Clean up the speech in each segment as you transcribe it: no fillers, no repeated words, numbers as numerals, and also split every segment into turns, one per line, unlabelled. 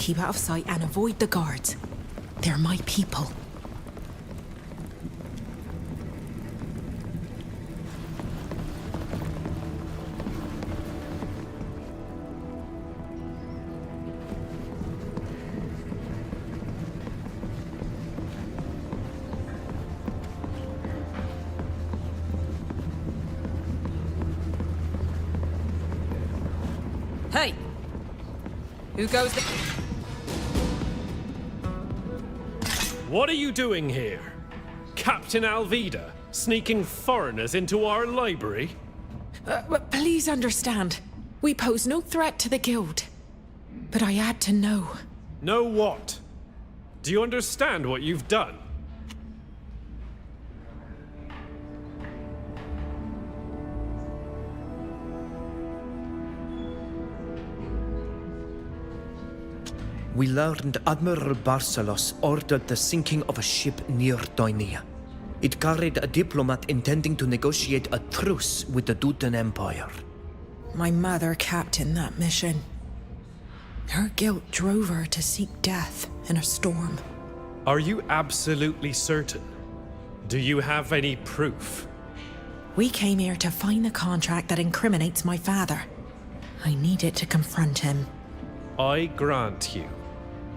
Keep out of sight and avoid the guards. They're my people. Hey! Who goes the...
What are you doing here? Captain Alvida, sneaking foreigners into our library?
Please understand, we pose no threat to the guild. But I had to know.
Know what? Do you understand what you've done?
We learned Admiral Barcelos ordered the sinking of a ship near Doinia. It carried a diplomat intending to negotiate a truce with the Dutan Empire.
My mother captained that mission. Her guilt drove her to seek death in a storm.
Are you absolutely certain? Do you have any proof?
We came here to find the contract that incriminates my father. I needed to confront him.
I grant you,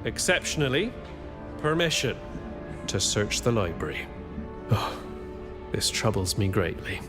exceptionally, permission to search the library. Oh, this troubles me greatly.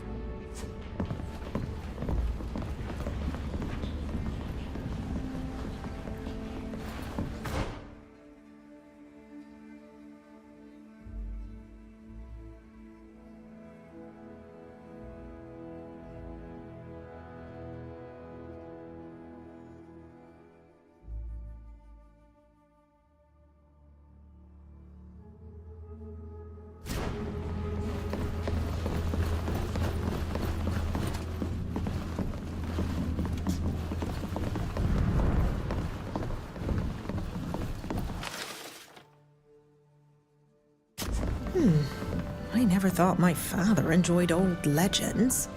I never thought my father enjoyed old legends.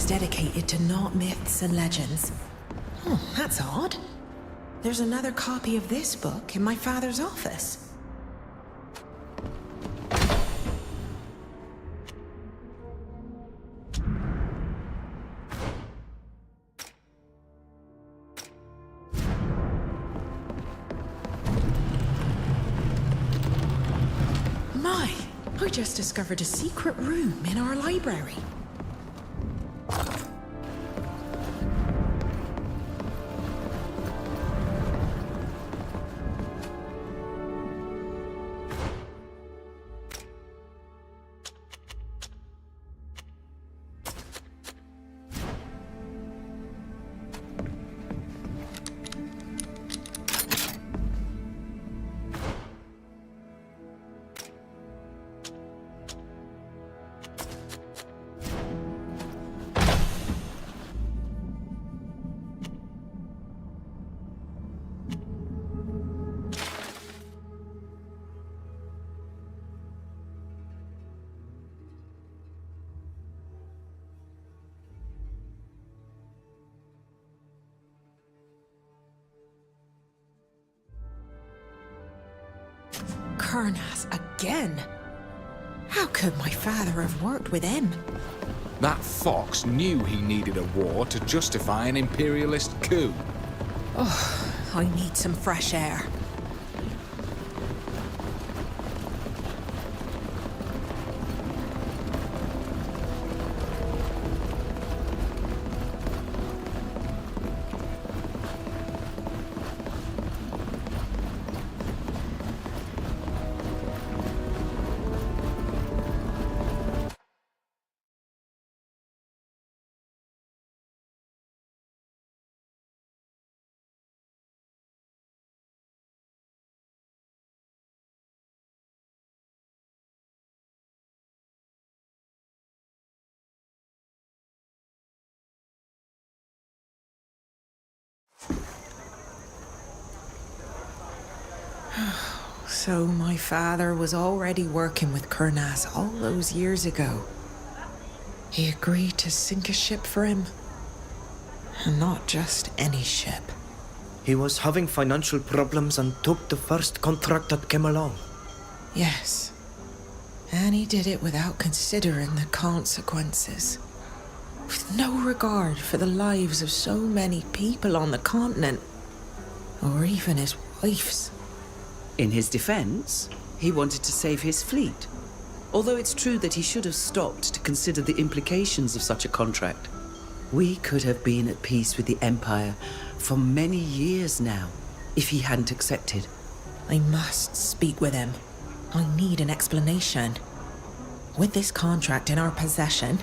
dedicated to not myths and legends. Oh, that's odd. There's another copy of this book in my father's office. My, I just discovered a secret room in our library. Kurnas again? How could my father have worked with him?
That fox knew he needed a war to justify an imperialist coup.
Oh, I need some fresh air. So my father was already working with Kurnas all those years ago. He agreed to sink a ship for him. And not just any ship.
He was having financial problems and took the first contract that came along.
Yes. And he did it without considering the consequences. With no regard for the lives of so many people on the continent. Or even his wife's.
In his defense, he wanted to save his fleet. Although it's true that he should have stopped to consider the implications of such a contract. We could have been at peace with the Empire for many years now, if he hadn't accepted.
I must speak with him. I need an explanation. With this contract in our possession,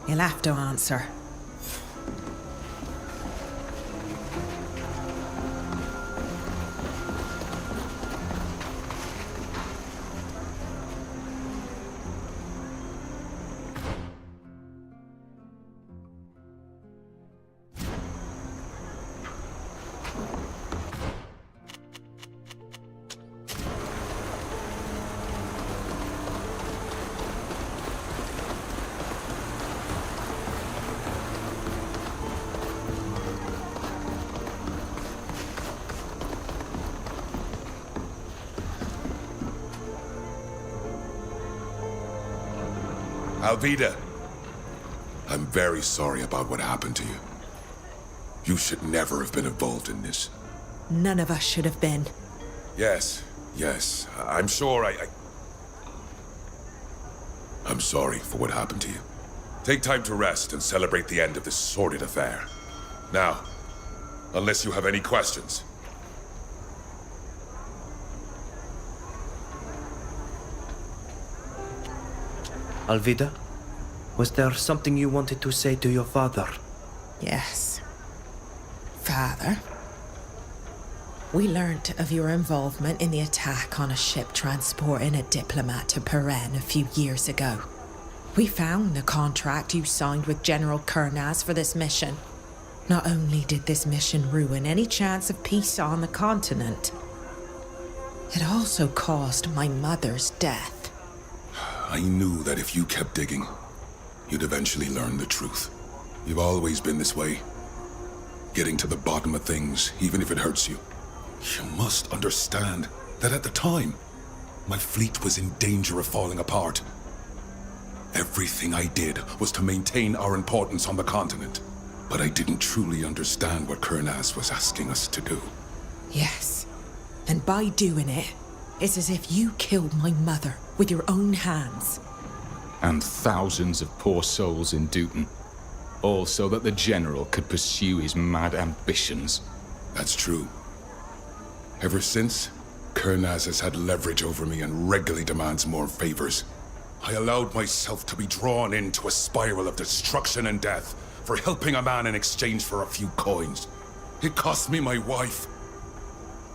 he'll have to answer.
Alvida, I'm very sorry about what happened to you. You should never have been involved in this.
None of us should have been.
Yes, I'm sure I'm sorry for what happened to you. Take time to rest and celebrate the end of this sordid affair. Now, unless you have any questions.
Alvida, was there something you wanted to say to your father?
Yes. Father, we learnt of your involvement in the attack on a ship transporting a diplomat to Peren a few years ago. We found the contract you signed with General Kurnas for this mission. Not only did this mission ruin any chance of peace on the continent, it also caused my mother's death.
I knew that if you kept digging, you'd eventually learn the truth. You've always been this way. Getting to the bottom of things, even if it hurts you. You must understand that at the time, my fleet was in danger of falling apart. Everything I did was to maintain our importance on the continent. But I didn't truly understand what Kernaz was asking us to do.
Yes. And by doing it, it's as if you killed my mother with your own hands.
And thousands of poor souls in Dooten. All so that the General could pursue his mad ambitions.
That's true. Ever since, Kernaz has had leverage over me and regularly demands more favors. I allowed myself to be drawn into a spiral of destruction and death for helping a man in exchange for a few coins. It cost me my wife.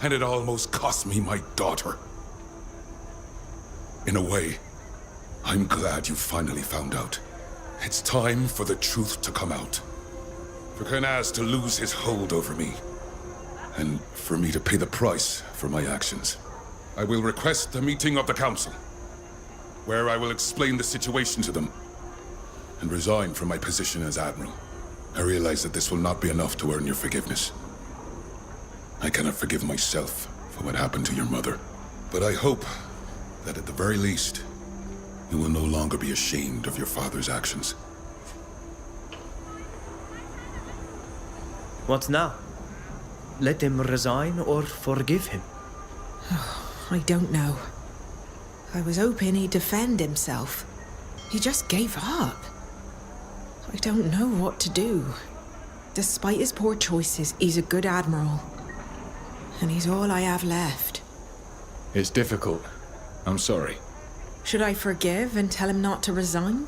And it almost cost me my daughter. In a way, I'm glad you finally found out. It's time for the truth to come out. For Kernaz to lose his hold over me. And for me to pay the price for my actions. I will request a meeting of the Council, where I will explain the situation to them, and resign from my position as Admiral. I realize that this will not be enough to earn your forgiveness. I cannot forgive myself for what happened to your mother. But I hope that at the very least, you will no longer be ashamed of your father's actions.
What now? Let him resign or forgive him?
I don't know. I was hoping he'd defend himself. He just gave up. I don't know what to do. Despite his poor choices, he's a good admiral. And he's all I have left.
It's difficult. I'm sorry.
Should I forgive and tell him not to resign?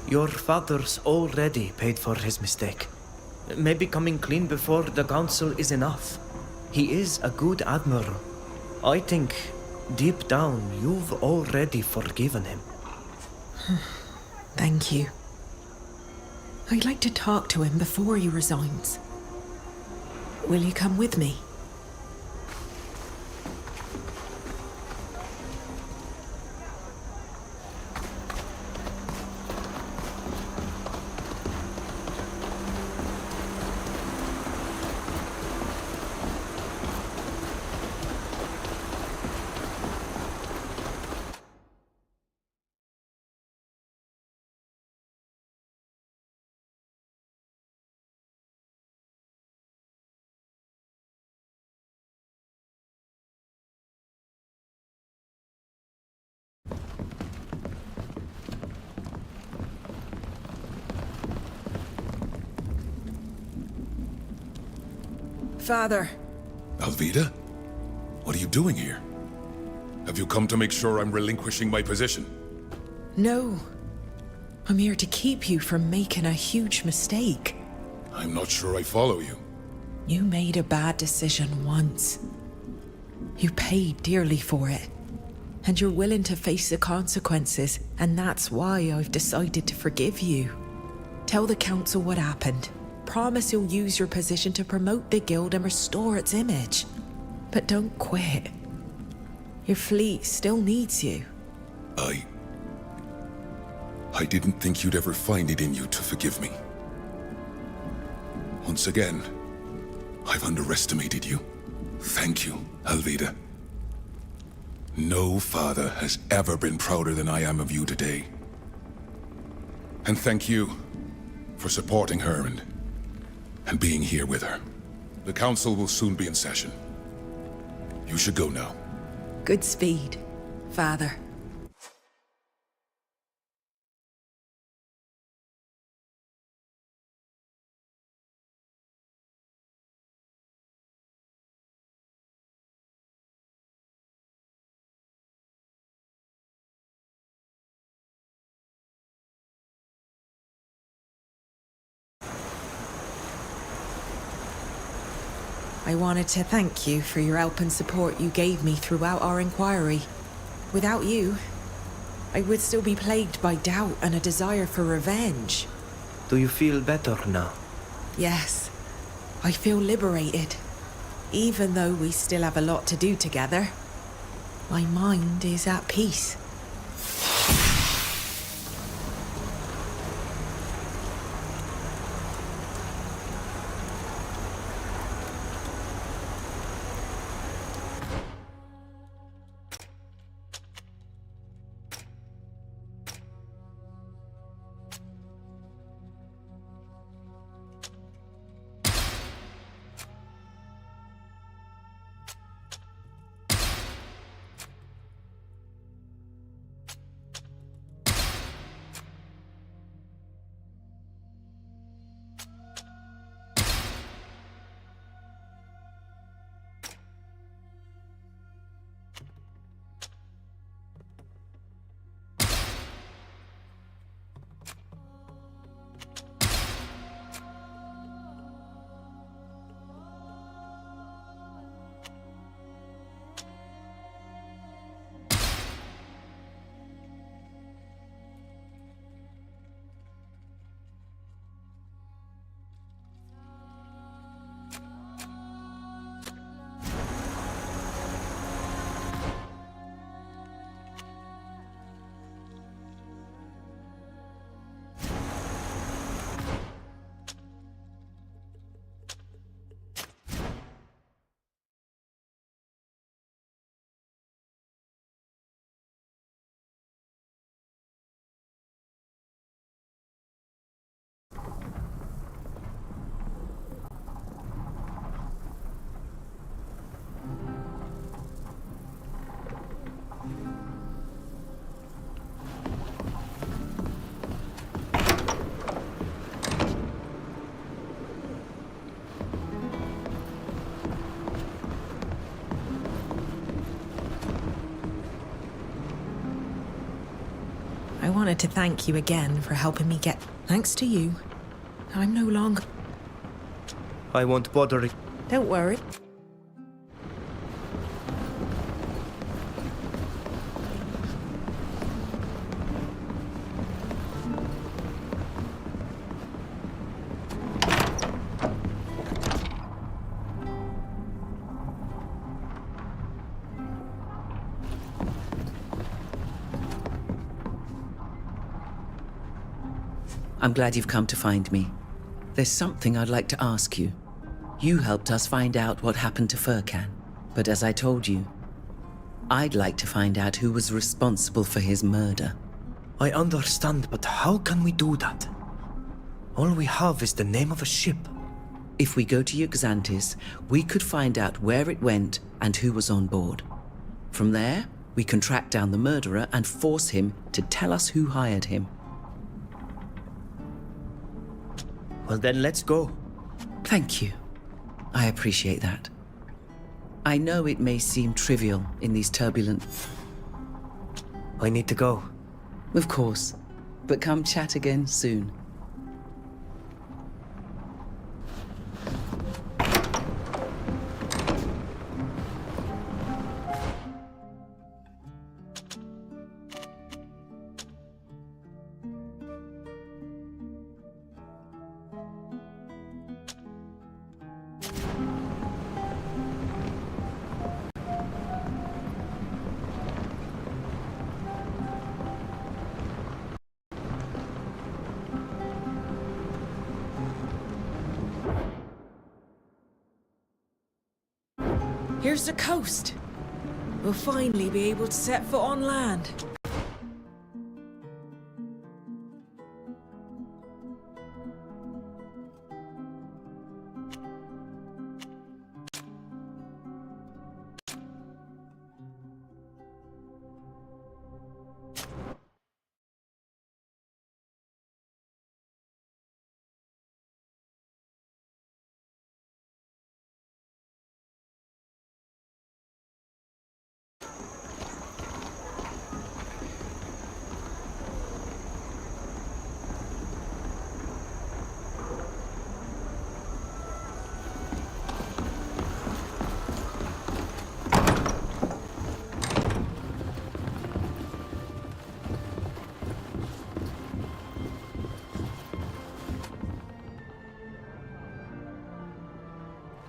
Your father's already paid for his mistake. Maybe coming clean before the council is enough. He is a good admiral. I think, deep down, you've already forgiven him.
Thank you. I'd like to talk to him before he resigns. Will you come with me? Father.
Alvida? What are you doing here? Have you come to make sure I'm relinquishing my position?
No. I'm here to keep you from making a huge mistake.
I'm not sure I follow you.
You made a bad decision once. You paid dearly for it. And you're willing to face the consequences, and that's why I've decided to forgive you. Tell the council what happened. Promise you'll use your position to promote the guild and restore its image. But don't quit. Your fleet still needs you.
I didn't think you'd ever find it in you to forgive me. Once again, I've underestimated you. Thank you, Alvida. No father has ever been prouder than I am of you today. And thank you for supporting her and being here with her. The council will soon be in session. You should go now.
Good speed, Father. I wanted to thank you for your help and support you gave me throughout our inquiry. Without you, I would still be plagued by doubt and a desire for revenge.
Do you feel better now?
Yes, I feel liberated. Even though we still have a lot to do together, my mind is at peace. wanted to thank you again for helping me get... Thanks to you, I'm no longer...
I won't bother you.
Don't worry.
I'm glad you've come to find me. There's something I'd like to ask you. You helped us find out what happened to Furkan, but as I told you, I'd like to find out who was responsible for his murder.
I understand, but how can we do that? All we have is the name of a ship.
If we go to Yggdrasil, we could find out where it went and who was on board. From there, we can track down the murderer and force him to tell us who hired him.
Well then, let's go.
Thank you. I appreciate that. I know it may seem trivial in these turbulent...
I need to go.
Of course, but come chat again soon.
Here's the coast. We'll finally be able to set foot on land.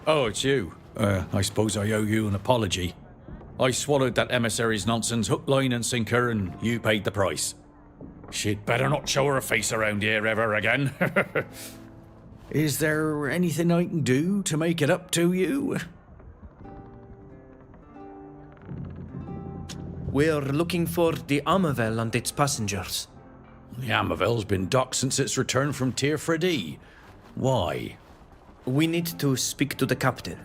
Oh, it's you. I suppose I owe you an apology. I swallowed that emissary's nonsense hook, line and sinker, and you paid the price. She'd better not show her face around here ever again. Is there anything I can do to make it up to you?
We're looking for the Amavel and its passengers.
The Amavel's been docked since its return from Tir-Fradi. Why?
We need to speak to the captain.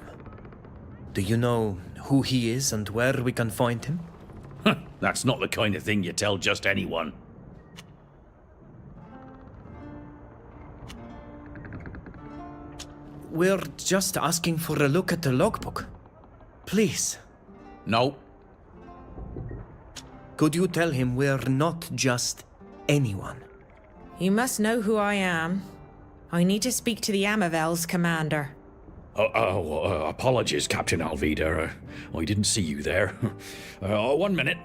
Do you know who he is and where we can find him?
That's not the kind of thing you tell just anyone.
We're just asking for a look at the logbook. Please.
No.
Could you tell him we're not just anyone?
You must know who I am. I need to speak to the Amavel's commander.
Apologies, Captain Alvida. I didn't see you there. 1 minute.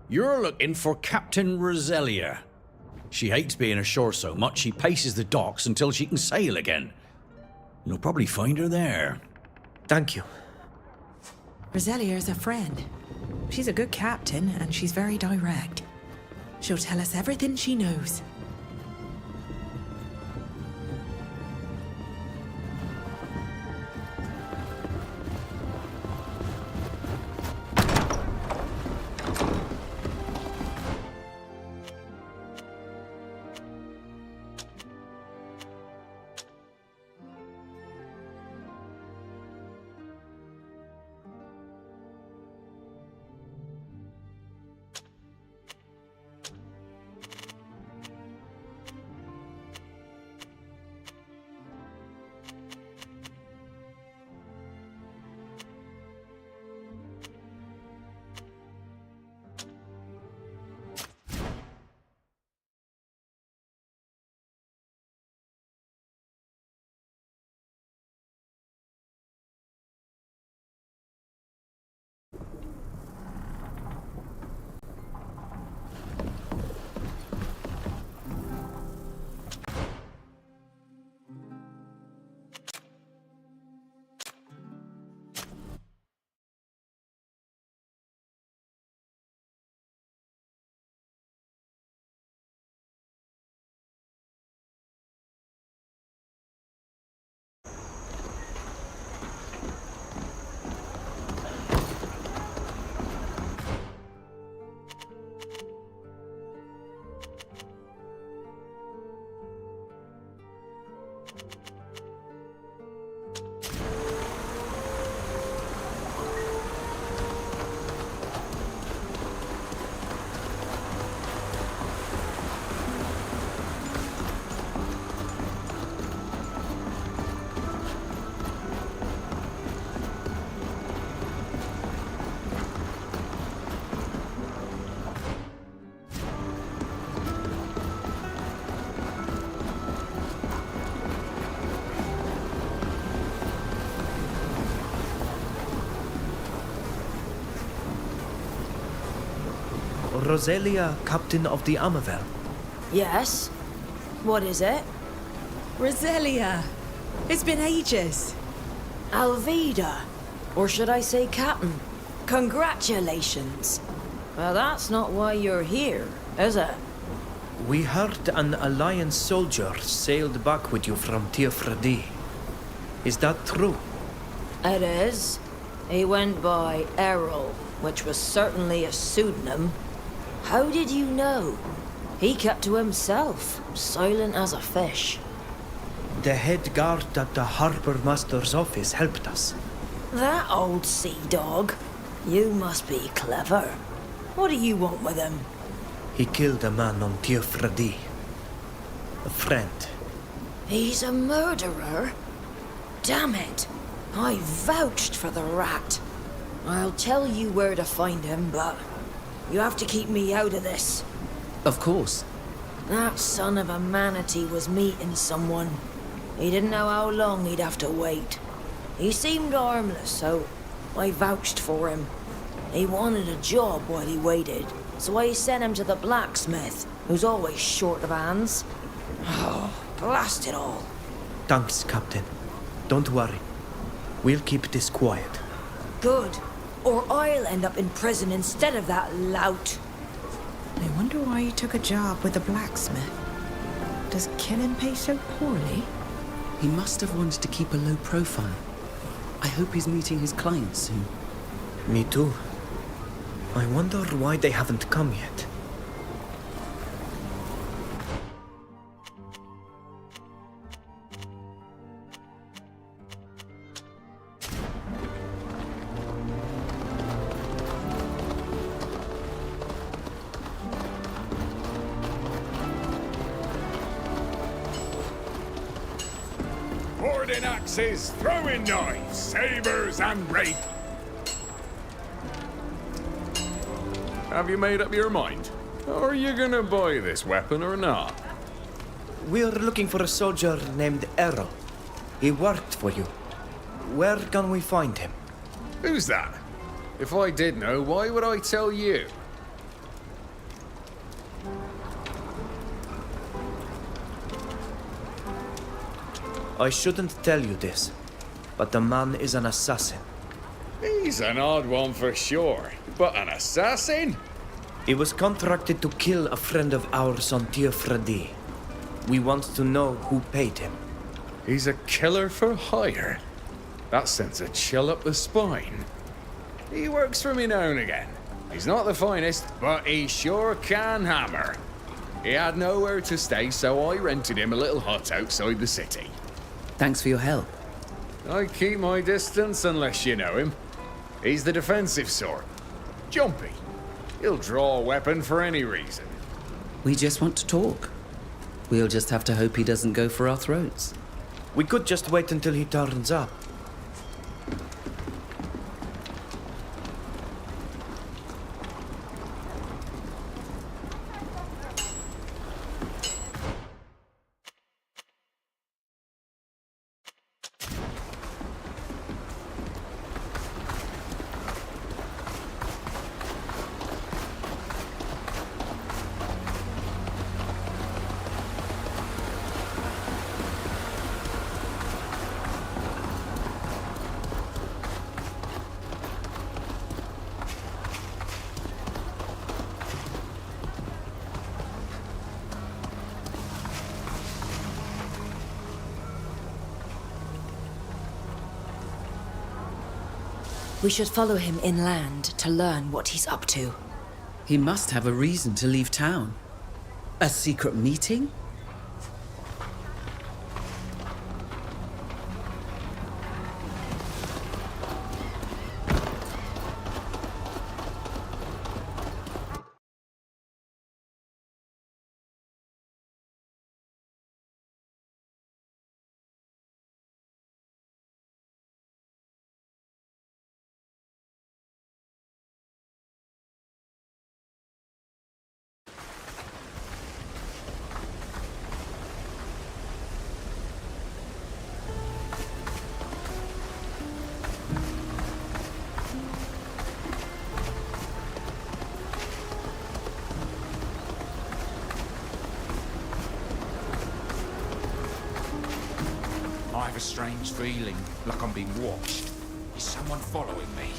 You're looking for Captain Roselia. She hates being ashore so much she paces the docks until she can sail again. You'll probably find her there.
Thank you.
Roselia's a friend. She's a good captain and she's very direct. She'll tell us everything she knows.
Roselia, captain of the Amavel?
Yes? What is it?
Roselia! It's been ages.
Alvida. Or should I say Captain? Congratulations. Well, that's not why you're here, is it?
We heard an Alliance soldier sailed back with you from Tir-Fradi. Is that true?
It is. He went by Errol, which was certainly a pseudonym. How did you know? He kept to himself, silent as a fish.
The head guard at the Harbour Master's office helped us.
That old sea dog. You must be clever. What do you want with him?
He killed a man on Tir-Fradi. A friend.
He's a murderer? Damn it. I vouched for the rat. I'll tell you where to find him, but you have to keep me out of this.
Of course.
That son of a manatee was meeting someone. He didn't know how long he'd have to wait. He seemed harmless, so I vouched for him. He wanted a job while he waited, so I sent him to the blacksmith, who's always short of hands. Oh, blast it all.
Thanks, Captain. Don't worry. We'll keep this quiet.
Good. Or I'll end up in prison instead of that lout.
I wonder why he took a job with the blacksmith. Does killing pay so poorly?
He must have wanted to keep a low profile. I hope he's meeting his clients soon.
Me too. I wonder why they haven't come yet.
Warding axes, throwing knives, sabers, and rape.
Have you made up your mind? Are you gonna buy this weapon or not?
We're looking for a soldier named Errol. He worked for you. Where can we find him?
Who's that? If I did know, why would I tell you?
I shouldn't tell you this, but the man is an assassin.
He's an odd one for sure, but an assassin?
He was contracted to kill a friend of ours on Tir-Fradi. We want to know who paid him.
He's a killer for hire. That sends a chill up the spine. He works for me now and again. He's not the finest, but he sure can hammer. He had nowhere to stay, so I rented him a little hut outside the city.
Thanks for your help.
I keep my distance unless you know him. He's the defensive sort. Jumpy. He'll draw a weapon for any reason.
We just want to talk. We'll just have to hope he doesn't go for our throats.
We could just wait until he turns up.
We should follow him inland to learn what he's up to.
He must have a reason to leave town. A secret meeting?
have a strange feeling, like I'm being watched. Is someone following me?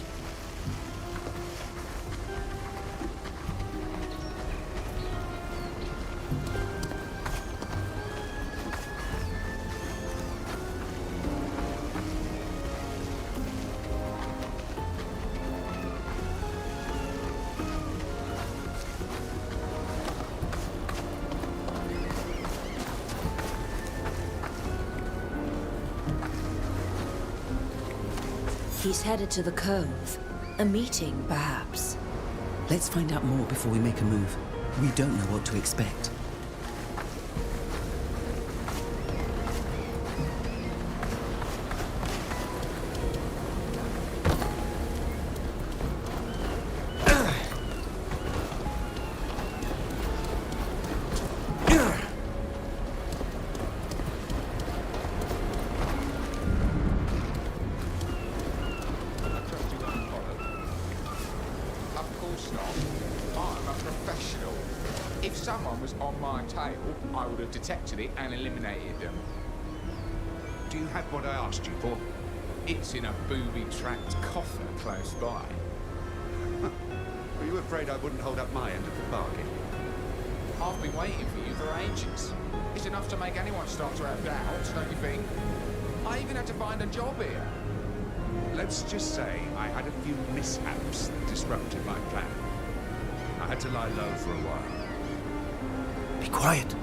He's headed to the cove. A meeting, perhaps.
Let's find out more before we make a move. We don't know what to expect.
If someone was on my tail, I would have detected it and eliminated them.
Do you have what I asked you for?
It's in a booby-trapped coffer close by.
Were you afraid I wouldn't hold up my end of the bargain?
I've been waiting for you for ages. It's enough to make anyone start to have doubts, don't you think? I even had to find a job here.
Let's just say I had a few mishaps that disrupted my plan. I had to lie low for a while.
Be quiet.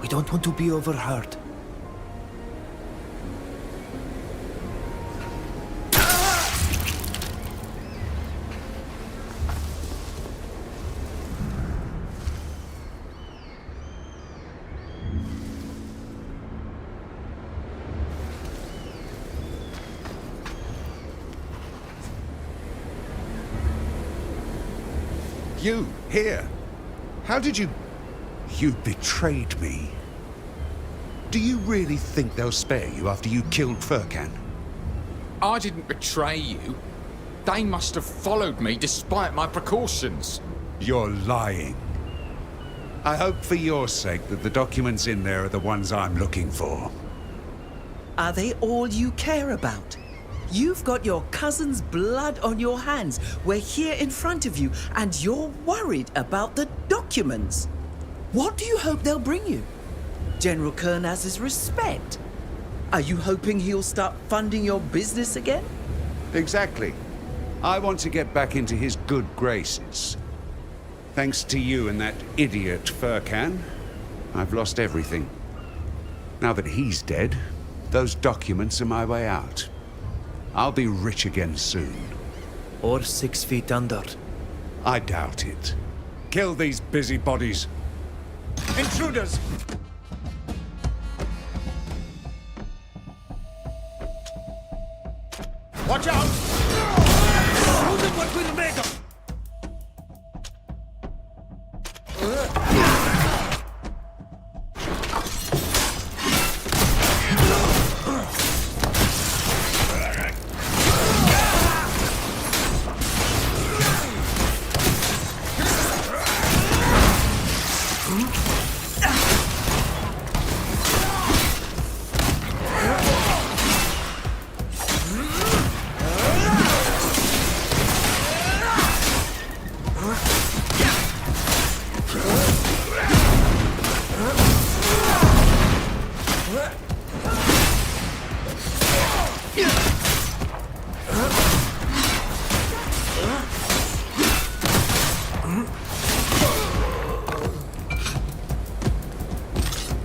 We don't want to be overheard.
You, here? How did you... You betrayed me. Do you really think they'll spare you after you killed Furkan?
I didn't betray you. They must have followed me despite my precautions.
You're lying. I hope for your sake that the documents in there are the ones I'm looking for.
Are they all you care about? You've got your cousin's blood on your hands. We're here in front of you, and you're worried about the documents. What do you hope they'll bring you? General Kernaz's respect? Are you hoping he'll start funding your business again?
Exactly. I want to get back into his good graces. Thanks to you and that idiot Furkan, I've lost everything. Now that he's dead, those documents are my way out. I'll be rich again soon.
Or 6 feet under.
I doubt it. Kill these busybodies. Intruders! Watch out! Show them what we're made of!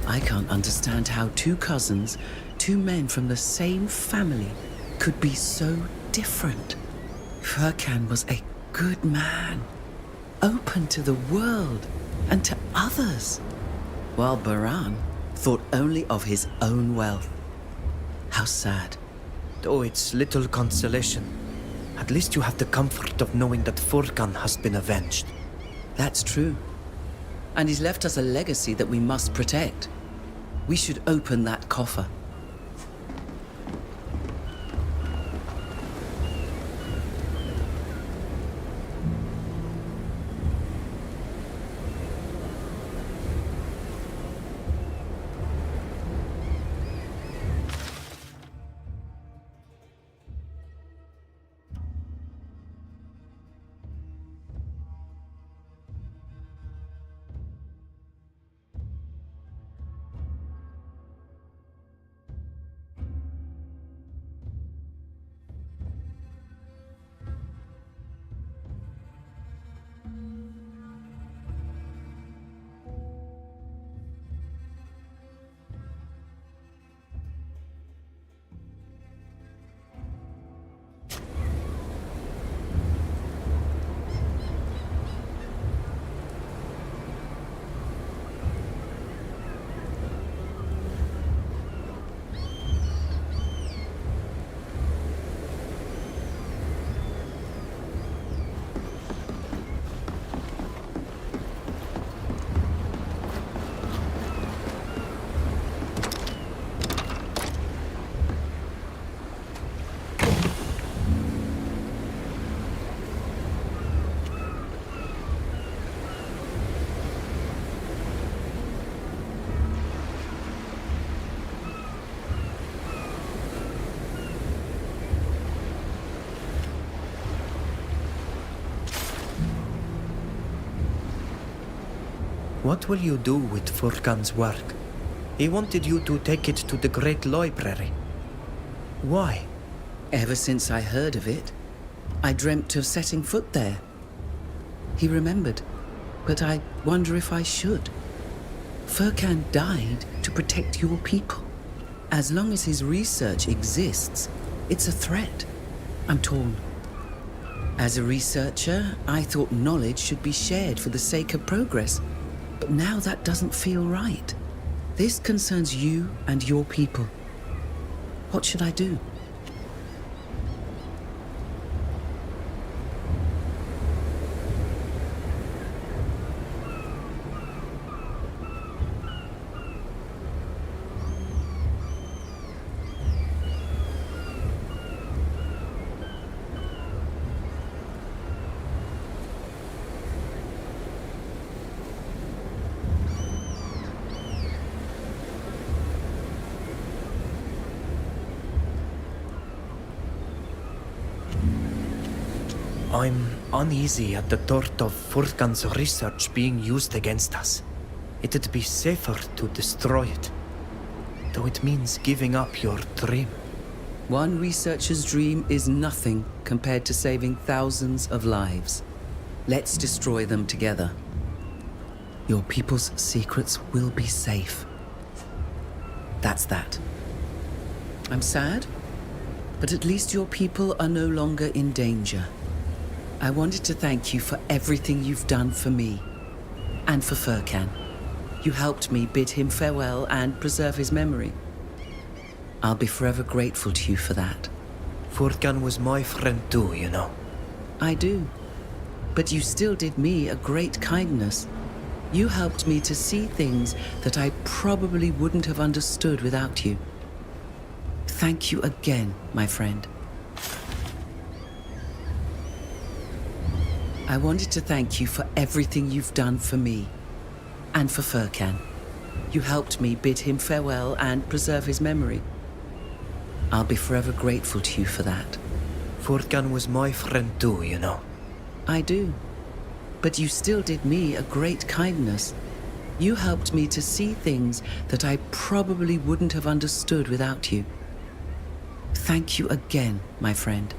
I can't understand how two cousins, two men from the same family, could be so different. Furkan was a good man, open to the world and to others, while Baran thought only of his own wealth. How sad.
Though it's little consolation. At least you have the comfort of knowing that Furkan has been avenged.
That's true. And he's left us a legacy that we must protect. We should open that coffer.
What will you do with Furkan's work? He wanted you to take it to the Great Library. Why?
Ever since I heard of it, I dreamt of setting foot there. He remembered, but I wonder if I should. Furkan died to protect your people. As long as his research exists, it's a threat. I'm torn. As a researcher, I thought knowledge should be shared for the sake of progress. But now that doesn't feel right. This concerns you and your people. What should I do?
I'm uneasy at the thought of Furkan's research being used against us. It'd be safer to destroy it, though it means giving up your dream.
One researcher's dream is nothing compared to saving thousands of lives. Let's destroy them together. Your people's secrets will be safe. That's that. I'm sad, but at least your people are no longer in danger. I wanted to thank you for everything you've done for me, and for Furkan. You helped me bid him farewell and preserve his memory. I'll be forever grateful to you for that.
Furkan was my friend too, you know.
I do. But you still did me a great kindness. You helped me to see things that I probably wouldn't have understood without you. Thank you again, my friend. I wanted to thank you for everything you've done for me, and for Furkan. You helped me bid him farewell and preserve his memory. I'll be forever grateful to you for that.
Furkan was my friend too, you know.
I do. But you still did me a great kindness. You helped me to see things that I probably wouldn't have understood without you. Thank you again, my friend.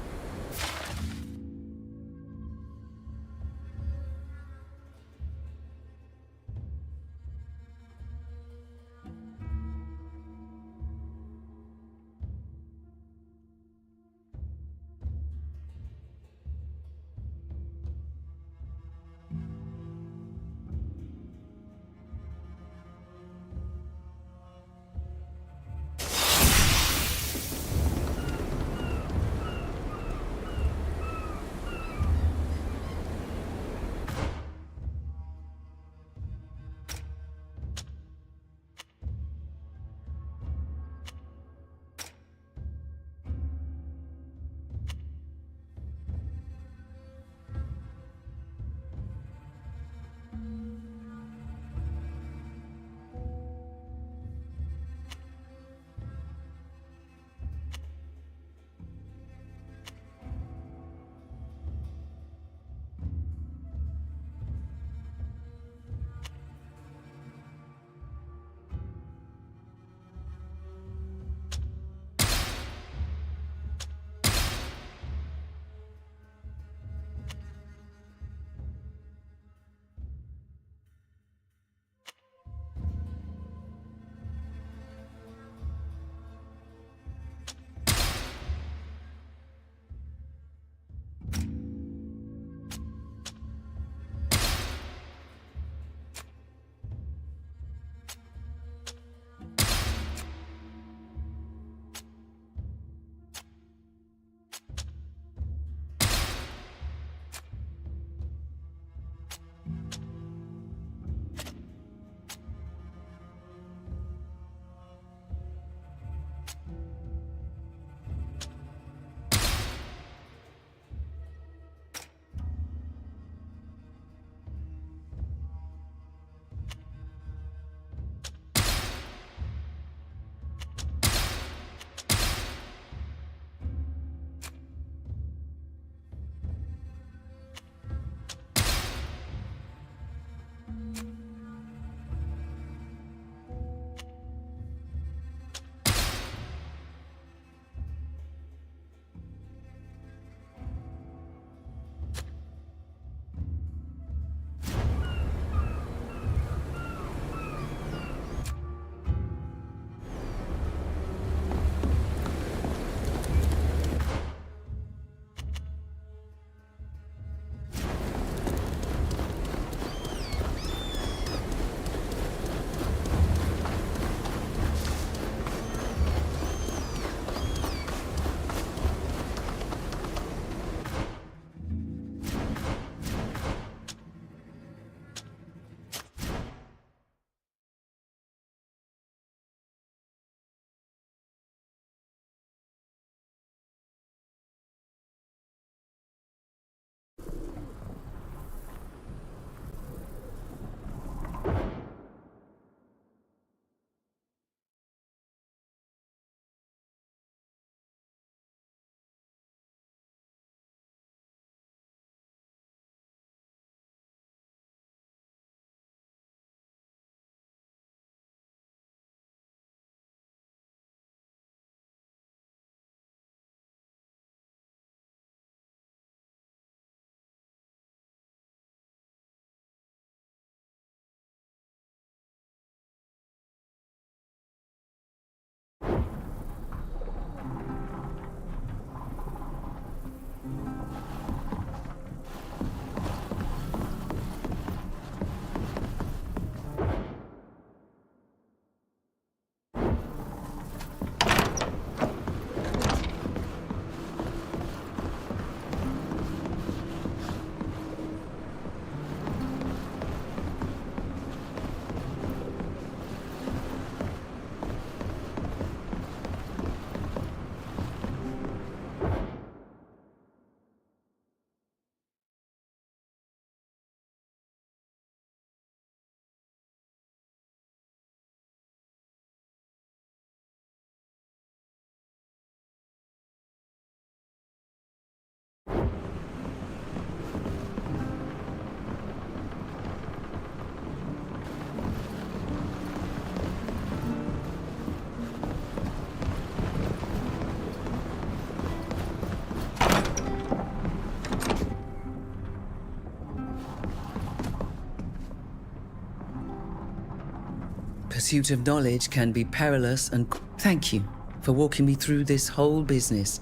pursuit of knowledge can be perilous, and thank you for walking me through this whole business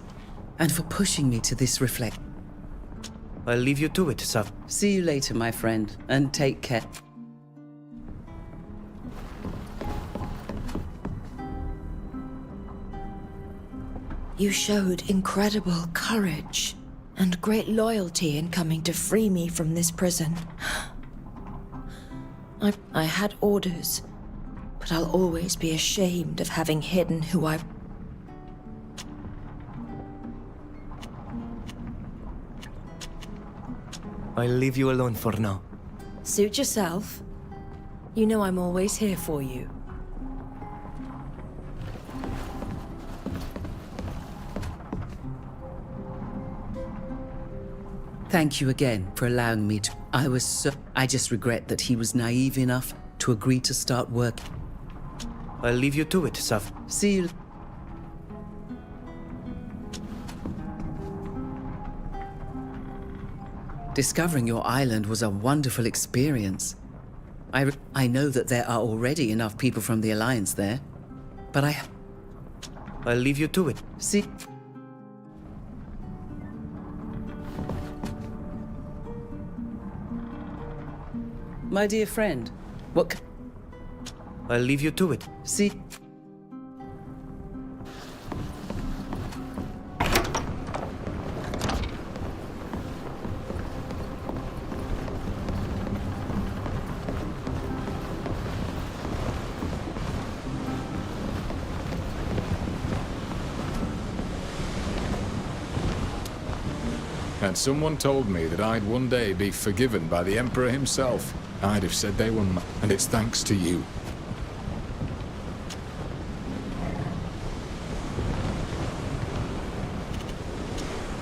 and for pushing me to this reflect.
I'll leave you to it, sir.
See you later, my friend, and take care.
You showed incredible courage and great loyalty in coming to free me from this prison. I had orders, but I'll always be ashamed of having hidden who I...
I'll leave you alone for now.
Suit yourself. You know I'm always here for you.
Thank you again for allowing me to... I just regret that he was naive enough to agree to start work.
I'll leave you to it, sir.
See you... Discovering your island was a wonderful experience. I know that there are already enough people from the Alliance there, but
I'll leave you to it.
See... My dear friend,
I'll leave you to it.
See...
Had someone told me that I'd one day be forgiven by the Emperor himself, I'd have said they were and it's thanks to you.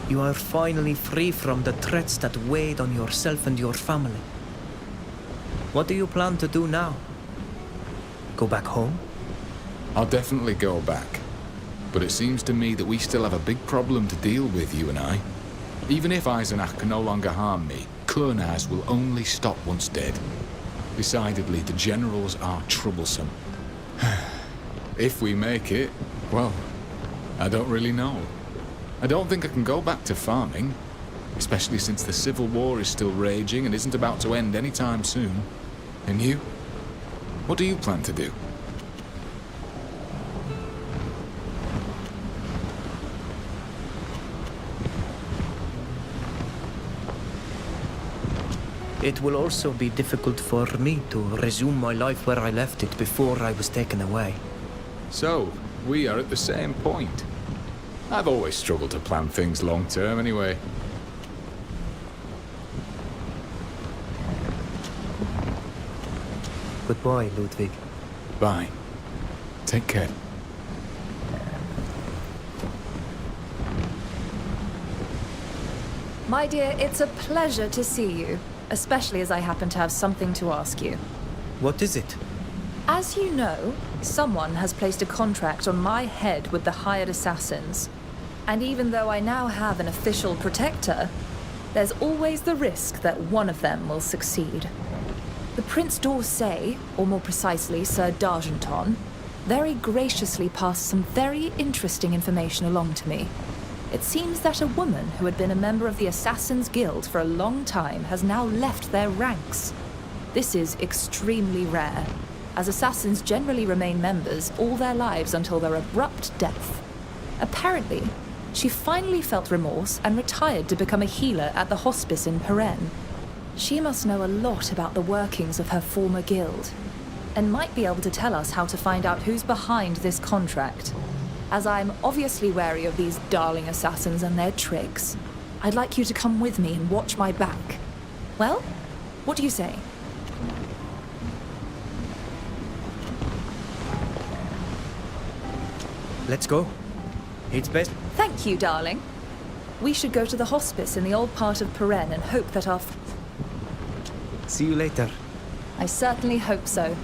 You are finally free from the threats that weighed on yourself and your family. What do you plan to do now? Go back home?
I'll definitely go back. But it seems to me that we still have a big problem to deal with, you and I. Even if Eisenach can no longer harm me, Kurnaz will only stop once dead. Decidedly, the generals are troublesome. If we make it, well, I don't really know. I don't think I can go back to farming, especially since the civil war is still raging and isn't about to end anytime soon. And you? What do you plan to do?
It will also be difficult for me to resume my life where I left it before I was taken away.
So, we are at the same point. I've always struggled to plan things long term anyway.
Goodbye, Ludwig.
Bye. Take care.
My dear, it's a pleasure to see you, especially as I happen to have something to ask you.
What is it?
As you know, someone has placed a contract on my head with the hired assassins. And even though I now have an official protector, there's always the risk that one of them will succeed. The Prince d'Orsay, or more precisely Sir d'Argenton, very graciously passed some very interesting information along to me. It seems that a woman who had been a member of the Assassin's Guild for a long time has now left their ranks. This is extremely rare, as assassins generally remain members all their lives until their abrupt death. Apparently, she finally felt remorse and retired to become a healer at the hospice in Peren. She must know a lot about the workings of her former guild, and might be able to tell us how to find out who's behind this contract. As I'm obviously wary of these darling assassins and their tricks, I'd like you to come with me and watch my back. Well, what do you say?
Let's go. It's best.
Thank you, darling. We should go to the hospice in the old part of Peren and hope that our...
See you later.
I certainly hope so.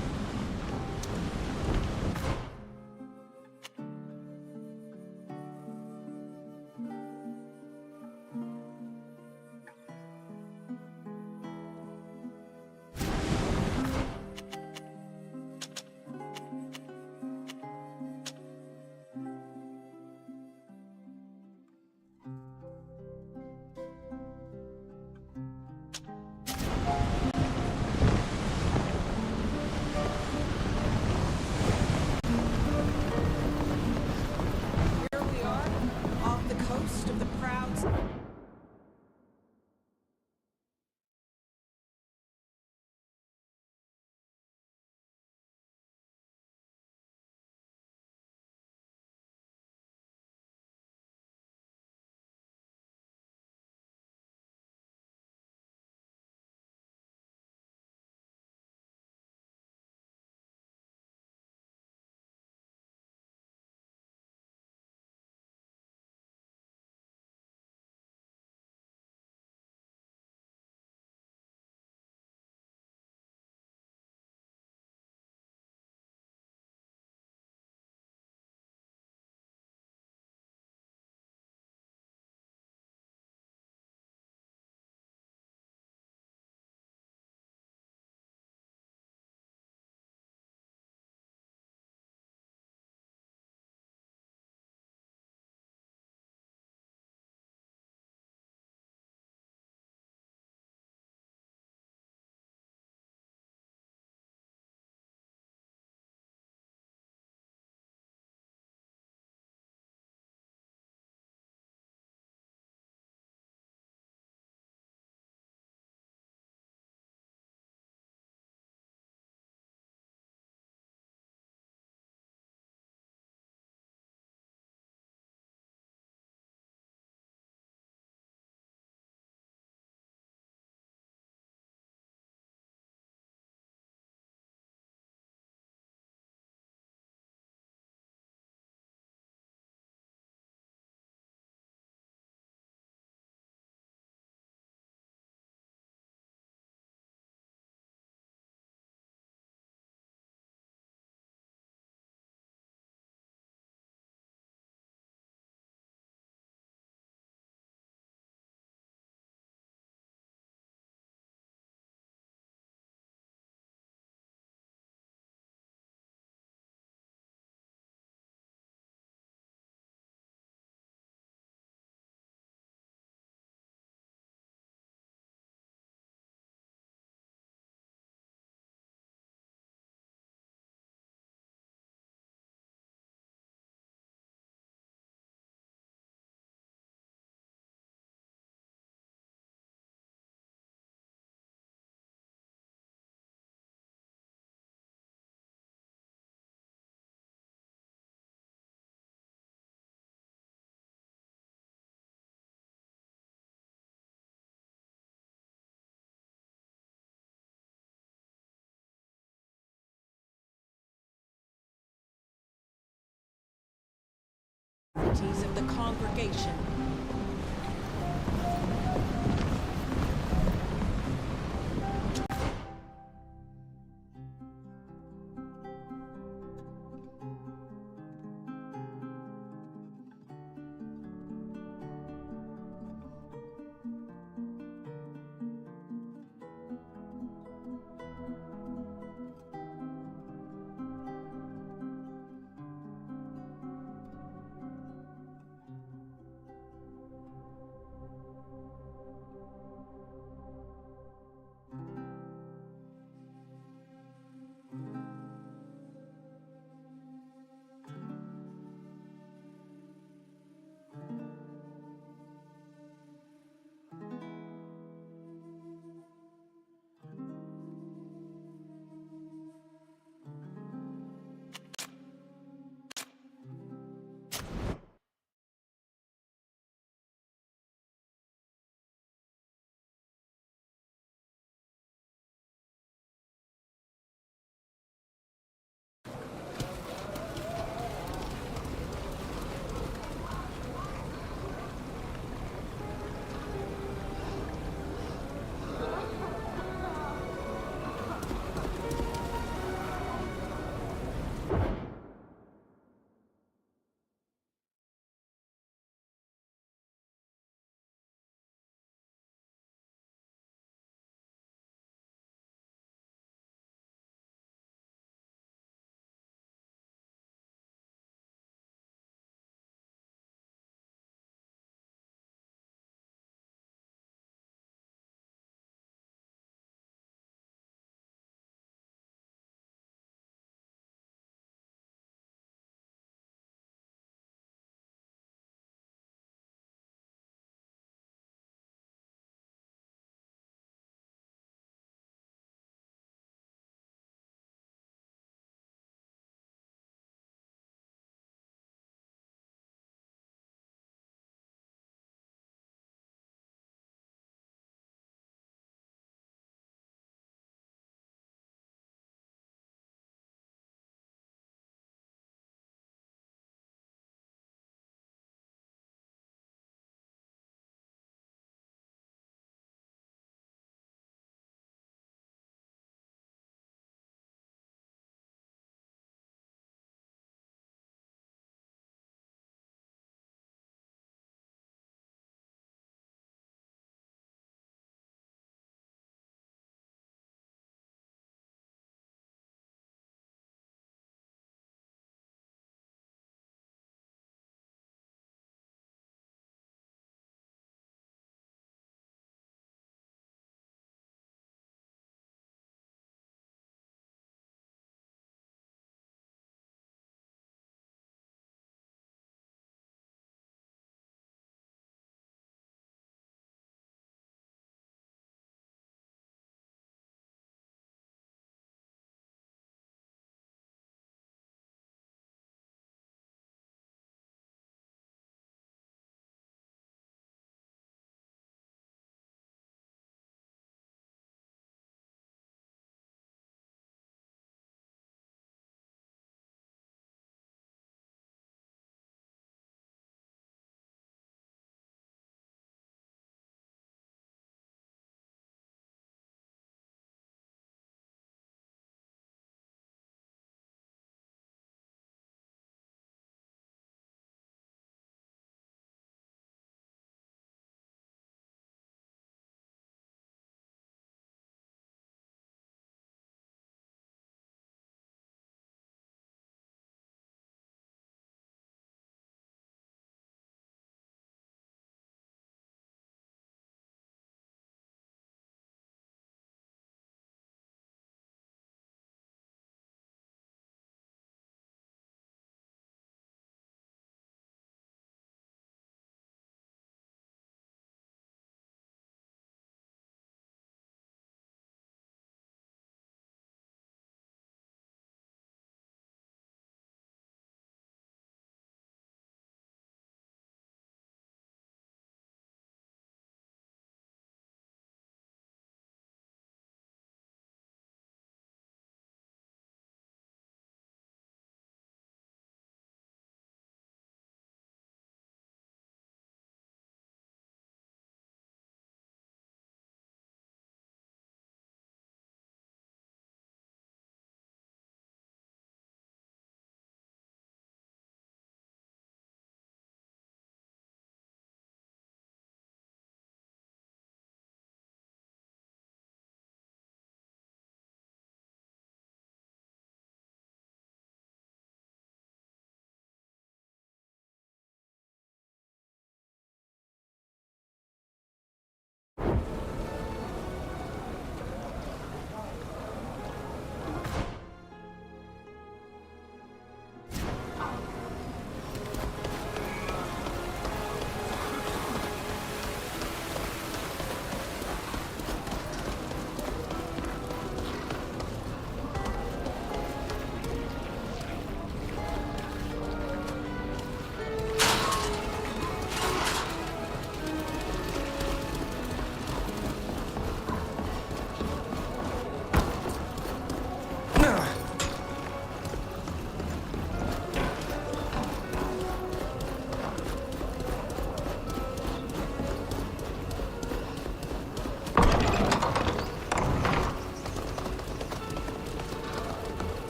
Cities of the congregation.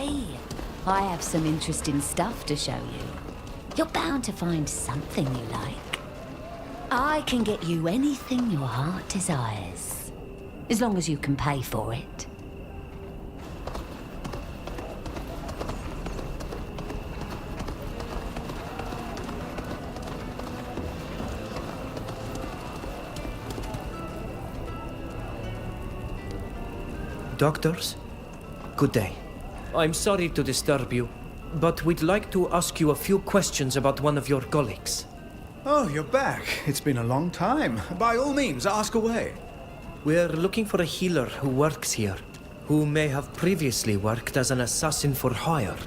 see. I have some interesting stuff to show you. You're bound to find something you like. I can get you anything your heart desires, as long as you can pay for it.
Doctors, good day. I'm sorry to disturb you, but we'd like to ask you a few questions about one of your colleagues.
Oh, you're back. It's been a long time. By all means, ask away.
We're looking for a healer who works here, who may have previously worked as an assassin for hire.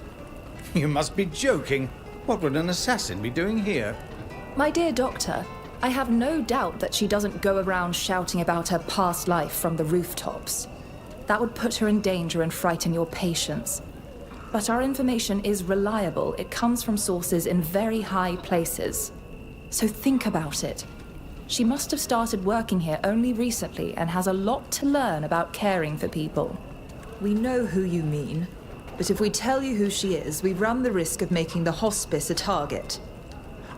You must be joking. What would an assassin be doing here?
My dear doctor, I have no doubt that she doesn't go around shouting about her past life from the rooftops. That would put her in danger and frighten your patients. But our information is reliable. It comes from sources in very high places. So think about it. She must have started working here only recently and has a lot to learn about caring for people.
We know who you mean, but if we tell you who she is, we run the risk of making the hospice a target.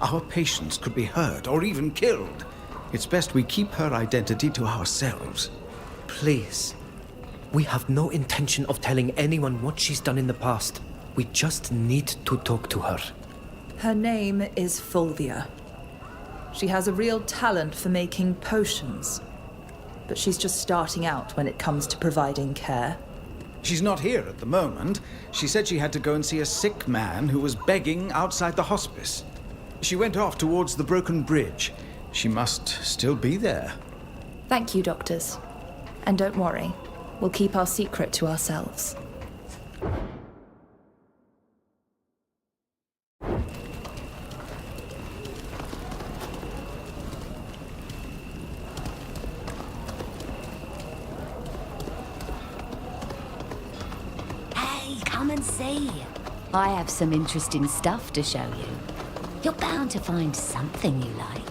Our patients could be hurt or even killed. It's best we keep her identity to ourselves.
Please. We have no intention of telling anyone what she's done in the past. We just need to talk to her.
Her name is Fulvia. She has a real talent for making potions, but she's just starting out when it comes to providing care.
She's not here at the moment. She said she had to go and see a sick man who was begging outside the hospice. She went off towards the broken bridge. She must still be there.
Thank you, doctors. And don't worry, we'll keep our secret to ourselves.
Hey, come and see. I have some interesting stuff to show you. You're bound to find something you like.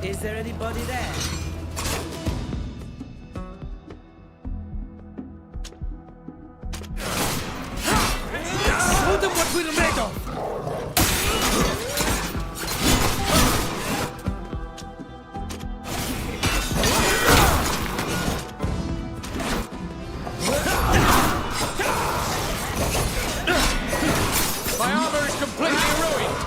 Is there anybody there?
Show them what we're made of!
My armor is completely ruined!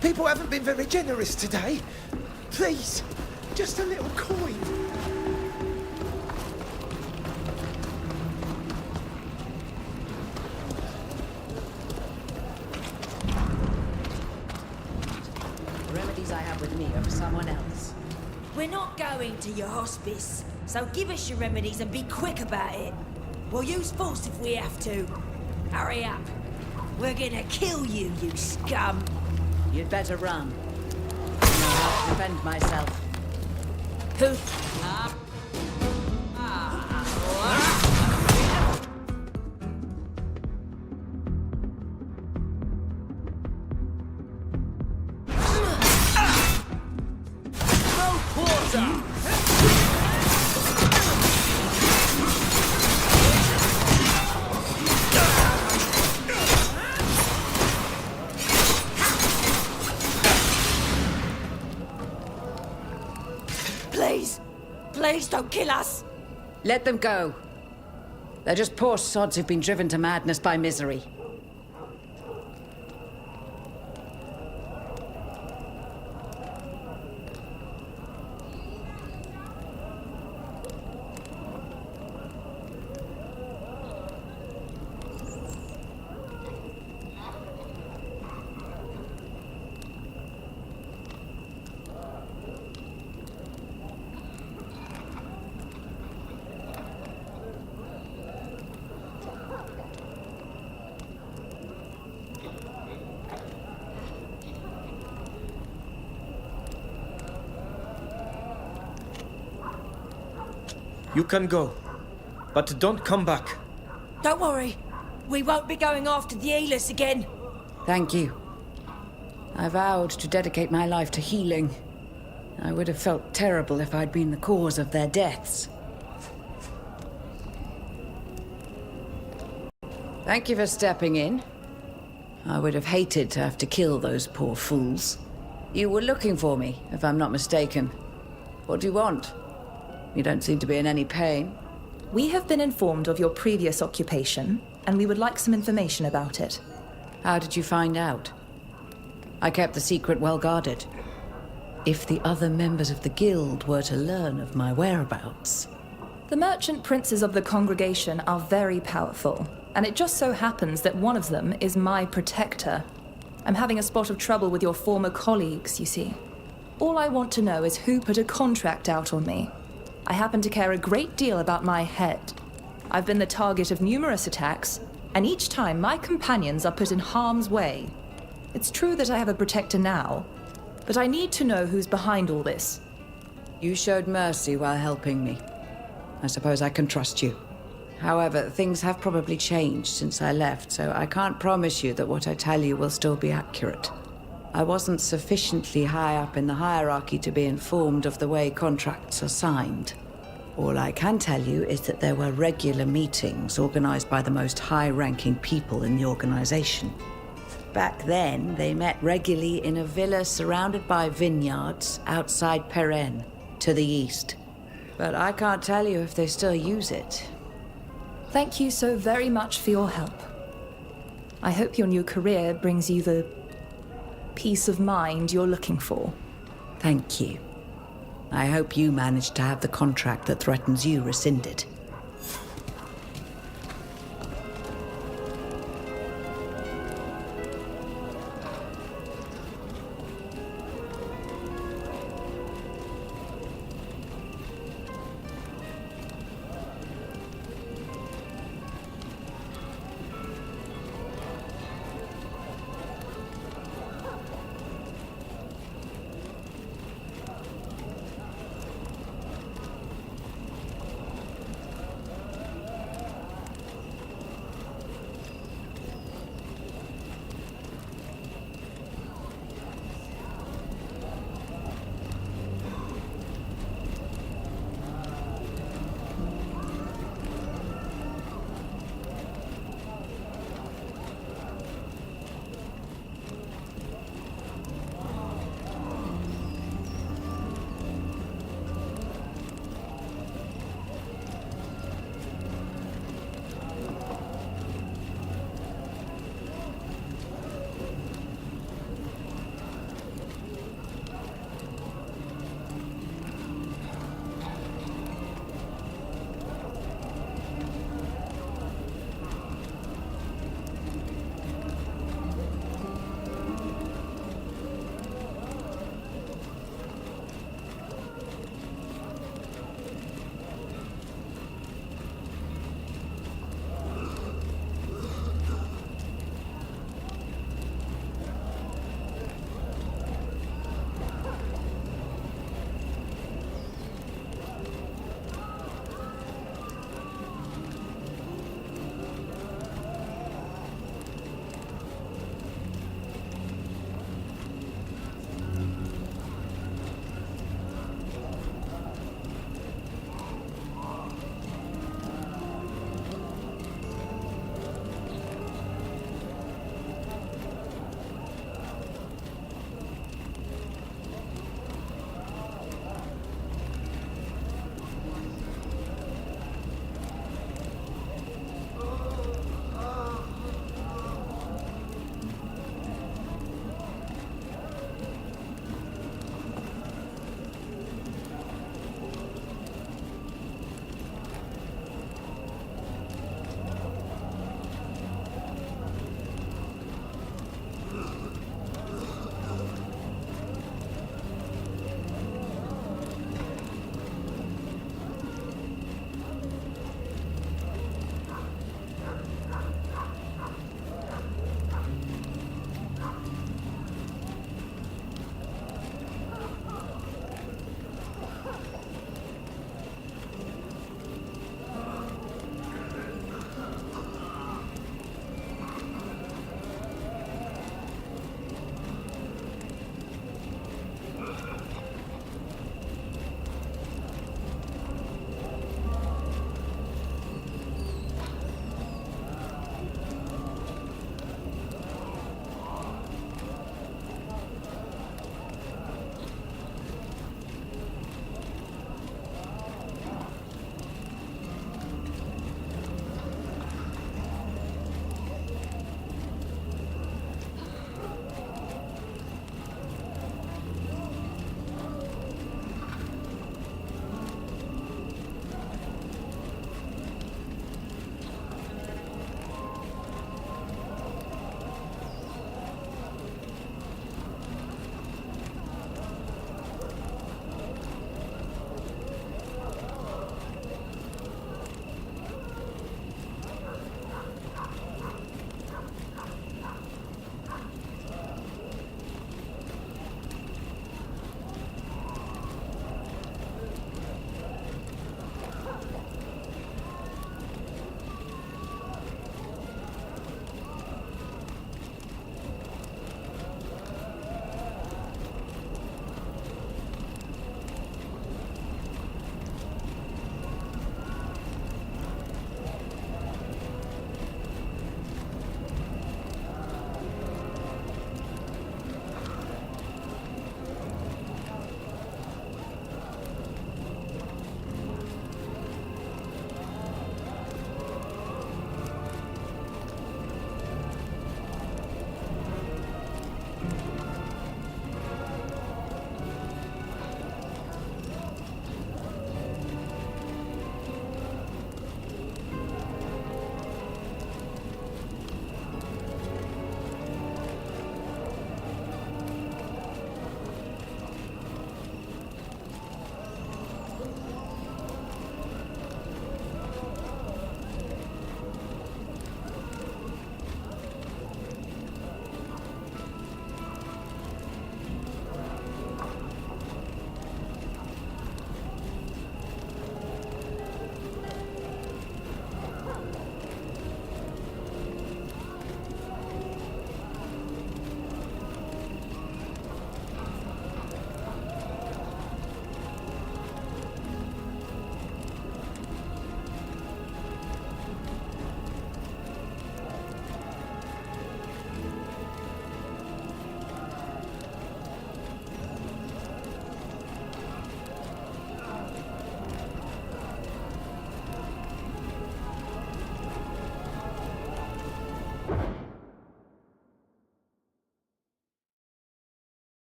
People haven't been very generous today. Please, just a little coin.
The remedies I have with me are for someone else.
We're not going to your hospice, so give us your remedies and be quick about it. We'll use force if we have to. Hurry up. We're gonna kill you, you scum.
You'd better run. I know how to defend myself.
Who? Please! Please don't kill us!
Let them go. They're just poor sods who've been driven to madness by misery.
You can go, but don't come back.
Don't worry. We won't be going after the healers again.
Thank you. I vowed to dedicate my life to healing. I would have felt terrible if I'd been the cause of their deaths. Thank you for stepping in. I would have hated to have to kill those poor fools. You were looking for me, if I'm not mistaken. What do you want? You don't seem to be in any pain.
We have been informed of your previous occupation, and we would like some information about it.
How did you find out? I kept the secret well guarded. If the other members of the guild were to learn of my whereabouts...
The merchant princes of the congregation are very powerful, and it just so happens that one of them is my protector. I'm having a spot of trouble with your former colleagues, you see. All I want to know is who put a contract out on me. I happen to care a great deal about my head. I've been the target of numerous attacks, and each time my companions are put in harm's way. It's true that I have a protector now, but I need to know who's behind all this.
You showed mercy while helping me. I suppose I can trust you. However, things have probably changed since I left, so I can't promise you that what I tell you will still be accurate. I wasn't sufficiently high up in the hierarchy to be informed of the way contracts are signed. All I can tell you is that there were regular meetings organized by the most high-ranking people in the organization. Back then, they met regularly in a villa surrounded by vineyards outside Peren, to the east. But I can't tell you if they still use it.
Thank you so very much for your help. I hope your new career brings you the peace of mind you're looking for.
Thank you. I hope you manage to have the contract that threatens you rescinded.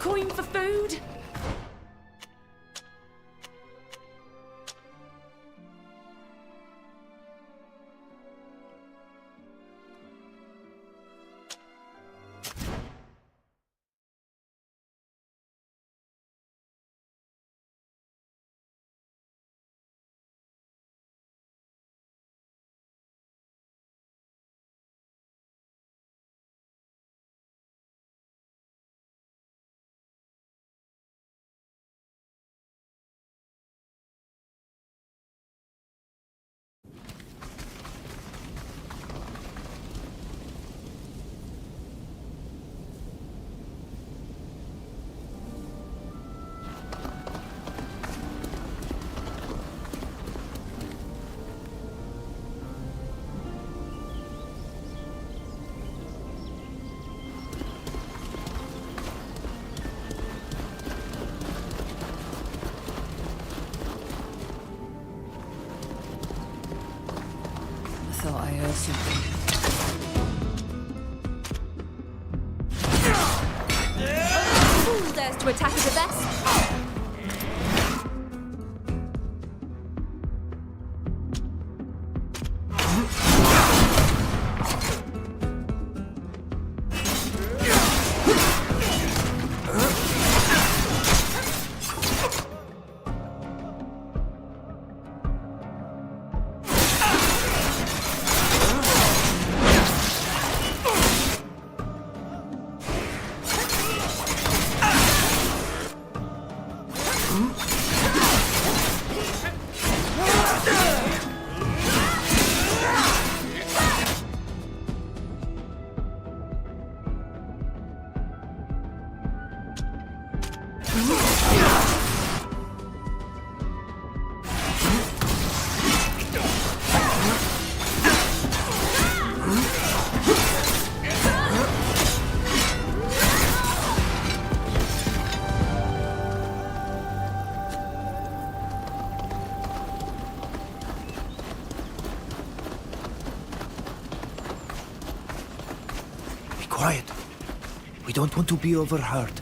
coin for food?
I thought I heard something.
Who dares to attack us at best?
Quiet. We don't want to be overheard.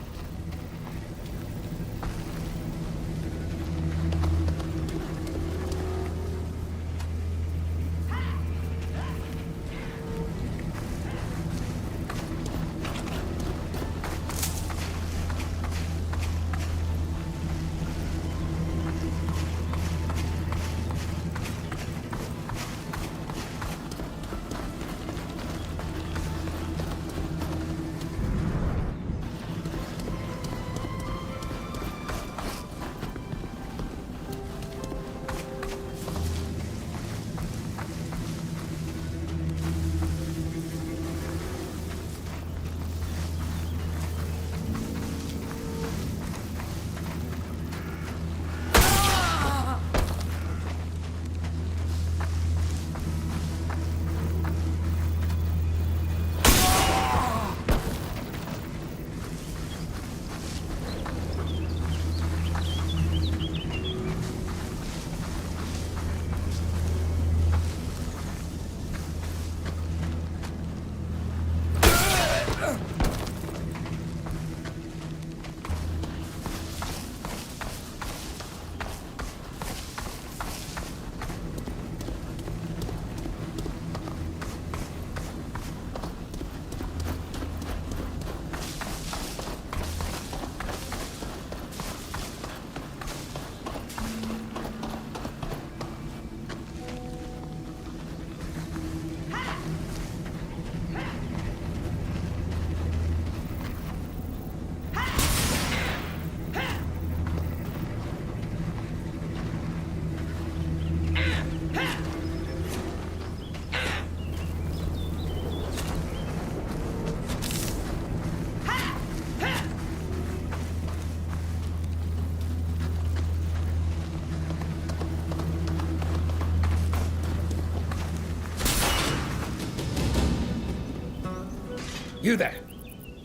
You there!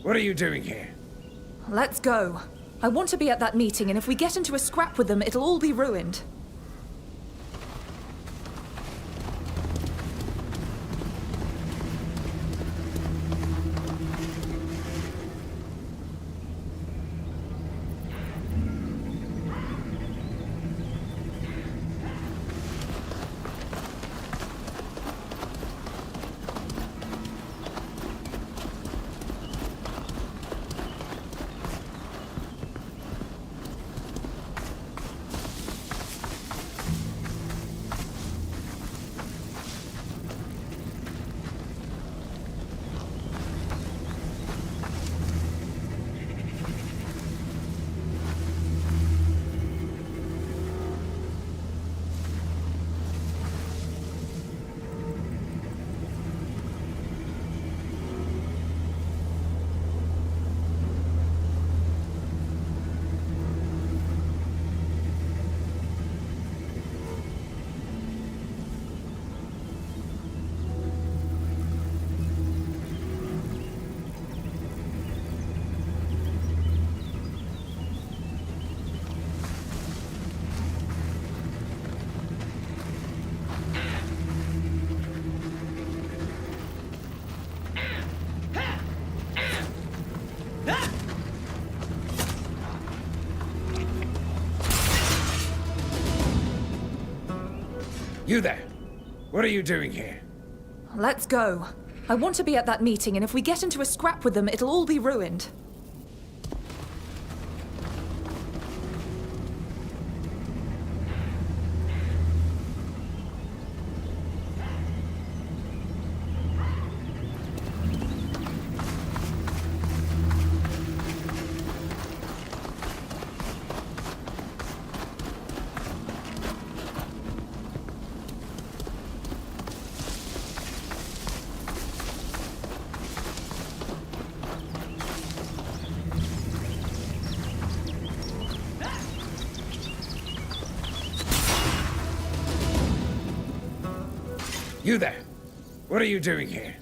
What are you doing here?
Let's go. I want to be at that meeting, and if we get into a scrap with them, it'll all be ruined.
You there! What are you doing here?
Let's go. I want to be at that meeting, and if we get into a scrap with them, it'll all be ruined.
You there! What are you doing here?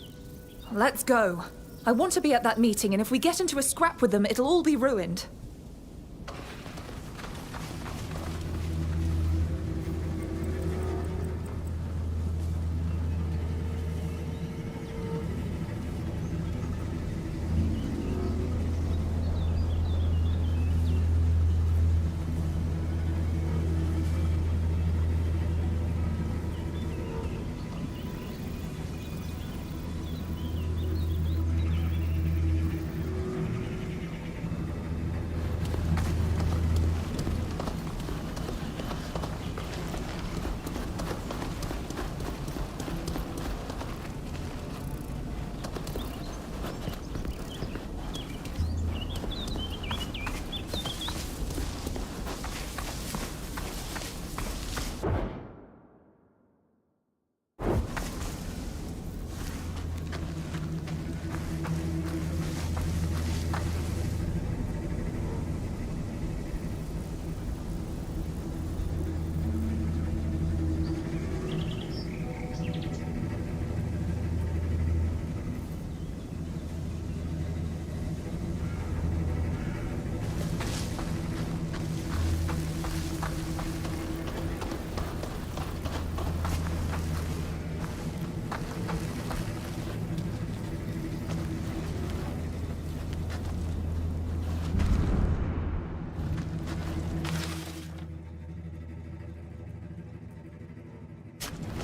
Let's go. I want to be at that meeting, and if we get into a scrap with them, it'll all be ruined.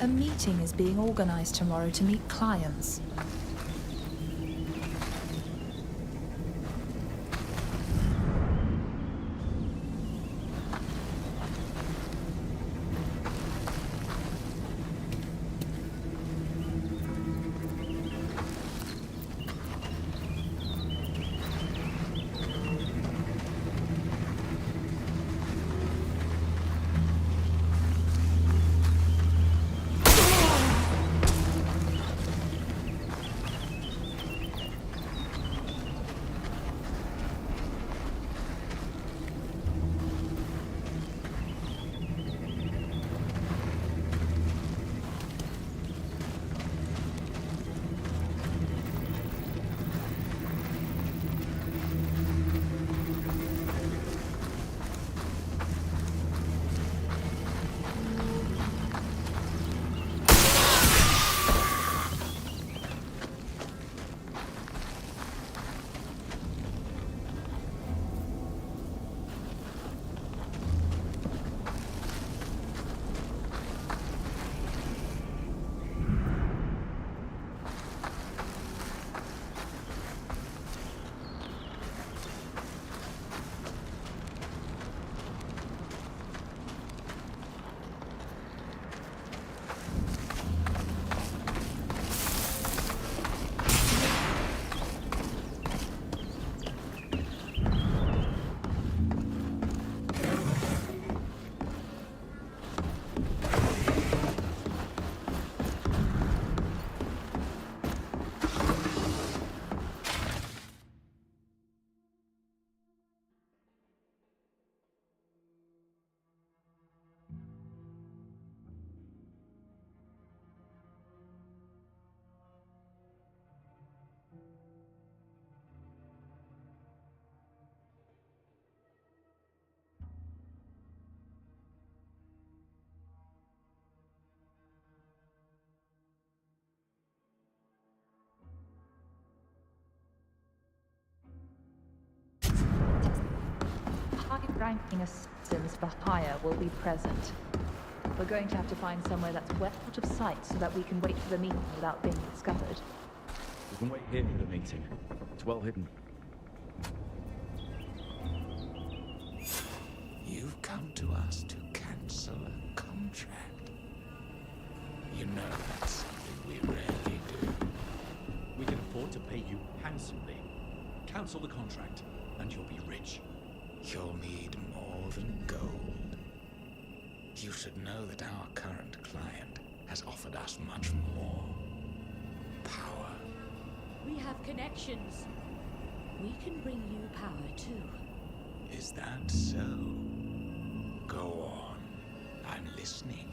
A meeting is being organized tomorrow to meet clients. High-ranking assassins for hire will be present. We're going to have to find somewhere that's well out of sight so that we can wait for the meeting without being discovered.
We can wait here for the meeting. It's well hidden.
You've come to us to cancel a contract. You know that's something we rarely do.
We can afford to pay you handsomely. Cancel the contract, and you'll be rich.
You'll need more than gold. You should know that our current client has offered us much more. Power.
We have connections. We can bring you power too.
Is that so? Go on. I'm listening.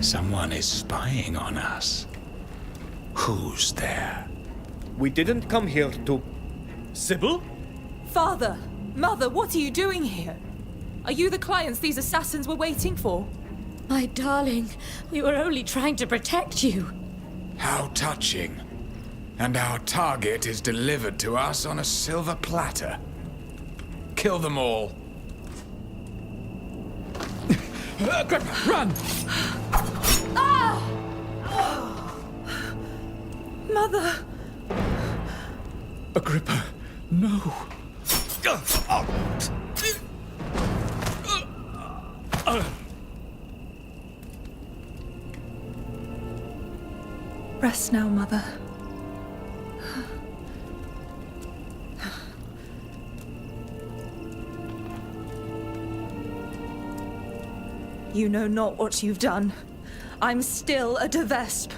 Someone is spying on us. Who's there?
We didn't come here to...
Sybil?
Father! Mother, what are you doing here? Are you the clients these assassins were waiting for?
My darling, we were only trying to protect you.
How touching. And our target is delivered to us on a silver platter. Kill them all.
Run!
Ah! Mother!
Agrippa, no.
Rest now, Mother. You know not what you've done. I'm still a de Vespe.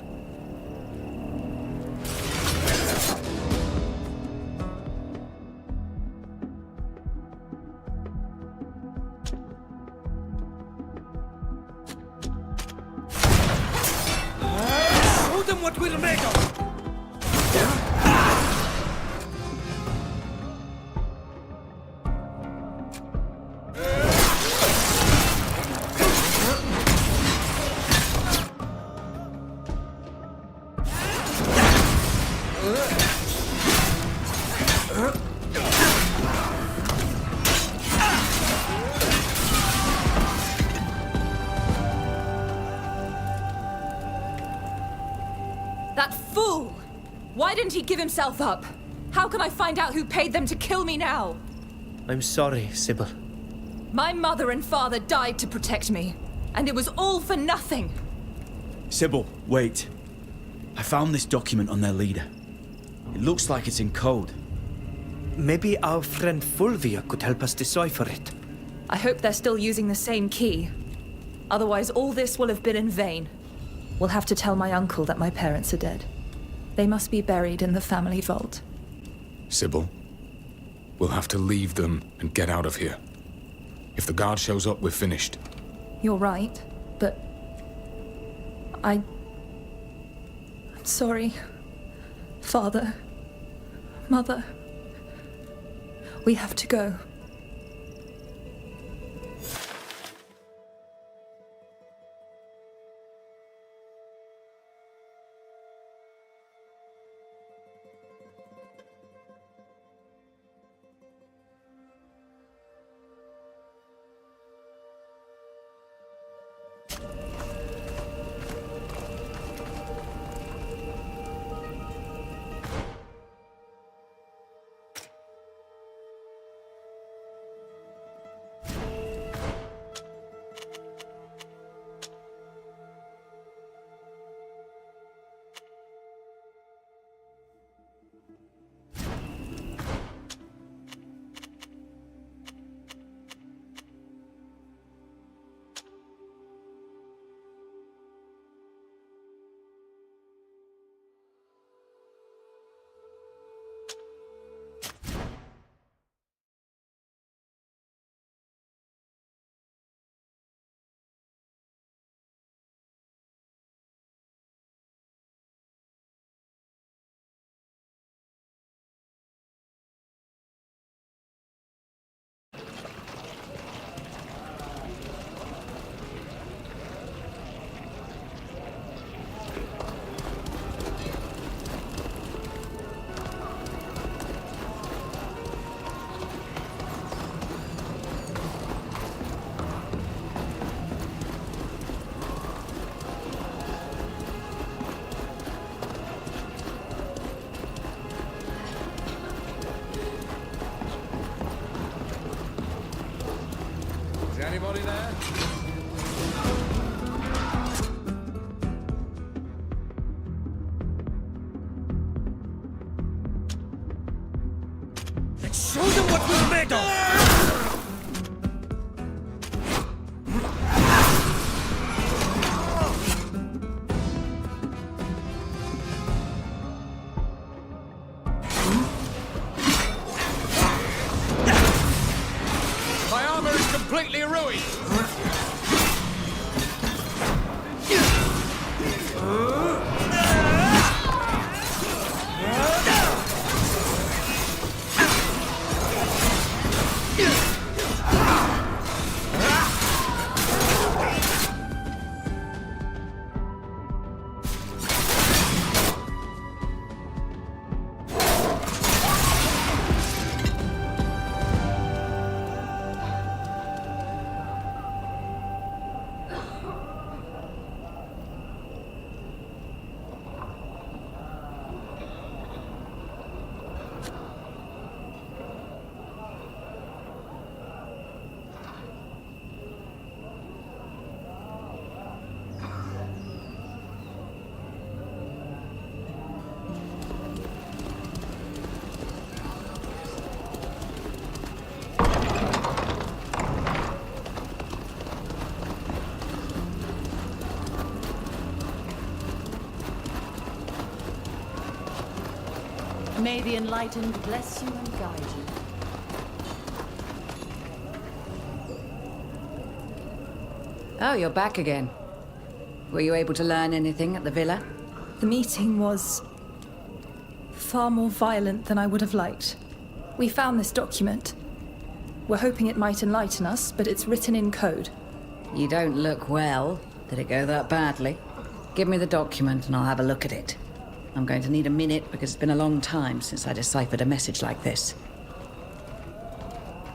Show them what we're made of!
That fool! Why didn't he give himself up? How can I find out who paid them to kill me now?
I'm sorry, Sybil.
My mother and father died to protect me, and it was all for nothing.
Sybil, wait. I found this document on their leader. It looks like it's in code.
Maybe our friend Fulvia could help us decipher it.
I hope they're still using the same key. Otherwise, all this will have been in vain. We'll have to tell my uncle that my parents are dead. They must be buried in the family vault.
Sybil, we'll have to leave them and get out of here. If the guard shows up, we're finished.
You're right, but... I'm sorry. Father. Mother. We have to go.
Anybody there?
Let's show them what we're made of!
My armor is completely ruined!
May the enlightened bless you and guide you.
Oh, you're back again. Were you able to learn anything at the villa?
The meeting was far more violent than I would have liked. We found this document. We're hoping it might enlighten us, but it's written in code.
You don't look well. Did it go that badly? Give me the document and I'll have a look at it. I'm going to need a minute because it's been a long time since I deciphered a message like this.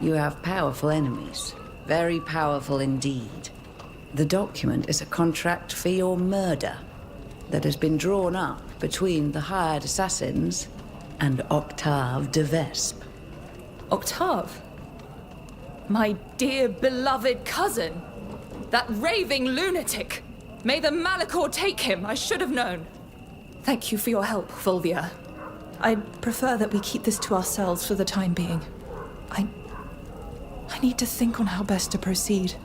You have powerful enemies. Very powerful indeed. The document is a contract for your murder that has been drawn up between the hired assassins and Octave de Vespe.
Octave? My dear beloved cousin! That raving lunatic! May the Malachor take him, I should have known. Thank you for your help, Fulvia. I'd prefer that we keep this to ourselves for the time being. I need to think on how best to proceed.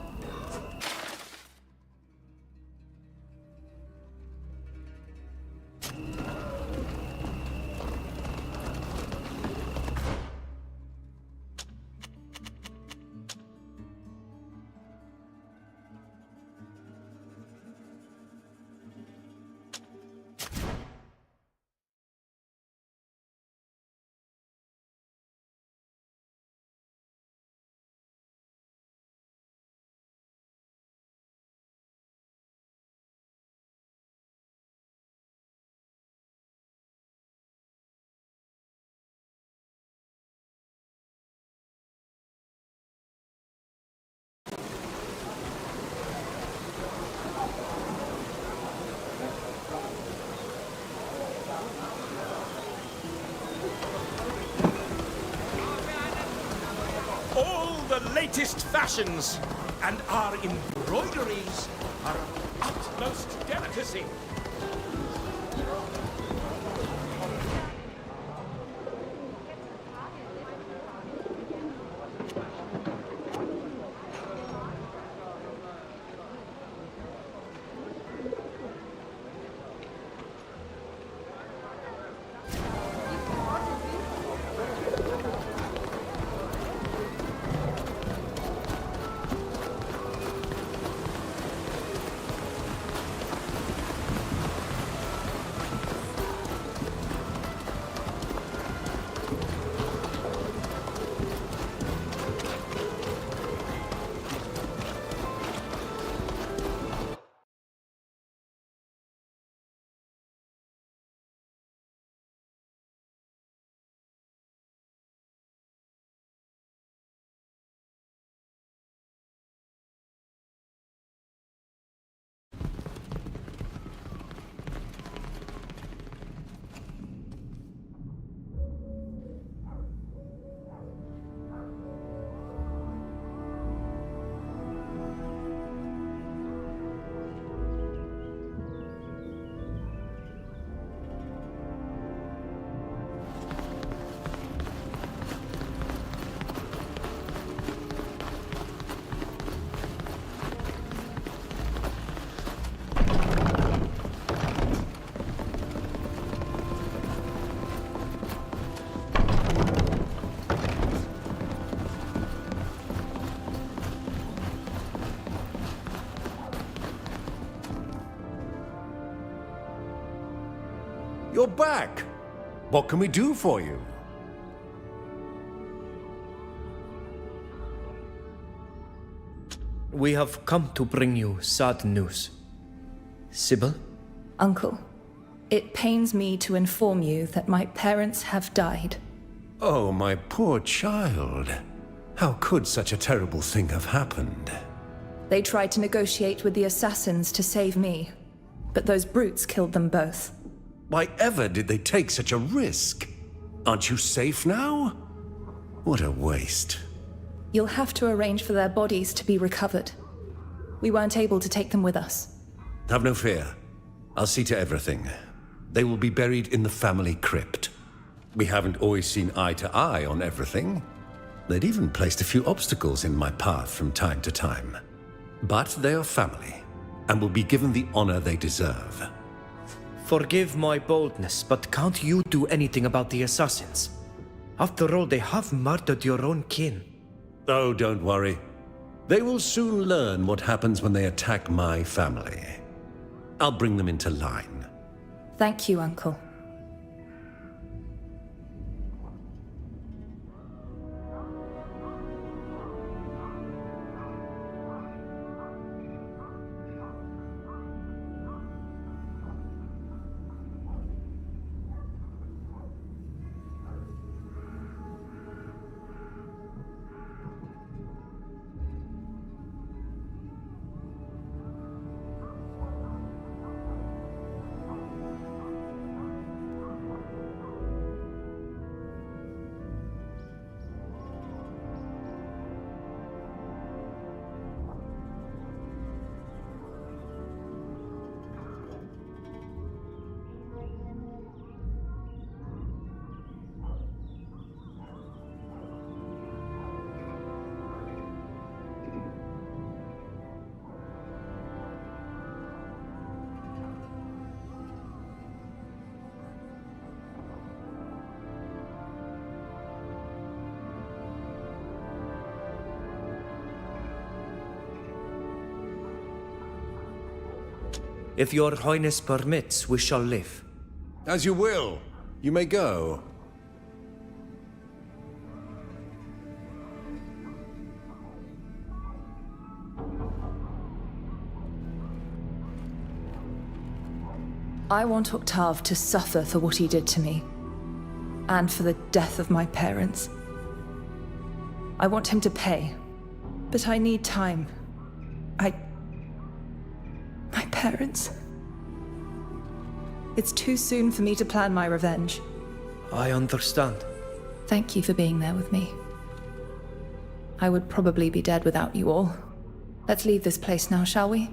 The latest fashions, and our embroideries are of utmost delicacy.
You're back! What can we do for you?
We have come to bring you sad news. Sybil?
Uncle, it pains me to inform you that my parents have died.
Oh, my poor child. How could such a terrible thing have happened?
They tried to negotiate with the assassins to save me, but those brutes killed them both.
Why ever did they take such a risk? Aren't you safe now? What a waste.
You'll have to arrange for their bodies to be recovered. We weren't able to take them with us.
Have no fear. I'll see to everything. They will be buried in the family crypt. We haven't always seen eye to eye on everything. They'd even placed a few obstacles in my path from time to time. But they are family, and will be given the honor they deserve.
Forgive my boldness, but can't you do anything about the assassins? After all, they have murdered your own kin.
Oh, don't worry. They will soon learn what happens when they attack my family. I'll bring them into line.
Thank you, Uncle.
If your highness permits, we shall live.
As you will. You may go.
I want Octave to suffer for what he did to me, and for the death of my parents. I want him to pay, but I need time. My parents. It's too soon for me to plan my revenge.
I understand.
Thank you for being there with me. I would probably be dead without you all. Let's leave this place now, shall we?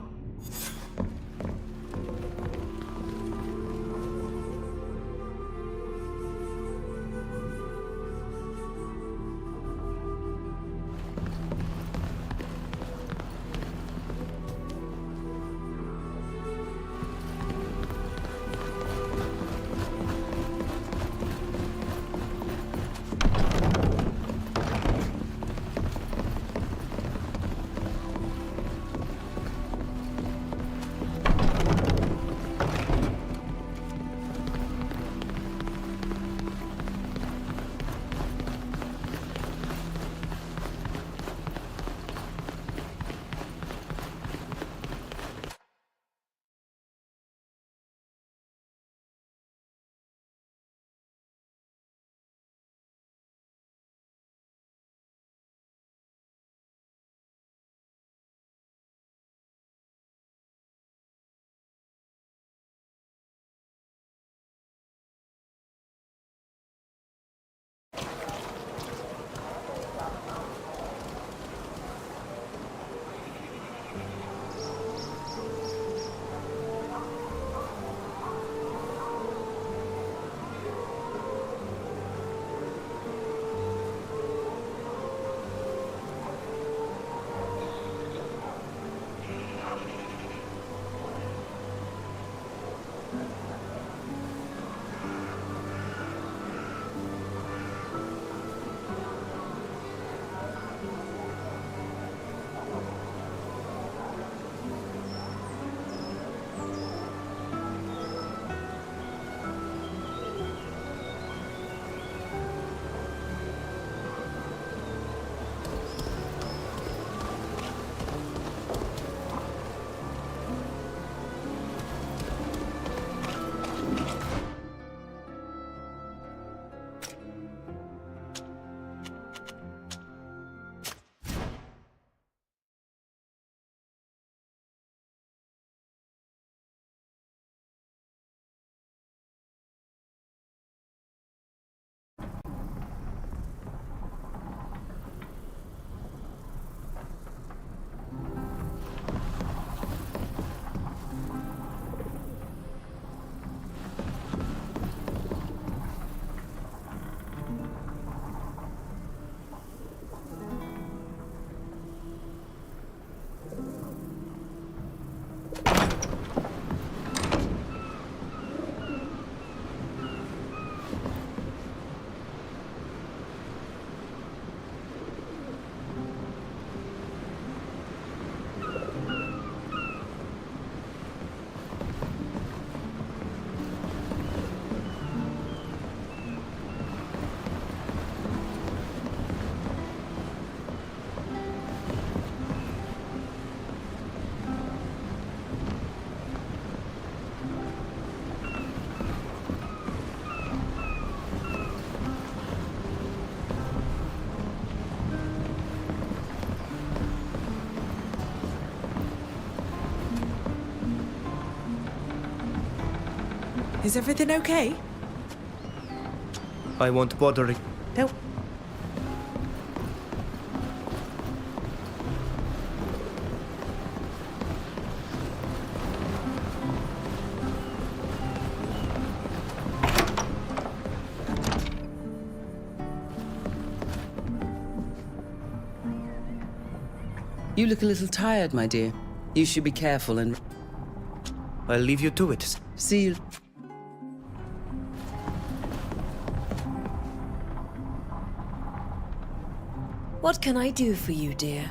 Is everything okay?
I won't bother it.
No.
You look a little tired, my dear. You should be careful and...
I'll leave you to it.
See you...
What can I do for you, dear?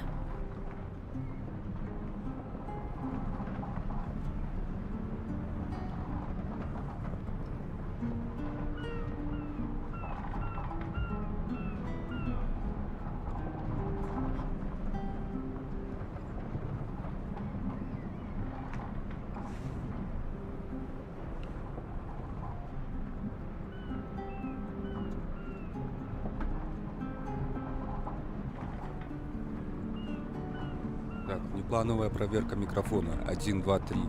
Так, неплановая проверка микрофона. 1, 2, 3.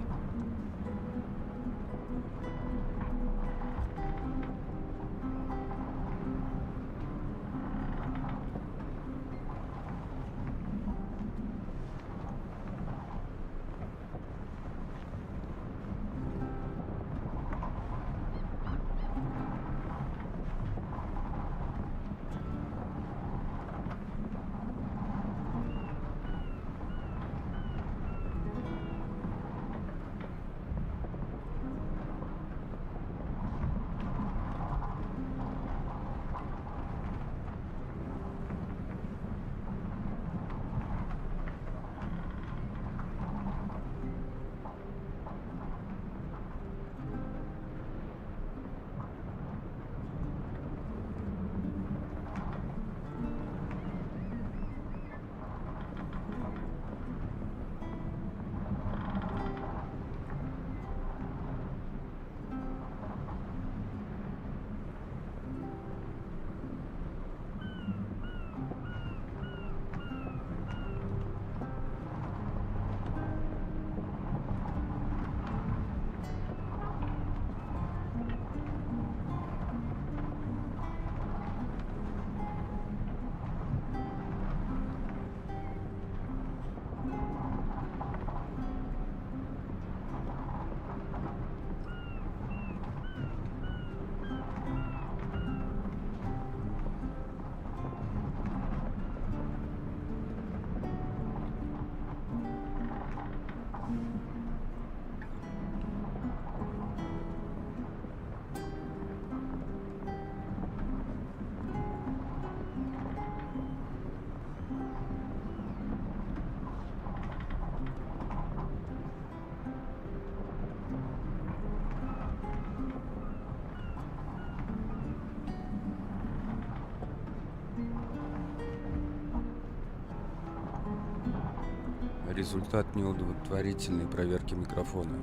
Результат неудовлетворительной проверки микрофона.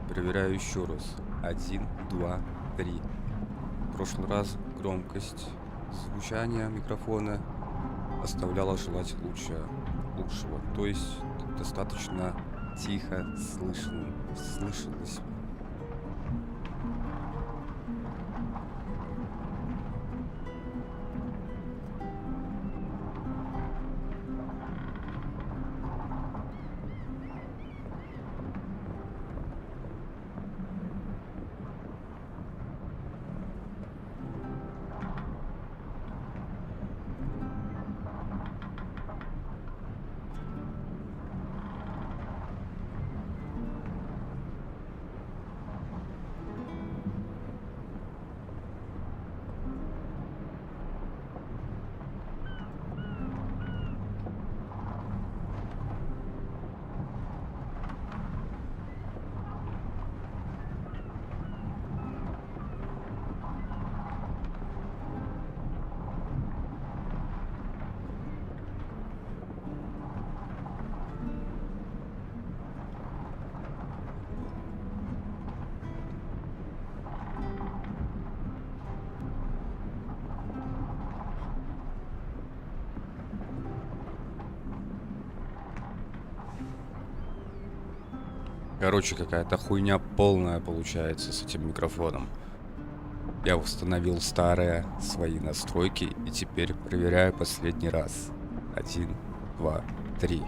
Проверяю еще раз. 1, 2, 3. В прошлый раз громкость звучания микрофона оставляла желать лучшего. То есть достаточно тихо слышалось. Короче, какая-то хуйня полная получается с этим микрофоном. Я установил старые свои настройки и теперь проверяю последний раз. 1, 2, 3.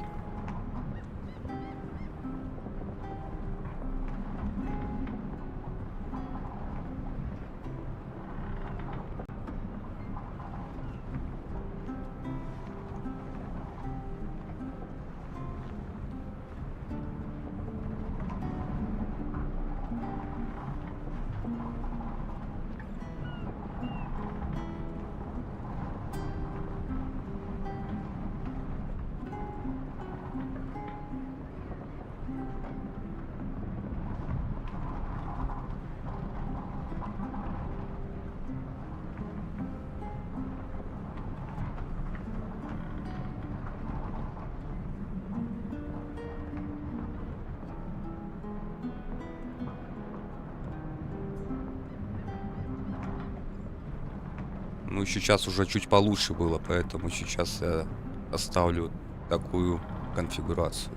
Ну, сейчас уже чуть получше было, поэтому сейчас я оставлю такую конфигурацию.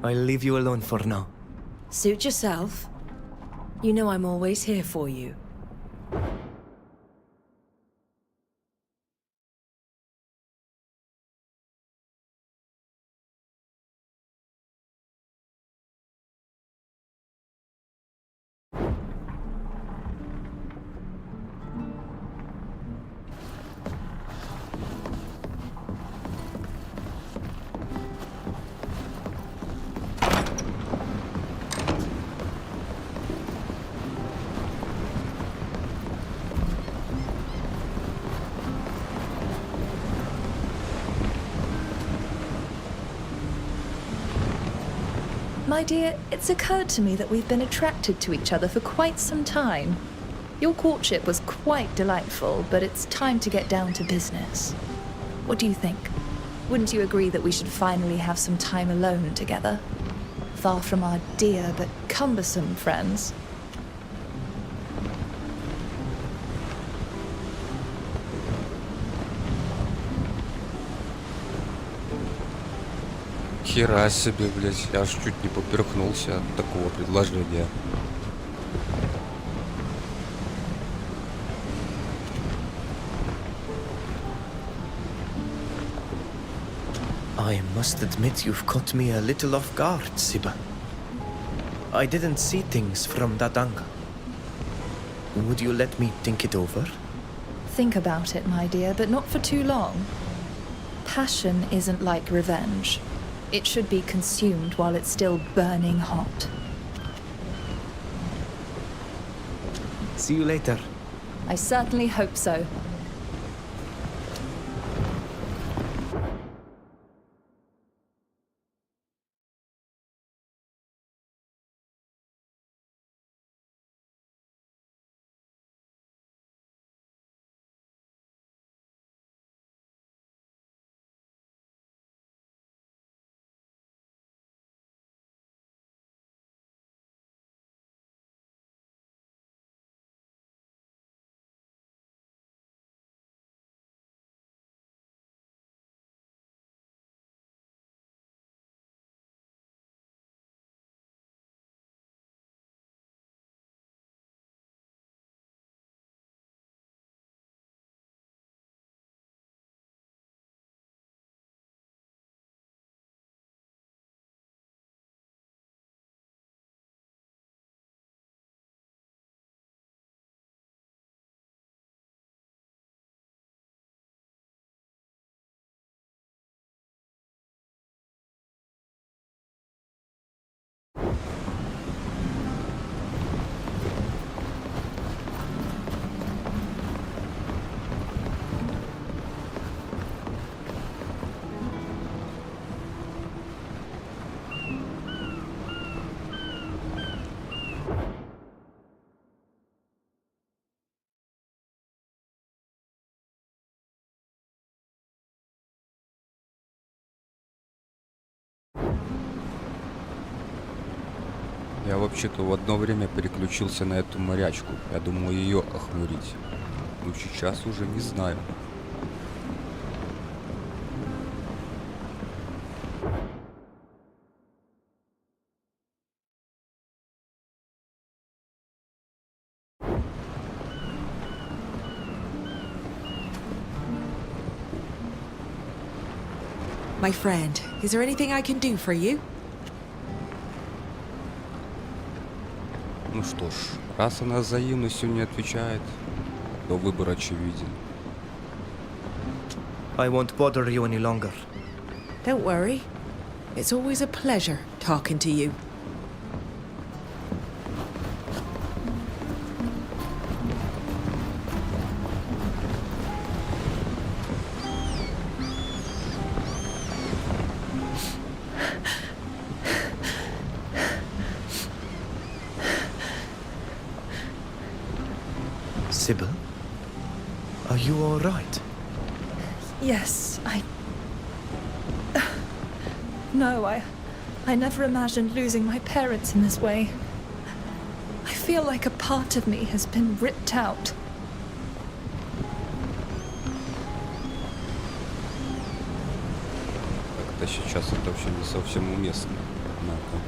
I'll leave you alone for now.
Suit yourself. You know I'm always here for you.
My dear, it's occurred to me that we've been attracted to each other for quite some time. Your courtship was quite delightful, but it's time to get down to business. What do you think? Wouldn't you agree that we should finally have some time alone together? Far from our dear but cumbersome friends.
Хера себе, блять, я аж чуть не поперхнулся от такого предложения.
I must admit you've caught me a little off guard, Siba. I didn't see things from that angle. Would you let me think it over?
Think about it, my dear, but not for too long. Passion isn't like revenge. It should be consumed while it's still burning hot.
See you later.
I certainly hope so.
Я вообще-то в одно время переключился на эту морячку. Я думал ее охмурить. Но сейчас уже не знаю.
My friend, is there anything I can do for you?
Ну что ж, раз она взаимностью не отвечает, то выбор очевиден.
I won't bother you any longer.
Don't worry. It's always a pleasure talking to you.
Sybil? Are you all right?
Yes, No, I never imagined losing my parents in this way. I feel like a part of me has been ripped out.
Как-то сейчас это вообще не совсем уместно. Однако.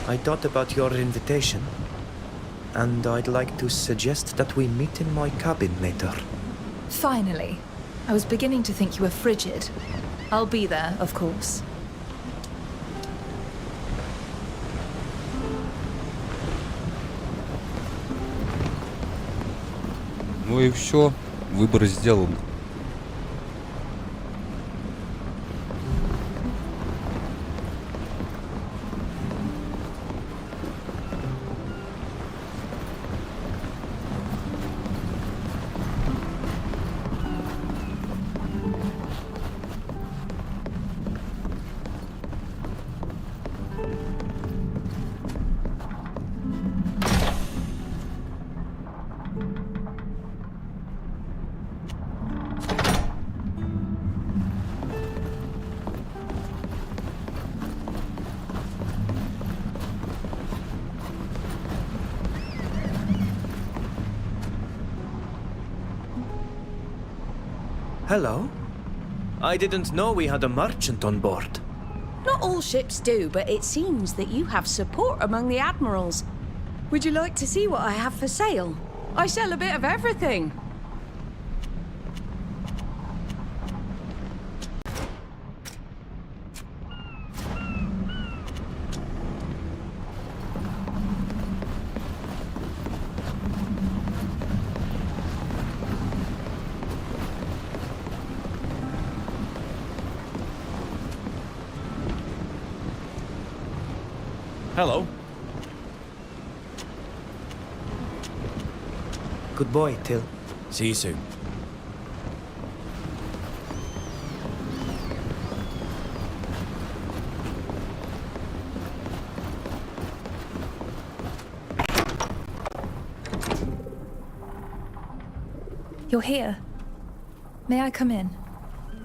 I thought about your invitation, and I'd like to suggest that we meet in my cabin later.
Finally. I was beginning to think you were frigid. I'll be there, of course.
Ну и все, выбор сделан.
Hello? I didn't know we had a merchant on board.
Not all ships do, but it seems that you have support among the admirals. Would you like to see what I have for sale? I sell a bit of everything.
Hello.
Good boy, Till.
See you soon.
You're here. May I come in?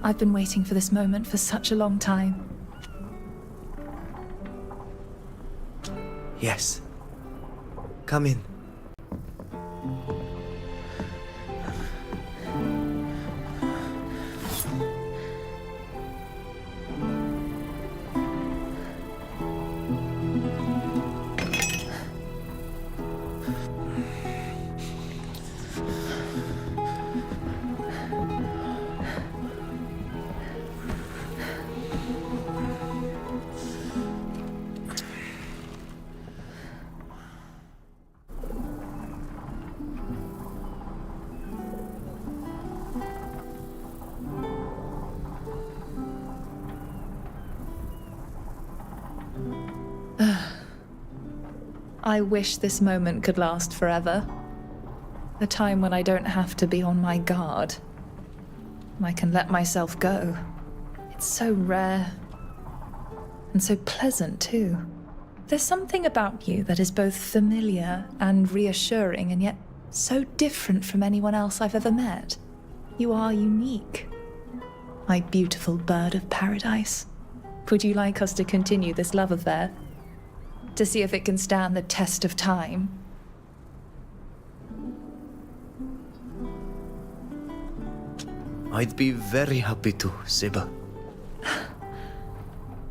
I've been waiting for this moment for such a long time.
Yes. Come in.
I wish this moment could last forever. A time when I don't have to be on my guard. I can let myself go. It's so rare. And so pleasant, too. There's something about you that is both familiar and reassuring, and yet so different from anyone else I've ever met. You are unique. My beautiful bird of paradise. Would you like us to continue this love affair? To see if it can stand the test of time?
I'd be very happy to, Sybil.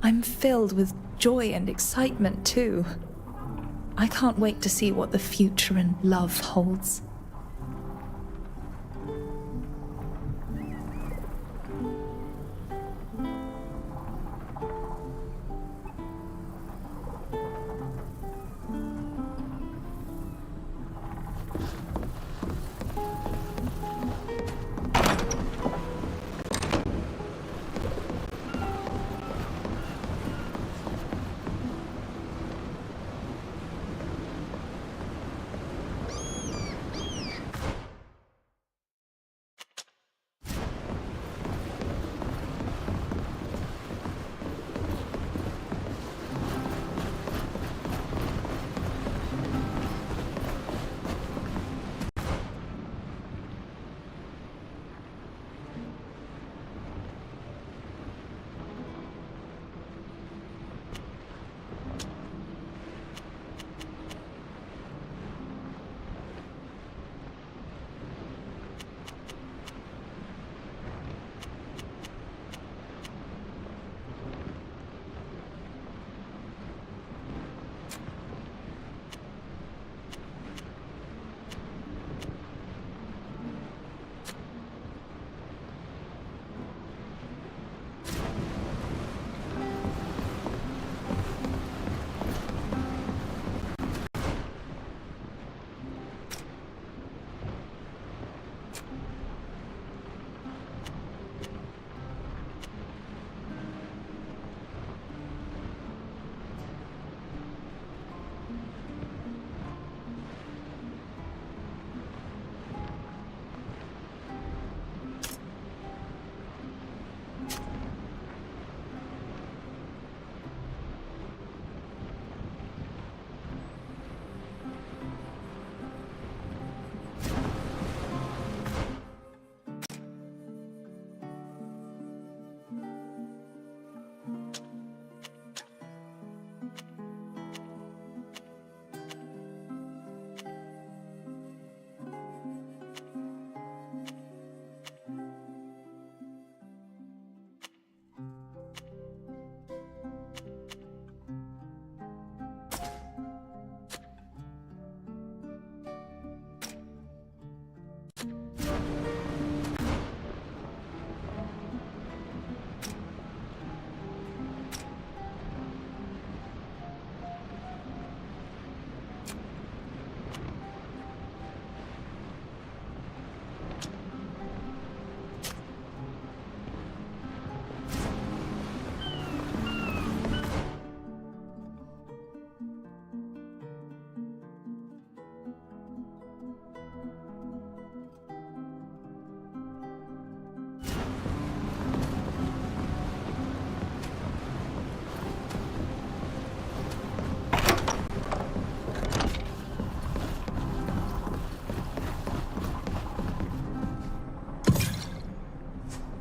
I'm filled with joy and excitement, too. I can't wait to see what the future and love holds.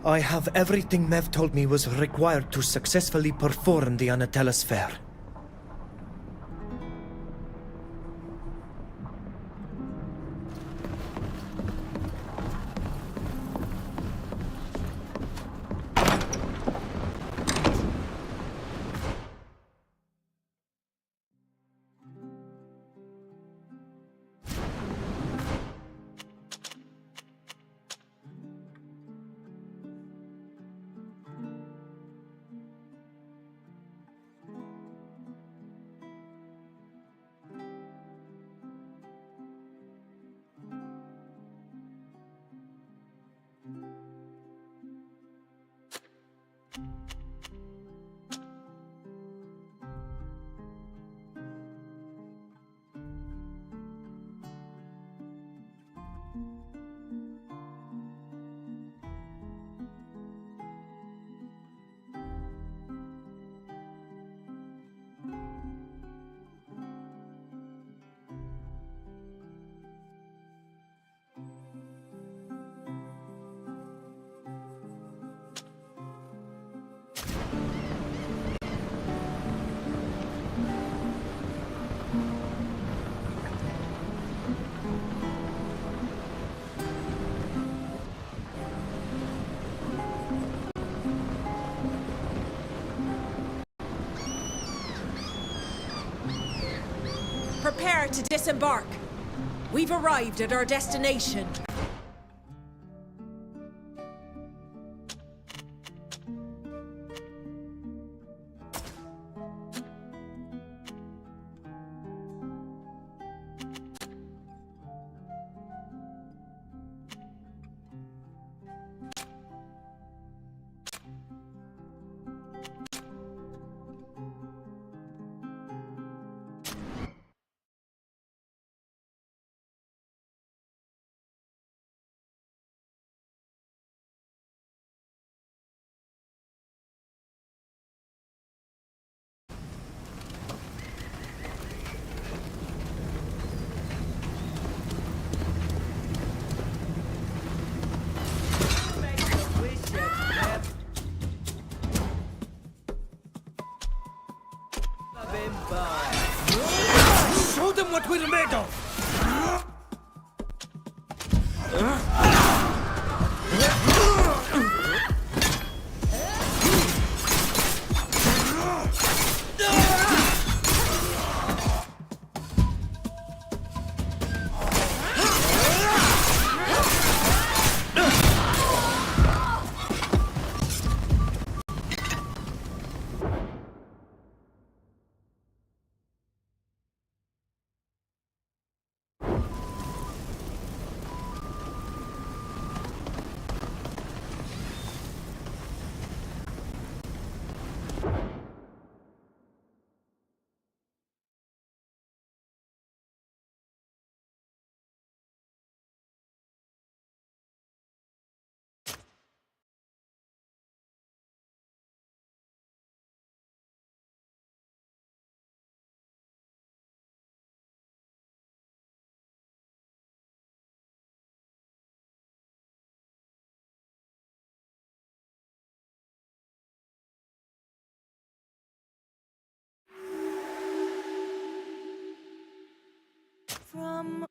I have everything Mev told me was required to successfully perform the Anatella's Fair.
Prepare to disembark. We've arrived at our destination.
Show them what we're made of!
From...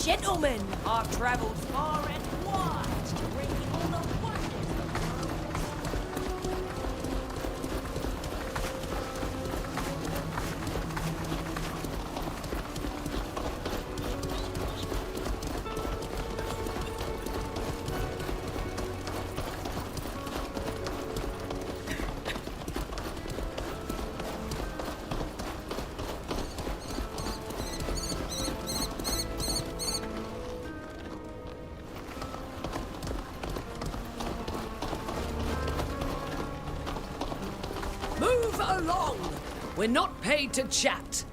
Gentlemen, I've traveled far and wide to bring you all the wonders.
Move along! We're not paid to chat.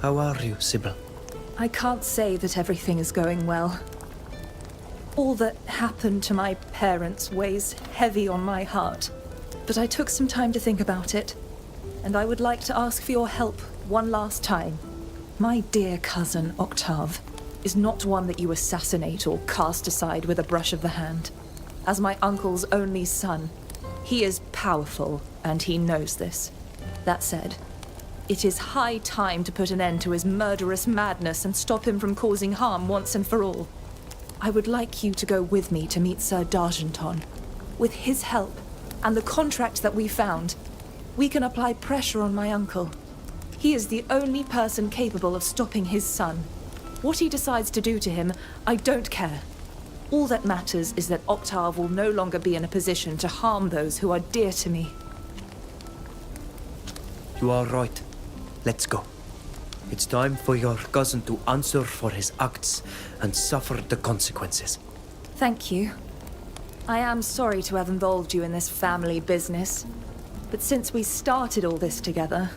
How are you, Sybil?
I can't say that everything is going well. All that happened to my parents weighs heavy on my heart. But I took some time to think about it, and I would like to ask for your help one last time. My dear cousin, Octave, is not one that you assassinate or cast aside with a brush of the hand. As my uncle's only son, he is powerful, and he knows this. That said, it is high time to put an end to his murderous madness and stop him from causing harm once and for all. I would like you to go with me to meet Sir D'Argenton. With his help, and the contract that we found, we can apply pressure on my uncle. He is the only person capable of stopping his son. What he decides to do to him, I don't care. All that matters is that Octave will no longer be in a position to harm those who are dear to me.
You are right. Let's go. It's time for your cousin to answer for his acts and suffer the consequences.
Thank you. I am sorry to have involved you in this family business, but since we started all this together...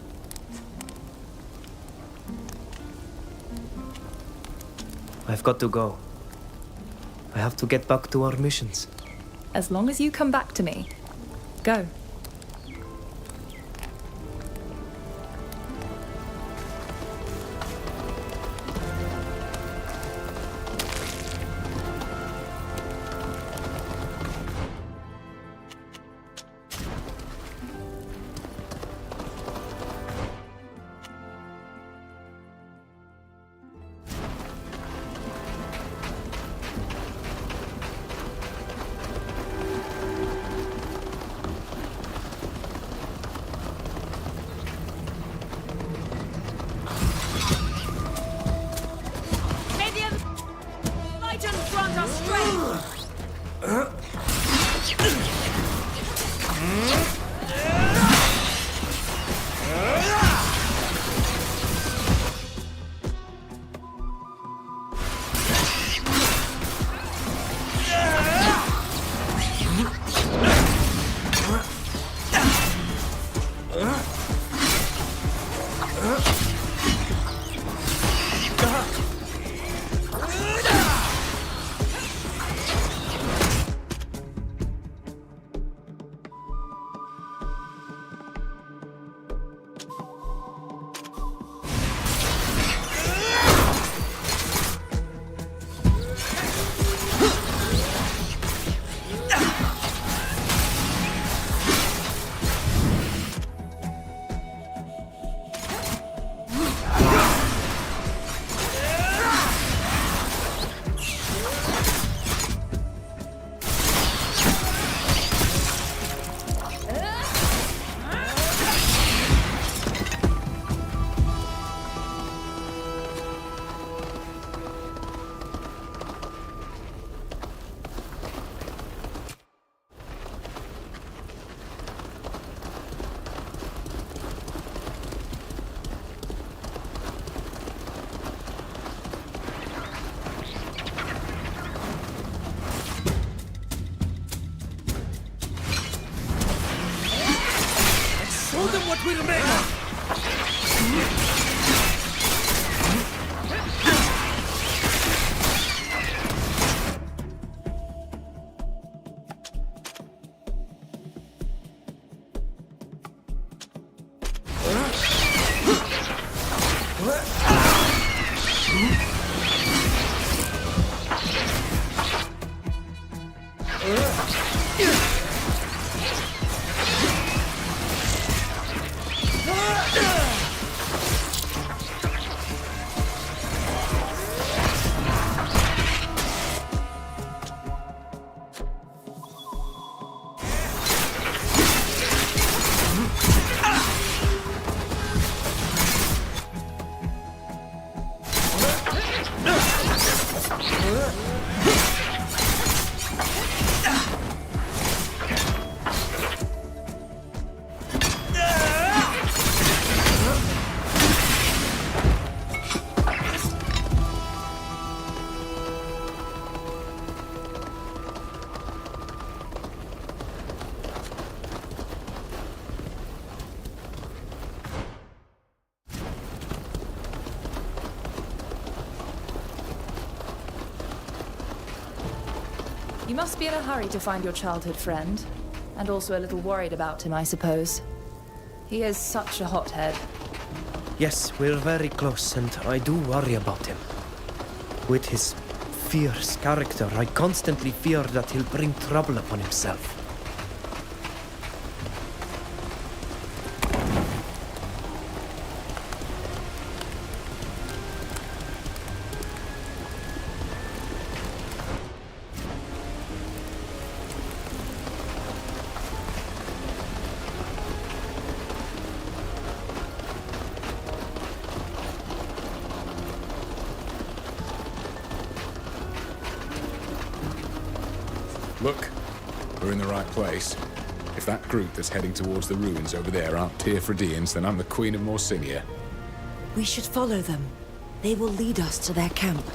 I've got to go. I have to get back to our missions.
As long as you come back to me, go.
Show them what we're made of!
You must be in a hurry to find your childhood friend, and also a little worried about him, I suppose. He is such a hothead.
Yes, we're very close, and I do worry about him. With his fierce character, I constantly fear that he'll bring trouble upon himself.
Look, we're in the right place. If that group that's heading towards the ruins over there aren't Tir-Fradians, then I'm the Queen of Morsinia.
We should follow them. They will lead us to their camp.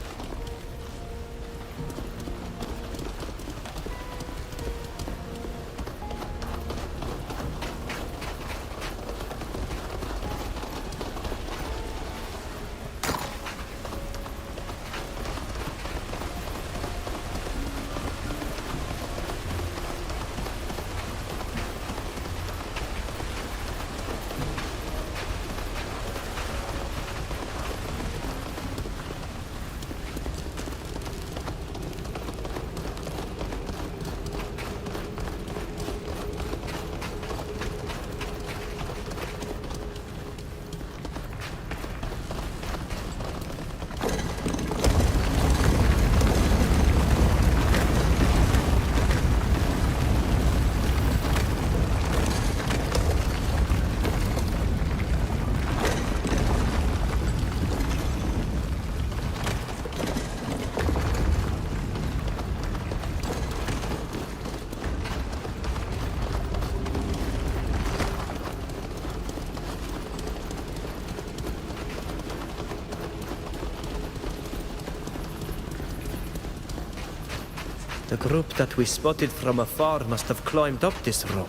The group that we spotted from afar must have climbed up this rope.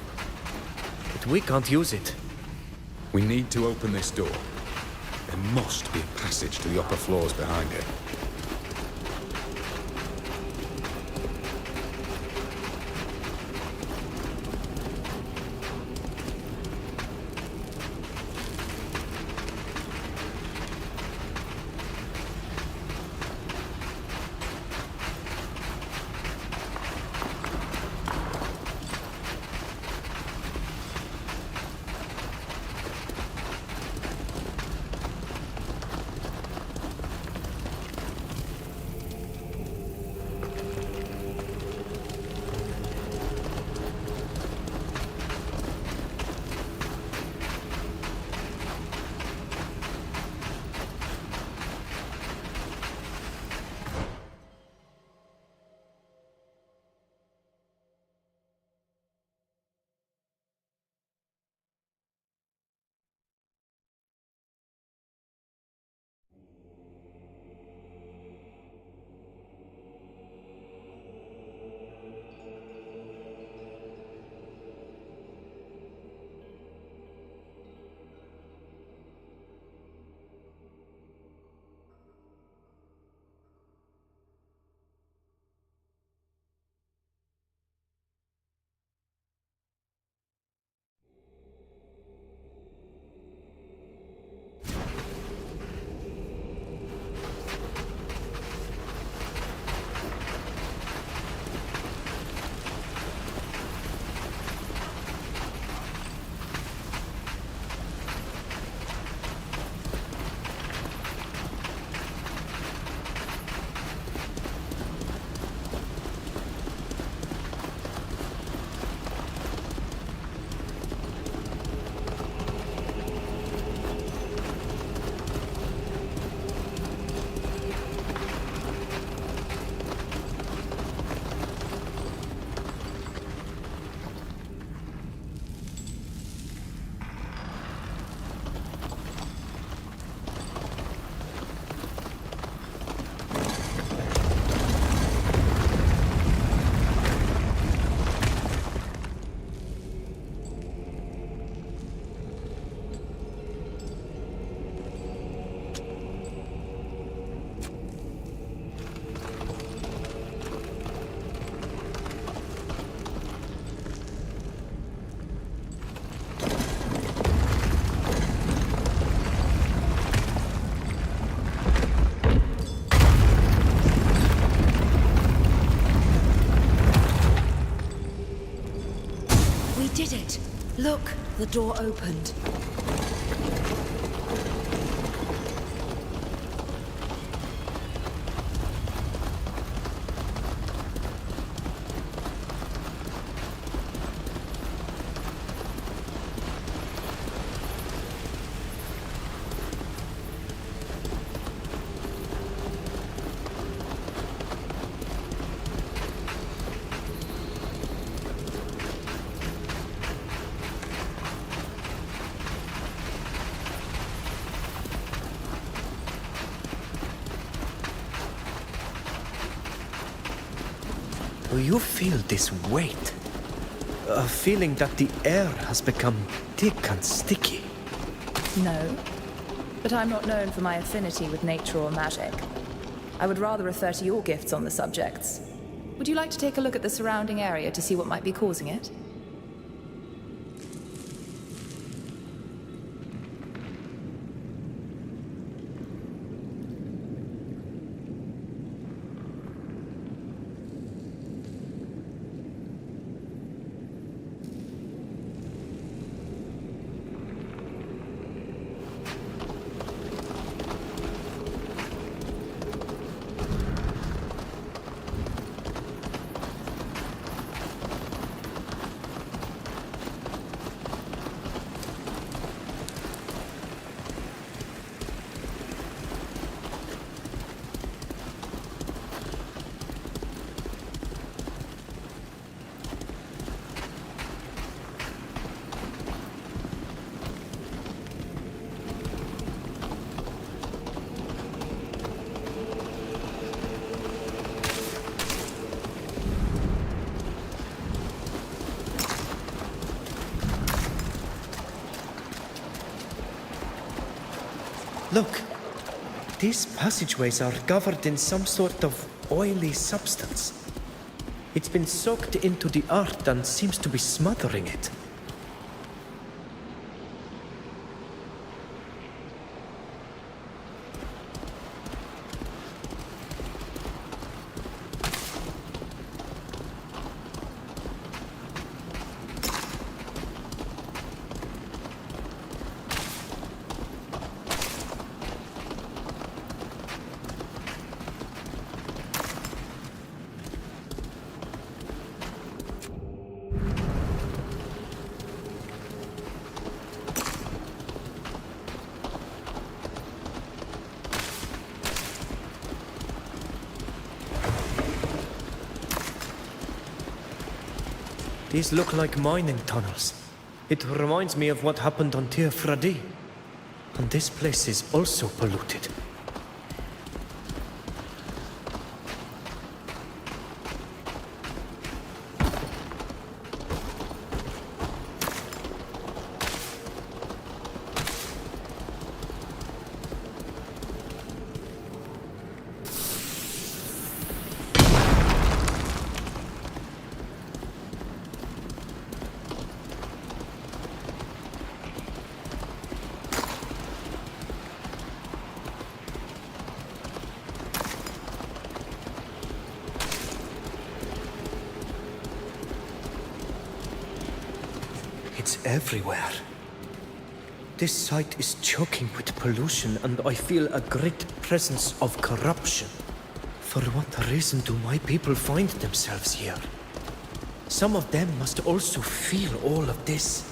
But we can't use it.
We need to open this door. There must be a passage to the upper floors behind it.
Did it! Look, the door opened.
Do you feel this weight? A feeling that the air has become thick and sticky.
No, but I'm not known for my affinity with nature or magic. I would rather refer to your gifts on the subjects. Would you like to take a look at the surrounding area to see what might be causing it?
Look, these passageways are covered in some sort of oily substance. It's been soaked into the earth and seems to be smothering it. These look like mining tunnels. It reminds me of what happened on Tir-Fradi. And this place is also polluted. It's everywhere. This site is choking with pollution, and I feel a great presence of corruption. For what reason do my people find themselves here? Some of them must also feel all of this.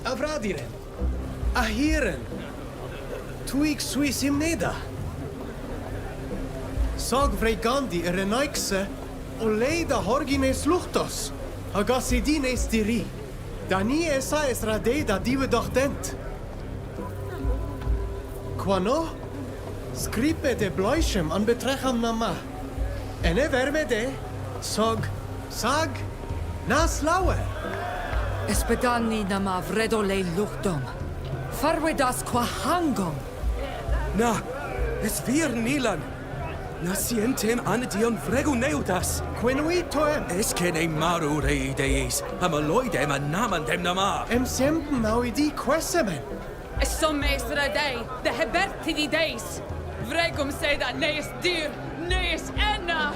Avradiren, Ahiren, Tuig Suisim Neda. Sag Vregandi Renaikse, Oleida Horgines Luchtos, Agasidines Diri. Dani esa es radeda dive doch dent. Quano? Scripe de bloishem an betrecham nama. Ene vermede, sag, nas lauer.
Espedani nama vredole luchtom. Farwedas qua hangom.
Na, es vir Nilan. Nasientem anedion freguneudas.
Quenuitoem.
Es kene maru rei deis. Amaloidem anamandem nama.
Sempen nauidi quesemen.
Es som meestra dei, de heberti di deis. Vregum seda neis dir, neis enna.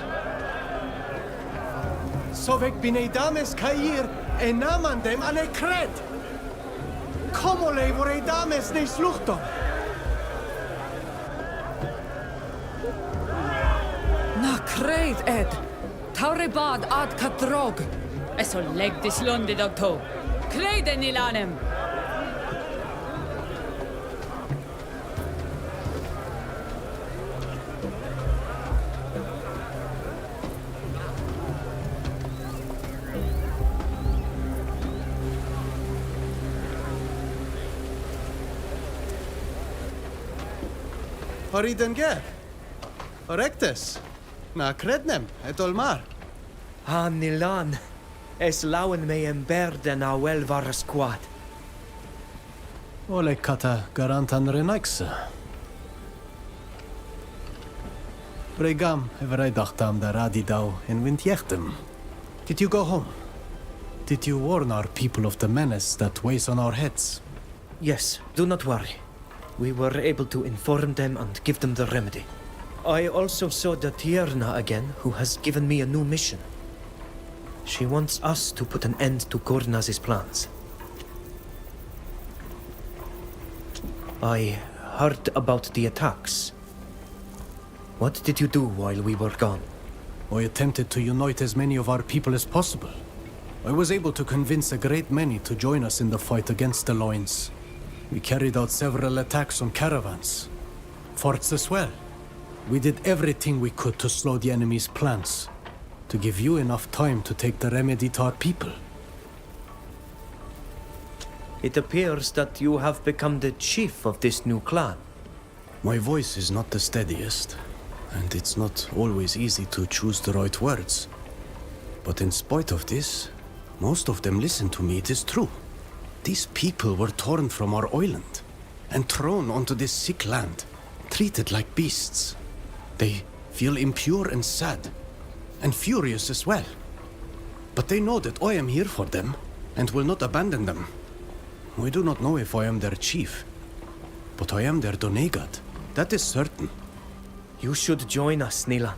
Sovek bine dames cair enamandem ane cred. Como le vorei dames ne sluchton.
Na creid, Ed. Taurebad ad kadrog.
Es ol leg dis lunde dogto. Creiden ilanem.
Oriden ger. Orectus. Na crednem, et olmar.
Nilan. Es lauen me emberden a wel var squad.
Ole kata garantan renaxe. Bregam evredachtam da radidau en windjechtem. Did you go home? Did you warn our people of the menace that weighs on our heads?
Yes, do not worry. We were able to inform them and give them the remedy. I also saw the Tierna again, who has given me a new mission. She wants us to put an end to Gornaz's plans. I heard about the attacks. What did you do while we were gone?
I attempted to unite as many of our people as possible. I was able to convince a great many to join us in the fight against the Loins. We carried out several attacks on caravans, forts as well. We did everything we could to slow the enemy's plans, to give you enough time to take the remedy to our people.
It appears that you have become the chief of this new clan.
My voice is not the steadiest, and it's not always easy to choose the right words. But in spite of this, most of them listen to me, it is true. These people were torn from our island and thrown onto this sick land, treated like beasts. They feel impure and sad, and furious as well. But they know that I am here for them, and will not abandon them. We do not know if I am their chief, but I am their Donegat. That is certain.
You should join us, Nila.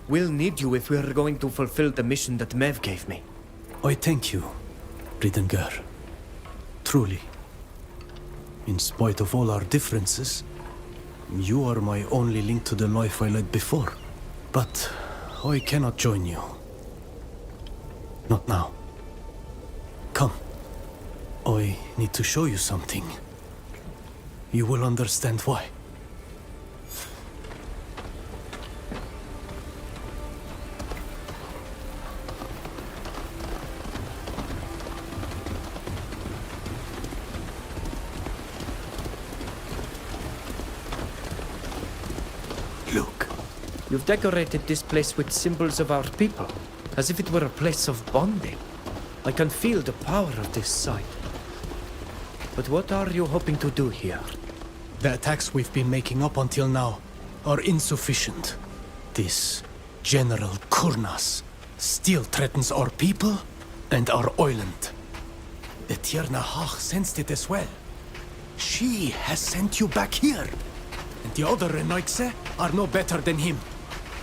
We'll need you if we are going to fulfill the mission that Mev gave me.
I thank you, Ridengar. Truly. In spite of all our differences, you are my only link to the life I led before. But I cannot join you. Not now. Come. I need to show you something. You will understand why. Look.
You've decorated this place with symbols of our people, as if it were a place of bonding. I can feel the power of this site. But what are you hoping to do here?
The attacks we've been making up until now are insufficient. This General Kurnas still threatens our people and our island. The Tierna Hach sensed it as well. She has sent you back here. And the other Renoixe are no better than him.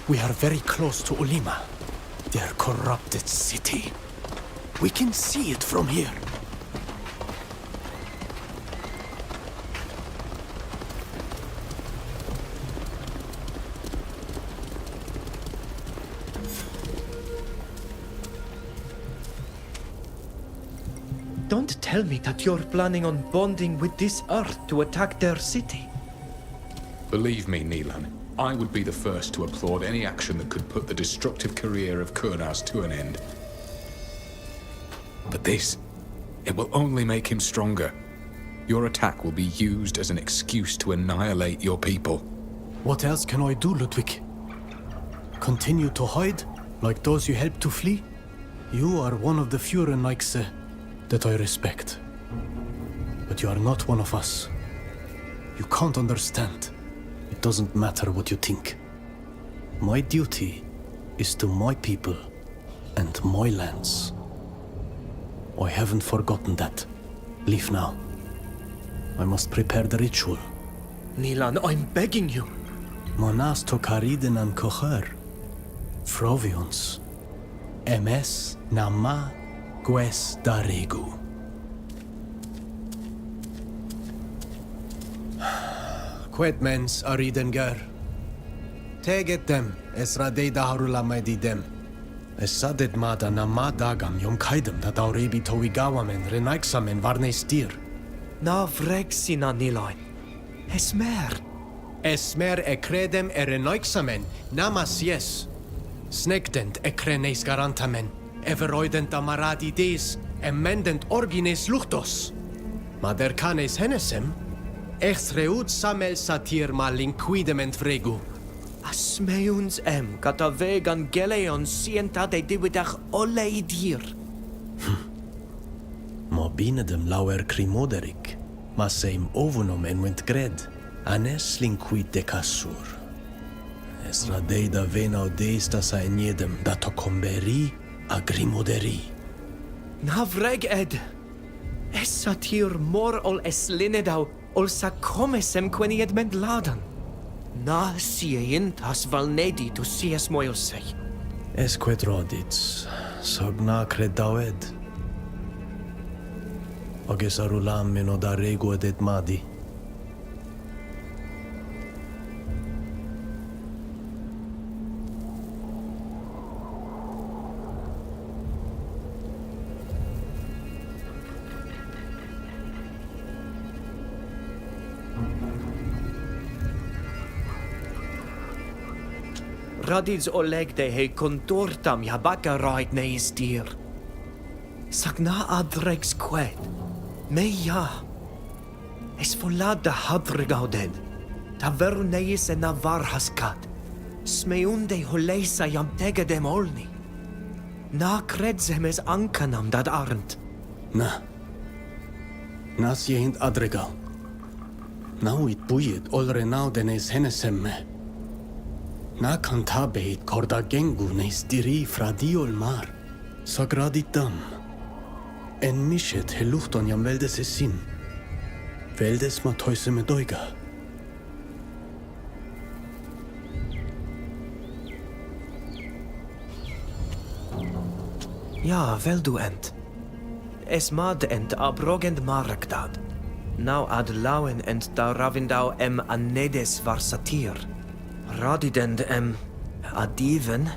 We are very close to Ulima, their corrupted city. We can see it from here.
Don't tell me that you're planning on bonding with this earth to attack their city.
Believe me, Nilan, I would be the first to applaud any action that could put the destructive career of Kurnas to an end. But this It will only make him stronger. Your attack will be used as an excuse to annihilate your people.
What else can I do, Ludwig? Continue to hide, like those you helped to flee? You are one of the few Renaixe that I respect. But you are not one of us. You can't understand. It doesn't matter what you think. My duty is to my people and my lands. I haven't forgotten that. Leave now. I must prepare the ritual.
Nilan, I'm begging you.
Monas to kariden an kocher. Frovions. MS nama gues daregu. Quedmens aridenger. Teget dem, es radei daharula medidem. Es sadet mada nama dagam yom kaidem da daurebi towigawamen renaixamen varnestir.
Na vrexina nilain. Esmer.
Esmer ekredem renaixamen namas yes. Snekdent ekrenes garantamen, everoident amaradi des, emendent orgines luchtos. Madercanes henesem, exreut samel satir malinquidement vregu.
Asmeuns gata vegan geleon sienta de dividach ole idir.
Ma binedem lauer crimoderik, ma seim ovunum enwent gred, anes linquid de cassur. Es radei da venau deista sa eniedem da tocomberi a grimoderi.
Na vreg ed. Es satir mor ol es linedau ol sa comesem queni edment ladan. Na sieint as valnedi tu sies moiosei.
Es quet rodits, sogna credaued. Oges arulam meno da regu ed madi.
Radids oleg de he contortam ja baka raid neis dir. Sagna adrex qued. Me ja. Es volada hadregauded. Ta veru neis en varhaskat. Smeunde holeisa jam tege dem olni. Na credzem es ankanam dad arnt.
Na. Nas jehint adregau. Nauit buiet olre naudenes henesemme. Na cantabeit corda gengu nes diri fradiol mar. Sagraditam. En mishet heluchton jam veldes esin. Veldes ma toise me doiga.
Ja, vel du ent. Es mad ent abrogend maragdad. Now ad lauen ent da ravindau anedes var satir. Radidend adiven,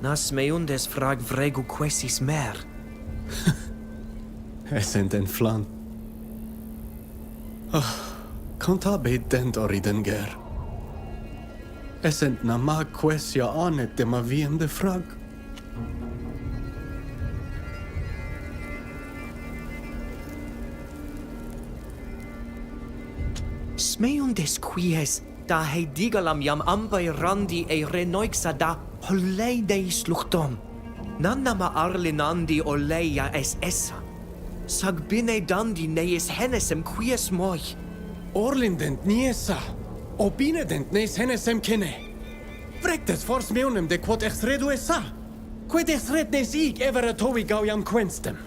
nas meundes frag vregu quesis mer.
Essent en flan. Cantabeit dent oridenger. Essent nama quesia anet de ma wiem de frag.
Smeundes quies da he digalam jam ambai randi e renoixa da holei deis luchtom. Nannama arlinandi oleia es essa. Sag bine dandi neis henesem quies moi.
Orlindent niesa. Obinedent neis henesem kene. Vrectes fors meonem de quod exredu essa. Quid exred nes ig evere tovi gauiam quenstem.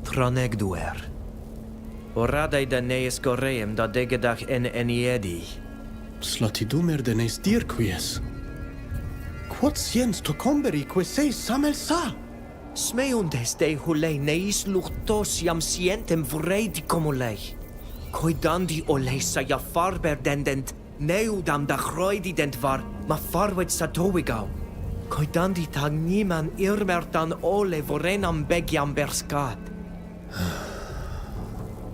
Tranegduer. Oradei da neis goreem da degedach en eniedi.
Slatidumer de nes dir quies. Quod siens to comberi queseis samel sa?
Smeundes de hulei neis luchtos jam sientem vredi comolei. Coidandi oleisa ja farberdendent, neudam da chroidident var, ma farwet satowigau. Coidandi tag niman irmertan ole vorenam begiam berskat.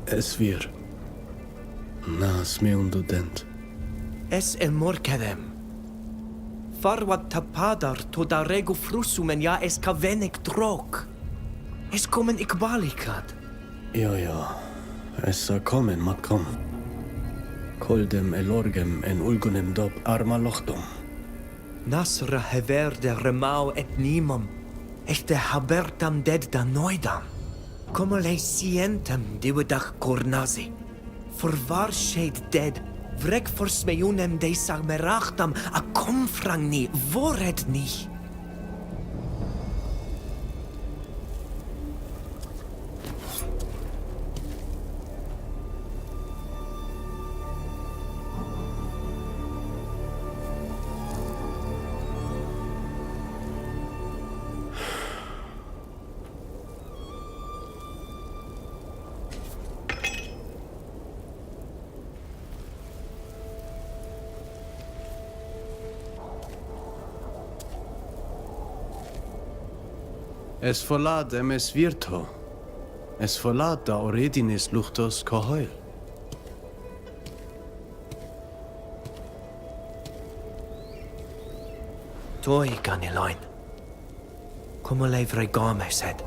Es vir. Nas meundudent.
Es morkedem. Farwat tapadar to da regu frusumen ja es kavenek drok. Es komen ikbalikat.
Ja. Essa kommen matkom. Koldem elorgem en ulgunem dob arma lochtom.
Nasra hever de remau et nimum. Echte habertam ded da noidam. Como le sientem diwedach cornazi. Forvar shed dead. Vrek forsmeunem de sagmerachtam a komfrangni vored ni.
Es voladem es virto. Es volada oredinis luchtos cohoil.
Toi ganilain. Como le vregame sed.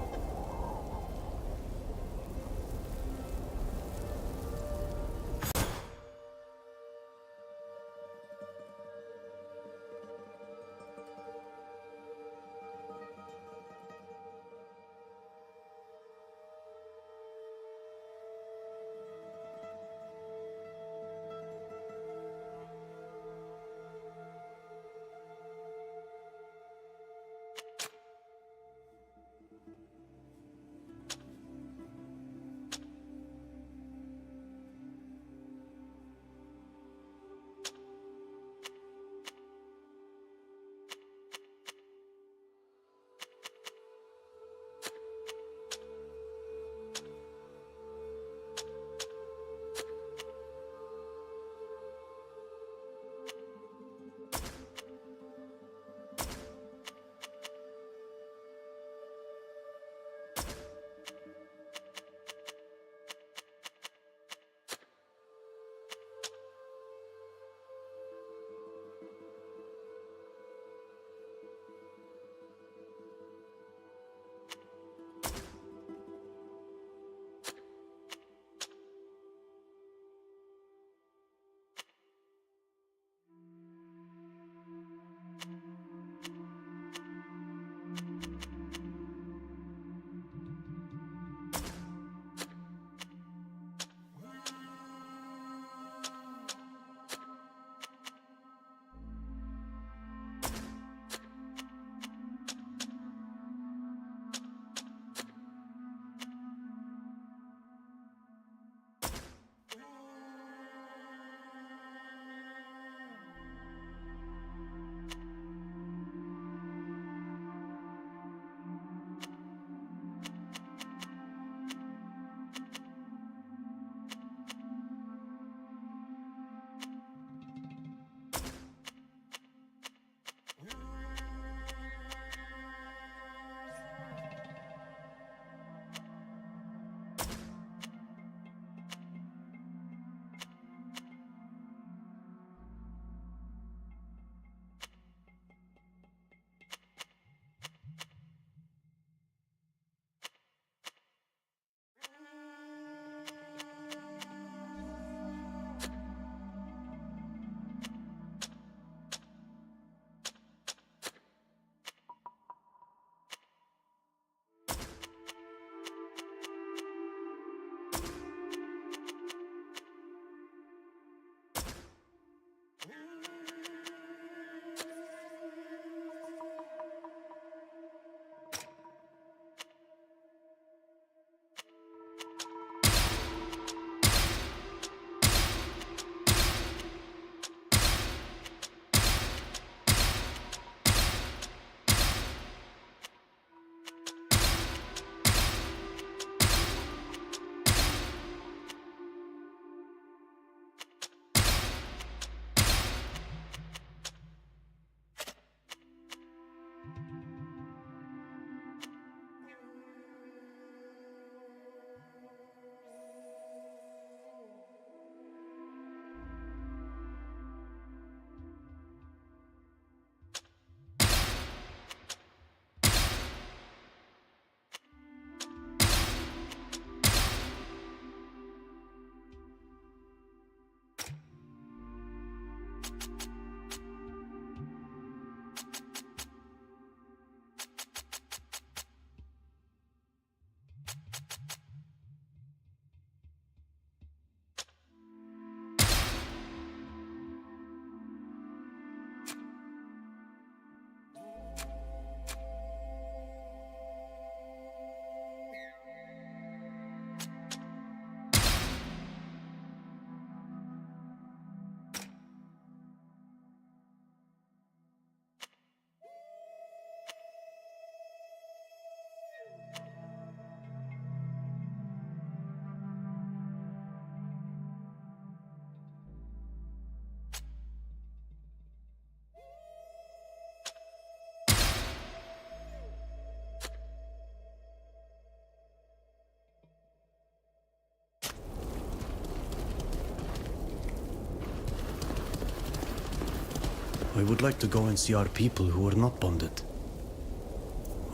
would like to go and see our people who are not bonded.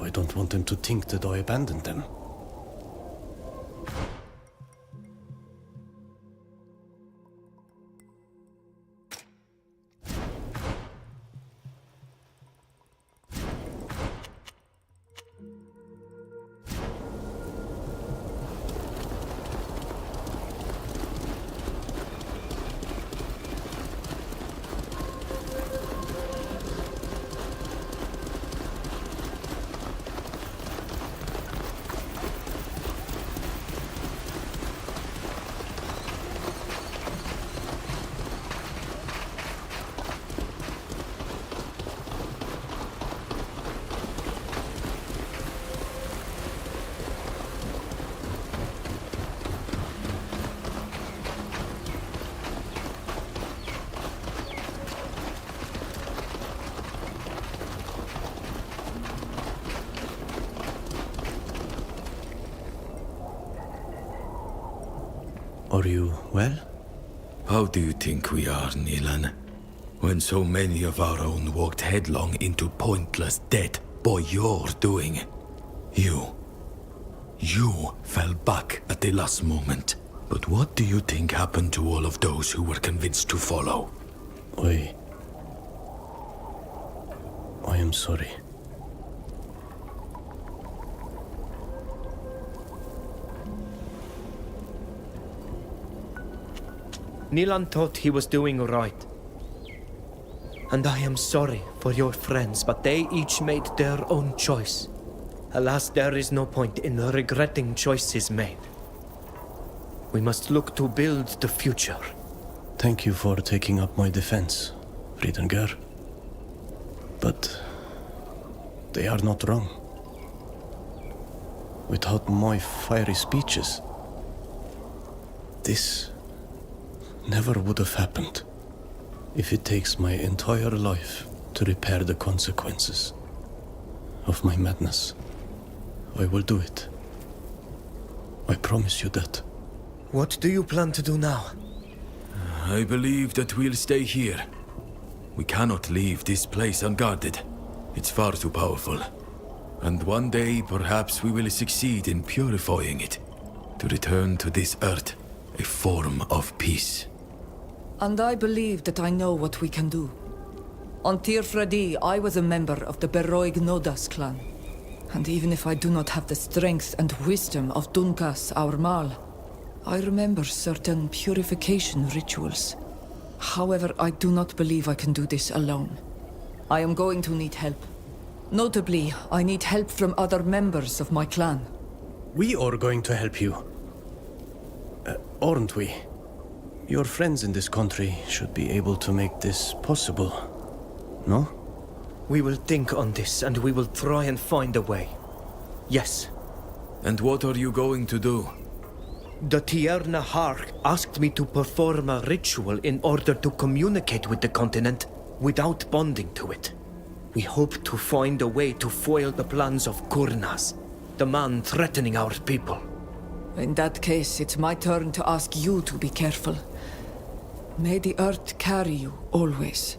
I don't want them to think that I abandoned them. Are you well?
How do you think we are, Nilan? When so many of our own walked headlong into pointless death by your doing. You fell back at the last moment. But what do you think happened to all of those who were convinced to follow?
I am sorry.
Nilan thought he was doing right. And I am sorry for your friends, but they each made their own choice. Alas, there is no point in regretting choices made. We must look to build the future.
Thank you for taking up my defense, Ridengar. But they are not wrong. Without my fiery speeches, this never would have happened. If it takes my entire life to repair the consequences of my madness, I will do it. I promise you that.
What do you plan to do now?
I believe that we'll stay here. We cannot leave this place unguarded. It's far too powerful. And one day, perhaps we will succeed in purifying it, to return to this earth a form of peace.
And I believe that I know what we can do. On Tir-Fradi, I was a member of the Beroig Nodas clan. And even if I do not have the strength and wisdom of Dunkas, our Mal, I remember certain purification rituals. However, I do not believe I can do this alone. I am going to need help. Notably, I need help from other members of my clan.
We are going to help you. Aren't we? Your friends in this country should be able to make this possible, no?
We will think on this and we will try and find a way. Yes.
And what are you going to do?
The Tierna Hark asked me to perform a ritual in order to communicate with the continent without bonding to it. We hope to find a way to foil the plans of Kurnas, the man threatening our people.
In that case, it's my turn to ask you to be careful. May the earth carry you, always.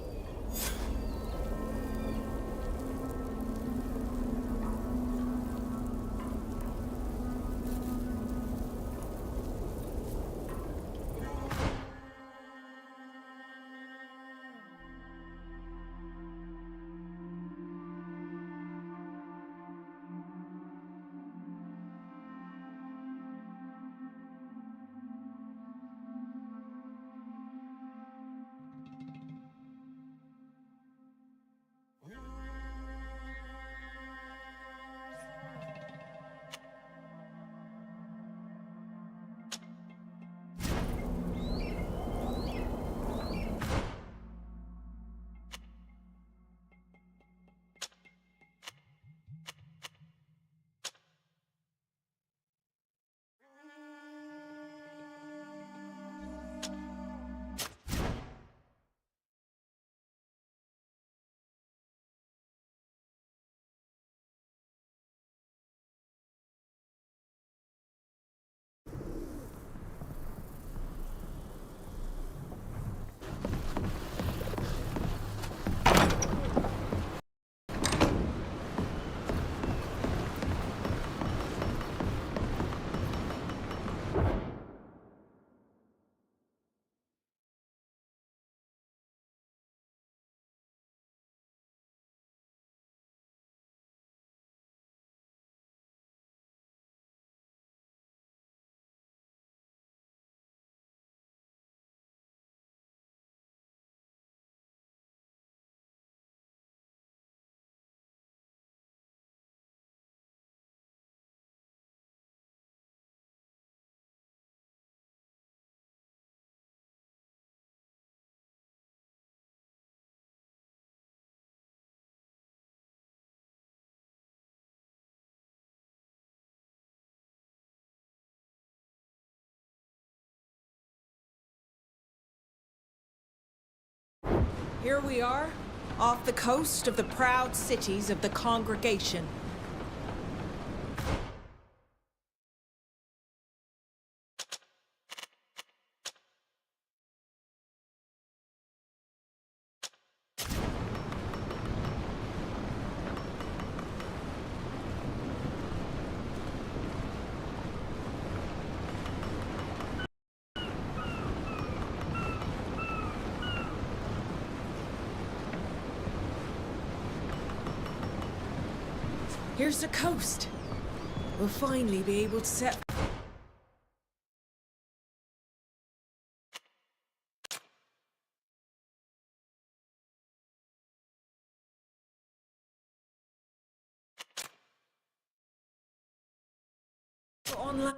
Here we are, off the coast of the proud cities of the Congregation. Here's the coast. We'll finally be able to set... on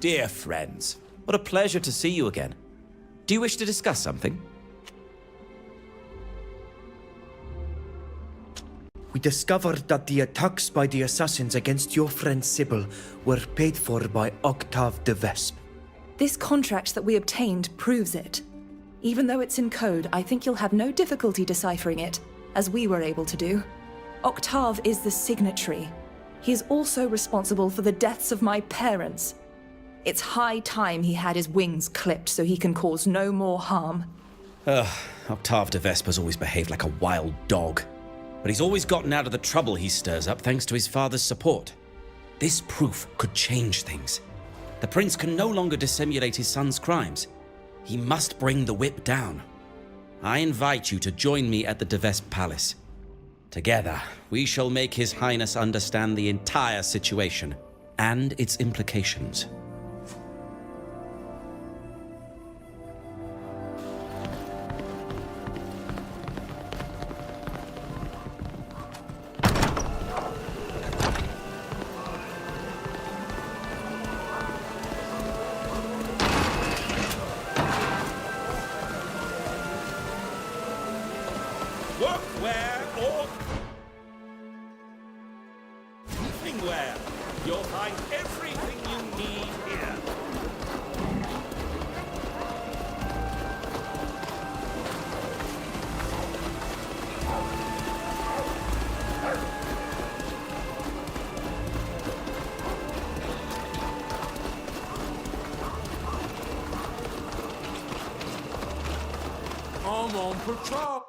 Dear friends, what a pleasure to see you again. Do you wish to discuss something?
We discovered that the attacks by the assassins against your friend Sybil were paid for by Octave de Vespe.
This contract that we obtained proves it. Even though it's in code, I think you'll have no difficulty deciphering it, as we were able to do. Octave is the signatory. He is also responsible for the deaths of my parents. It's high time he had his wings clipped so he can cause no more harm.
Octave de Vespe has always behaved like a wild dog. But he's always gotten out of the trouble he stirs up thanks to his father's support. This proof could change things. The prince can no longer dissimulate his son's crimes. He must bring the whip down. I invite you to join me at the de Vespe Palace. Together, we shall make His Highness understand the entire situation and its implications.
You'll find everything you need here. I'm on patrol.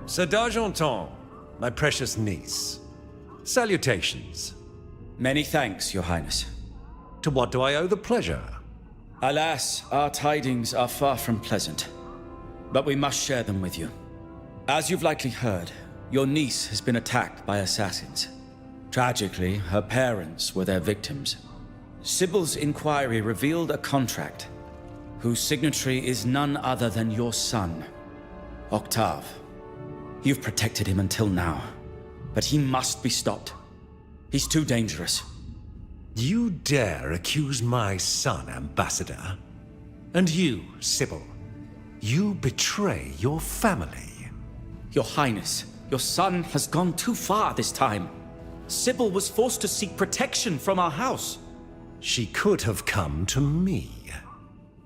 Sir d'Argenton, my precious niece. Salutations.
Many thanks, Your Highness.
To what do I owe the pleasure?
Alas, our tidings are far from pleasant, but we must share them with you. As you've likely heard, your niece has been attacked by assassins. Tragically, her parents were their victims. Sybil's inquiry revealed a contract whose signatory is none other than your son, Octave. You've protected him until now, but he must be stopped. He's too dangerous.
You dare accuse my son, Ambassador? And you, Sybil, you betray your family.
Your Highness, your son has gone too far this time. Sybil was forced to seek protection from our house.
She could have come to me.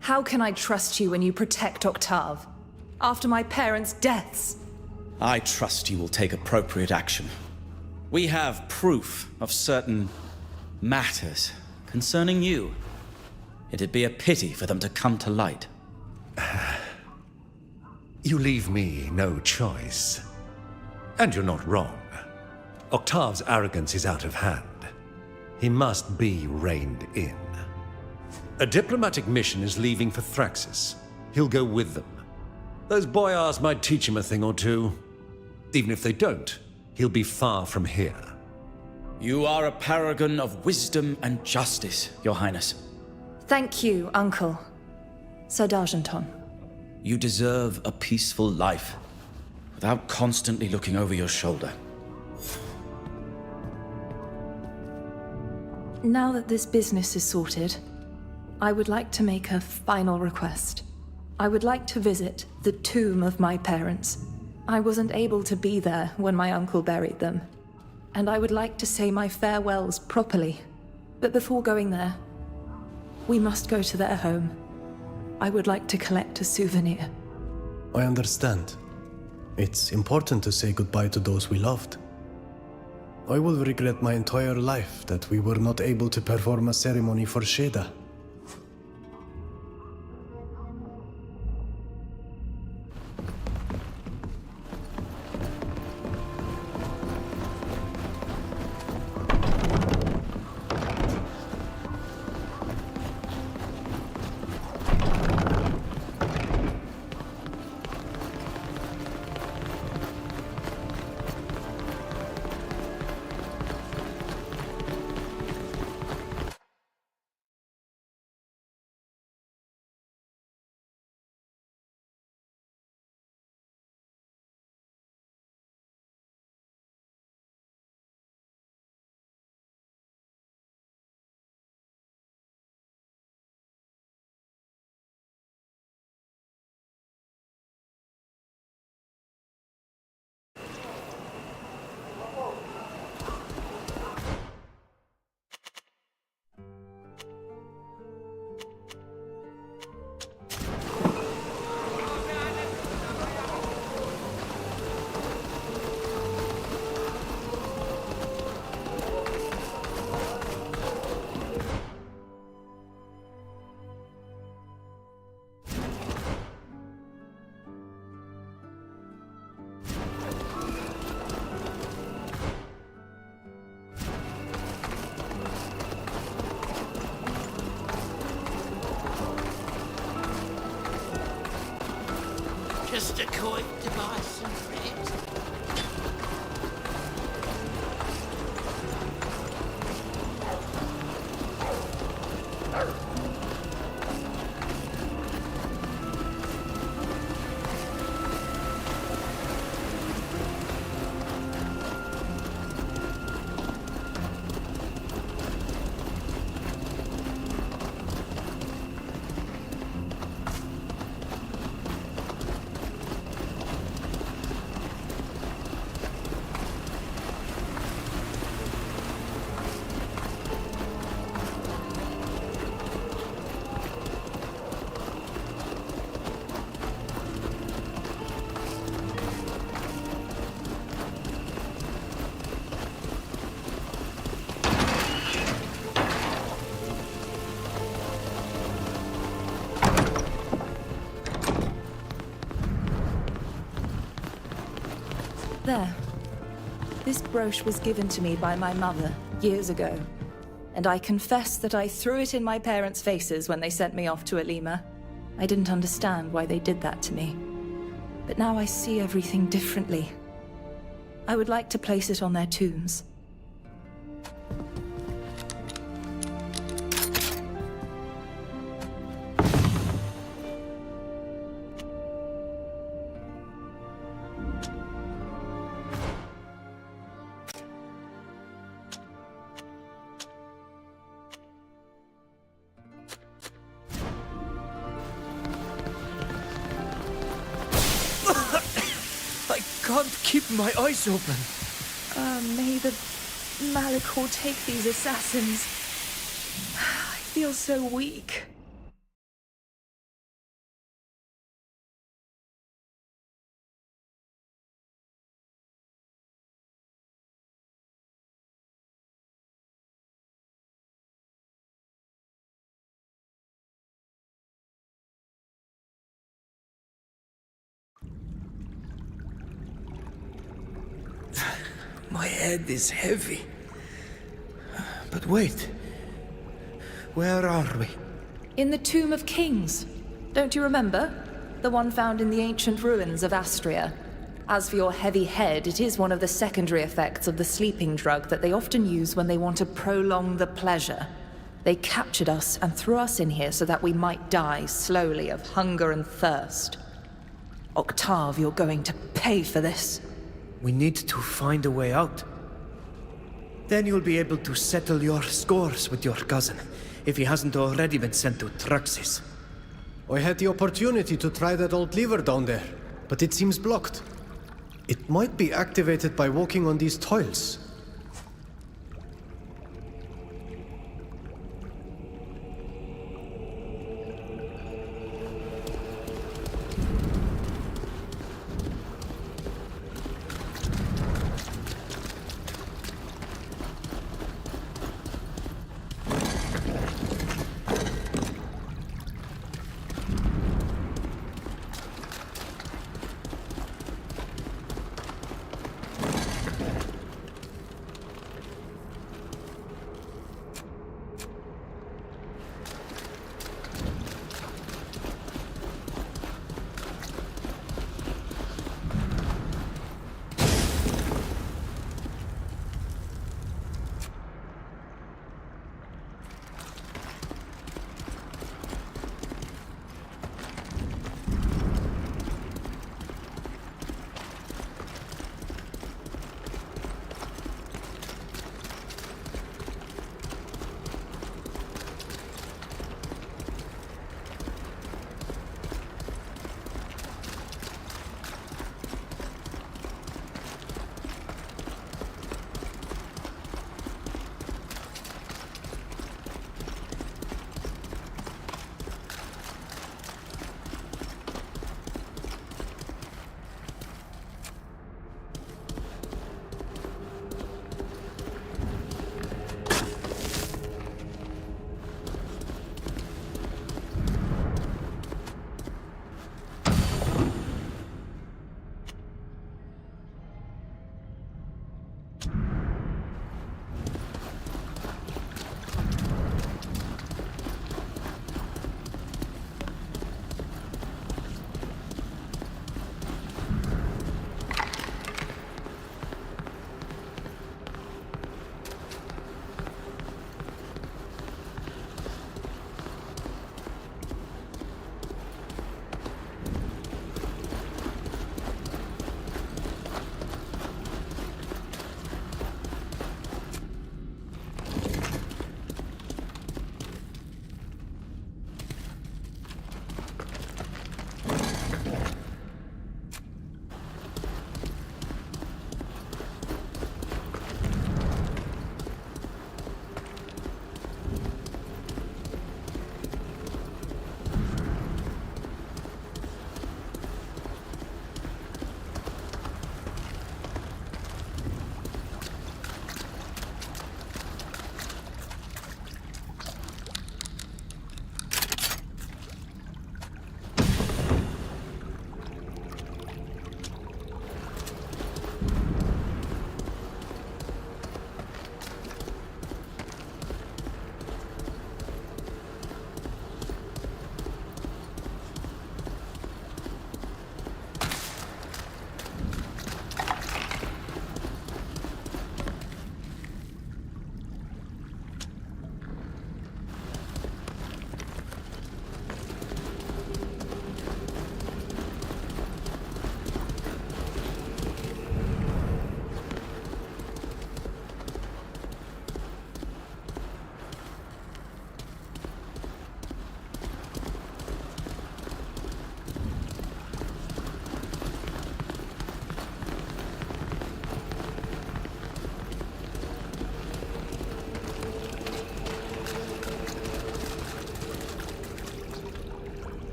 How can I trust you when you protect Octave? After my parents' deaths?
I trust you will take appropriate action. We have proof of certain matters concerning you. It'd be a pity for them to come to light.
You leave me no choice. And you're not wrong. Octave's arrogance is out of hand. He must be reined in. A diplomatic mission is leaving for Thraxis. He'll go with them. Those boyars might teach him a thing or two. Even if they don't, he'll be far from here.
You are a paragon of wisdom and justice, Your Highness.
Thank you, Uncle. Sir d'Argenton.
You deserve a peaceful life, without constantly looking over your shoulder.
Now that this business is sorted, I would like to make a final request. I would like to visit the tomb of my parents. I wasn't able to be there when my uncle buried them, and I would like to say my farewells properly. But before going there, we must go to their home. I would like to collect a souvenir.
I understand. It's important to say goodbye to those we loved. I will regret my entire life that we were not able to perform a ceremony for Sheda.
going to buy some bread?
There. This brooch was given to me by my mother years ago, and I confess that I threw it in my parents' faces when they sent me off to Elima. I didn't understand why they did that to me. But now I see everything differently. I would like to place it on their tombs.
I can't keep my eyes open.
May the Malachor take these assassins. I feel so weak.
My head is heavy. But wait. Where are we?
In the Tomb of Kings. Don't you remember? The one found in the ancient ruins of Astria. As for your heavy head, it is one of the secondary effects of the sleeping drug that they often use when they want to prolong the pleasure. They captured us and threw us in here so that we might die slowly of hunger and thirst. Octave, you're going to pay for this.
We need to find a way out. Then you'll be able to settle your scores with your cousin, if he hasn't already been sent to Truxis.
I had the opportunity to try that old lever down there, but it seems blocked. It might be activated by walking on these tiles.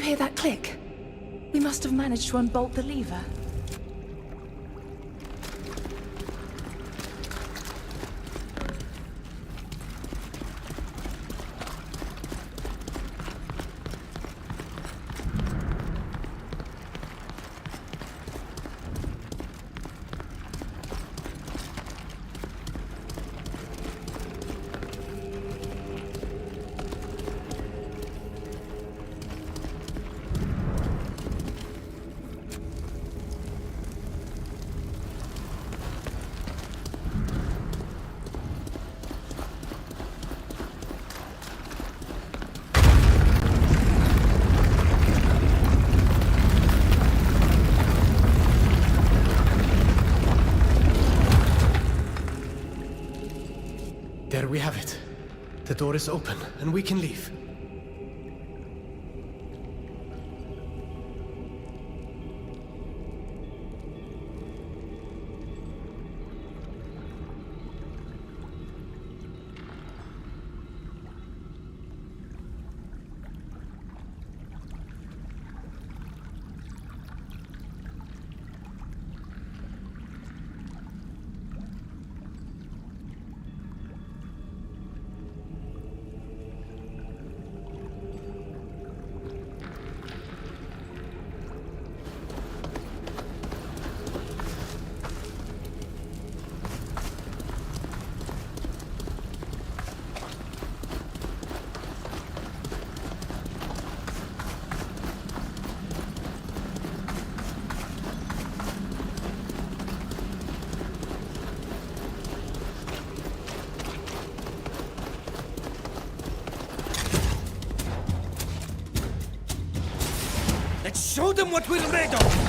hear that click? We must have managed to unbolt the lever.
There we have it. The door is open, and we can leave.
Let's show them what we're made of!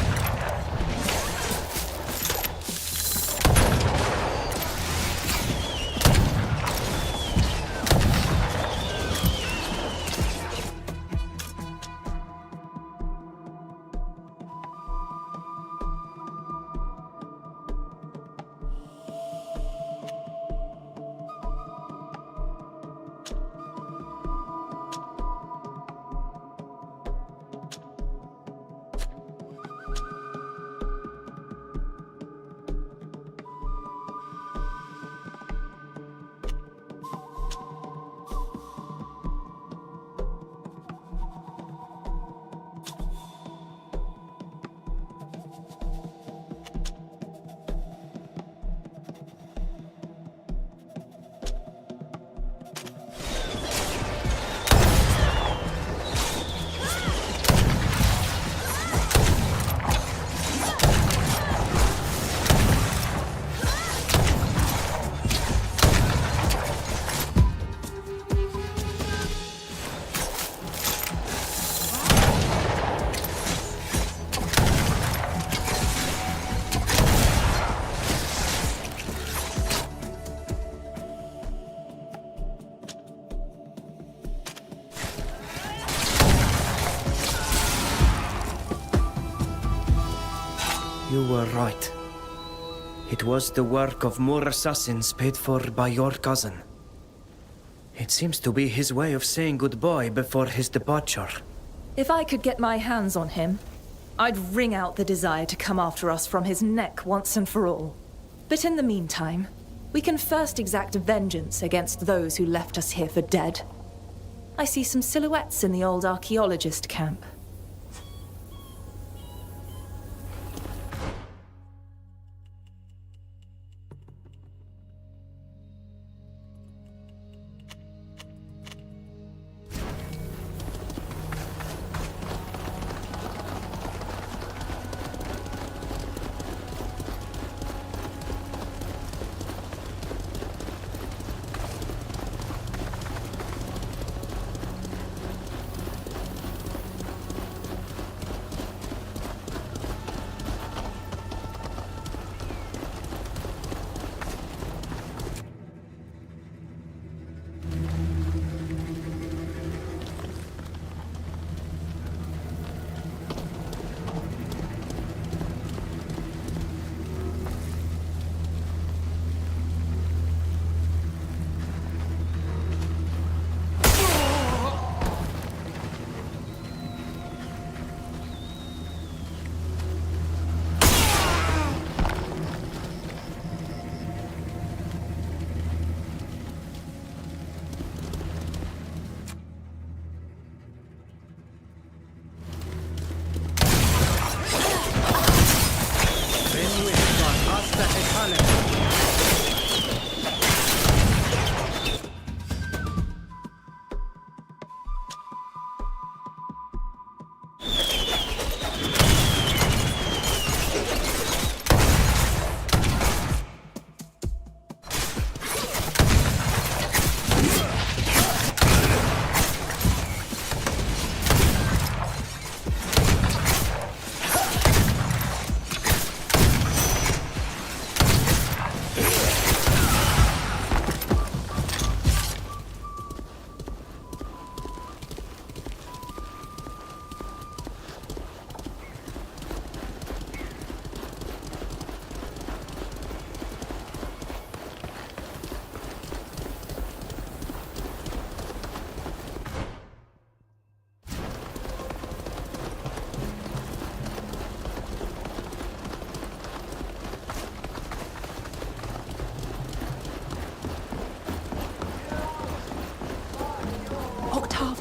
You were right. It was the work of more assassins paid for by your cousin. It seems to be his way of saying goodbye before his departure.
If I could get my hands on him, I'd wring out the desire to come after us from his neck once and for all. But in the meantime, we can first exact vengeance against those who left us here for dead. I see some silhouettes in the old archaeologist camp.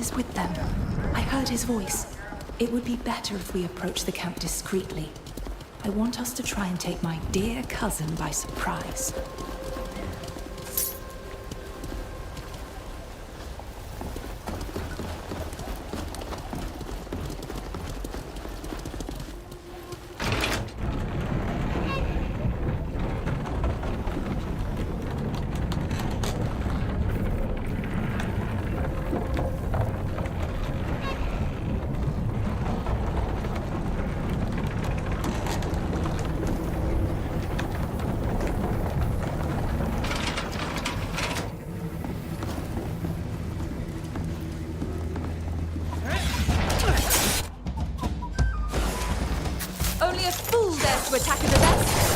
is with them. I heard his voice. It would be better if we approach the camp discreetly. I want us to try and take my dear cousin by surprise.
Only a fool dares to attack at the best.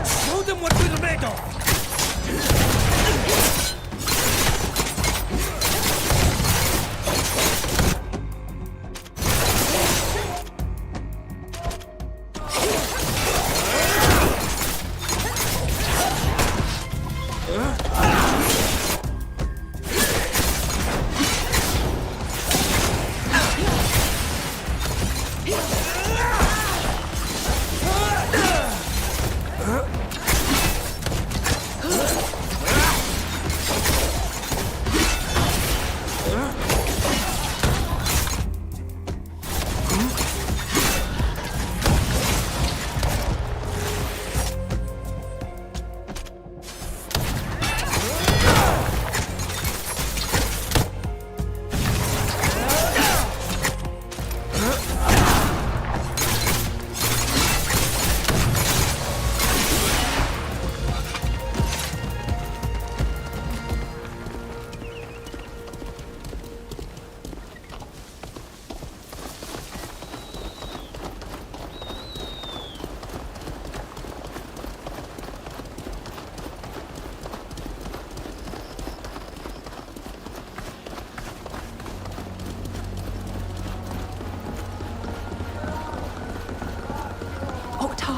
Show them what we're made of!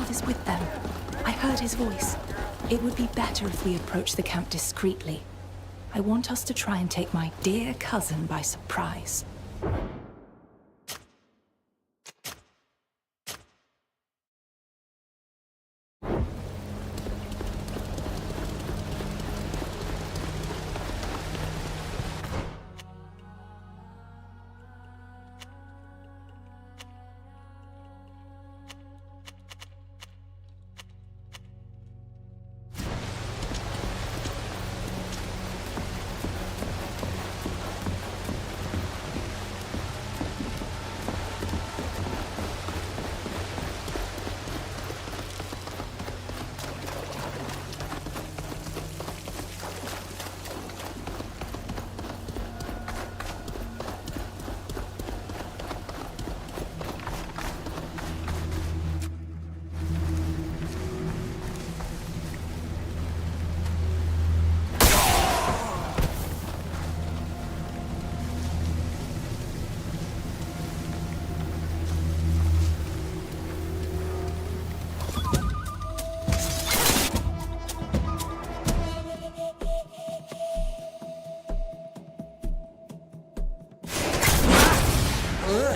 Is with them. I heard his voice. It would be better if we approach the camp discreetly. I want us to try and take my dear cousin by surprise.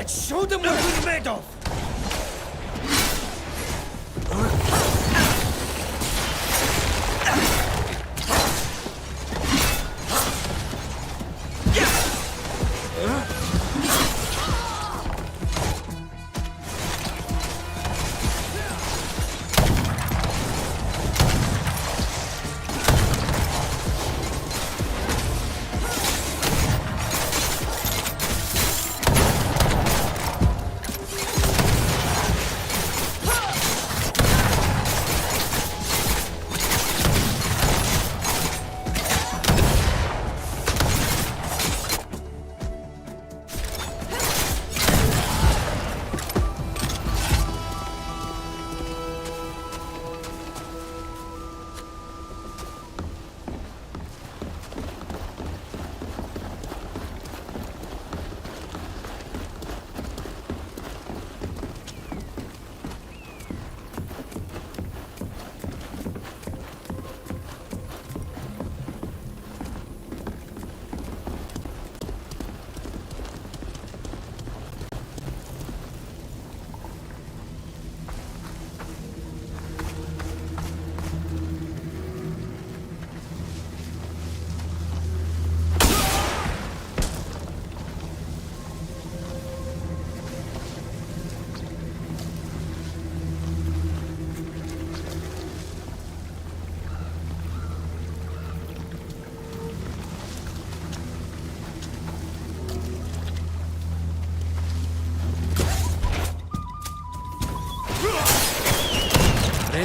Show them what we're made of!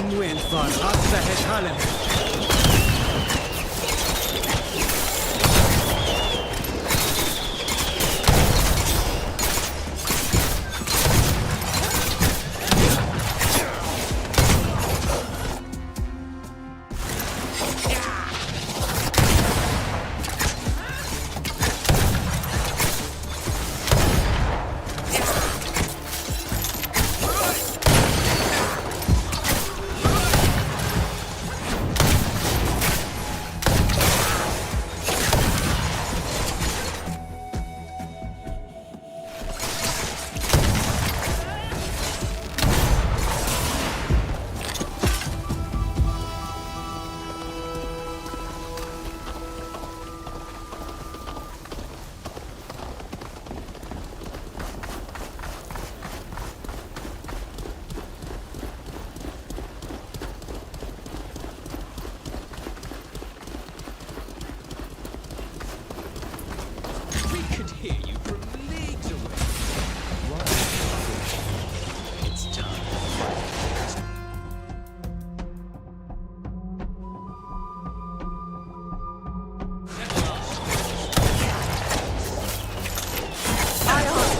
ännu en var Ratsahetalen.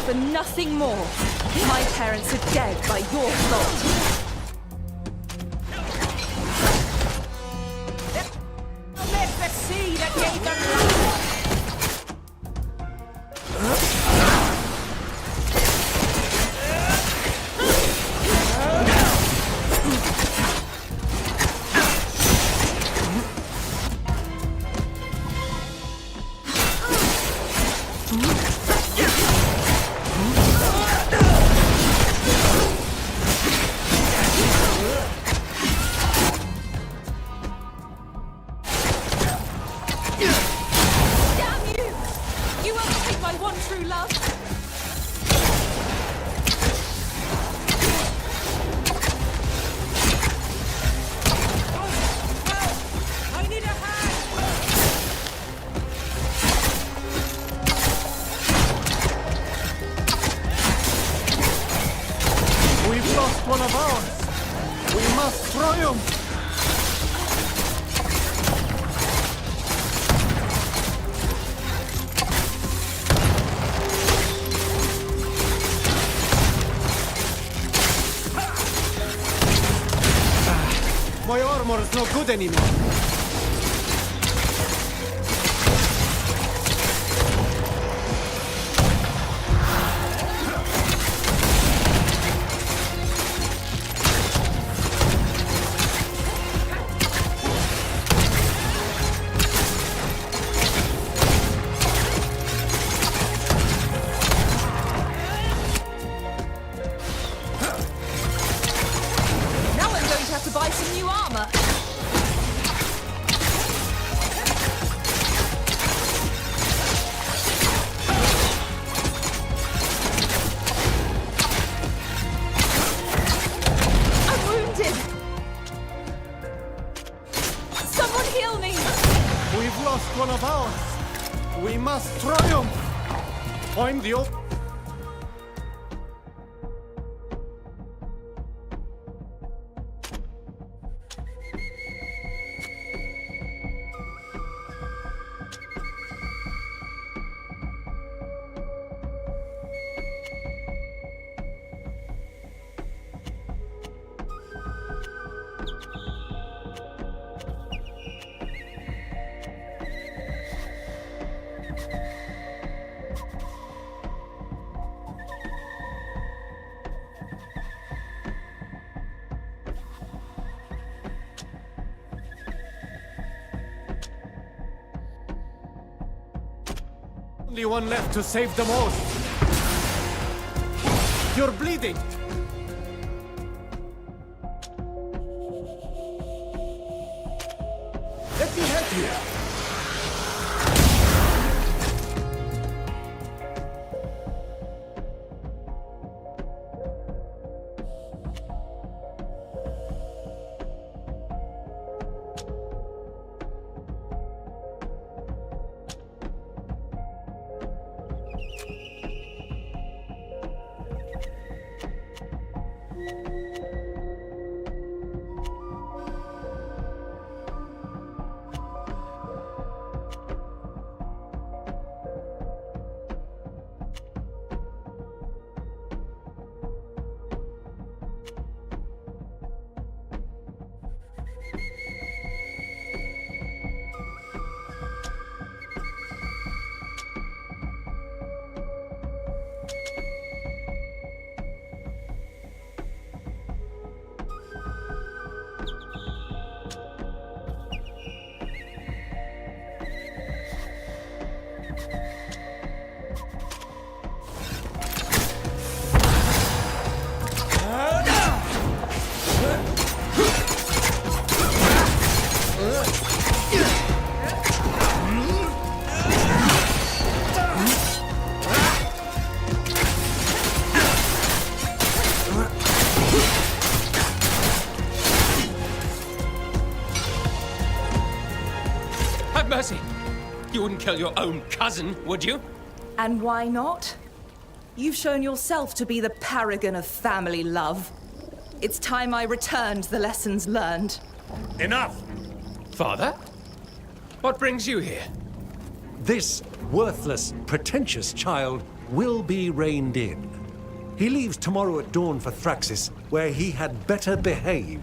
For nothing more. My parents are dead by your fault.
Let the sea that gave them life.
One of ours! We must triumph! My armor is no good anymore. One of ours! We must triumph! I'm the only one left to save the most. You're bleeding. Let me help you.
You wouldn't kill your own cousin, would you?
And why not? You've shown yourself to be the paragon of family love. It's time I returned the lessons learned.
Enough!
Father? What brings you here?
This worthless, pretentious child will be reined in. He leaves tomorrow at dawn for Thraxis, where he had better behave.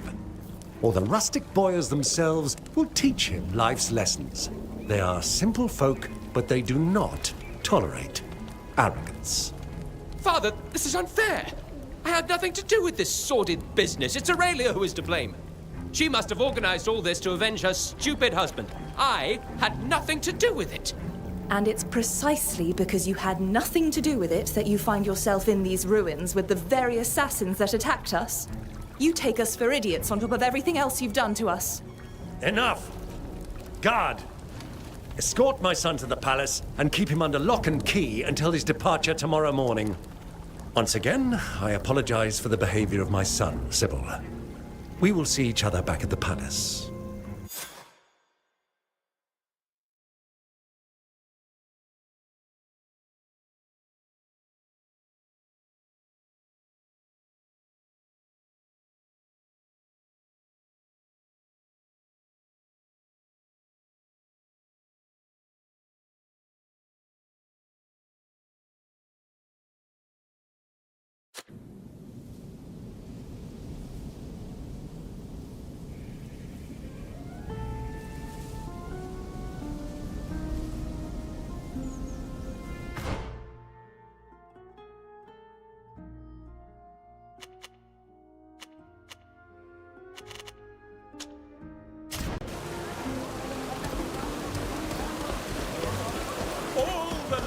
Or the rustic boyars themselves will teach him life's lessons. They are simple folk, but they do not tolerate arrogance.
Father, this is unfair. I had nothing to do with this sordid business. It's Aurelia who is to blame. She must have organized all this to avenge her stupid husband. I had nothing to do with it.
And it's precisely because you had nothing to do with it that you find yourself in these ruins with the very assassins that attacked us. You take us for idiots on top of everything else you've done to us.
Enough! Guard! Escort my son to the palace and keep him under lock and key until his departure tomorrow morning. Once again, I apologize for the behavior of my son, Sybil. We will see each other back at the palace.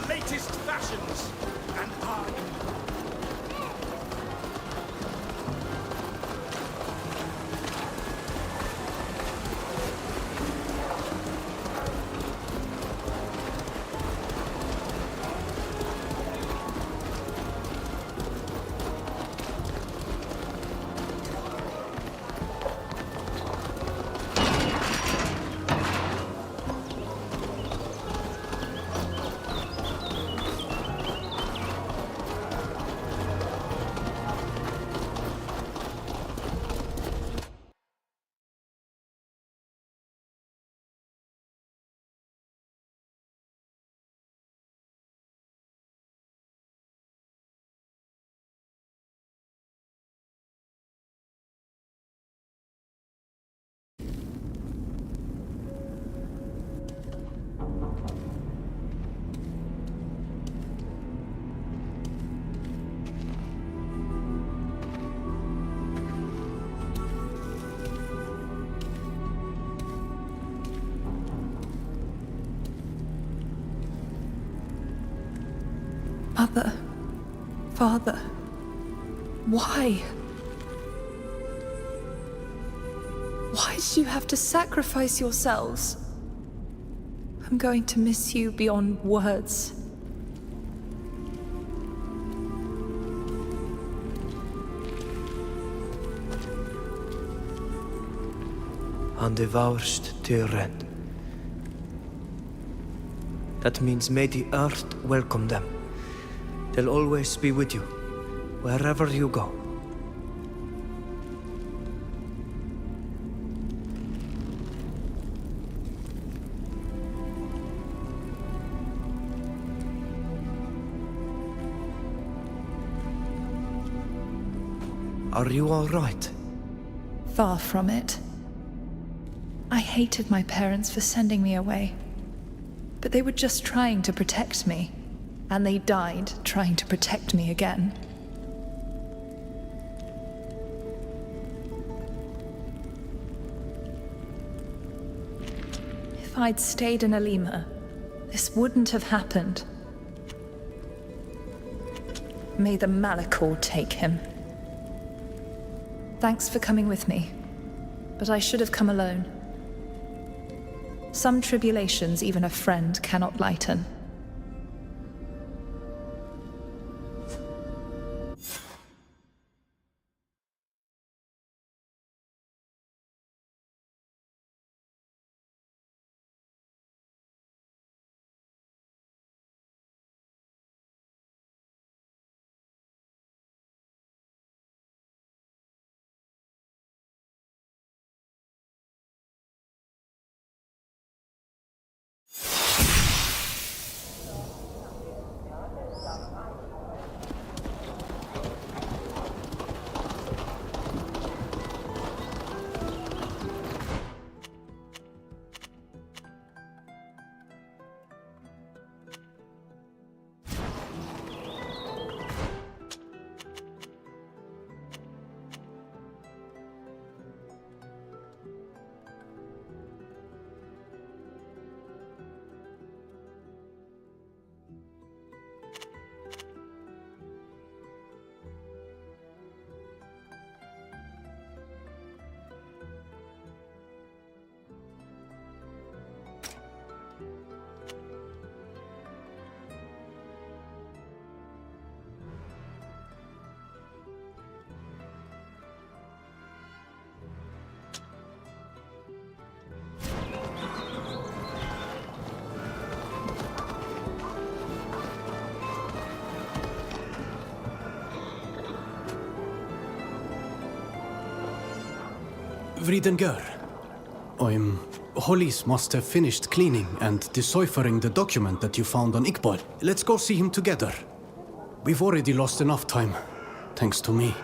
Latest fashions, and I...
Mother, Father, why? Why did you have to sacrifice yourselves? I'm going to miss you beyond words.
Han devourst Tир-Fraди. That means may the earth welcome them. They'll always be with you, wherever you go. Are you all right?
Far from it. I hated my parents for sending me away. But they were just trying to protect me. And they died trying to protect me again. If I'd stayed in Alima, this wouldn't have happened. May the Malachor take him. Thanks for coming with me, but I should have come alone. Some tribulations even a friend cannot lighten.
Vridengar. Hollis must have finished cleaning and deciphering the document that you found on Iqbal. Let's go see him together. We've already lost enough time, thanks to me.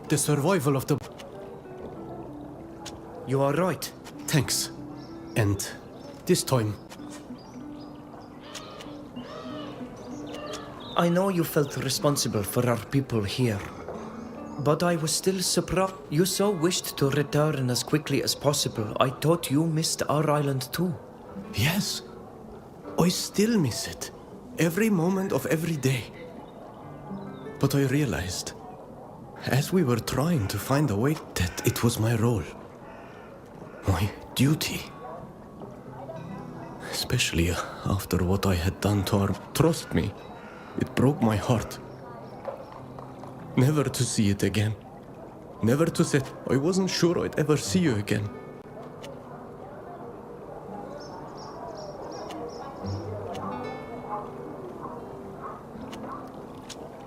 The survival of the...
You are right.
Thanks. And this time...
I know you felt responsible for our people here. But I was still surprised. You so wished to return as quickly as possible. I thought you missed our island too.
Yes. I still miss it. Every moment of every day. But I realized, as we were trying to find a way, that it was my role. My duty. Especially after what I had done to our... Trust me, it broke my heart. Never to see it again. Never to say, I wasn't sure I'd ever see you again.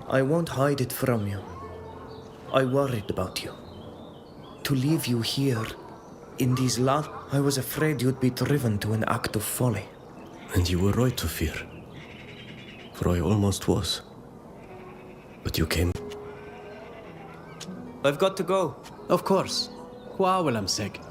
I won't hide it from you. I worried about you. To leave you here, in these lands, I was afraid you'd be driven to an act of folly.
And you were right to fear. For I almost was. But you came...
I've got to go.
Of course. Kuawelamseg.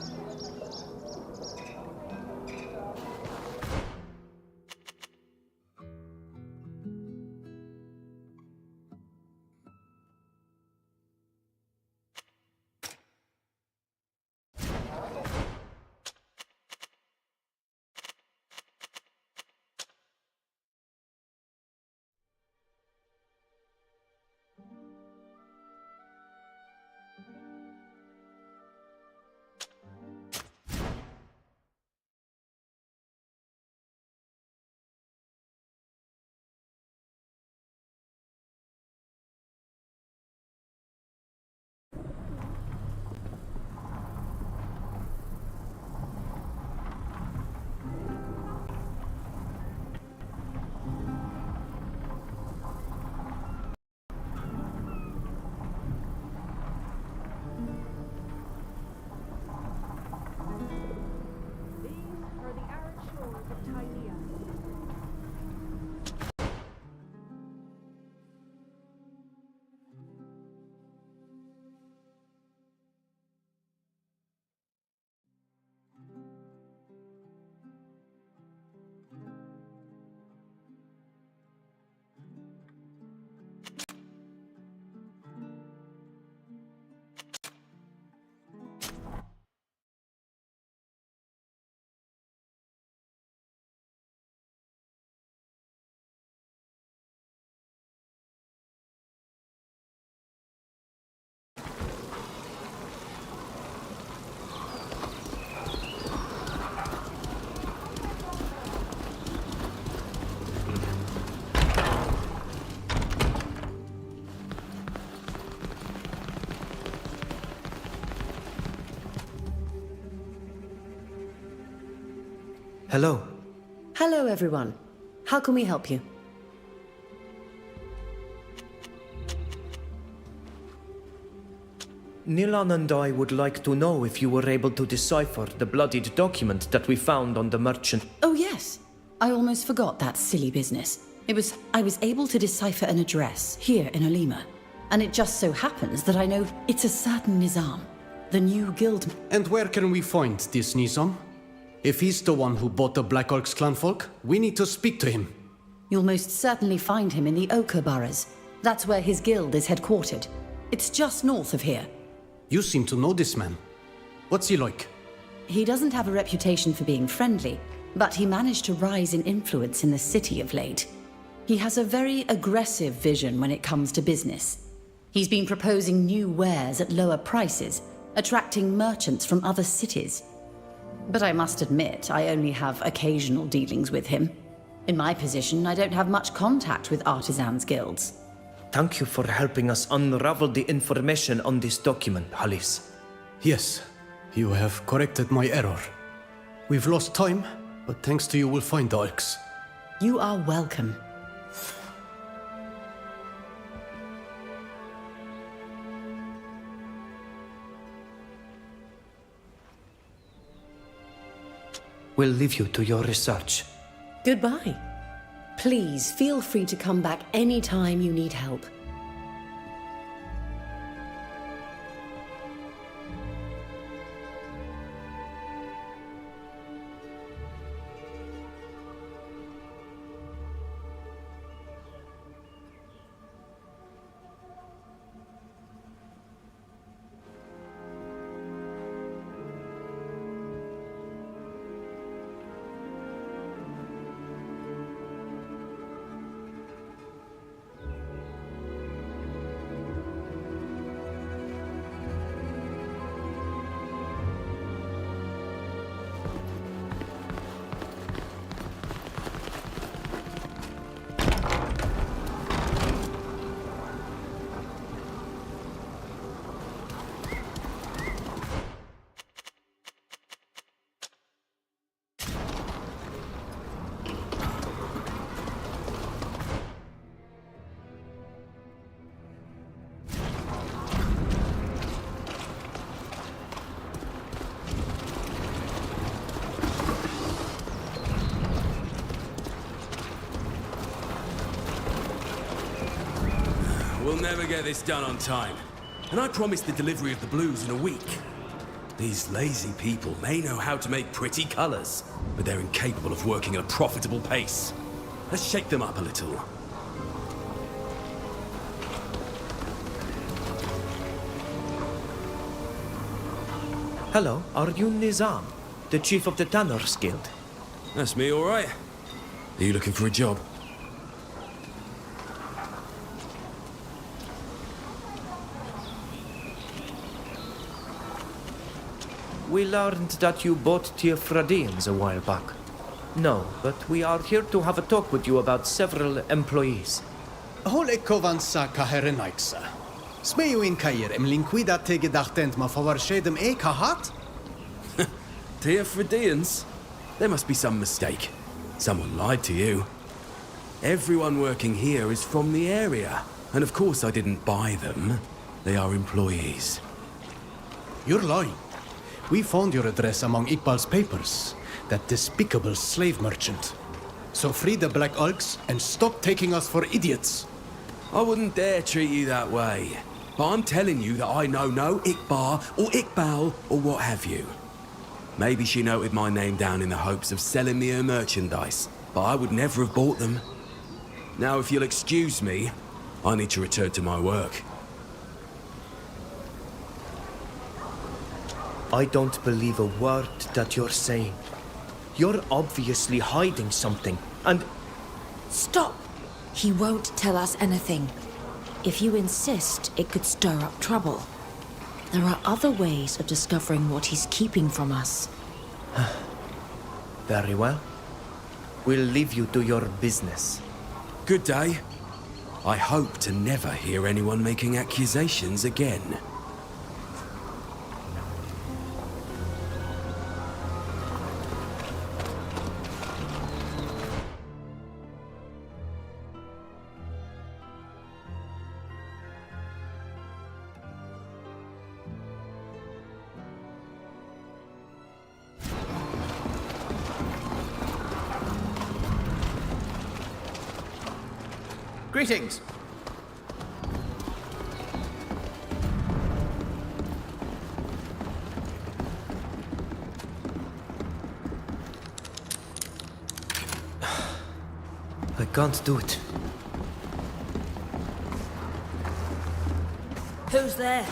Hello.
Hello, everyone. How can we help you?
Nilan and I would like to know if you were able to decipher the bloodied document that we found on the merchant.
Oh, yes. I almost forgot that silly business. I was able to decipher an address here in Olima. And it just so happens that I know it's a certain Nizam, the new guild...
And where can we find this Nizam? If he's the one who bought the Black Orcs clanfolk, we need to speak to him.
You'll most certainly find him in the Ochre boroughs. That's where his guild is headquartered. It's just north of here.
You seem to know this man. What's he like?
He doesn't have a reputation for being friendly, but he managed to rise in influence in the city of late. He has a very aggressive vision when it comes to business. He's been proposing new wares at lower prices, attracting merchants from other cities. But I must admit, I only have occasional dealings with him. In my position, I don't have much contact with artisans' guilds.
Thank you for helping us unravel the information on this document, Halis.
Yes, you have corrected my error. We've lost time, but thanks to you we'll find the orcs.
You are welcome.
We'll leave you to your research.
Goodbye. Please feel free to come back anytime you need help.
We'll never get this done on time. And I promised the delivery of the blues in a week. These lazy people may know how to make pretty colors, but they're incapable of working at a profitable pace. Let's shake them up a little.
Hello, are you Nizam, the chief of the Tanners Guild?
That's me, all right. Are you looking for a job?
We learned that you bought Tir-Fradians a while back. No, but we are here to have a talk with you about several employees.
Hol ik kovansa kaherenaiksa. Smeju in kair im linquida te gedachtend ma fawarshedem e kahat?
Tir-Fradians? There must be some mistake. Someone lied to you. Everyone working here is from the area. And of course I didn't buy them. They are employees.
You're lying. We found your address among Iqbal's papers. That despicable slave merchant. So free the Black Ulks and stop taking us for idiots.
I wouldn't dare treat you that way. But I'm telling you that I know no Iqbar or Iqbal or what have you. Maybe she noted my name down in the hopes of selling me her merchandise, but I would never have bought them. Now, if you'll excuse me, I need to return to my work.
I don't believe a word that you're saying. You're obviously hiding something, and...
Stop! He won't tell us anything. If you insist, it could stir up trouble. There are other ways of discovering what he's keeping from us.
Very well. We'll leave you to your business.
Good day. I hope to never hear anyone making accusations again.
Greetings.
I can't do it.
Who's there?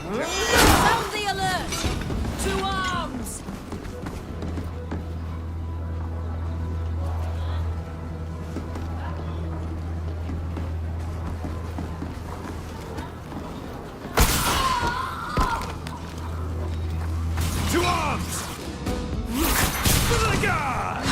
Sound the alert! To arms!
To arms! For the guard!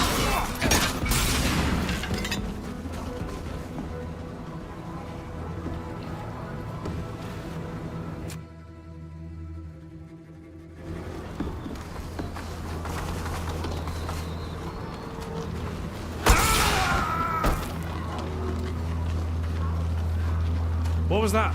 What was that?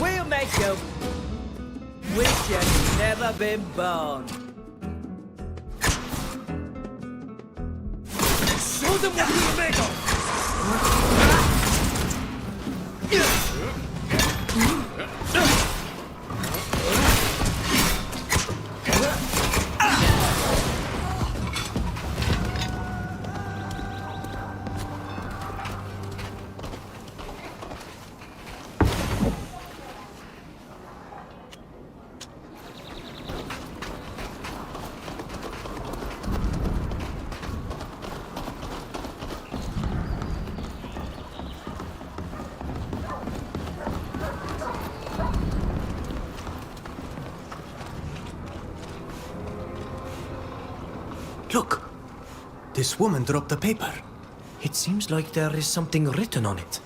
We'll make you wish you'd never been born.
Show them what we're made of!
Look! This woman dropped a paper.
It seems like there is something written on it.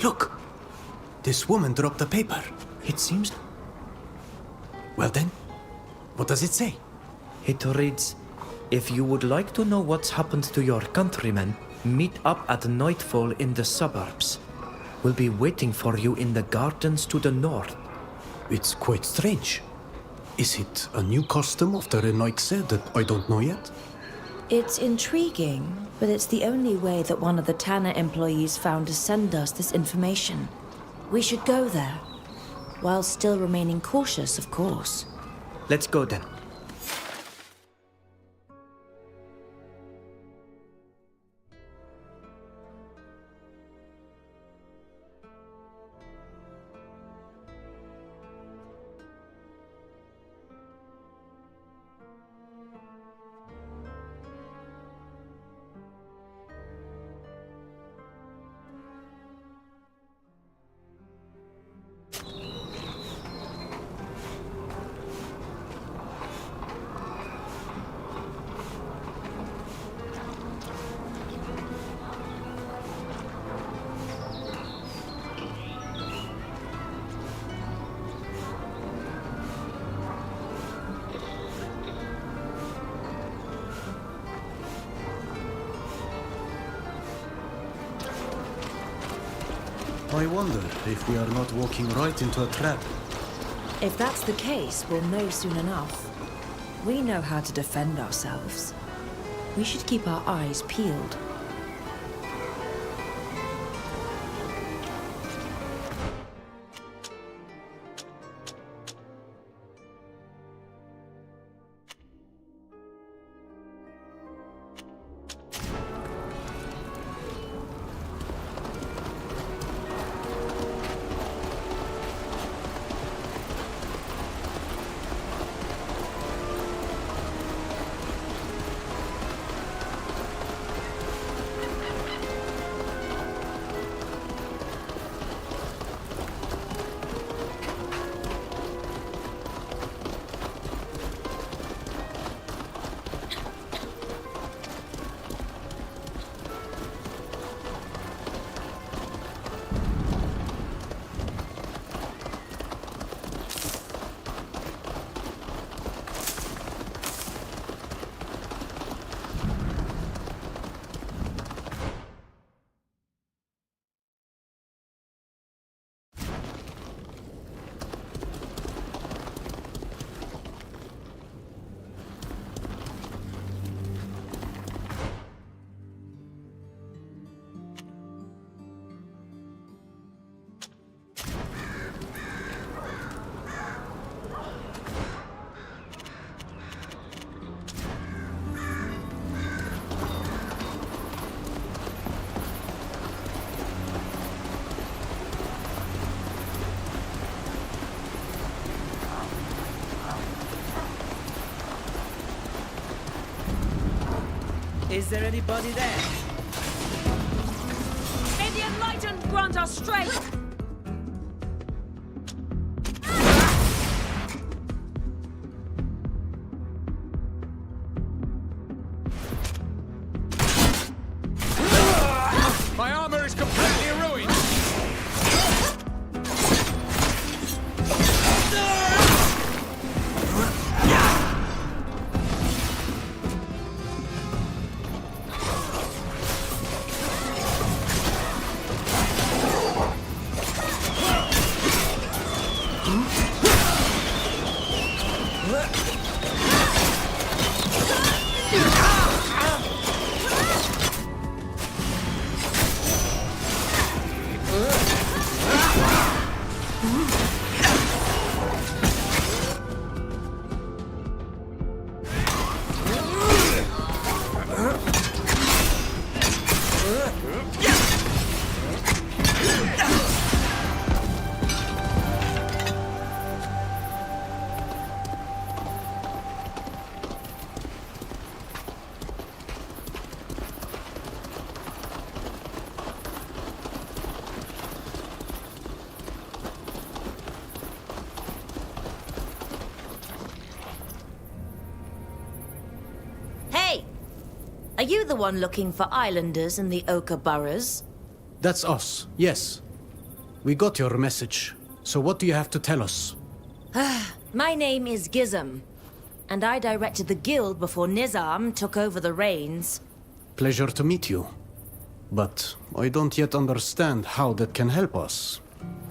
Look! This woman dropped a paper.
It seems...
Well then, what does it say?
It reads, if you would like to know what's happened to your countrymen, meet up at nightfall in the suburbs. We'll be waiting for you in the gardens to the north.
It's quite strange. Is it a new custom of the Renoixe that I don't know yet?
It's intriguing, but it's the only way that one of the Tanner employees found to send us this information. We should go there, while still remaining cautious, of course.
Let's go then.
I wonder if we are not walking right into a trap.
If that's the case, we'll know soon enough. We know how to defend ourselves. We should keep our eyes peeled.
Is there anybody there?
May the enlightened grant us strength!
My armor is completely ruined!
Are you the one looking for islanders in the Ochre boroughs?
That's us, yes. We got your message. So what do you have to tell us?
My name is Gizem, and I directed the guild before Nizam took over the reins.
Pleasure to meet you. But I don't yet understand how that can help us.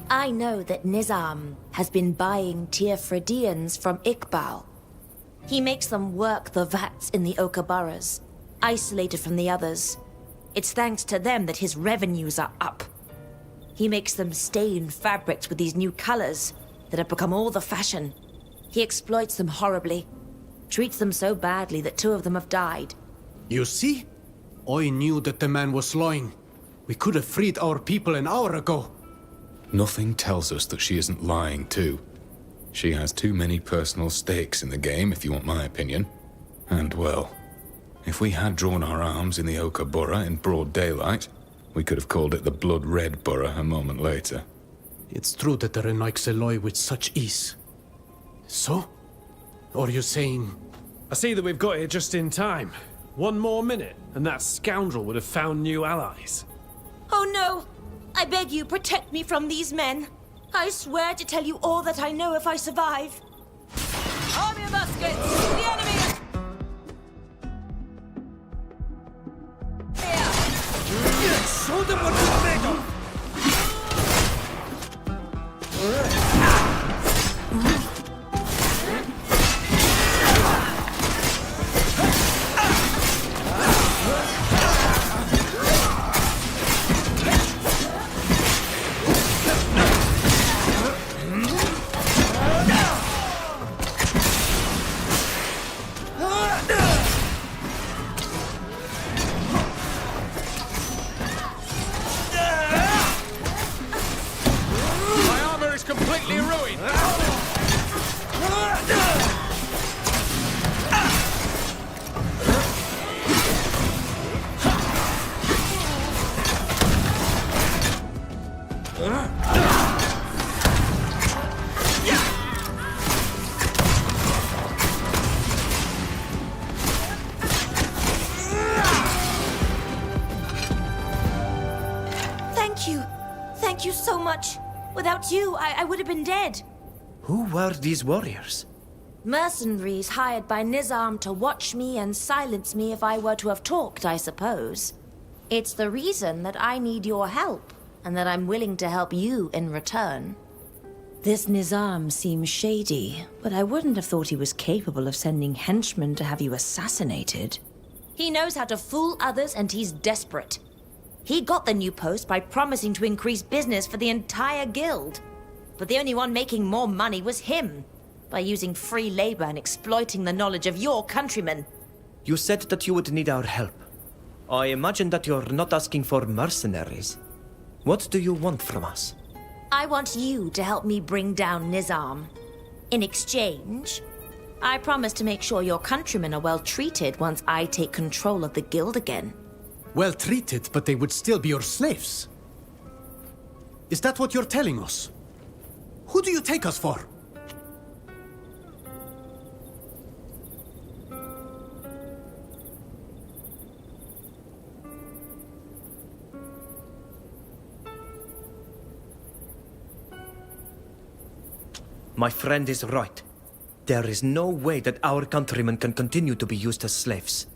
I know that Nizam has been buying Tir-Fradians from Iqbal. He makes them work the vats in the Ochre boroughs, isolated from the others. It's thanks to them that his revenues are up. He makes them stain fabrics with these new colors that have become all the fashion. He exploits them horribly, treats them so badly that 2 of them have died.
You see? I knew that the man was lying. We could have freed our people an hour ago.
Nothing tells us that she isn't lying too. She has too many personal stakes in the game, if you want my opinion. And well, if we had drawn our arms in the Ochre Borough in broad daylight, we could have called it the Blood Red Borough a moment later.
It's true that the Renaikse lie with such ease. So? Are you saying...
I see that we've got here just in time. 1 more minute, and that scoundrel would have found new allies.
Oh no! I beg you, protect me from these men. I swear to tell you all that I know if I survive. Army of muskets! The enemy is...
Show them what we're made of!
Thank you so much. Without you, I would have been dead.
Who were these warriors?
Mercenaries hired by Nizam to watch me and silence me if I were to have talked, I suppose. It's the reason that I need your help, and that I'm willing to help you in return. This Nizam seems shady, but I wouldn't have thought he was capable of sending henchmen to have you assassinated. He knows how to fool others, and he's desperate. He got the new post by promising to increase business for the entire guild. But the only one making more money was him, by using free labor and exploiting the knowledge of your countrymen.
You said that you would need our help. I imagine that you're not asking for mercenaries. What do you want from us?
I want you to help me bring down Nizam. In exchange, I promise to make sure your countrymen are well treated once I take control of the guild again.
Well treated, but they would still be your slaves. Is that what you're telling us? Who do you take us for?
My friend is right. There is no way that our countrymen can continue to be used as slaves.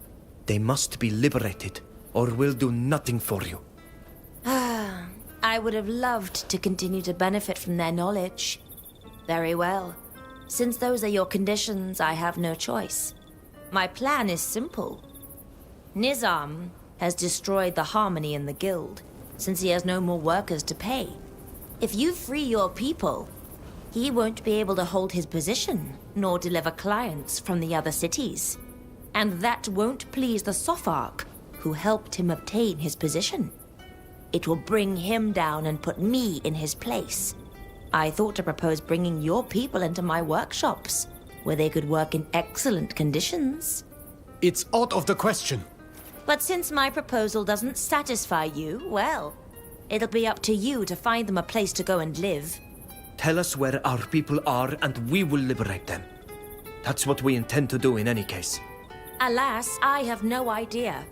They must be liberated, or we'll do nothing for you.
I would have loved to continue to benefit from their knowledge. Very well. Since those are your conditions, I have no choice. My plan is simple. Nizam has destroyed the harmony in the guild, since he has no more workers to pay. If you free your people, he won't be able to hold his position, nor deliver clients from the other cities. And that won't please the Sopharch, who helped him obtain his position. It will bring him down and put me in his place. I thought to propose bringing your people into my workshops, where they could work in excellent conditions.
It's out of the question.
But since my proposal doesn't satisfy you, well, it'll be up to you to find them a place to go and live.
Tell us where our people are and we will liberate them. That's what we intend to do in any case.
Alas, I have no idea.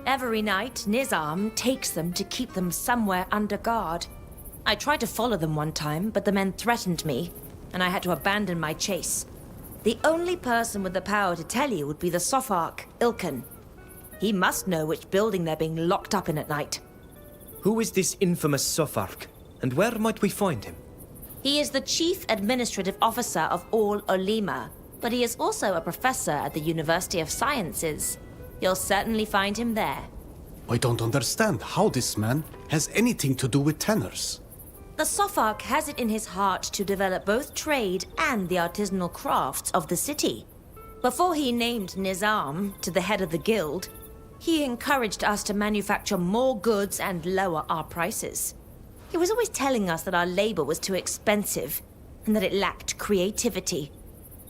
Every night, Nizam takes them to keep them somewhere under guard. I tried to follow them one time, but the men threatened me, and I had to abandon my chase. The only person with the power to tell you would be the Sopharch, Ilkan. He must know which building they're being locked up in at night.
Who is this infamous Sopharch, and where might we find him?
He is the chief administrative officer of all Olima, but he is also a professor at the University of Sciences. You'll certainly find him there.
I don't understand how this man has anything to do with tenors.
The Sopharch has it in his heart to develop both trade and the artisanal crafts of the city. Before he named Nizam to the head of the guild, he encouraged us to manufacture more goods and lower our prices. He was always telling us that our labor was too expensive and that it lacked creativity.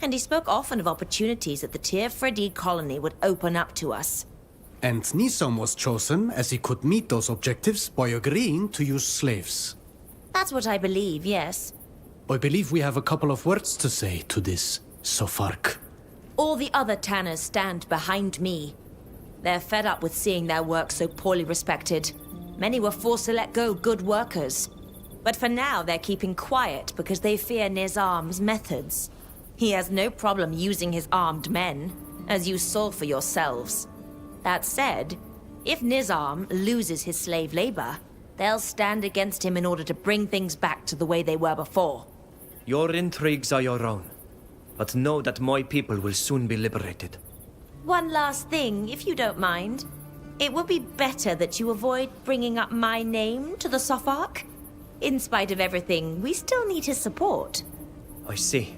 And he spoke often of opportunities that the Tir-Fradi colony would open up to us.
And Nizam was chosen as he could meet those objectives by agreeing to use slaves.
That's what I believe, yes.
I believe we have a couple of words to say to this Sopharch.
All the other tanners stand behind me. They're fed up with seeing their work so poorly respected. Many were forced to let go good workers. But for now, they're keeping quiet because they fear Nizam's methods. He has no problem using his armed men, as you saw for yourselves. That said, if Nizam loses his slave labor, they'll stand against him in order to bring things back to the way they were before.
Your intrigues are your own, but know that my people will soon be liberated.
One last thing, if you don't mind. It would be better that you avoid bringing up my name to the Sopharch. In spite of everything, we still need his support.
I see.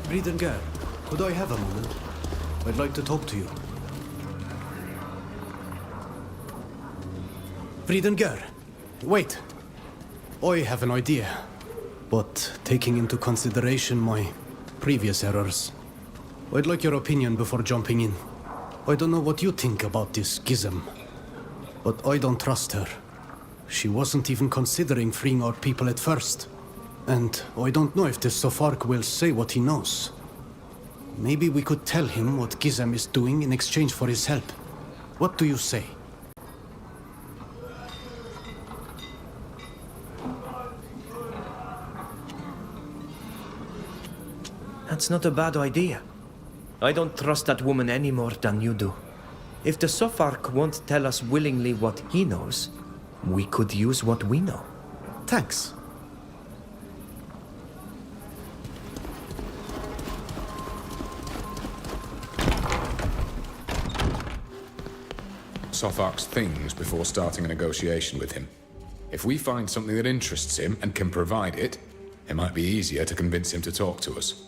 Breeden, could I have a moment? I'd like to talk to you. Fridengar, wait. I have an idea. But taking into consideration my previous errors, I'd like your opinion before jumping in. I don't know what you think about this schism, but I don't trust her. She wasn't even considering freeing our people at first. And I don't know if the Sofark will say what he knows. Maybe we could tell him what Gizem is doing in exchange for his help. What do you say?
That's not a bad idea. I don't trust that woman any more than you do. If the Sofark won't tell us willingly what he knows, we could use what we know.
Thanks.
Sofark's things before starting a negotiation with him. If we find something that interests him and can provide it, it might be easier to convince him to talk to us.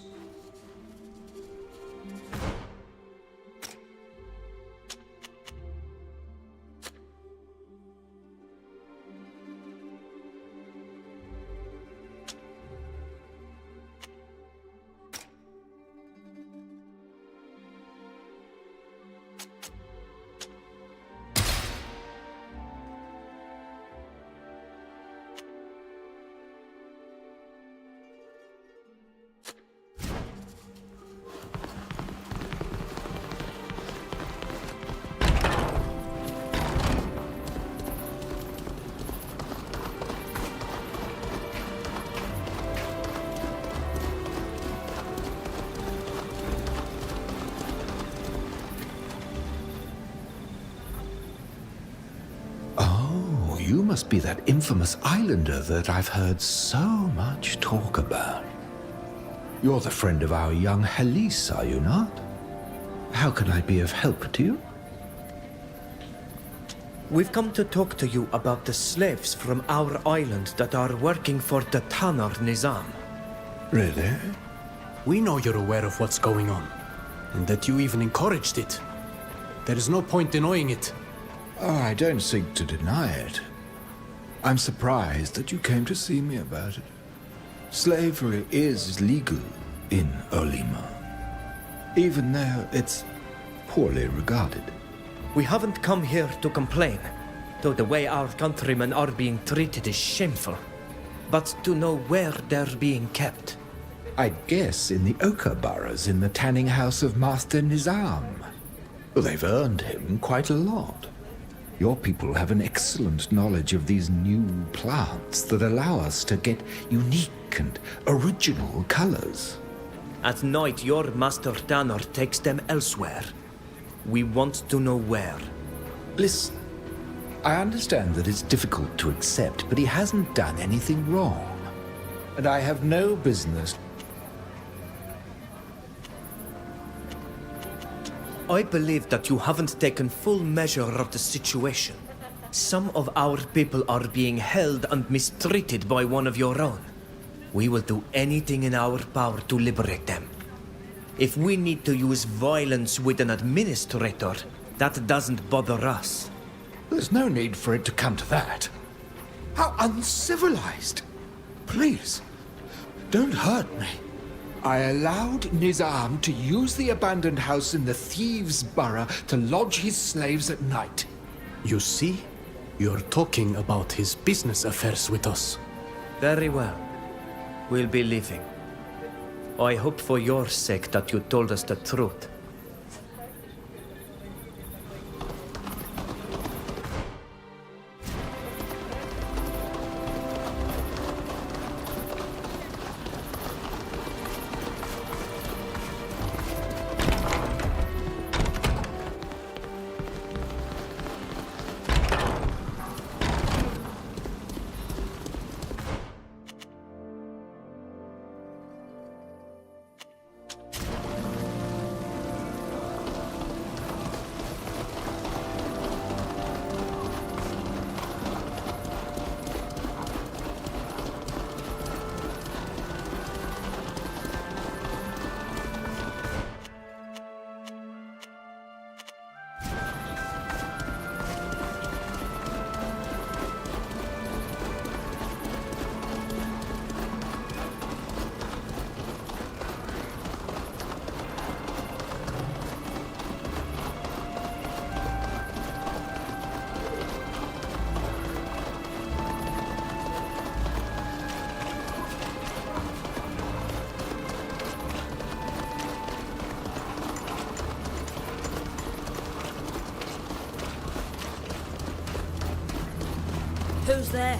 You must be that infamous islander that I've heard so much talk about. You're the friend of our young Halise, are you not? How can I be of help to you?
We've come to talk to you about the slaves from our island that are working for the Tanar Nizam.
Really?
We know you're aware of what's going on, and that you even encouraged it. There is no point denying it.
Oh, I don't seek to deny it. I'm surprised that you came to see me about it. Slavery is legal in Olima, even though it's poorly regarded.
We haven't come here to complain, though the way our countrymen are being treated is shameful, but to know where they're being kept.
I'd guess in the ochre boroughs in the tanning house of Master Nizam. Well, they've earned him quite a lot. Your people have an excellent knowledge of these new plants that allow us to get unique and original colors.
At night, your Master Tanner takes them elsewhere. We want to know where.
Listen, I understand that it's difficult to accept, but he hasn't done anything wrong. And I have no business.
I believe that you haven't taken full measure of the situation. Some of our people are being held and mistreated by one of your own. We will do anything in our power to liberate them. If we need to use violence with an administrator, that doesn't bother us.
There's no need for it to come to that. How uncivilized! Please, don't hurt me. I allowed Nizam to use the abandoned house in the Thieves' Borough to lodge his slaves at night.
You see? You're talking about his business affairs with us.
Very well. We'll be leaving. I hope for your sake that you told us the truth.
Who's there?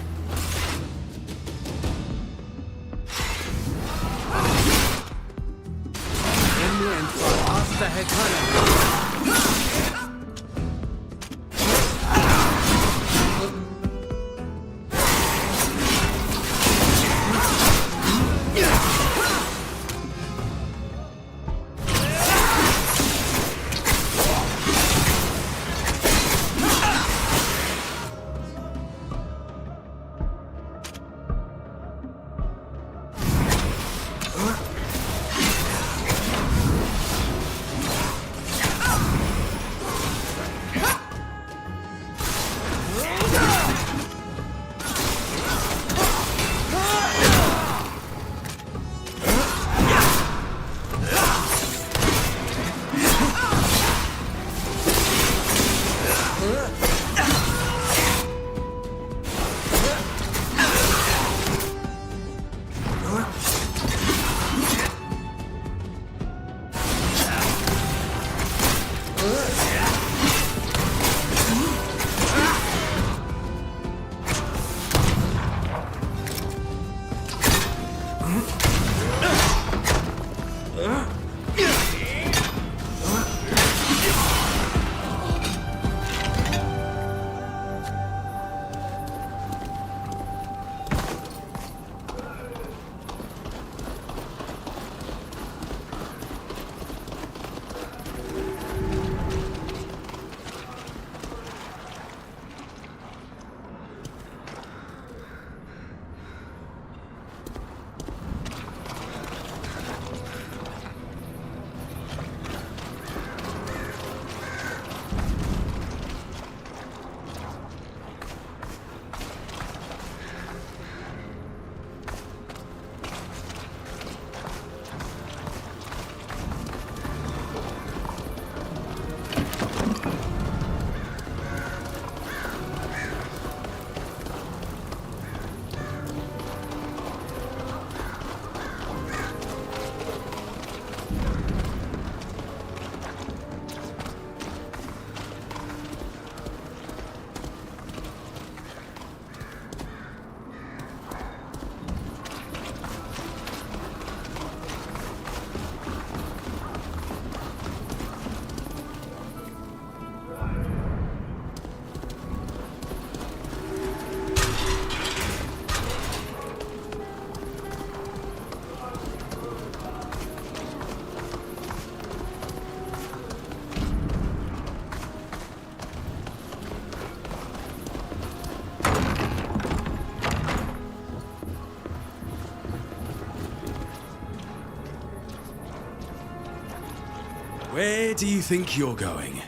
Where do you think you're going?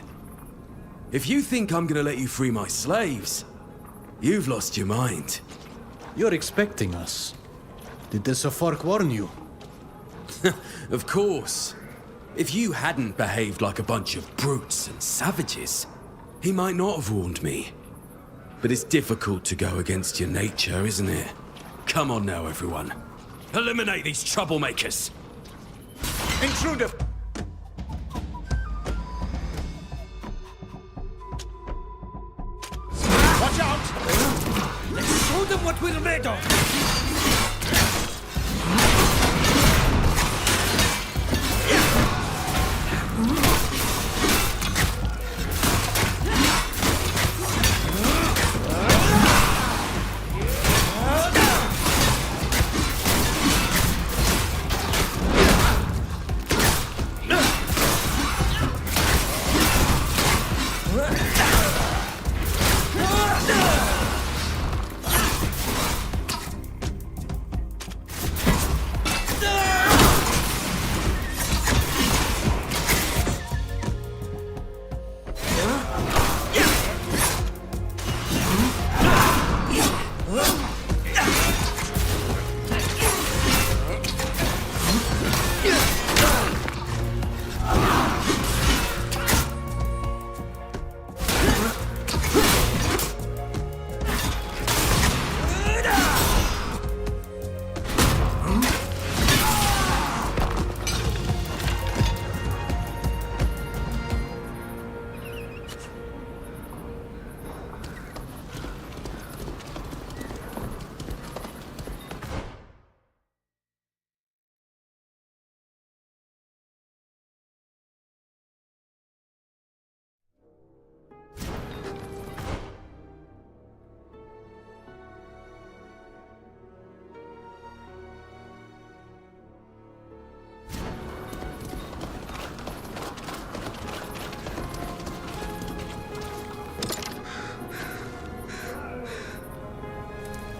If you think I'm gonna let you free my slaves, you've lost your mind.
You're expecting us. Did the Safark warn you?
Of course. If you hadn't behaved like a bunch of brutes and savages, he might not have warned me. But it's difficult to go against your nature, isn't it? Come on now, everyone. Eliminate these troublemakers!
Intruder!
Watch out! Let's show them what we're made of!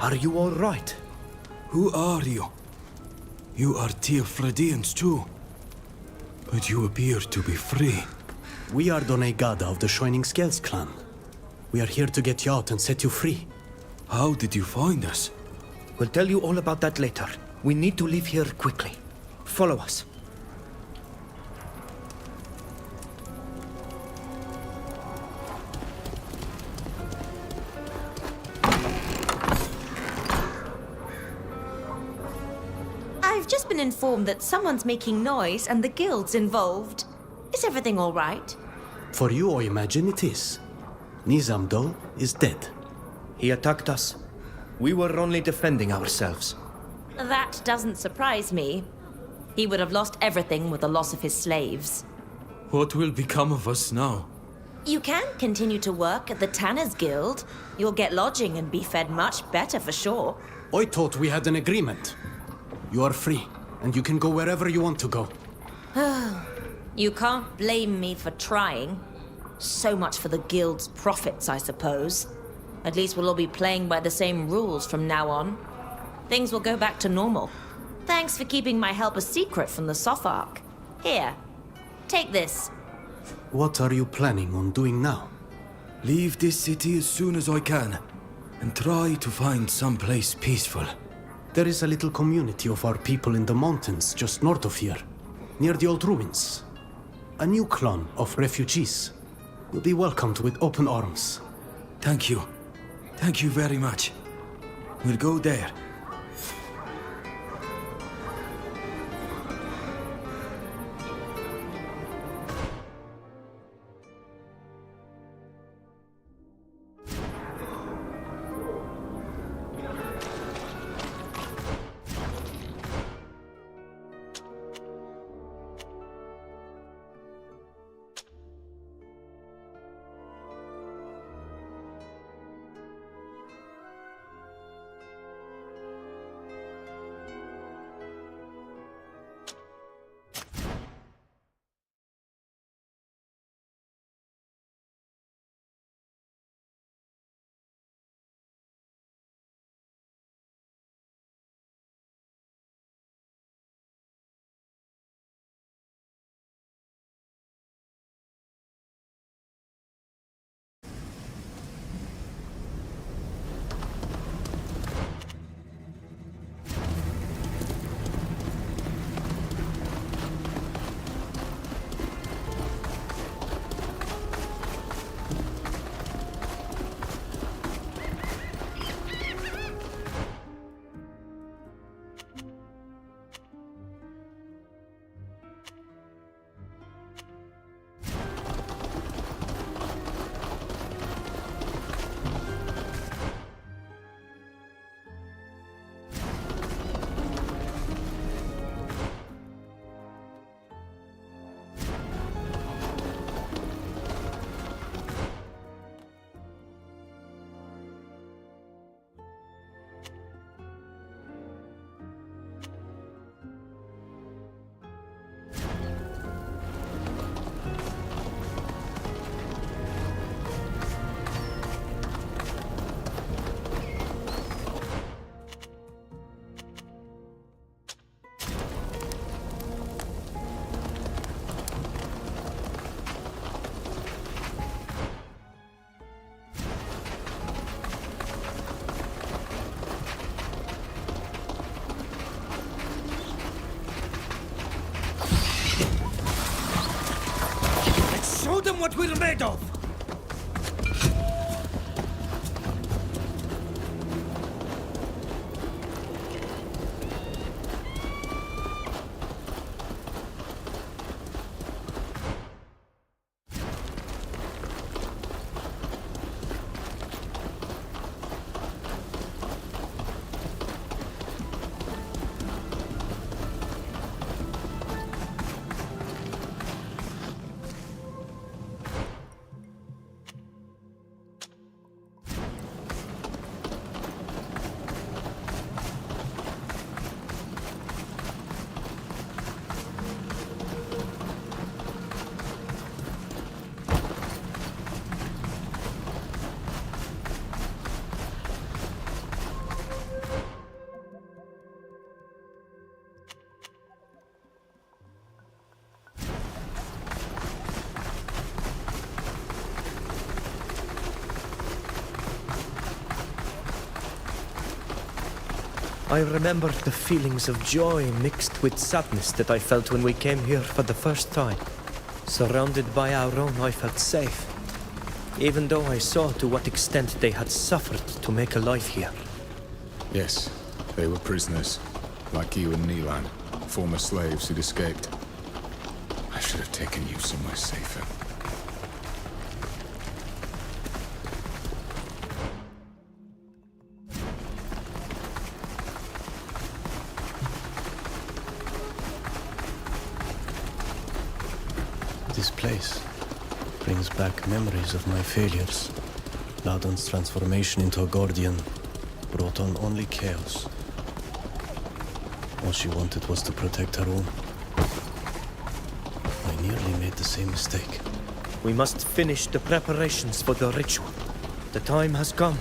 Are you all right?
Who are you? You are Tir-Fradians too. But you appear to be free.
We are Donegada of the Shining Scales clan. We are here to get you out and set you free.
How did you find us?
We'll tell you all about that later. We need to leave here quickly. Follow us.
I've just been informed that someone's making noise and the guild's involved. Is everything all right?
For you, I imagine it is. Nizam, though, is dead.
He attacked us. We were only defending ourselves.
That doesn't surprise me. He would have lost everything with the loss of his slaves.
What will become of us now?
You can continue to work at the Tanner's Guild. You'll get lodging and be fed much better for sure.
I thought we had an agreement. You are free, and you can go wherever you want to go.
You can't blame me for trying. So much for the Guild's profits, I suppose. At least we'll all be playing by the same rules from now on. Things will go back to normal. Thanks for keeping my help a secret from the Sopharch. Here, take this.
What are you planning on doing now?
Leave this city as soon as I can, and try to find some place peaceful.
There is a little community of our people in the mountains just north of here, near the old ruins. A new clan of refugees. You'll be welcomed with open arms.
Thank you. Thank you very much. We'll go there.
Show them what we're made of!
I remember the feelings of joy mixed with sadness that I felt when we came here for the first time. Surrounded by our own, I felt safe, even though I saw to what extent they had suffered to make a life here.
Yes, they were prisoners, like you and Neelan, former slaves who'd escaped. I should have taken you somewhere safer.
This place brings back memories of my failures. Ladon's transformation into a Guardian brought on only chaos. All she wanted was to protect her own. I nearly made the same mistake.
We must finish the preparations for the ritual. The time has come.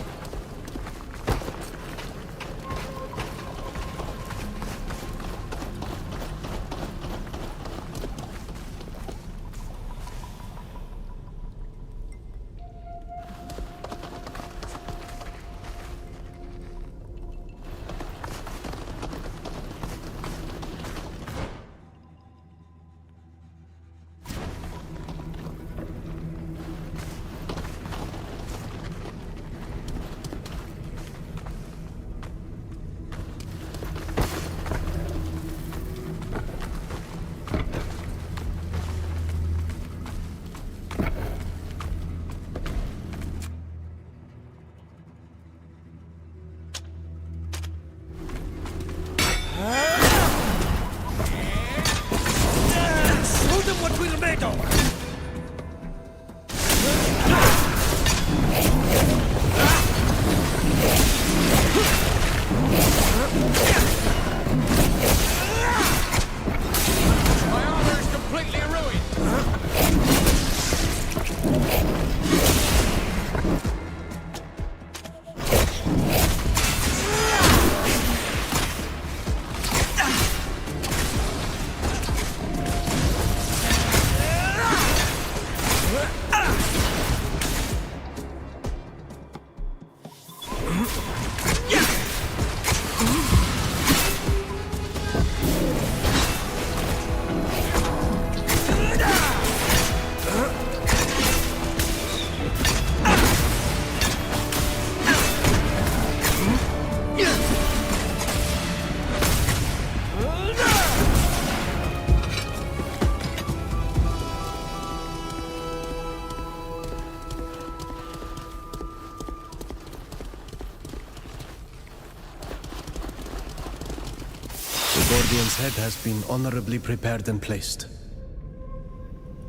Guardian's head has been honorably prepared and placed.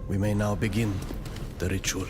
We may now begin the ritual.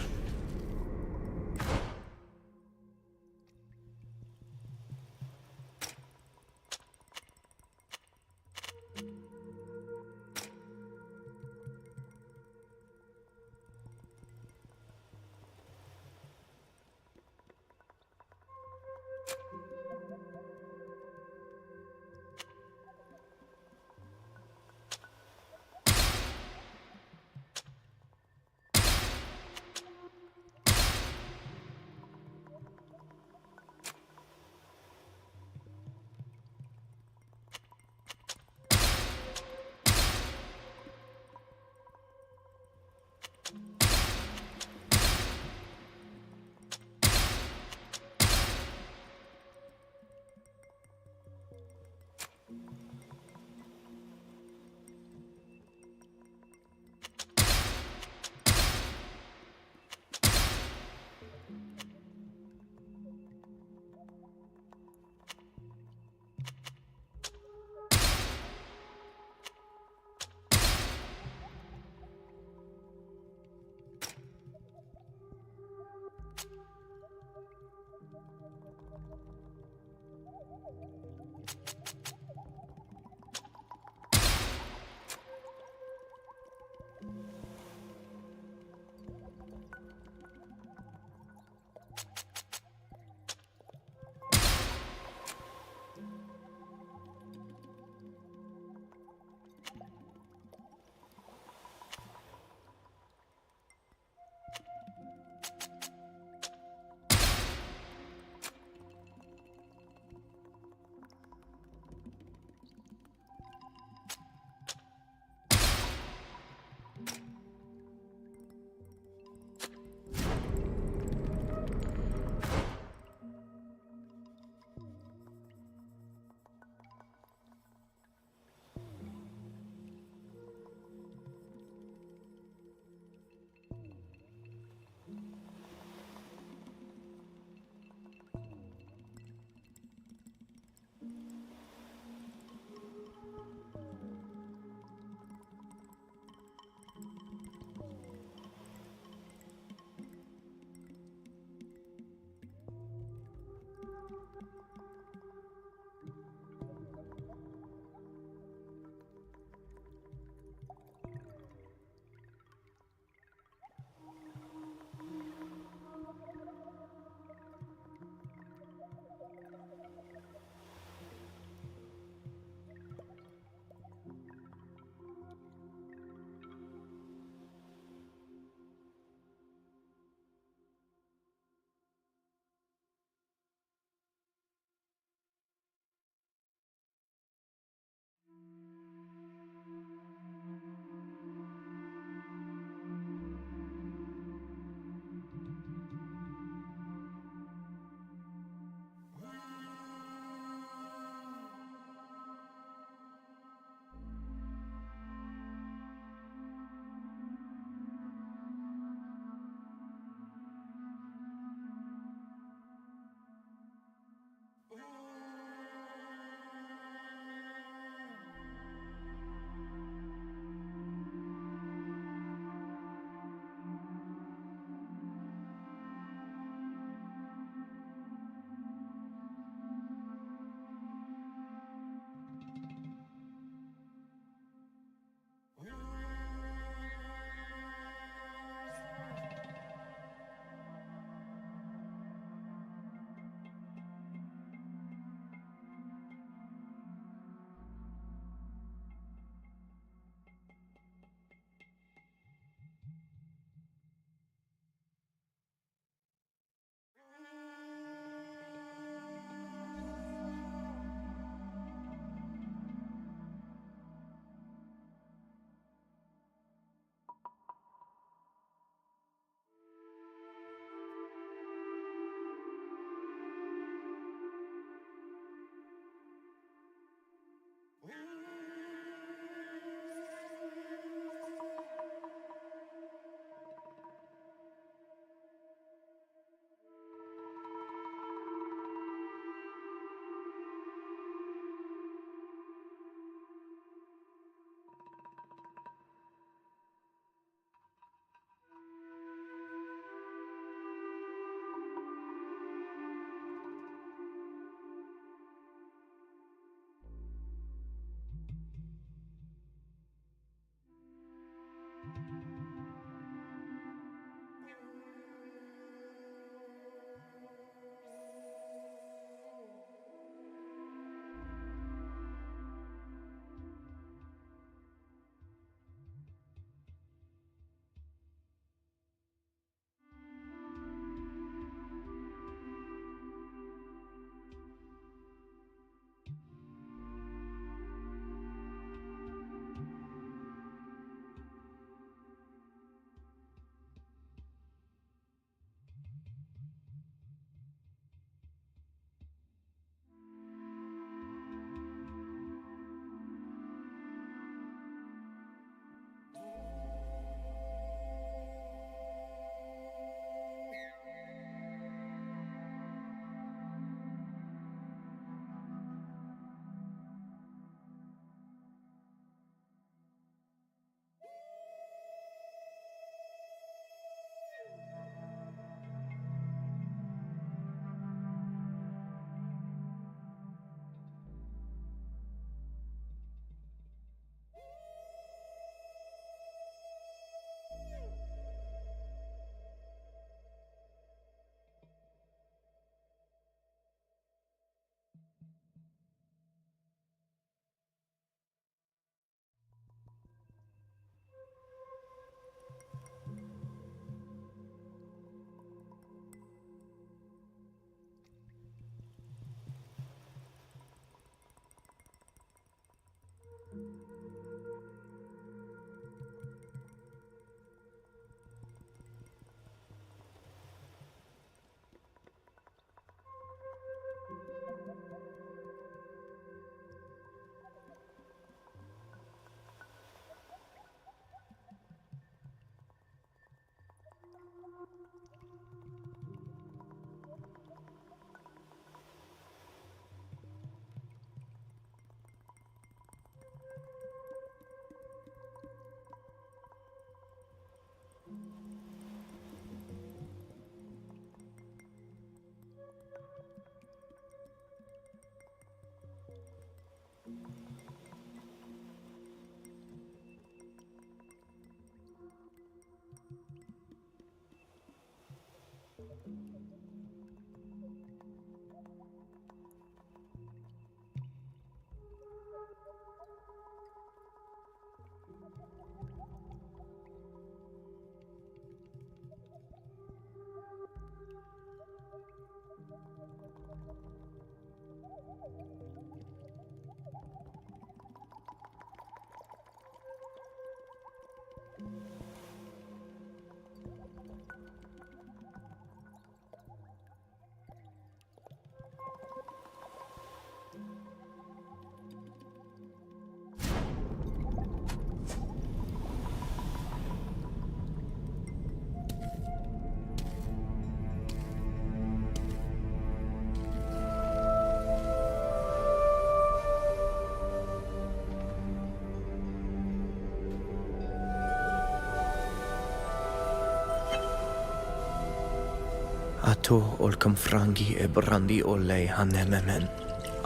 Ato ol camfrangi e brandi ole hanememen.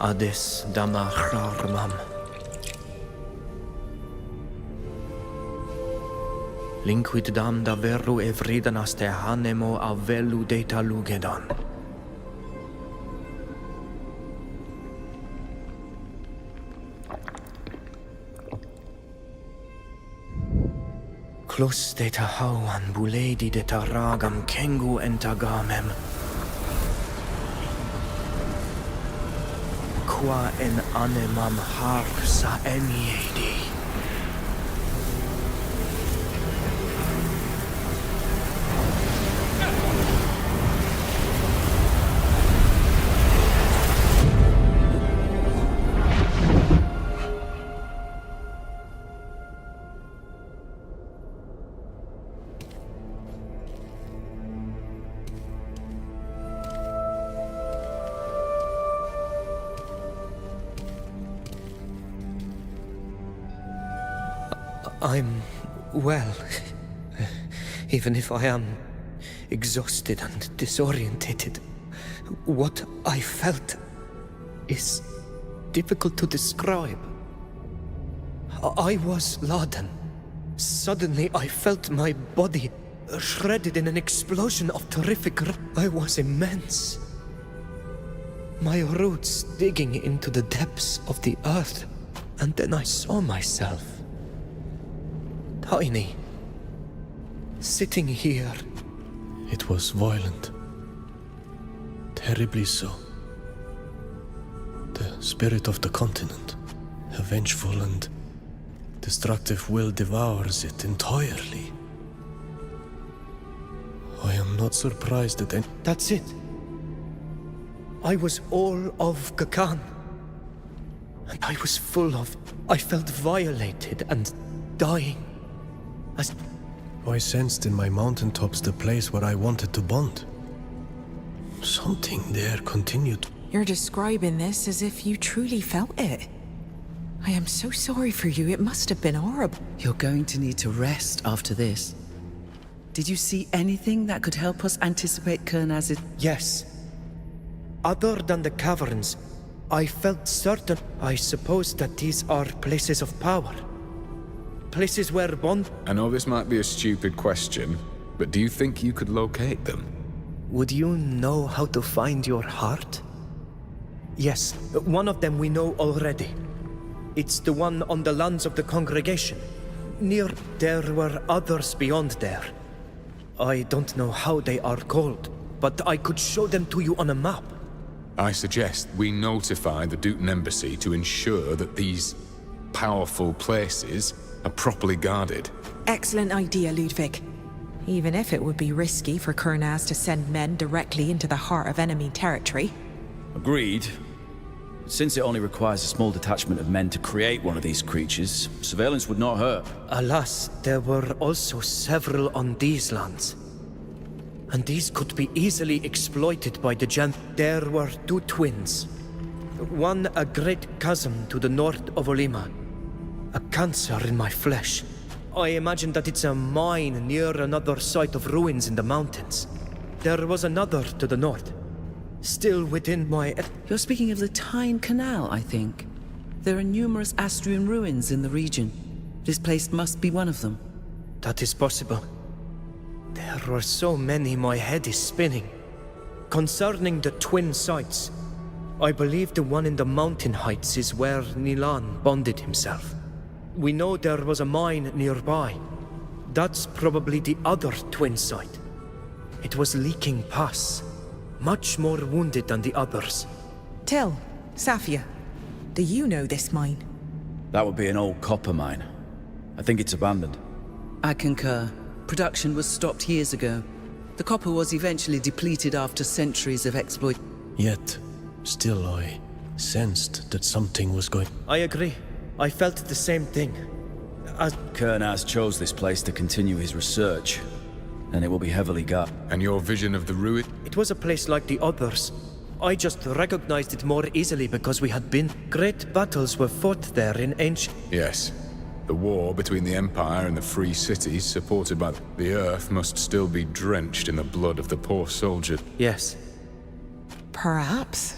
Ades dama harmam. Linquid dam da veru evridanas te hanemo avelu data lugedan. Klus data hauan buledi data ragam kengu entagamem. Qua en anemam har sa eniedi. I'm well, even if I am exhausted and disorientated. What I felt is difficult to describe. I was laden. Suddenly I felt my body shredded in an explosion of terrific I was immense. My roots digging into the depths of the earth, and then I saw myself. Tiny. Sitting here.
It was violent. Terribly so. The spirit of the continent, a vengeful and destructive will devours it entirely. I am not surprised that any...
That's it. I was all of Gakan. And I was full of... I felt violated and dying.
I sensed in my mountaintops the place where I wanted to bond. Something there continued.
You're describing this as if you truly felt it. I am so sorry for you. It must have been horrible.
You're going to need to rest after this. Did you see anything that could help us anticipate Kernaz's...
Yes. Other than the caverns, I felt certain. I suppose that these are places of power. Places where bond...
I know this might be a stupid question, but do you think you could locate them?
Would you know how to find your heart? Yes, one of them we know already. It's the one on the lands of the congregation. Near... There were others beyond there. I don't know how they are called, but I could show them to you on a map.
I suggest we notify the Dutan Embassy to ensure that these powerful places are properly guarded.
Excellent idea, Ludwig. Even if it would be risky for Kernaz to send men directly into the heart of enemy territory.
Agreed. Since it only requires a small detachment of men to create one of these creatures, surveillance would not hurt.
Alas, there were also several on these lands. And these could be easily exploited by the Gen. There were two twins. One a great chasm to the north of Olima. A cancer in my flesh. I imagine that it's a mine near another site of ruins in the mountains. There was another to the north. Still within my...
You're speaking of the Tyne Canal, I think. There are numerous Astrian ruins in the region. This place must be one of them.
That is possible. There were so many, my head is spinning. Concerning the twin sites, I believe the one in the mountain heights is where Nilan bonded himself. We know there was a mine nearby. That's probably the other twin site. It was leaking pus. Much more wounded than the others.
Till, Safia, do you know this mine?
That would be an old copper mine. I think it's abandoned.
I concur. Production was stopped years ago. The copper was eventually depleted after centuries of exploit.
Yet, still I sensed that something was going...
I agree. I felt the same thing.
Kernaz chose this place to continue his research, and it will be heavily guarded.
And your vision of the ruin?
It was a place like the others. I just recognized it more easily because we had been. Great battles were fought there in ancient...
Yes. The war between the Empire and the free cities, supported by the Earth, must still be drenched in the blood of the poor soldiers.
Yes.
Perhaps.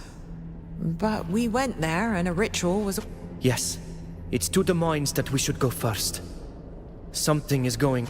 But we went there and a ritual was...
Yes. It's to the mines that we should go first. Something is going...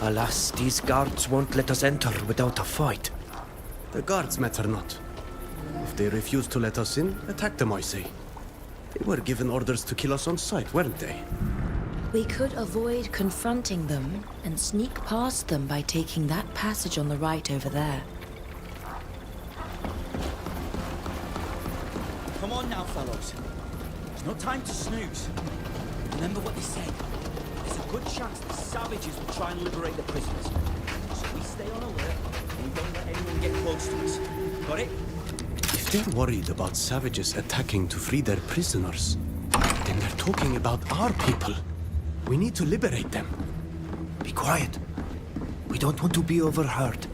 Alas, these guards won't let us enter without a fight.
The guards matter not. If they refuse to let us in, attack them, I say. They were given orders to kill us on sight, weren't they?
We could avoid confronting them and sneak past them by taking that passage on the right over there.
Come on now, fellows. There's no time to snooze. Remember what they said. There's a good chance the savages will try and liberate the prisoners. So we stay on alert and we don't let anyone get close to us. Got it?
If they're worried about savages attacking to free their prisoners, then they're talking about our people. We need to liberate them.
Be quiet. We don't want to be overheard.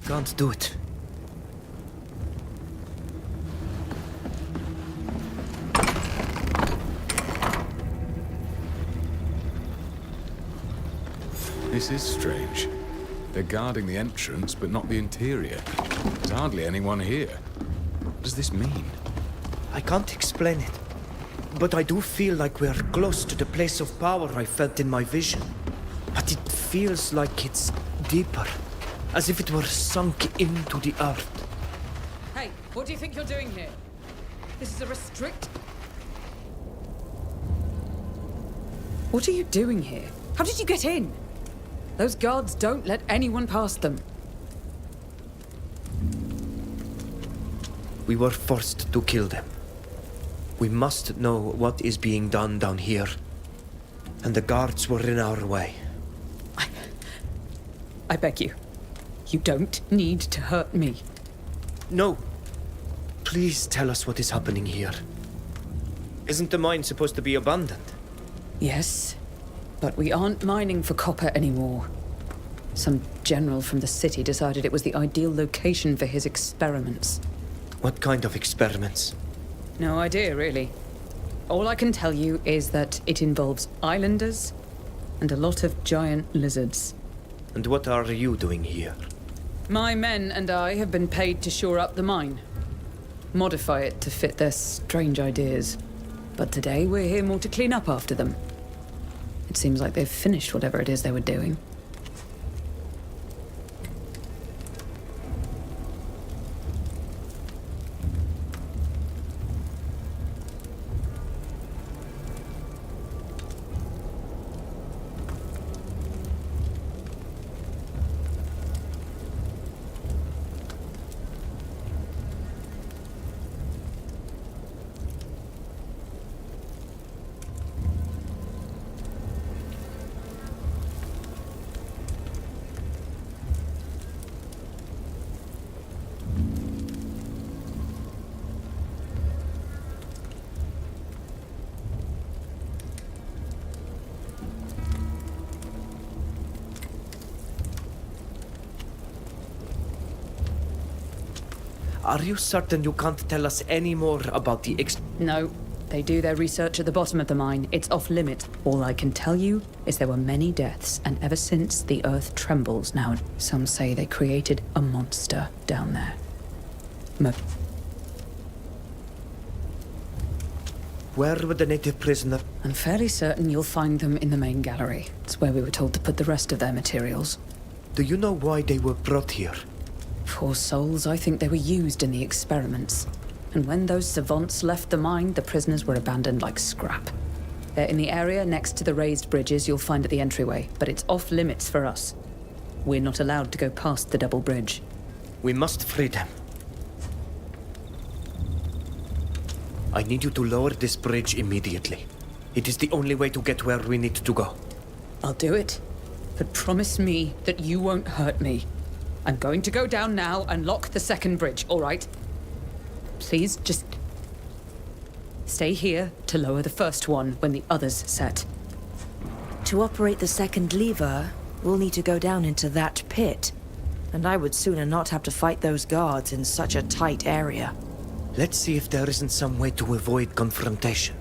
Can't do it.
This is strange. They're guarding the entrance, but not the interior. There's hardly anyone here. What does this mean?
I can't explain it, but I do feel like we're close to the place of power I felt in my vision. But it feels like it's deeper, as if it were sunk into the earth.
Hey, what do you think you're doing here? This is a restrict... What are you doing here? How did you get in? Those guards don't let anyone past them.
We were forced to kill them. We must know what is being done down here. And the guards were in our way.
I beg you. You don't need to hurt me.
No. Please tell us what is happening here. Isn't the mine supposed to be abandoned?
Yes, but we aren't mining for copper anymore. Some general from the city decided it was the ideal location for his experiments.
What kind of experiments?
No idea, really. All I can tell you is that it involves islanders and a lot of giant lizards.
And what are you doing here?
My men and I have been paid to shore up the mine. Modify it to fit their strange ideas. But today we're here more to clean up after them. It seems like they've finished whatever it is they were doing.
Are you certain you can't tell us any more about the
No. They do their research at the bottom of the mine. It's off limit. All I can tell you is there were many deaths, and ever since, the earth trembles now. Some say they created a monster down there.
Where were the native prisoners?
I'm fairly certain you'll find them in the main gallery. It's where we were told to put the rest of their materials.
Do you know why they were brought here?
Poor souls, I think they were used in the experiments. And when those savants left the mine, the prisoners were abandoned like scrap. They're in the area next to the raised bridges you'll find at the entryway, but it's off limits for us. We're not allowed to go past the double bridge.
We must free them. I need you to lower this bridge immediately. It is the only way to get where we need to go.
I'll do it. But promise me that you won't hurt me. I'm going to go down now and lock the second bridge, all right? Please, just stay here to lower the first one when the others set.
To operate the second lever, we'll need to go down into that pit. And I would sooner not have to fight those guards in such a tight area.
Let's see if there isn't some way to avoid confrontation.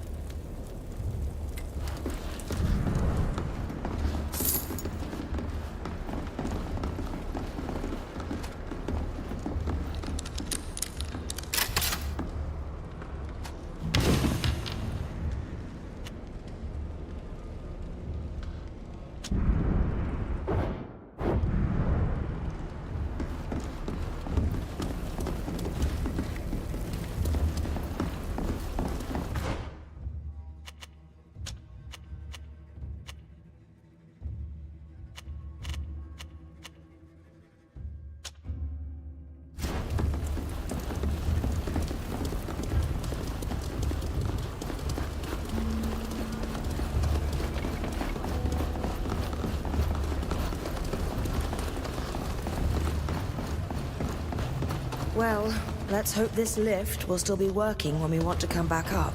Well, let's hope this lift will still be working when we want to come back up.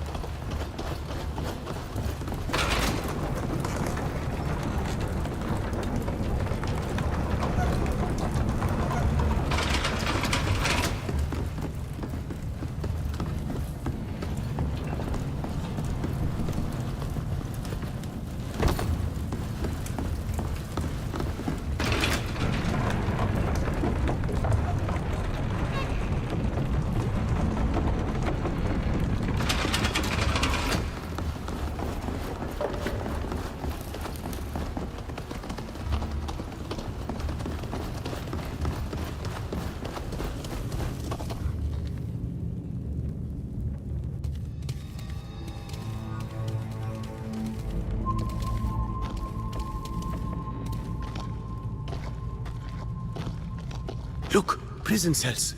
Look, prison cells.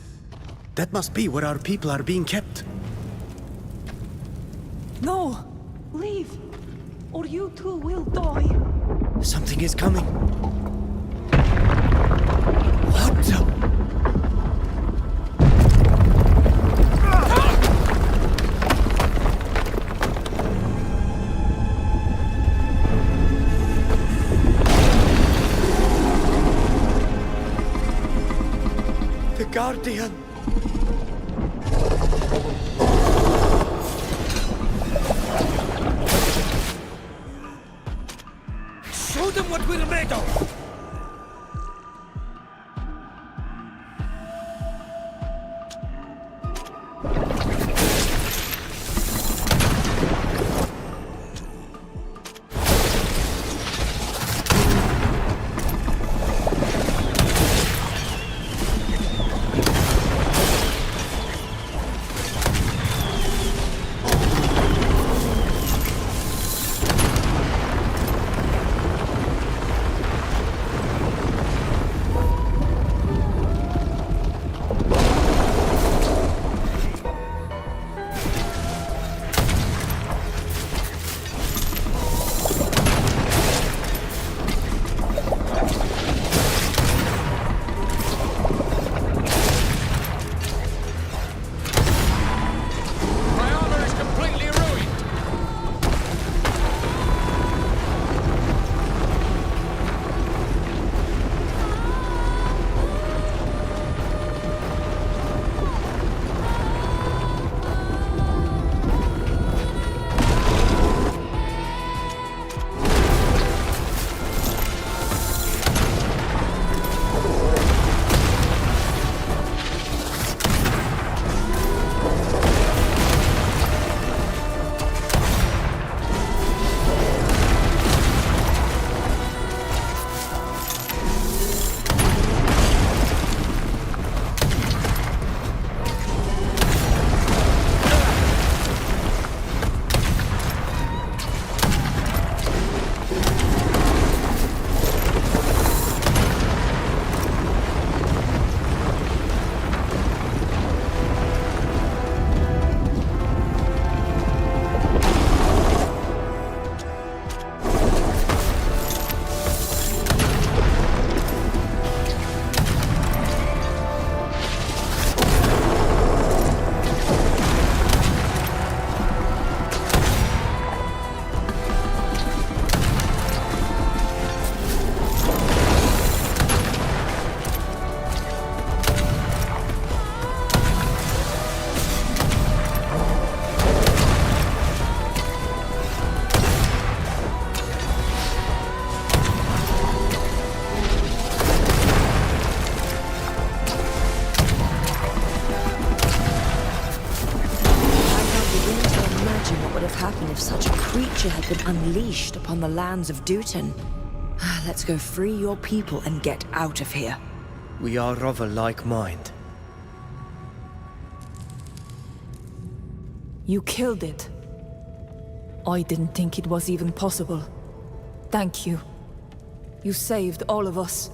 That must be where our people are being kept.
No! Leave! Or you too will die.
Something is coming. What the? Guardian!
Show them what we're made of!
If such a creature had been unleashed upon the lands of Dutin. Let's go free your people and get out of here.
We are of a like mind.
You killed it. I didn't think it was even possible. Thank you. You saved all of us.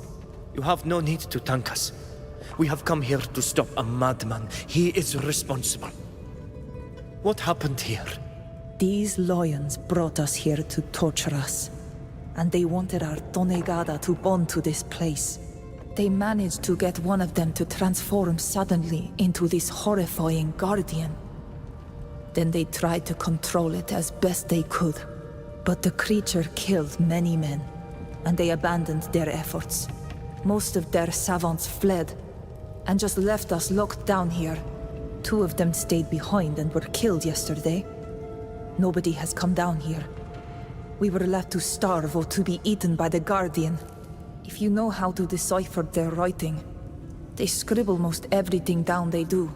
You have no need to thank us. We have come here to stop a madman. He is responsible. What happened here?
These lions brought us here to torture us. And they wanted our Tonegada to bond to this place. They managed to get one of them to transform suddenly into this horrifying guardian. Then they tried to control it as best they could. But the creature killed many men, and they abandoned their efforts. Most of their savants fled, and just left us locked down here. 2 of them stayed behind and were killed yesterday. Nobody has come down here. We were left to starve or to be eaten by the Guardian. If you know how to decipher their writing, they scribble most everything down they do,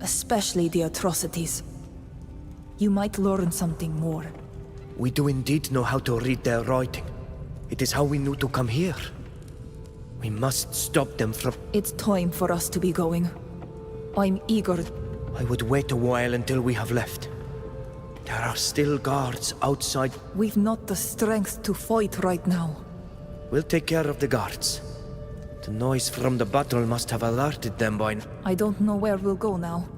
especially the atrocities. You might learn something more.
We do indeed know how to read their writing. It is how we knew to come here. We must stop them from...
It's time for us to be going. I'm eager.
I would wait a while until we have left. There are still guards outside.
We've not the strength to fight right now.
We'll take care of the guards. The noise from the battle must have alerted them by now.
I don't know where we'll go now.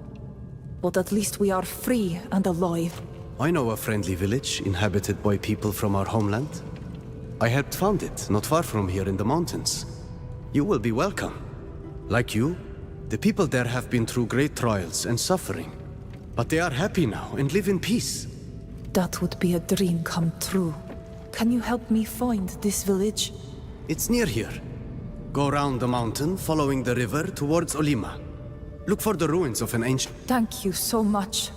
But at least we are free and alive.
I know a friendly village inhabited by people from our homeland. I helped found it, not far from here in the mountains. You will be welcome. Like you, the people there have been through great trials and suffering. But they are happy now and live in peace.
That would be a dream come true. Can you help me find this village?
It's near here. Go round the mountain, following the river towards Olima. Look for the ruins of an ancient...
Thank you so much.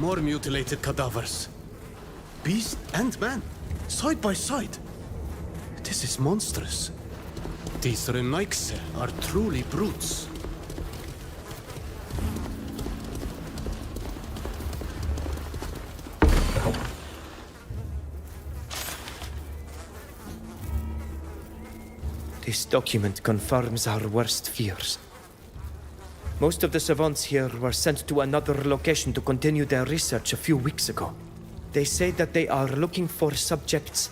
More mutilated cadavers. Beast and man, side by side. This is monstrous. These Renaikse are truly brutes.
This document confirms our worst fears. Most of the savants here were sent to another location to continue their research a few weeks ago. They say that they are looking for subjects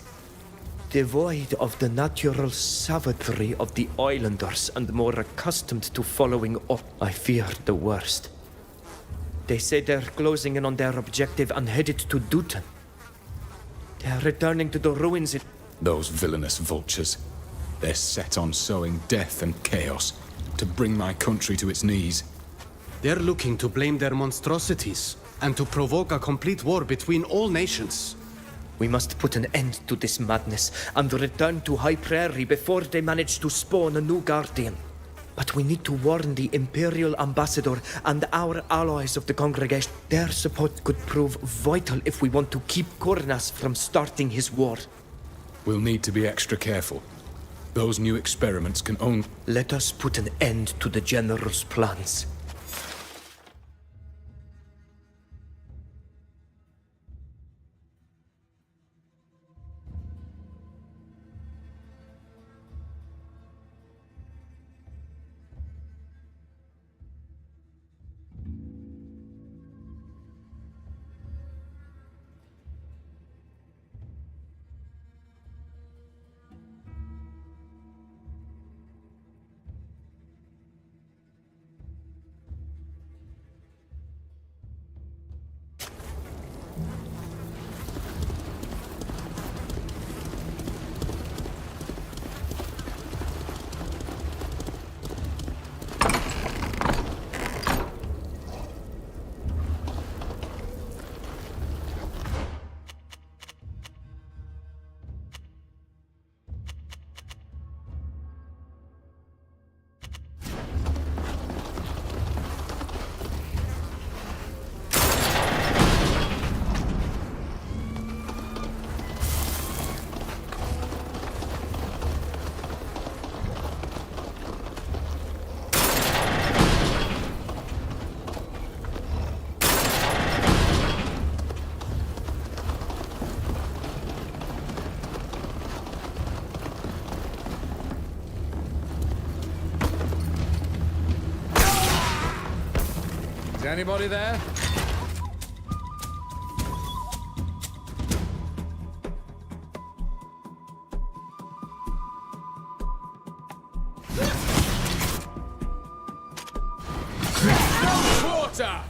devoid of the natural savagery of the islanders and more accustomed to following up. I fear the worst. They say they're closing in on their objective and headed to Dutton. They're returning to the ruins in...
Those villainous vultures. They're set on sowing death and chaos to bring my country to its knees.
They're looking to blame their monstrosities and to provoke a complete war between all nations.
We must put an end to this madness and return to High Prairie before they manage to spawn a new guardian. But we need to warn the Imperial Ambassador and our allies of the congregation. Their support could prove vital if we want to keep Kornas from starting his war.
We'll need to be extra careful. Those new experiments can only...
Let us put an end to the General's plans.
anybody there? Water!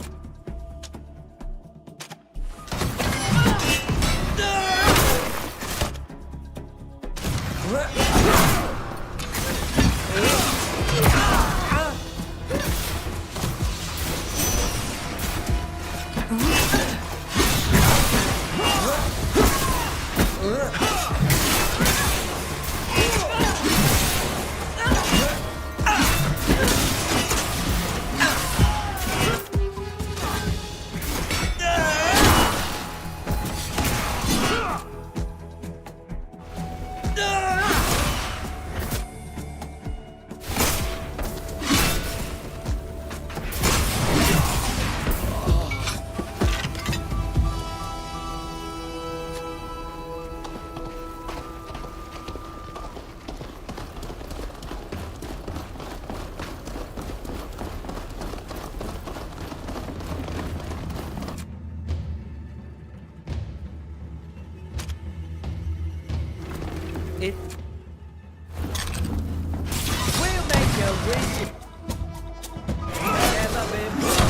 We'll make you wish it never been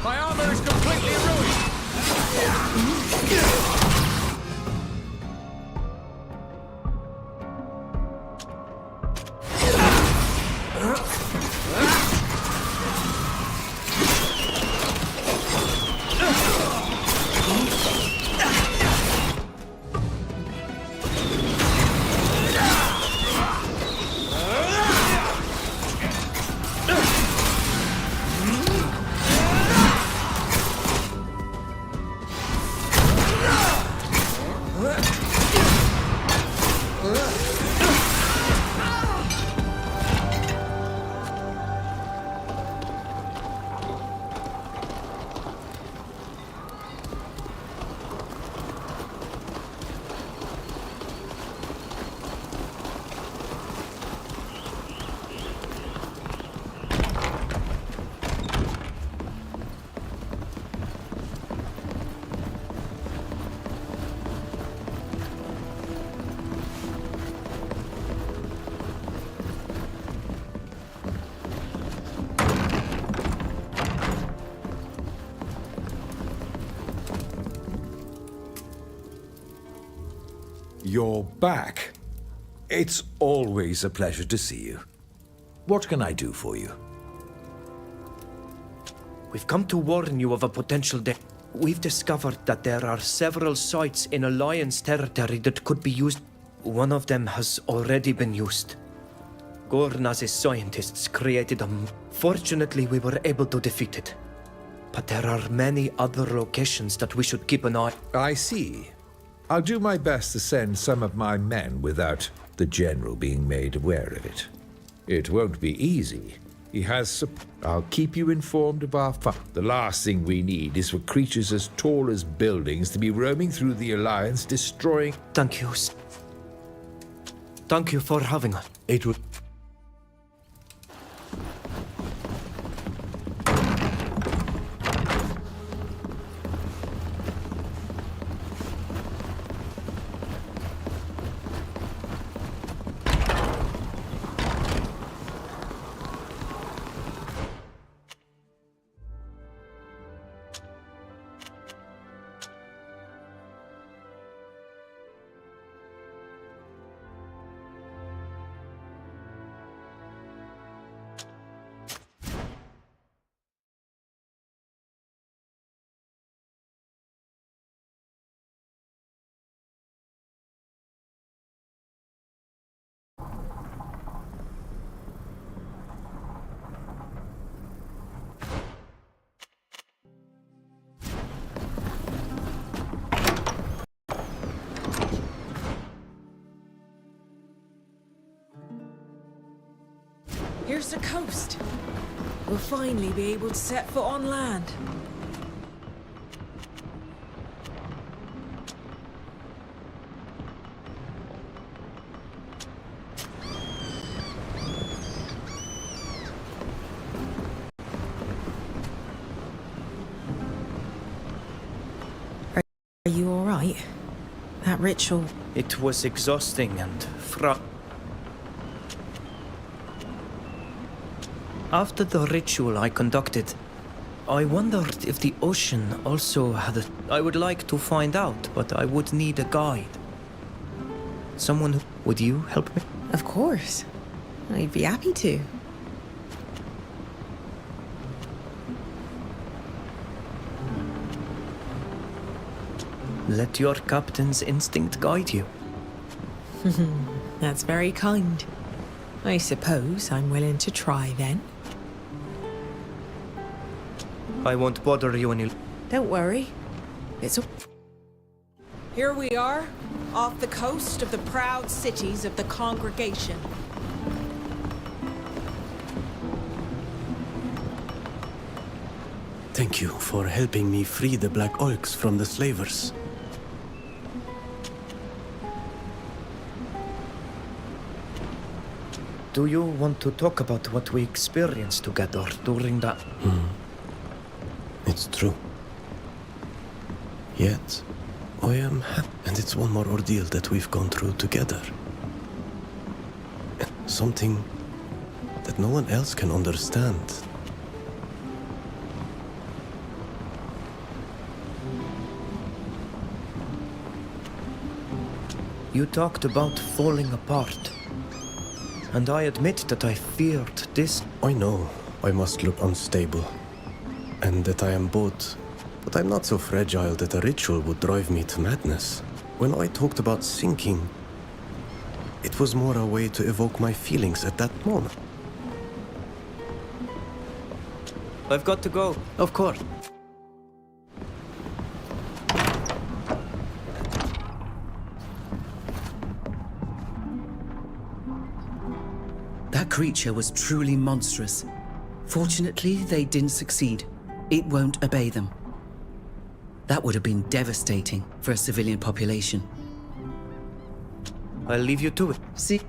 My armor is completely ruined!
You're back. It's always a pleasure to see you. What can I do for you?
We've come to warn you of a potential We've discovered that there are several sites in Alliance territory that could be used. One of them has already been used. Gornaz's scientists created them. Fortunately, we were able to defeat it. But there are many other locations that we should keep an eye.
I see. I'll do my best to send some of my men without the General being made aware of it. It won't be easy. He has... I'll keep you informed of our fun. The last thing we need is for creatures as tall as buildings to be roaming through the Alliance, destroying...
Thank you. Thank you for having us.
It would...
Here's the coast. We'll finally be able to set foot on land.
Are you all right? That ritual...
It was exhausting and After the ritual I conducted, I wondered if the ocean also had a... I would like to find out, but I would need a guide. Someone who... Would you help me?
Of course. I'd be happy to.
Let your captain's instinct guide you.
That's very kind. I suppose I'm willing to try then.
I won't bother you any...
Don't worry. It's...
Here we are, off the coast of the proud cities of the Congregation.
Thank you for helping me free the Black Orcs from the slavers.
Do you want to talk about what we experienced together during that...
It's true. Yet, I am happy, and it's one more ordeal that we've gone through together. Something that no one else can understand.
You talked about falling apart. And I admit that I feared this.
I know I must look unstable. And that I am both. But I'm not so fragile that a ritual would drive me to madness. When I talked about sinking, it was more a way to evoke my feelings at that moment.
I've got to go.
Of course.
That creature was truly monstrous. Fortunately, they didn't succeed. It won't obey them. That would have been devastating for a civilian population.
I'll leave you to it.
See?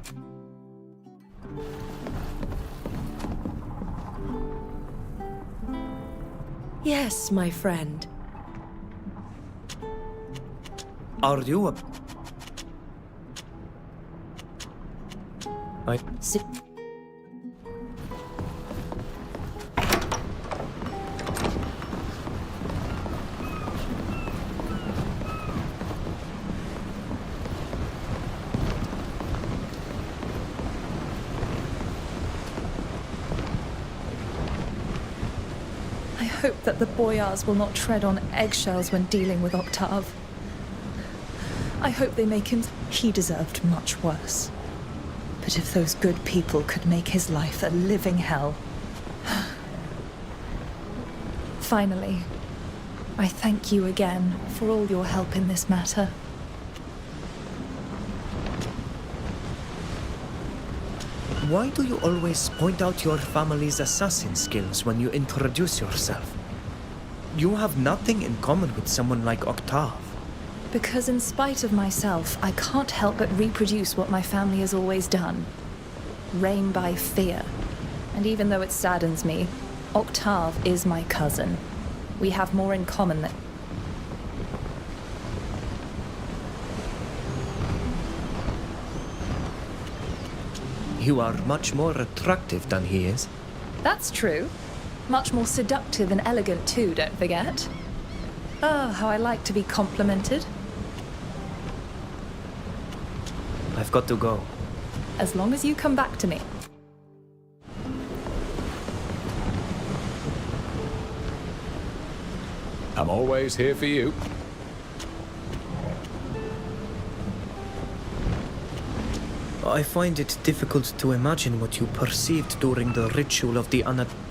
Yes, my friend.
Are you a...
Sit.
hope that the boyars will not tread on eggshells when dealing with Octave. I hope they make him... He deserved much worse. But if those good people could make his life a living hell... Finally, I thank you again for all your help in this matter.
Why do you always point out your family's assassin skills when you introduce yourself? You have nothing in common with someone like Octave.
Because in spite of myself, I can't help but reproduce what my family has always done. Reign by fear. And even though it saddens me, Octave is my cousin. We have more in common than...
You are much more attractive than he is.
That's true. Much more seductive and elegant too, don't forget. Oh, how I like to be complimented.
I've got to go.
As long as you come back to me.
I'm always here for you.
I find it difficult to imagine what you perceived during the ritual of the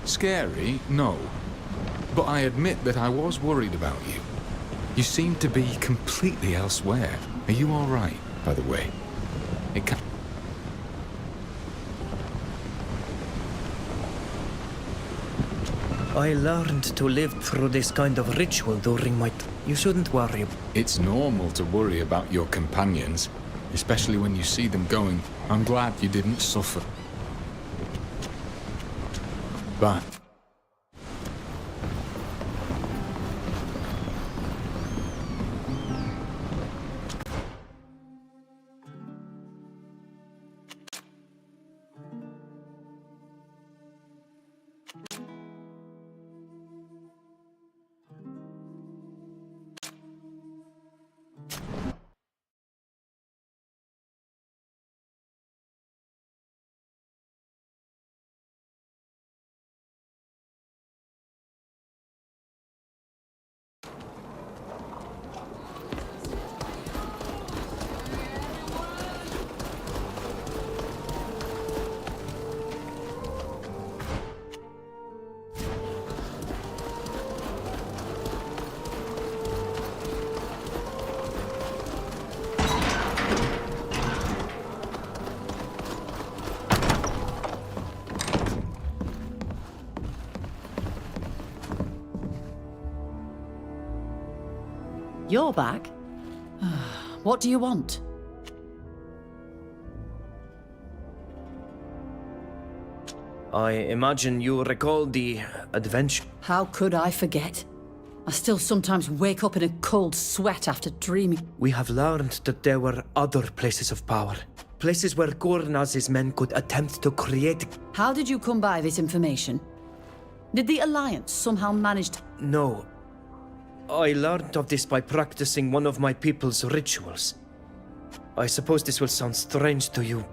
Scary? No. But I admit that I was worried about you. You seem to be completely elsewhere. Are you all right, by the way? It can...
I learned to live through this kind of ritual during my... You shouldn't worry.
It's normal to worry about your companions, especially when you see them going. I'm glad you didn't suffer. But...
You're back? What do you want?
I imagine you recall the adventure.
How could I forget? I still sometimes wake up in a cold sweat after dreaming.
We have learned that there were other places of power. Places where Gornaz's men could attempt to create...
How did you come by this information? Did the Alliance somehow manage to...
No. I learned of this by practicing one of my people's rituals. I suppose this will sound strange to you,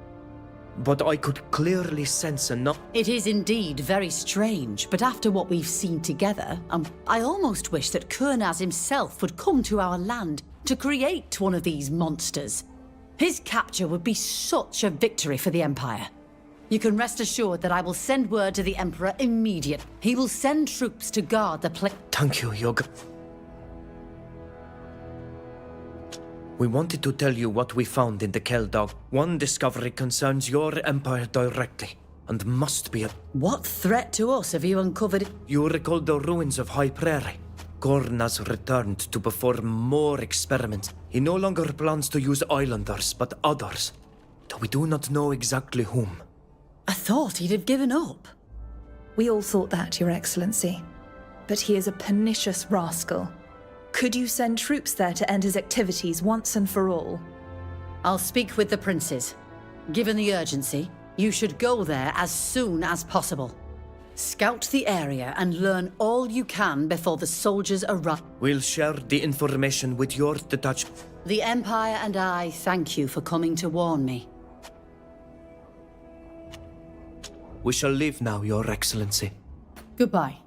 but I could clearly sense enough...
It is indeed very strange, but after what we've seen together, I almost wish that Kurnaz himself would come to our land to create one of these monsters. His capture would be such a victory for the Empire. You can rest assured that I will send word to the Emperor immediately. He will send troops to guard the place.
Thank you, Yoga. We wanted to tell you what we found in the Keldog. One discovery concerns your empire directly, and must be a...
What threat to us have you uncovered?
You recall the ruins of High Prairie. Gornaz returned to perform more experiments. He no longer plans to use islanders, but others. Though we do not know exactly whom.
I thought he'd have given up.
We all thought that, Your Excellency. But he is a pernicious rascal. Could you send troops there to end his activities once and for all?
I'll speak with the princes. Given the urgency, you should go there as soon as possible. Scout the area and learn all you can before the soldiers arrive.
We'll share the information with your detachment.
The Empire and I thank you for coming to warn me.
We shall leave now, Your Excellency.
Goodbye.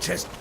chest.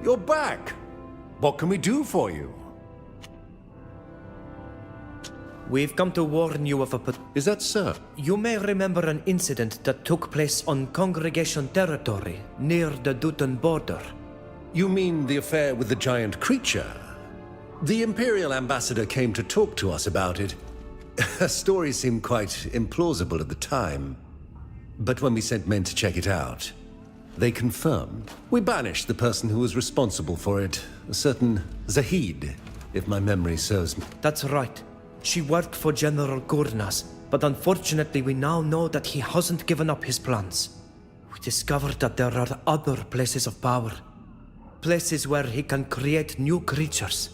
You're back. What can we do for you?
We've come to warn you of a...
Is that so?
You may remember an incident that took place on Congregation territory, near the Dutan border.
You mean the affair with the giant creature? The Imperial Ambassador came to talk to us about it. Her story seemed quite implausible at the time. But when we sent men to check it out, they confirmed. We banished the person who was responsible for it, a certain Zahid, if my memory serves me.
That's right. She worked for General Gurnas, but unfortunately we now know that he hasn't given up his plans. We discovered that there are other places of power. Places where he can create new creatures.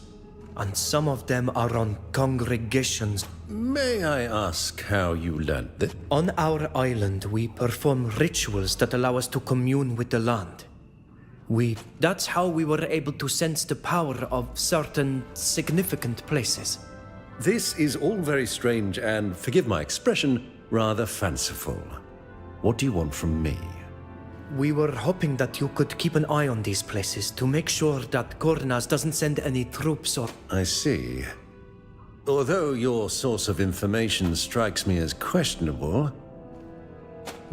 And some of them are on congregations.
May I ask how you learned this?
On our island, we perform rituals that allow us to commune with the land. That's how we were able to sense the power of certain significant places.
This is all very strange and, forgive my expression, rather fanciful. What do you want from me?
We were hoping that you could keep an eye on these places to make sure that Gurnas doesn't send any troops or...
I see. Although your source of information strikes me as questionable,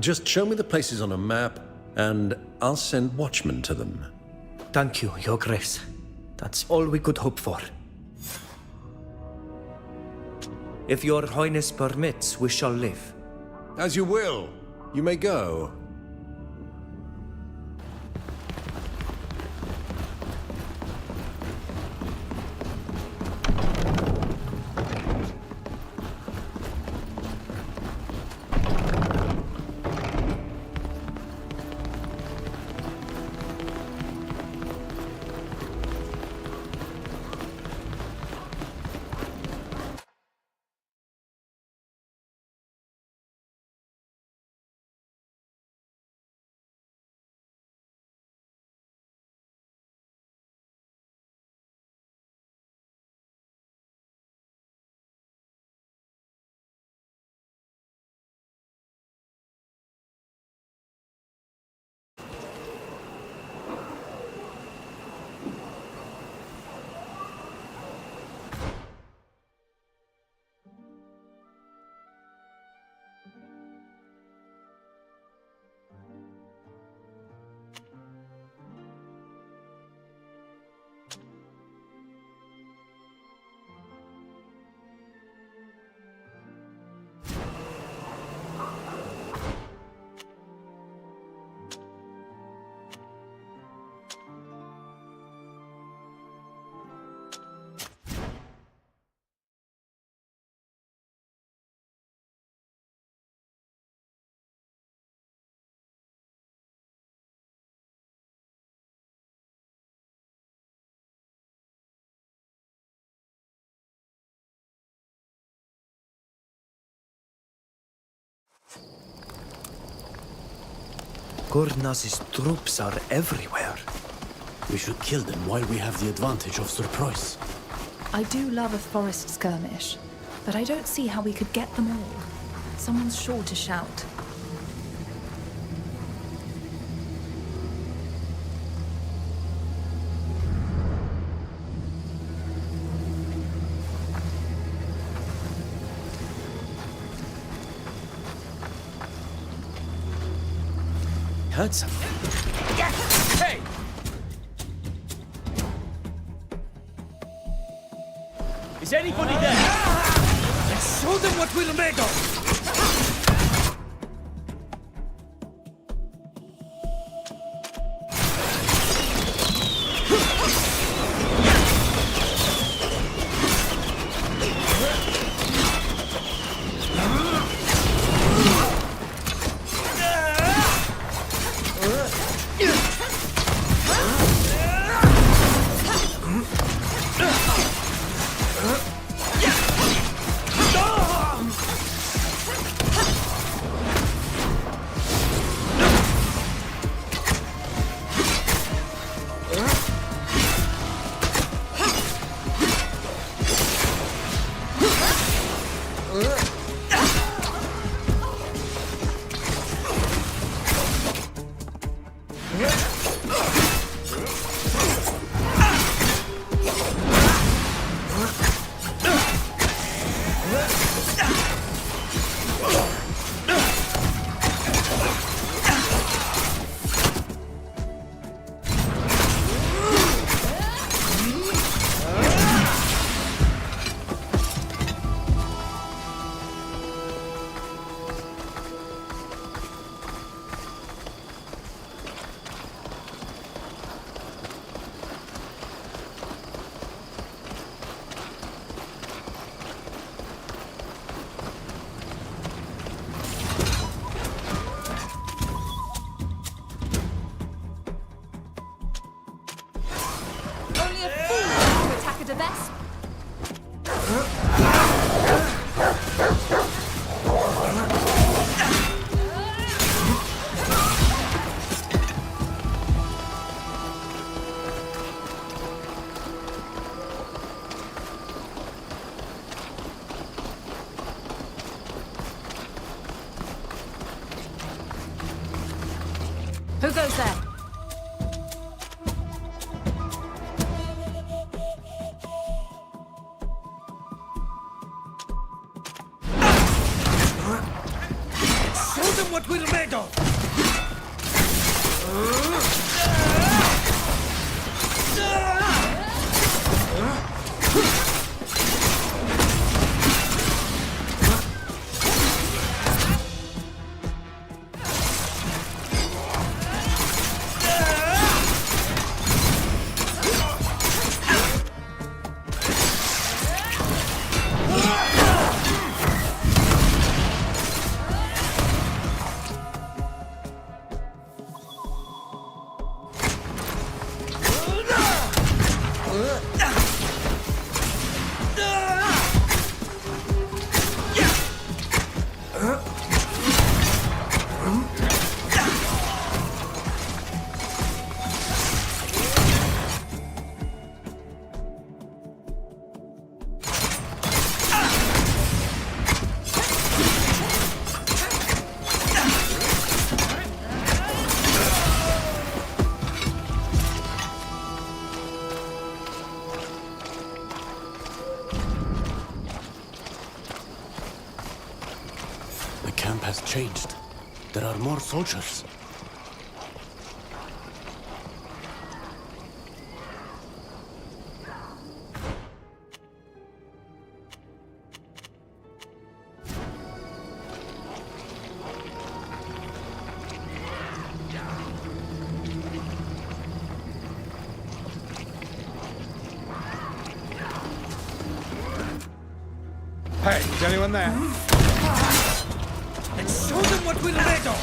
just show me the places on a map and I'll send watchmen to them.
Thank you, Your Grace. That's all we could hope for. If Your Highness permits, we shall leave.
As you will. You may go.
Gurnas' troops are everywhere.
We should kill them while we have the advantage of surprise.
I do love a forest skirmish, but I don't see how we could get them all. Someone's sure to shout.
Heard something.
Hey! Is anybody there? Let's show them what we're made of!
Who goes there?
Show them what we're made of!
Has changed. There are more soldiers.
Hey, is anyone there?
Show them what we're made of!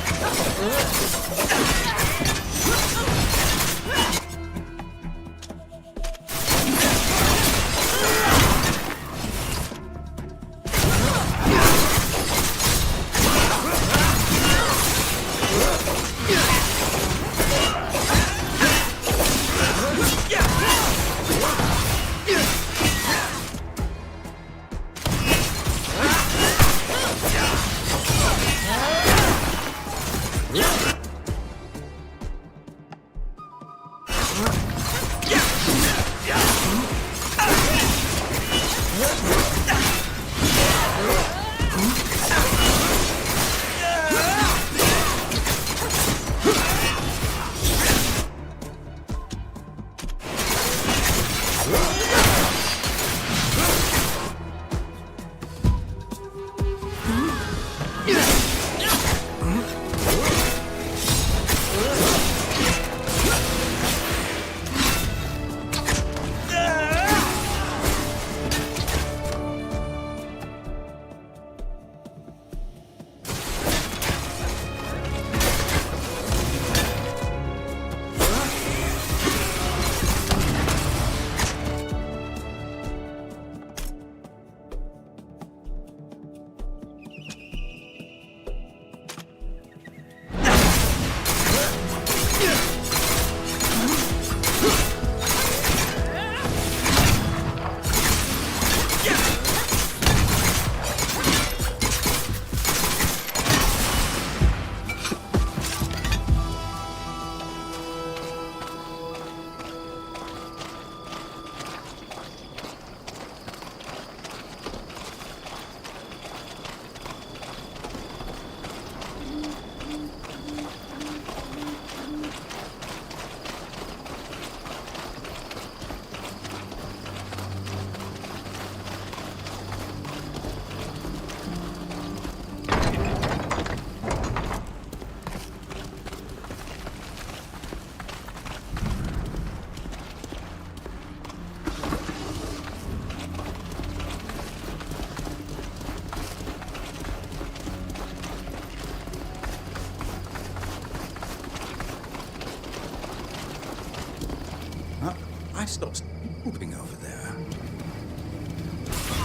I stopped moving over there.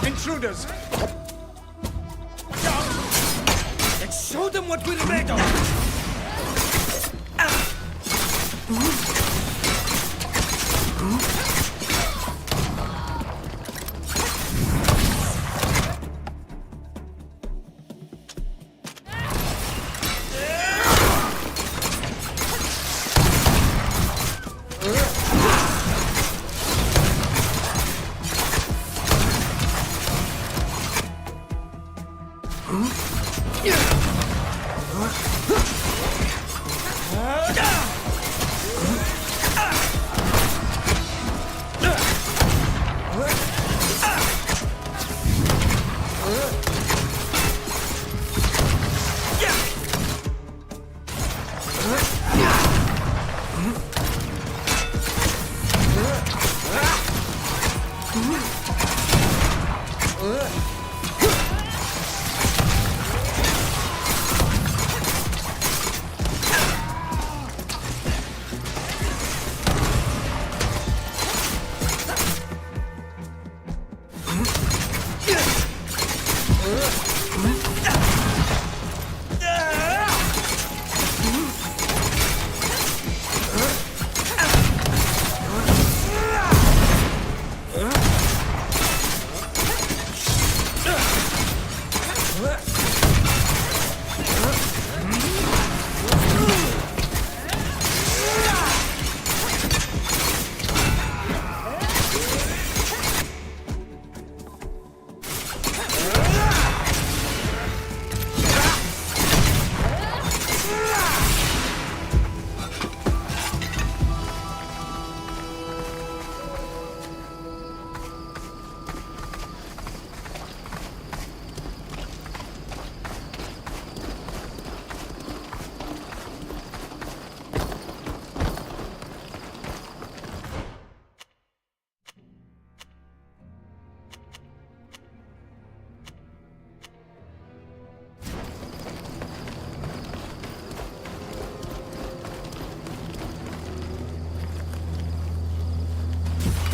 Intruders! Let's show them what we're made of!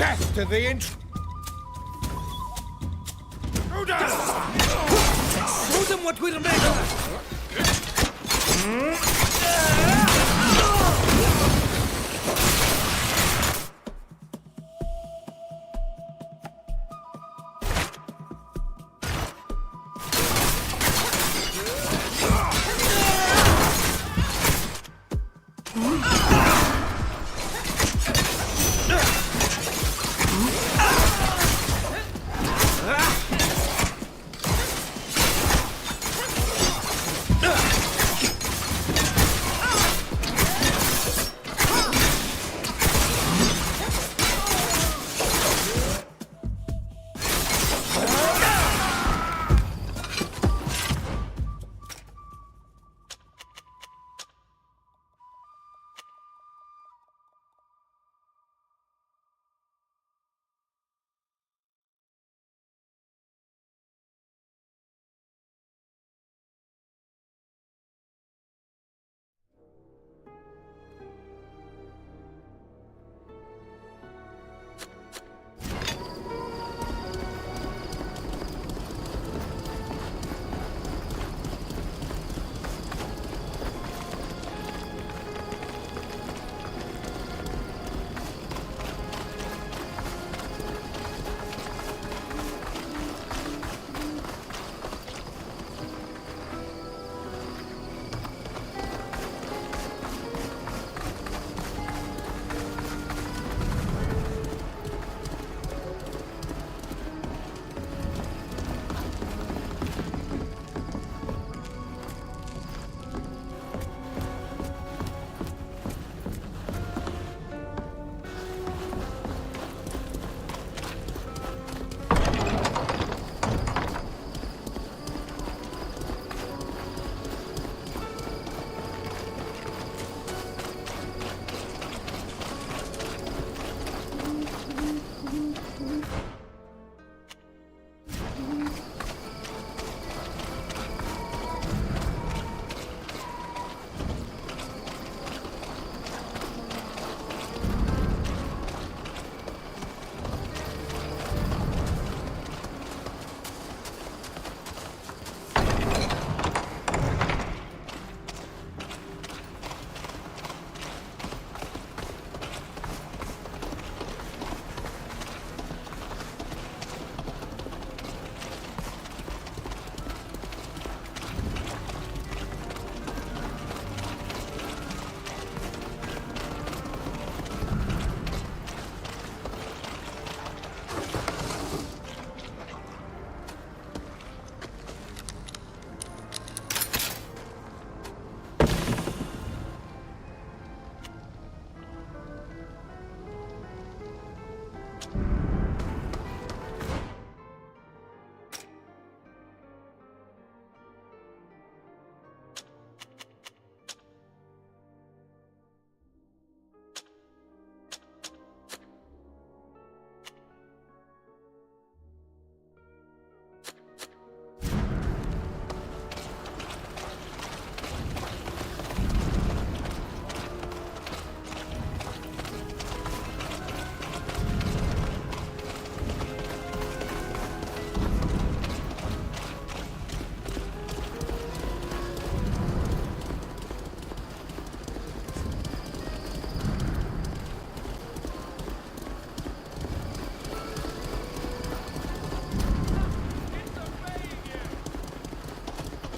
Death to the
Show them what we're made of!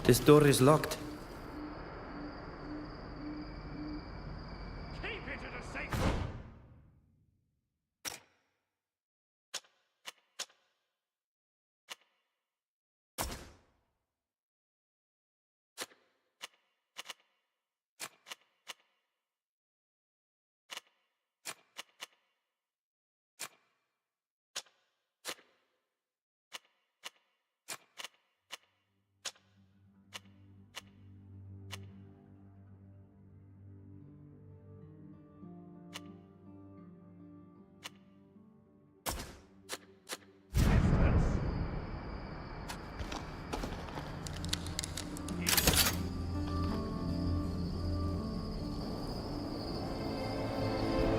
This door is locked.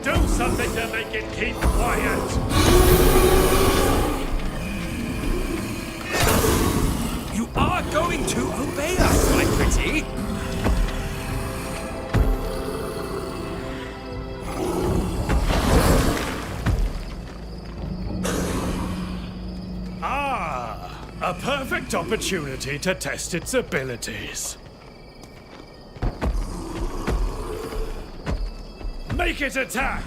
Do something to make it keep quiet!
You are going to obey us, my pretty!
A perfect opportunity to test its abilities. Make it attack!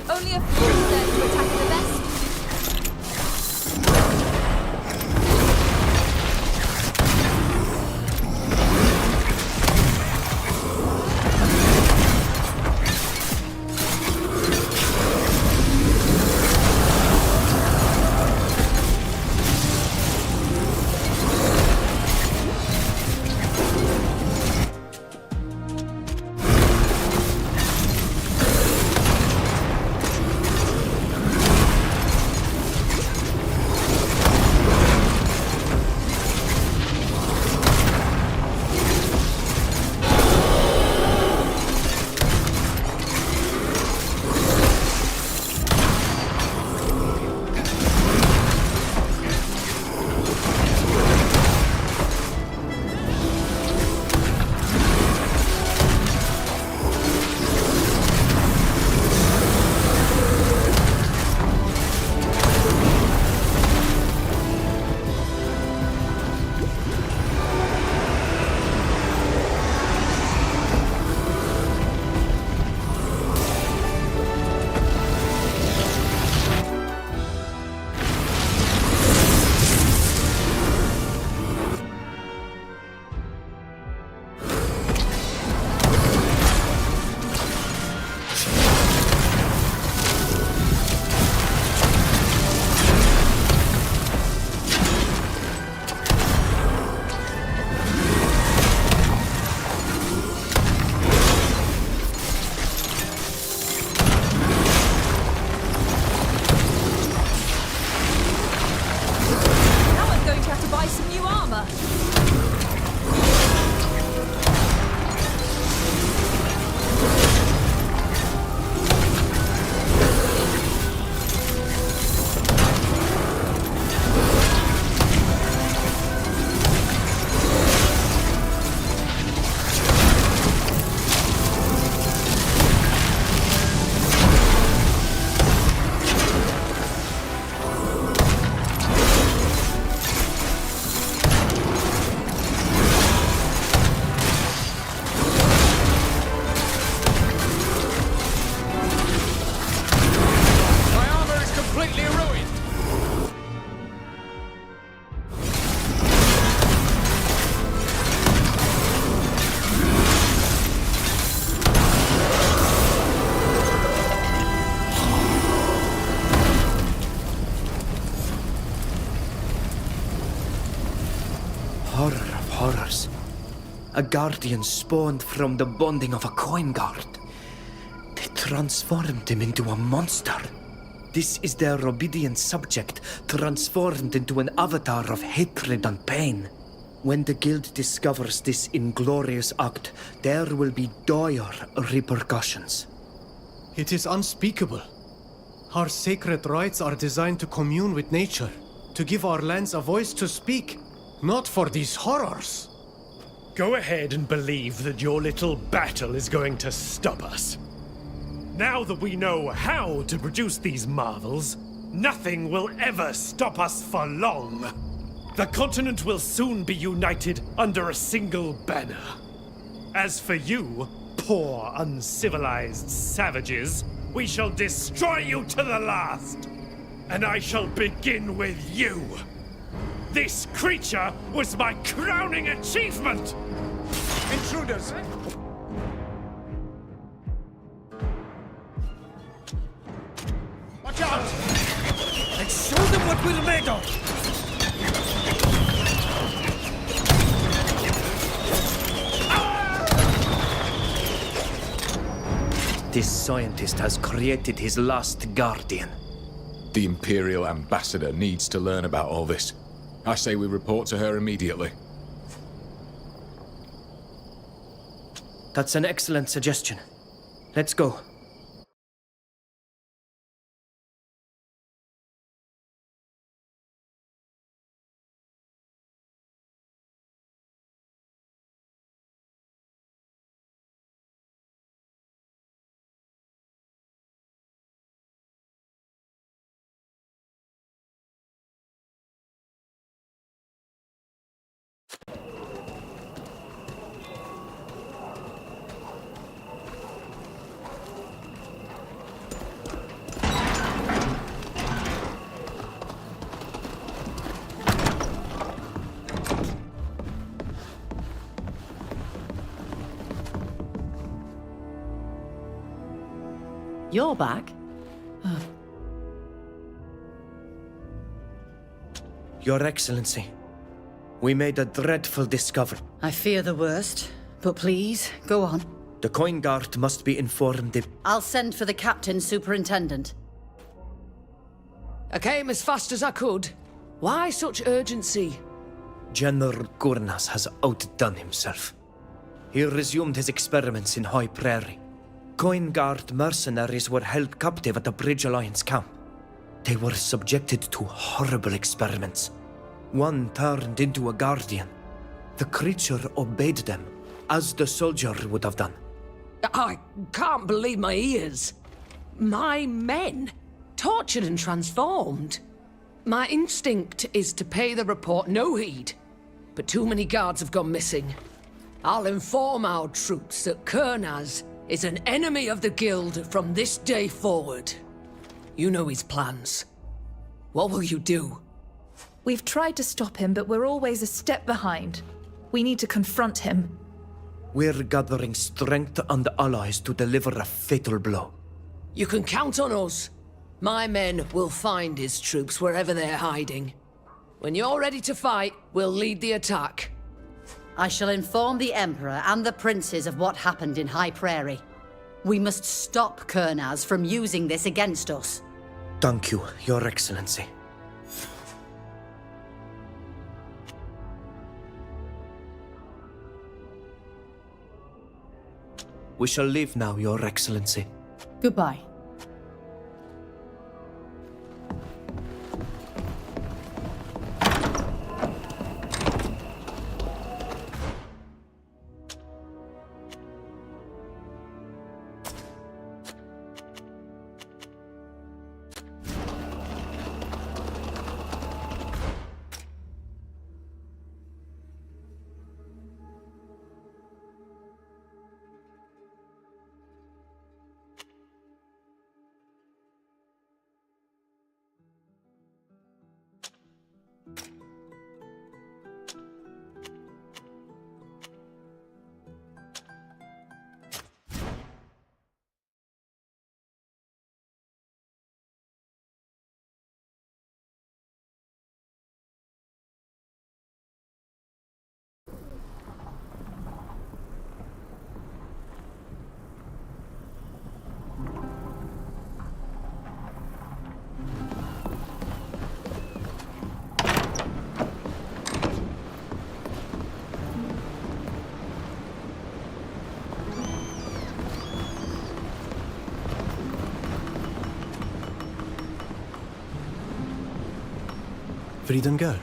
Only a fool dares to attack the best.
Horror of horrors. A guardian spawned from the bonding of a coin guard. They transformed him into a monster. This is their obedient subject, transformed into an avatar of hatred and pain. When the guild discovers this inglorious act, there will be dire repercussions.
It is unspeakable. Our sacred rites are designed to commune with nature, to give our lands a voice to speak, not for these horrors.
Go ahead and believe that your little battle is going to stop us. Now that we know how to produce these marvels, nothing will ever stop us for long. The continent will soon be united under a single banner. As for you, poor uncivilized savages, we shall destroy you to the last. And I shall begin with you. This creature was my crowning achievement!
Intruders! what we're made of!
This scientist has created his last guardian.
The Imperial Ambassador needs to learn about all this. I say we report to her immediately.
That's an excellent suggestion. Let's go.
You're back?
Your Excellency, we made a dreadful discovery.
I fear the worst, but please, go on.
The coin guard must be informed if...
I'll send for the captain superintendent.
I came as fast as I could. Why such urgency?
General Gurnas has outdone himself. He resumed his experiments in High Prairie. Coin guard mercenaries were held captive at the Bridge Alliance camp. They were subjected to horrible experiments. One turned into a guardian. The creature obeyed them, as the soldier would have done.
I can't believe my ears. My men, tortured and transformed. My instinct is to pay the report no heed, but too many guards have gone missing. I'll inform our troops that Kurnaz is an enemy of the Guild from this day forward. You know his plans. What will you do?
We've tried to stop him, but we're always a step behind. We need to confront him.
We're gathering strength and allies to deliver a fatal blow.
You can count on us. My men will find his troops wherever they're hiding. When you're ready to fight, we'll lead the attack.
I shall inform the Emperor and the princes of what happened in High Prairie. We must stop Kurnaz from using this against us.
Thank you, Your Excellency. We shall leave now, Your Excellency.
Goodbye.
Fridengar,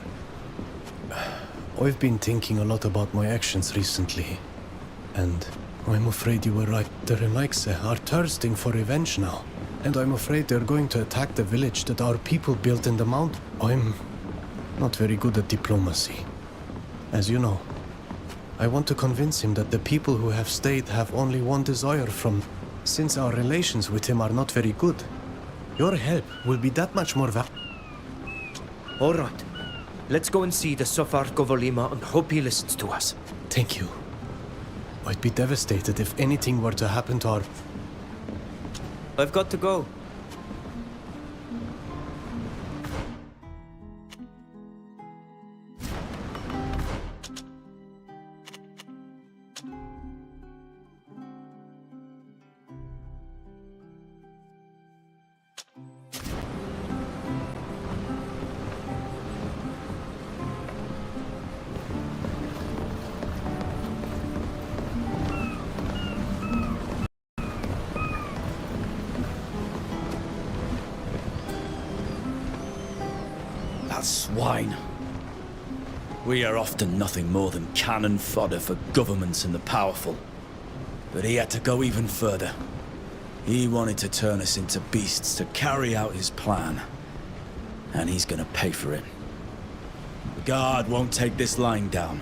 I've been thinking a lot about my actions recently, and I'm afraid you were right. The Renaikse are thirsting for revenge now, and I'm afraid they're going to attack the village that our people built in the mountain. I'm not very good at diplomacy, as you know. I want to convince him that the people who have stayed have only one desire from... Since our relations with him are not very good, your help will be that much more valuable.
All right. Let's go and see the Sofar Govolima and hope he listens to us.
Thank you. I'd be devastated if anything were to happen to our...
I've got to go.
swine. We are often nothing more than cannon fodder for governments and the powerful. But he had to go even further. He wanted to turn us into beasts to carry out his plan. And he's gonna pay for it. The guard won't take this lying down.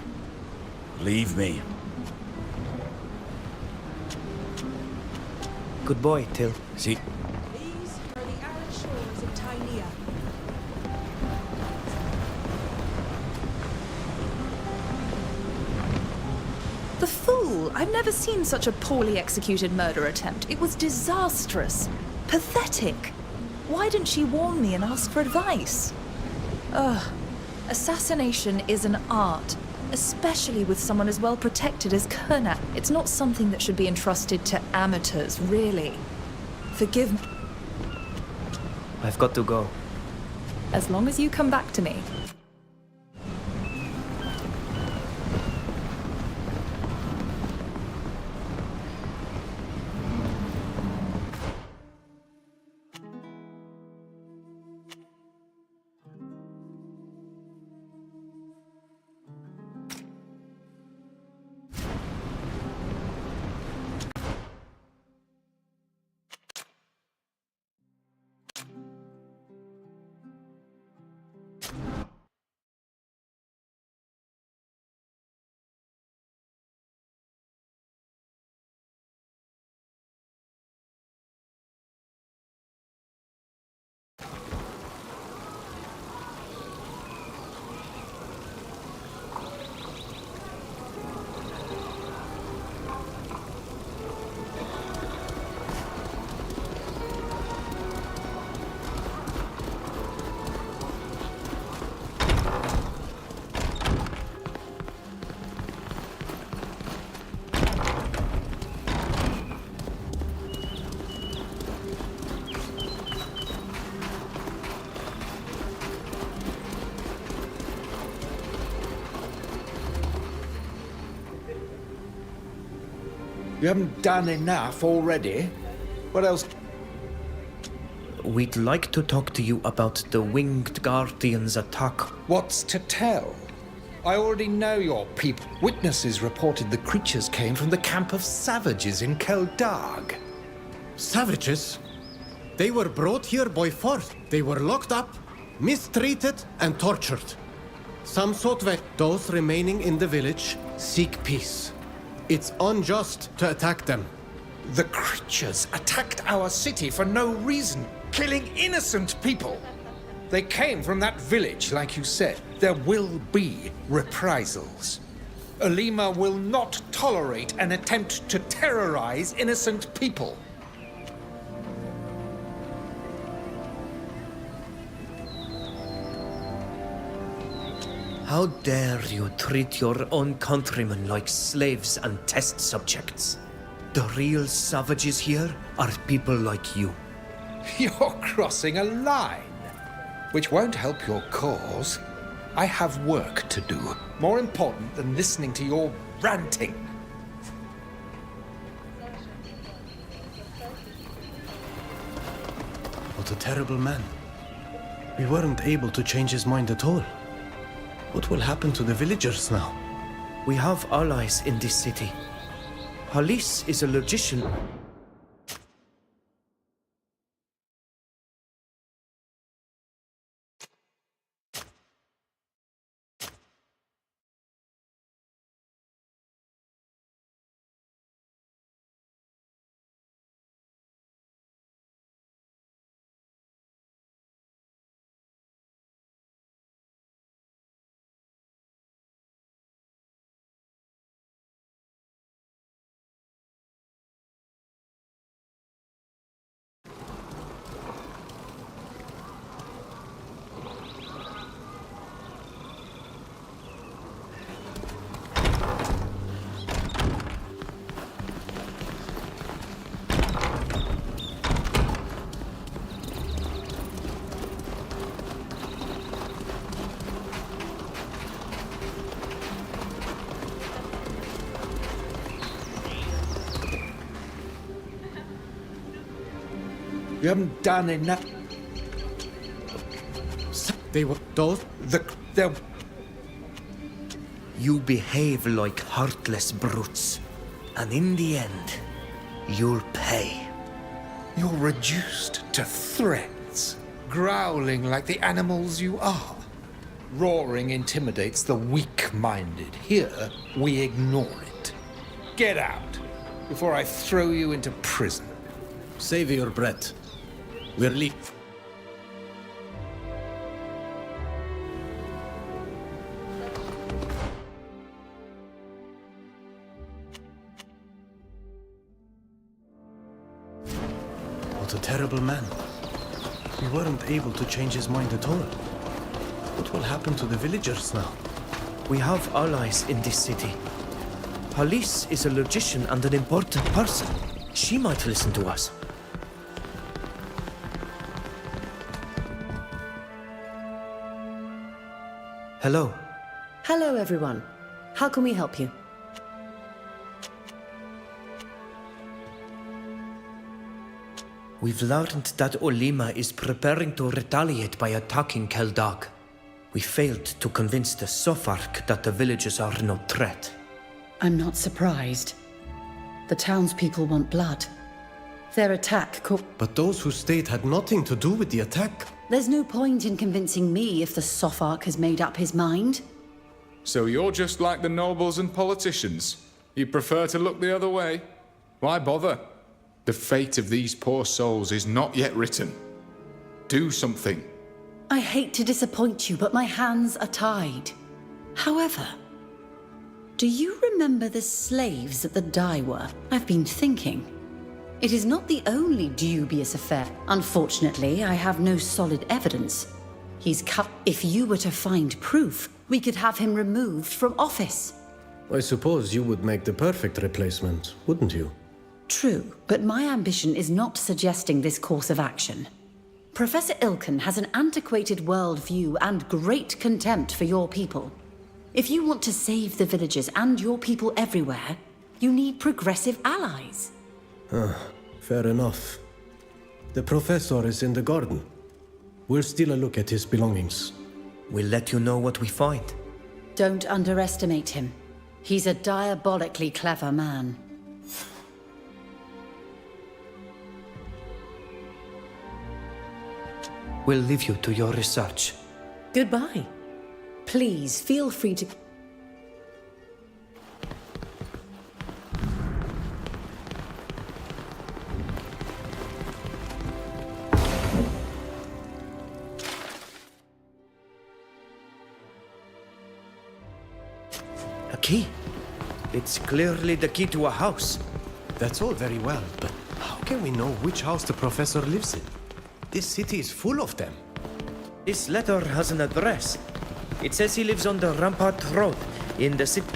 Leave me.
Good boy, Till.
See?
These are the arid shores of Tynea.
The fool! I've never seen such a poorly executed murder attempt. It was disastrous. Pathetic. Why didn't she warn me and ask for advice? Ugh. Assassination is an art, especially with someone as well protected as Kurna. It's not something that should be entrusted to amateurs, really. Forgive me.
I've got to go.
As long as you come back to me.
You haven't done enough already? What else?
We'd like to talk to you about the Winged Guardian's attack.
What's to tell? I already know your people. Witnesses reported the creatures came from the camp of savages in Keldarg.
Savages? They were brought here by force. They were locked up, mistreated, and tortured. Some sought those remaining in the village seek peace. It's unjust to attack them.
The creatures attacked our city for no reason, killing innocent people. They came from that village, like you said. There will be reprisals. Alima will not tolerate an attempt to terrorize innocent people.
How dare you treat your own countrymen like slaves and test subjects? The real savages here are people like you.
You're crossing a line, which won't help your cause. I have work to do, more important than listening to your ranting.
What a terrible man. We weren't able to change his mind at all. What will happen to the villagers now?
We have allies in this city. Halis is a logician.
You haven't done enough. They were those... They're...
You behave like heartless brutes. And in the end, you'll pay.
You're reduced to threats, growling like the animals you are. Roaring intimidates the weak-minded. Here, we ignore it. Get out, before I throw you into prison.
Save your breath. We're leaving. What a terrible man. We weren't able to change his mind at all. What will happen to the villagers now?
We have allies in this city. Police is a logician and an important person. She might listen to us. Hello.
Hello, everyone. How can we help you?
We've learned that Olima is preparing to retaliate by attacking Keldag. We failed to convince the Sofark that the villagers are no threat.
I'm not surprised. The townspeople want blood. Their attack
But those who stayed had nothing to do with the attack.
There's no point in convincing me if the Sofark has made up his mind.
So you're just like the nobles and politicians? You prefer to look the other way? Why bother? The fate of these poor souls is not yet written. Do something.
I hate to disappoint you, but my hands are tied. However, do you remember the slaves at the dye were? I've been thinking. It is not the only dubious affair. Unfortunately, I have no solid evidence. He's cut. If you were to find proof, we could have him removed from office.
I suppose you would make the perfect replacement, wouldn't you?
True, but my ambition is not suggesting this course of action. Professor Ilken has an antiquated worldview and great contempt for your people. If you want to save the villagers and your people everywhere, you need progressive allies.
Fair enough. The professor is in the garden. We'll steal a look at his belongings.
We'll let you know what we find.
Don't underestimate him. He's a diabolically clever man.
We'll leave you to your research.
Goodbye. Please feel free to...
A key. It's clearly the key to a house.
That's all very well, but how can we know which house the professor lives in? This city is full of them.
This letter has an address. It says he lives on the Rampart Road in the city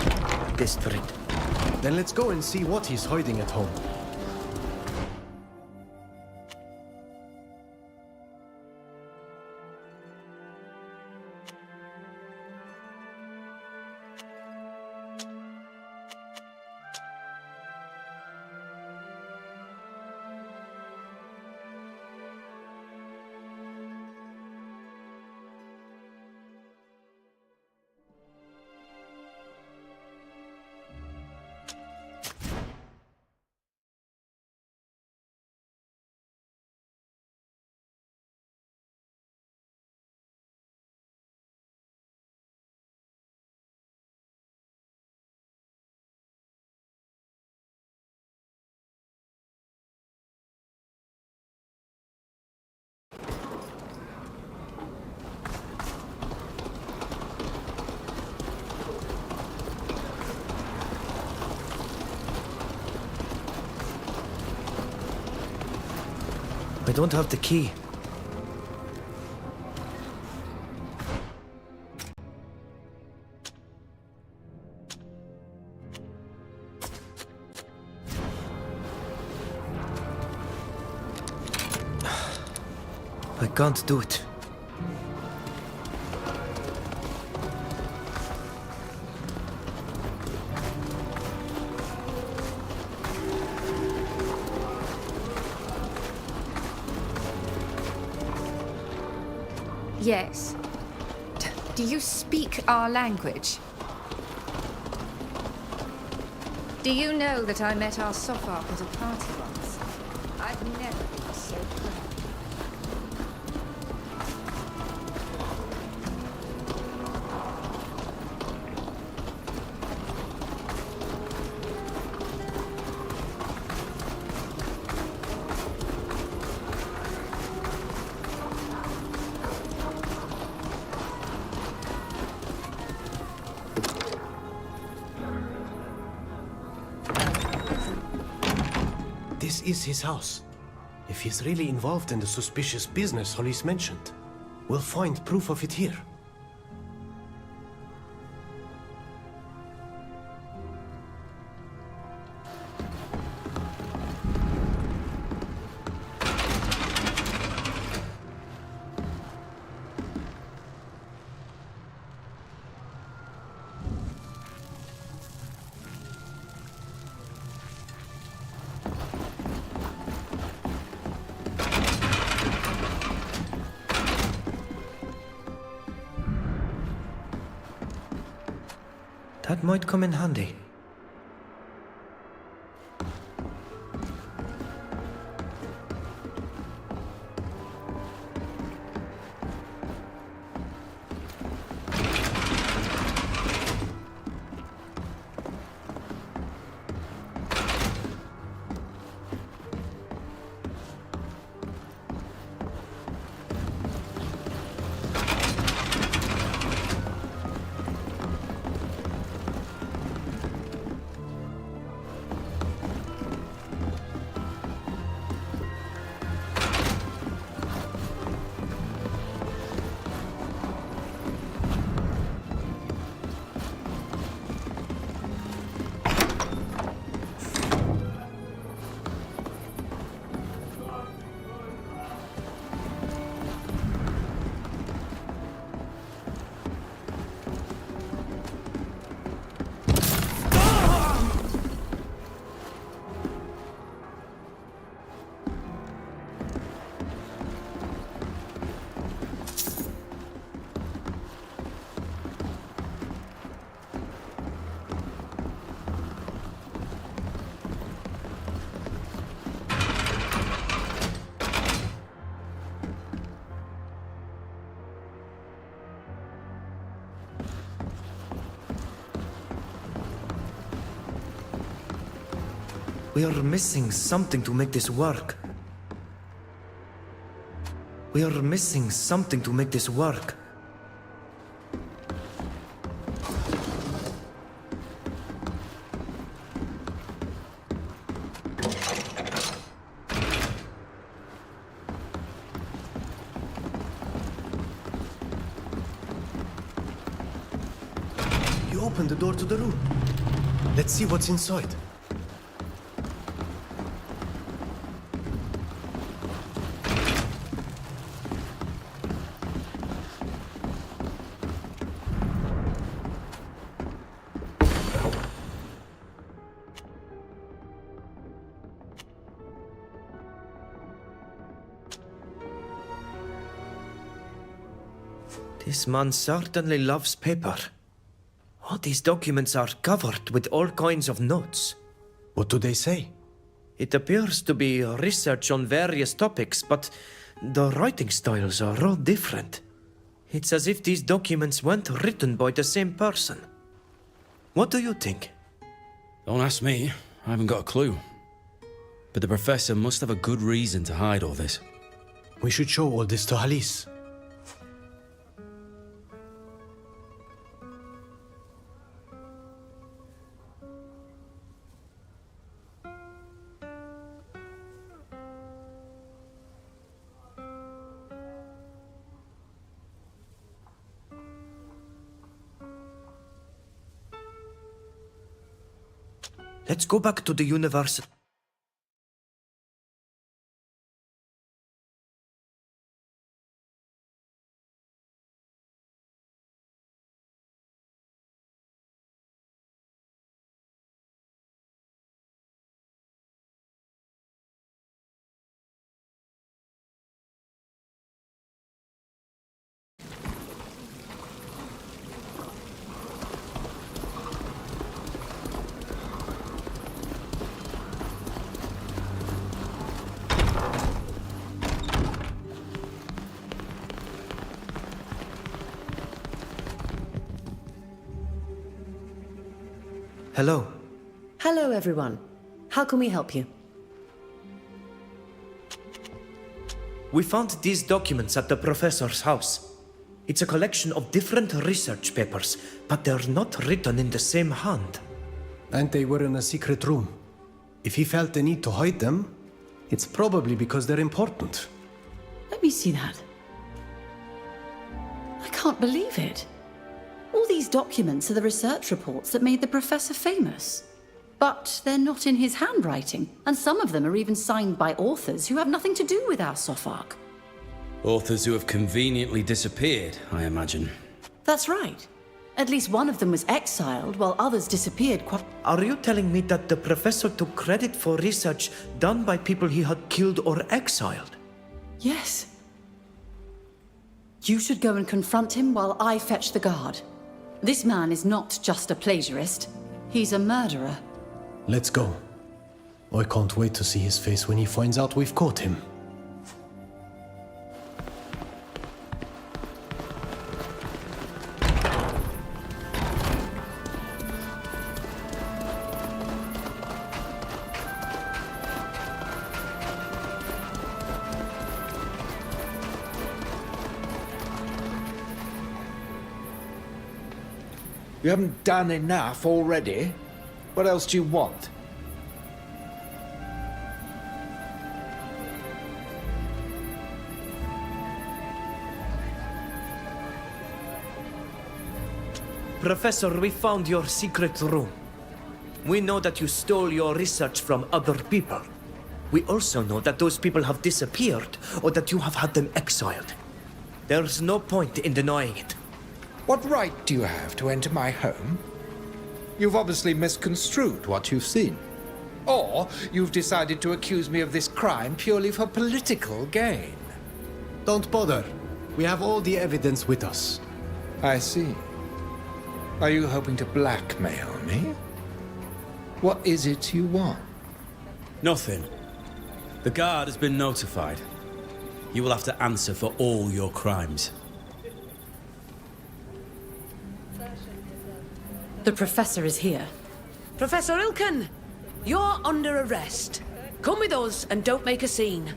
district.
Then let's go and see what he's hiding at home.
I don't have the key. I can't do it.
Yes,
Do you speak our language? Do you know that I met our Sophark at a party once? I've never been so proud.
This is his house. If he's really involved in the suspicious business Hollis mentioned, we'll find proof of it here.
That might come in handy. We are missing something to make this work. We are missing something to make this work.
You opened the door to the room. Let's see what's inside.
This man certainly loves paper. All these documents are covered with all kinds of notes.
What do they say?
It appears to be research on various topics, but the writing styles are all different. It's as if these documents weren't written by the same person. What do you think?
Don't ask me. I haven't got a clue. But the professor must have a good reason to hide all this.
We should show all this to Hollis.
Let's go back to the university. Hello.
Hello, everyone. How can we help you?
We found these documents at the professor's house. It's a collection of different research papers, but they're not written in the same hand.
And they were in a secret room. If he felt the need to hide them, it's probably because they're important.
Let me see that. I can't believe it. All these documents are the research reports that made the professor famous. But they're not in his handwriting, and some of them are even signed by authors who have nothing to do with our Sophark.
Authors who have conveniently disappeared, I imagine.
That's right. At least one of them was exiled, while others disappeared quite...
Are you telling me that the professor took credit for research done by people he had killed or exiled?
Yes. You should go and confront him while I fetch the guard. This man is not just a plagiarist. He's a murderer.
Let's go. I can't wait to see his face when he finds out we've caught him.
You haven't done enough already? What else do you want?
Professor, we found your secret room. We know that you stole your research from other people. We also know that those people have disappeared, or that you have had them exiled. There's no point in denying it.
What right do you have to enter my home? You've obviously misconstrued what you've seen. Or you've decided to accuse me of this crime purely for political gain.
Don't bother. We have all the evidence with us.
I see. Are you hoping to blackmail me? What is it you want?
Nothing. The guard has been notified. You will have to answer for all your crimes.
The professor is here.
Professor Ilken, you're under arrest. Come with us and don't make a scene.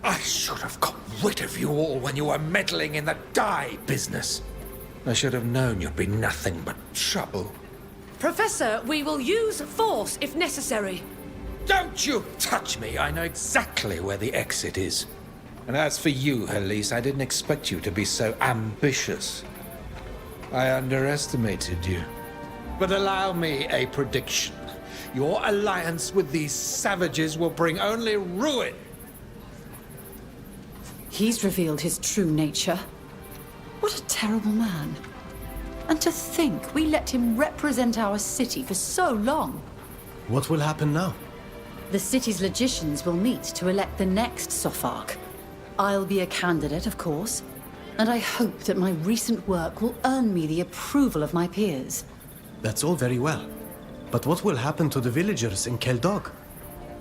I should have got rid of you all when you were meddling in the dye business. I should have known you'd be nothing but trouble.
Professor, we will use force if necessary.
Don't you touch me! I know exactly where the exit is. And as for you, Elise, I didn't expect you to be so ambitious. I underestimated you. But allow me a prediction. Your alliance with these savages will bring only ruin.
He's revealed his true nature. What a terrible man. And to think we let him represent our city for so long.
What will happen now?
The city's logicians will meet to elect the next Sophark. I'll be a candidate, of course, and I hope that my recent work will earn me the approval of my peers.
That's all very well. But what will happen to the villagers in Keldog?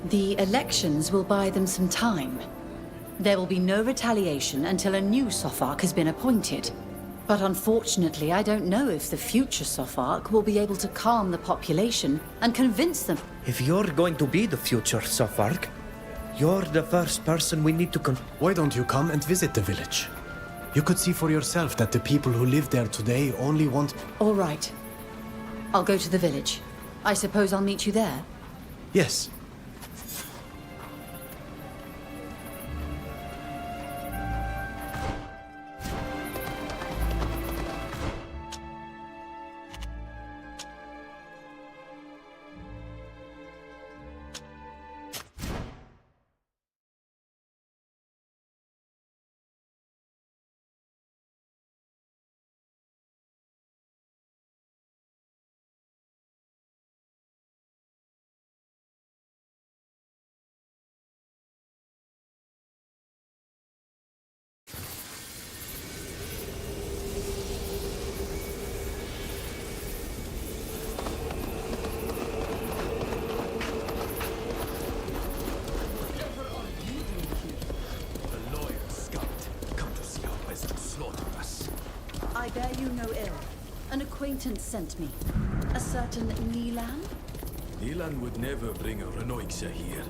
The elections will buy them some time. There will be no retaliation until a new Sophark has been appointed. But unfortunately, I don't know if the future Sophark will be able to calm the population and convince them.
If you're going to be the future Sophark, you're the first person we need to
Why don't you come and visit the village? You could see for yourself that the people who live there today only want...
All right. I'll go to the village. I suppose I'll meet you there?
Yes.
I bear you no ill. An acquaintance sent me. A certain Nilan?
Nilan would never bring a Renoixa here,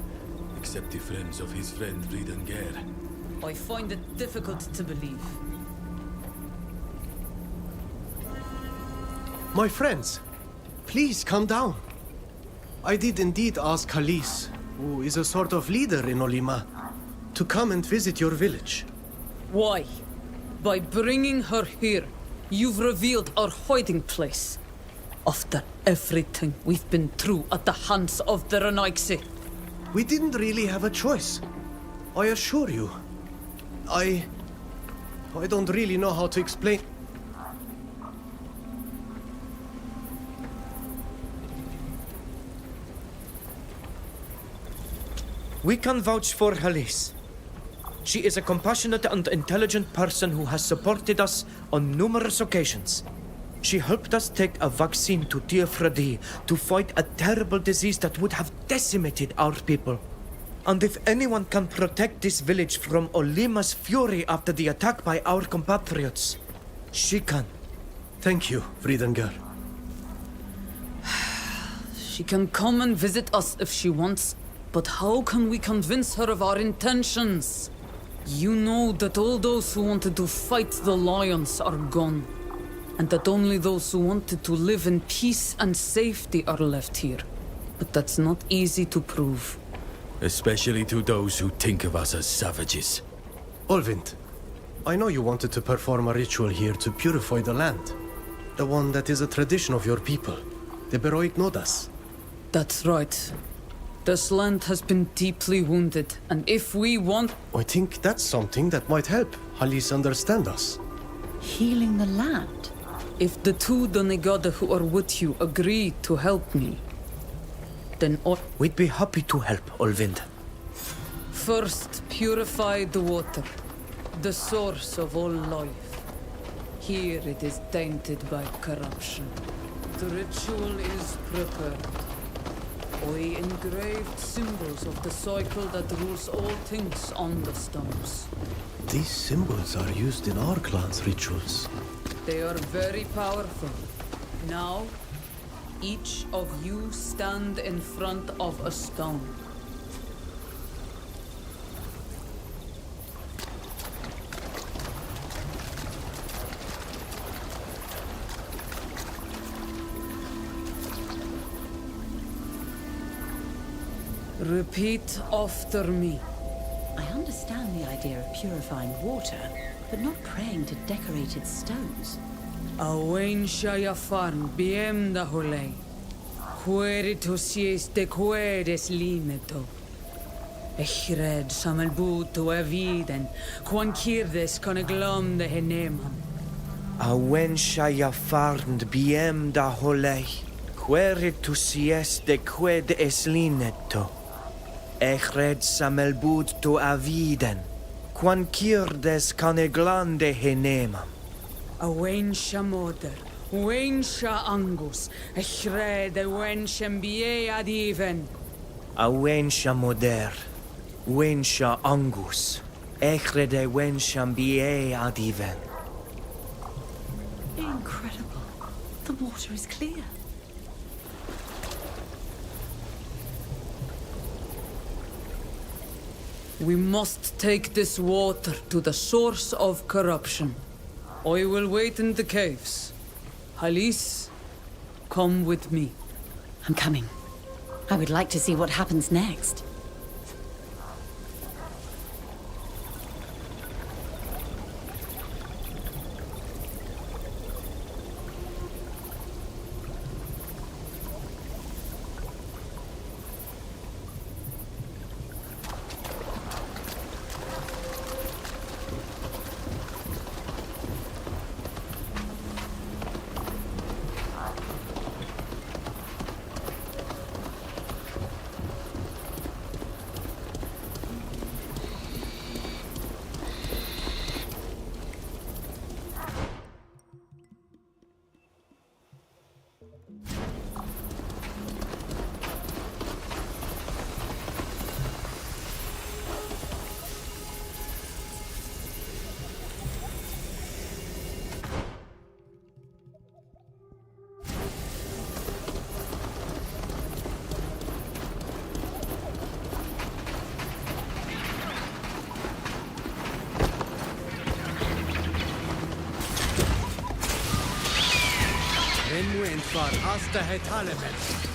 except the friends of his friend Ridengar.
I find it difficult to believe.
My friends, please calm down. I did indeed ask Halis, who is a sort of leader in Olima, to come and visit your village.
Why? By bringing her here, you've revealed our hiding place. After everything we've been through at the hands of the Renoixa.
We didn't really have a choice. I assure you. I don't really know how to explain.
We can vouch for Halis. She is a compassionate and intelligent person who has supported us on numerous occasions. She helped us take a vaccine to Tir-Fradi to fight a terrible disease that would have decimated our people. And if anyone can protect this village from Olima's fury after the attack by our compatriots, she can.
Thank you, Fridengar.
She can come and visit us if she wants, but how can we convince her of our intentions? You know that all those who wanted to fight the lions are gone, and that only those who wanted to live in peace and safety are left here. But that's not easy to prove.
Especially to those who think of us as savages.
Olvind, I know you wanted to perform a ritual here to purify the land. The one that is a tradition of your people, the Beroit Nodas.
That's right. This land has been deeply wounded, and if we want...
I think that's something that might help Halis understand us.
Healing the land?
If the two Donegada who are with you agree to help me, then
we'd be happy to help, Olvind.
First, purify the water, the source of all life. Here it is tainted by corruption. The ritual is prepared. I engraved symbols of the cycle that rules all things on the stones.
These symbols are used in our clan's rituals.
They are very powerful. Now, each of you stand in front of a stone. Repeat after me.
I understand the idea of purifying water, but not praying to decorated stones.
Awen Shayafarn biem da holei. Queritus de queres lineto. Echred samelbuto eviden, quan kirdes coneglam de heneman.
Awen Shayafarn biem da holei. Queritus de qued es lineto. Echred samelbut to aviden, quan kirdes caneglande henemam.
Awen shamoder, wen sha angus, echred wen shambie adiven.
Awen shamoder, wen sha angus, echred wen shambie adiven.
Incredible. The water is clear.
We must take this water to the source of corruption. I will wait in the caves. Halis, come with me.
I'm coming. I would like to see what happens next.
giant var hasta hetalemet.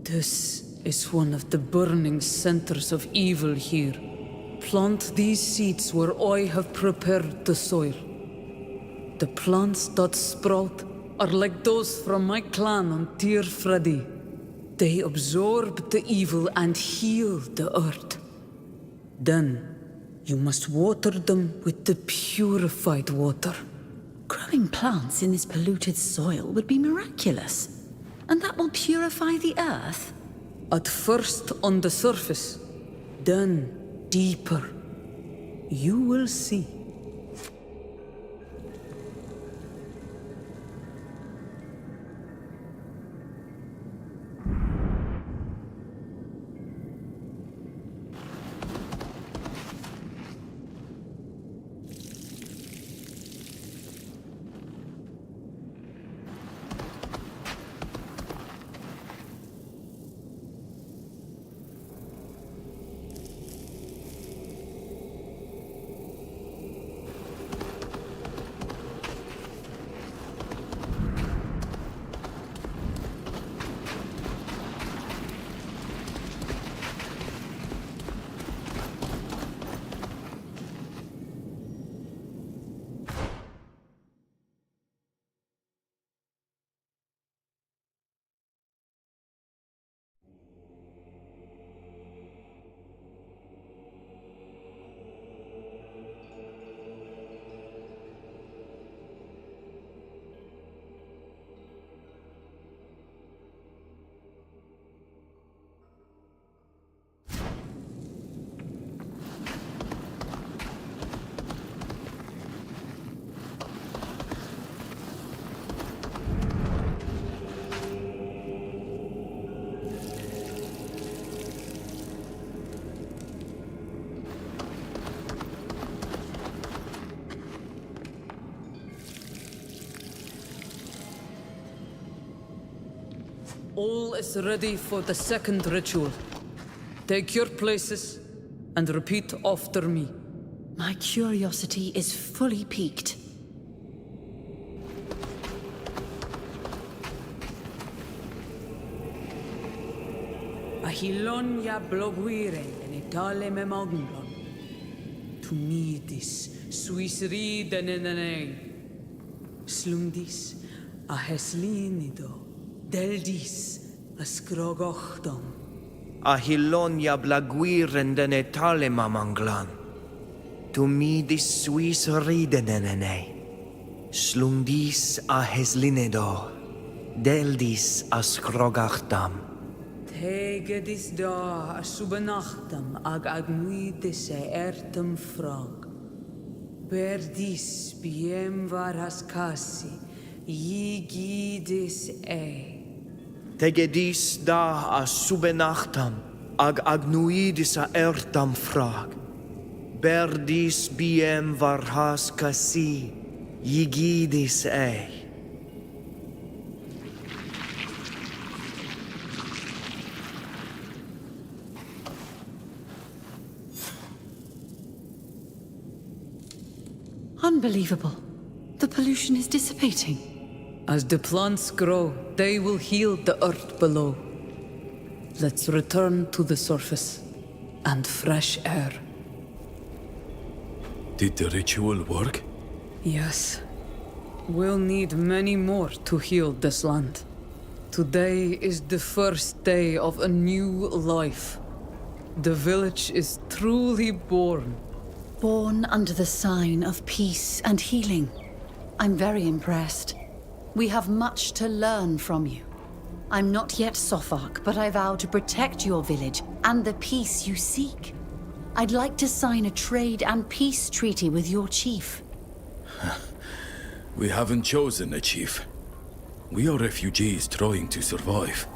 This is one of the burning centers of evil here. Plant these seeds where I have prepared the soil. The plants that sprout are like those from my clan on Tir-Fradi. They absorb the evil and heal the earth. Then, you must water them with the purified water.
Growing plants in this polluted soil would be miraculous. And that will purify the earth?
At first on the surface, then deeper. You will see. All is ready for the second ritual. Take your places and repeat after me.
My curiosity is fully piqued.
Ahilon ya bloguire en itale me magngon. Tumidis suis ridenenene. Slumdis a heslinido. Deldis askrogochdom.
Ahilonia blaguirenden talema manglan. Tumidis suis ridenene. Slundis a heslinedo. Deldis askrogachtam.
Tegedis da a subenachtam ag agmuidis e ertem frag. Perdis biem varas kasi. Yigidis e.
Tegedis da a subenachtam, ag agnuidis a ertam frag. Berdis biem varhas kasi, yigidis ei.
Unbelievable. The pollution is dissipating.
As the plants grow, they will heal the earth below. Let's return to the surface and fresh air.
Did the ritual work?
Yes. We'll need many more to heal this land. Today is the first day of a new life. The village is truly born.
Born under the sign of peace and healing. I'm very impressed. We have much to learn from you. I'm not yet Sophark, but I vow to protect your village and the peace you seek. I'd like to sign a trade and peace treaty with your chief.
We haven't chosen a chief. We are refugees trying to survive.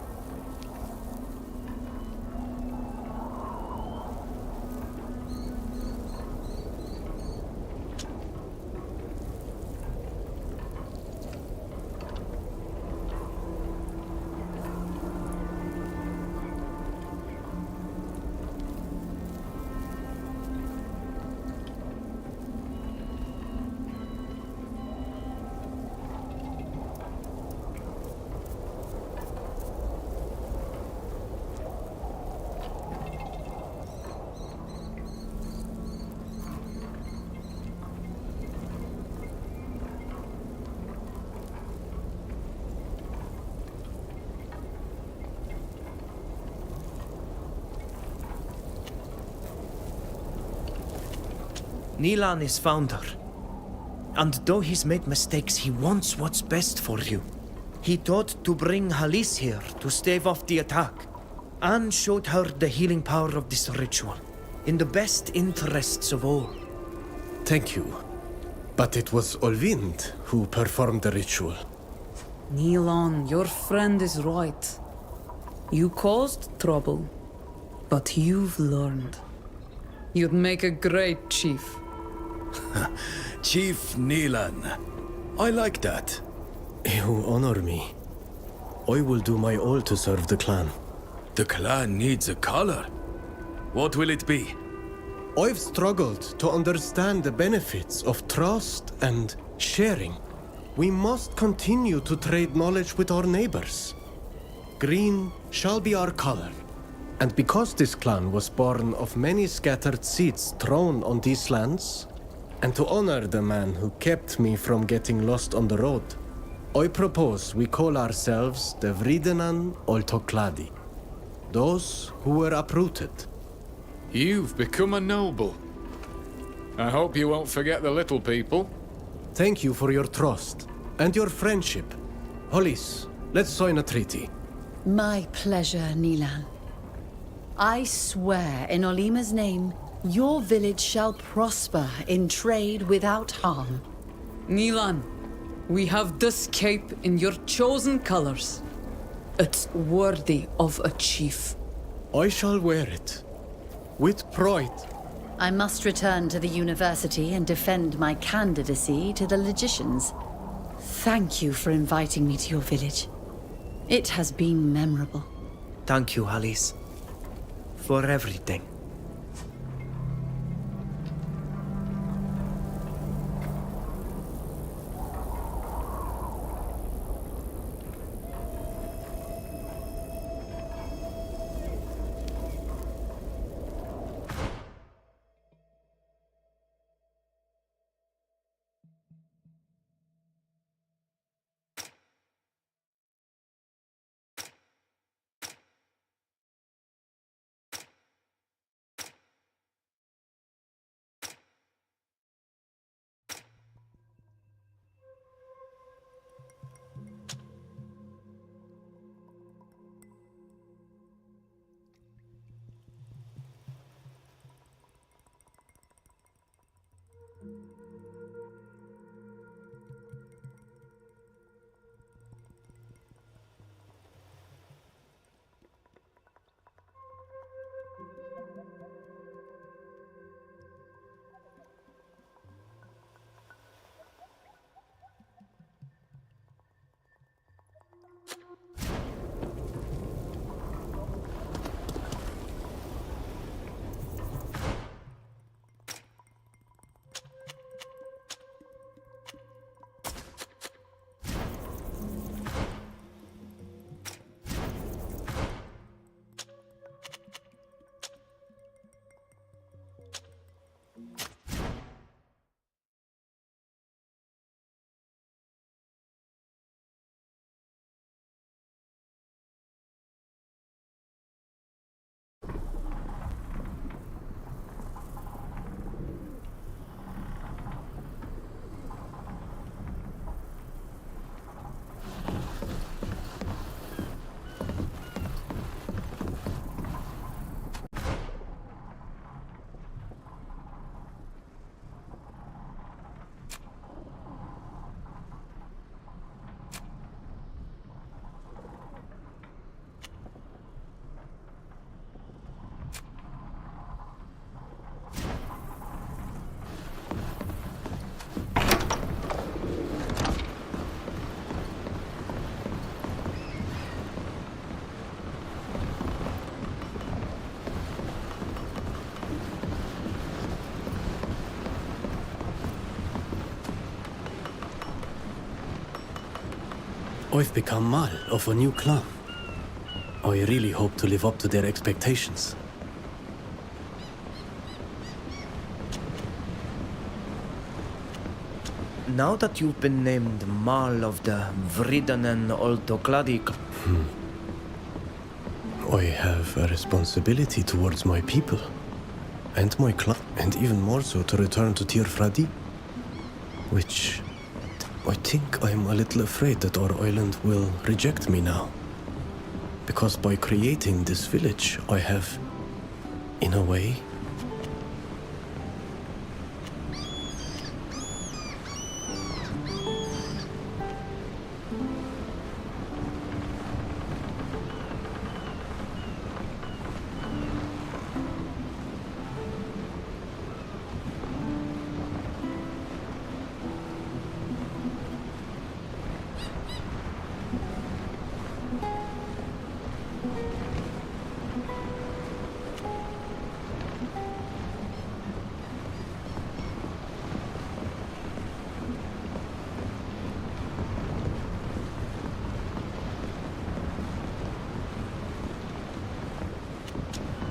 Nilan is founder. And though he's made mistakes, he wants what's best for you. He thought to bring Halis here to stave off the attack, and showed her the healing power of this ritual, in the best interests of all.
Thank you. But it was Olvind who performed the ritual.
Nilan, your friend is right. You caused trouble, but you've learned. You'd make a great chief.
Chief Nilan. I like that.
You honor me. I will do my all to serve the clan.
The clan needs a color. What will it be?
I've struggled to understand the benefits of trust and sharing. We must continue to trade knowledge with our neighbors. Green shall be our color. And because this clan was born of many scattered seeds thrown on these lands, and to honor the man who kept me from getting lost on the road, I propose we call ourselves the Vridenan Oltokladi, those who were uprooted.
You've become a noble. I hope you won't forget the little people.
Thank you for your trust and your friendship. Hollis, let's sign a treaty.
My pleasure, Nilan. I swear in Olima's name, your village shall prosper in trade without harm.
Nilan, we have this cape in your chosen colors. It's worthy of a chief.
I shall wear it. With pride.
I must return to the university and defend my candidacy to the logicians. Thank you for inviting me to your village. It has been memorable.
Thank you, Halis, for everything.
I've become Mal of a new clan. I really hope to live up to their expectations.
Now that you've been named Mal of the Vridanen Oltokladik,
I have a responsibility towards my people and my clan, and even more so to return to Tir-Fradi, which I think I'm a little afraid that our island will reject me now. Because by creating this village, I have, in a way,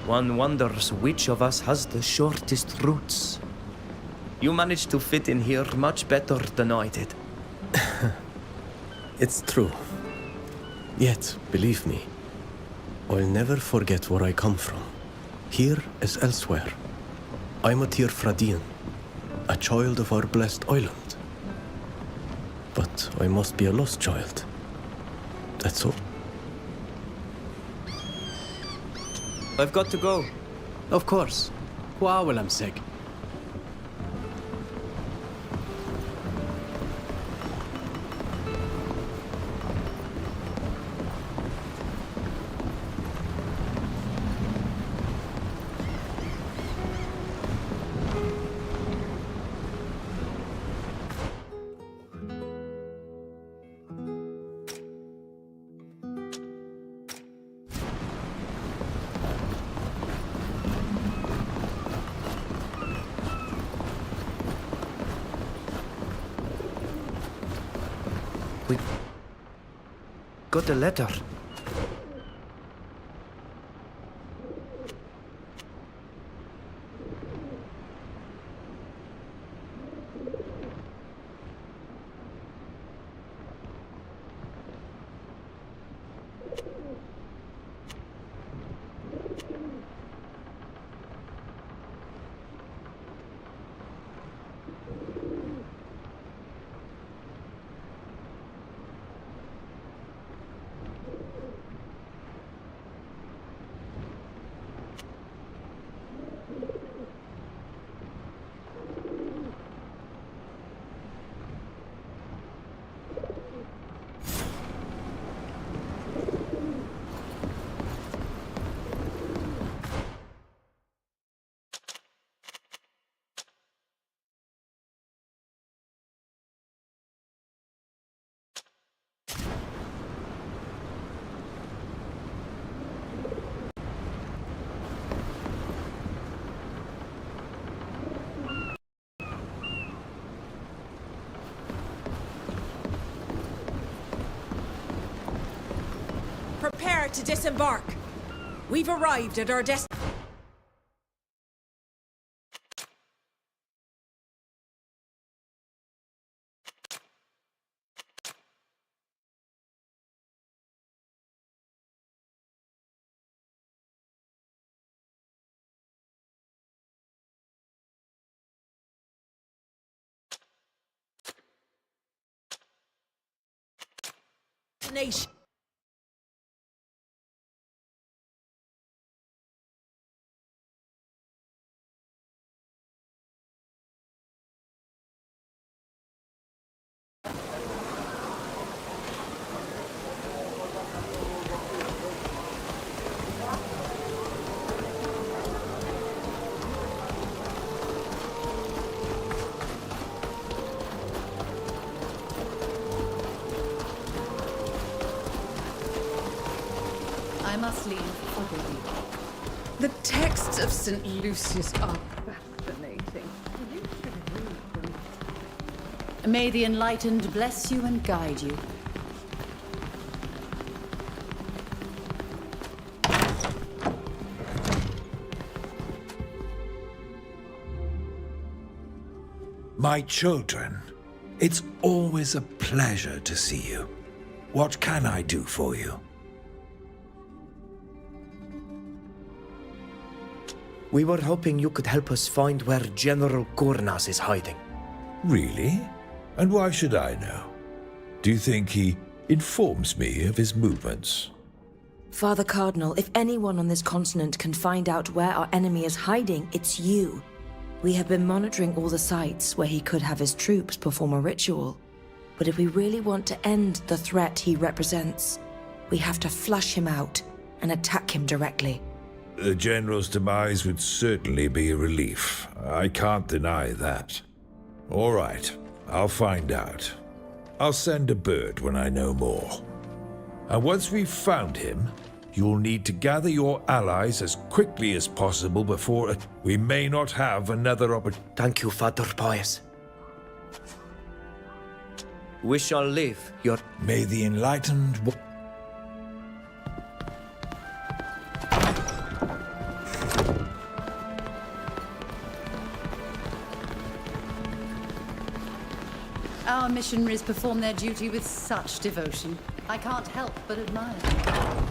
one wonders which of us has the shortest roots. You managed to fit in here much better than I did.
it's true. Yet, believe me, I'll never forget where I come from. Here as elsewhere. I'm a Tir-Fradian, a child of our blessed island. But I must be a lost child. That's all.
I've got to go.
Of course. Wow, well, I'm sick.
We got a letter.
Prepare to disembark. We've arrived at our destination.
I must leave. Forgive me.
The texts of St. Lucius are fascinating.
May the enlightened bless you and guide you.
My children, it's always a pleasure to see you. What can I do for you?
We were hoping you could help us find where General Gurnas is hiding.
Really? And why should I know? Do you think he informs me of his movements?
Father Cardinal, if anyone on this continent can find out where our enemy is hiding, it's you. We have been monitoring all the sites where he could have his troops perform a ritual. But if we really want to end the threat he represents, we have to flush him out and attack him directly.
The General's demise would certainly be a relief. I can't deny that. All right, I'll find out. I'll send a bird when I know more. And once we've found him, you'll need to gather your allies as quickly as possible before we may not have another opportunity.
Thank you, Father Pius. We shall live your...
May the enlightened...
Our missionaries perform their duty with such devotion. I can't help but admire them.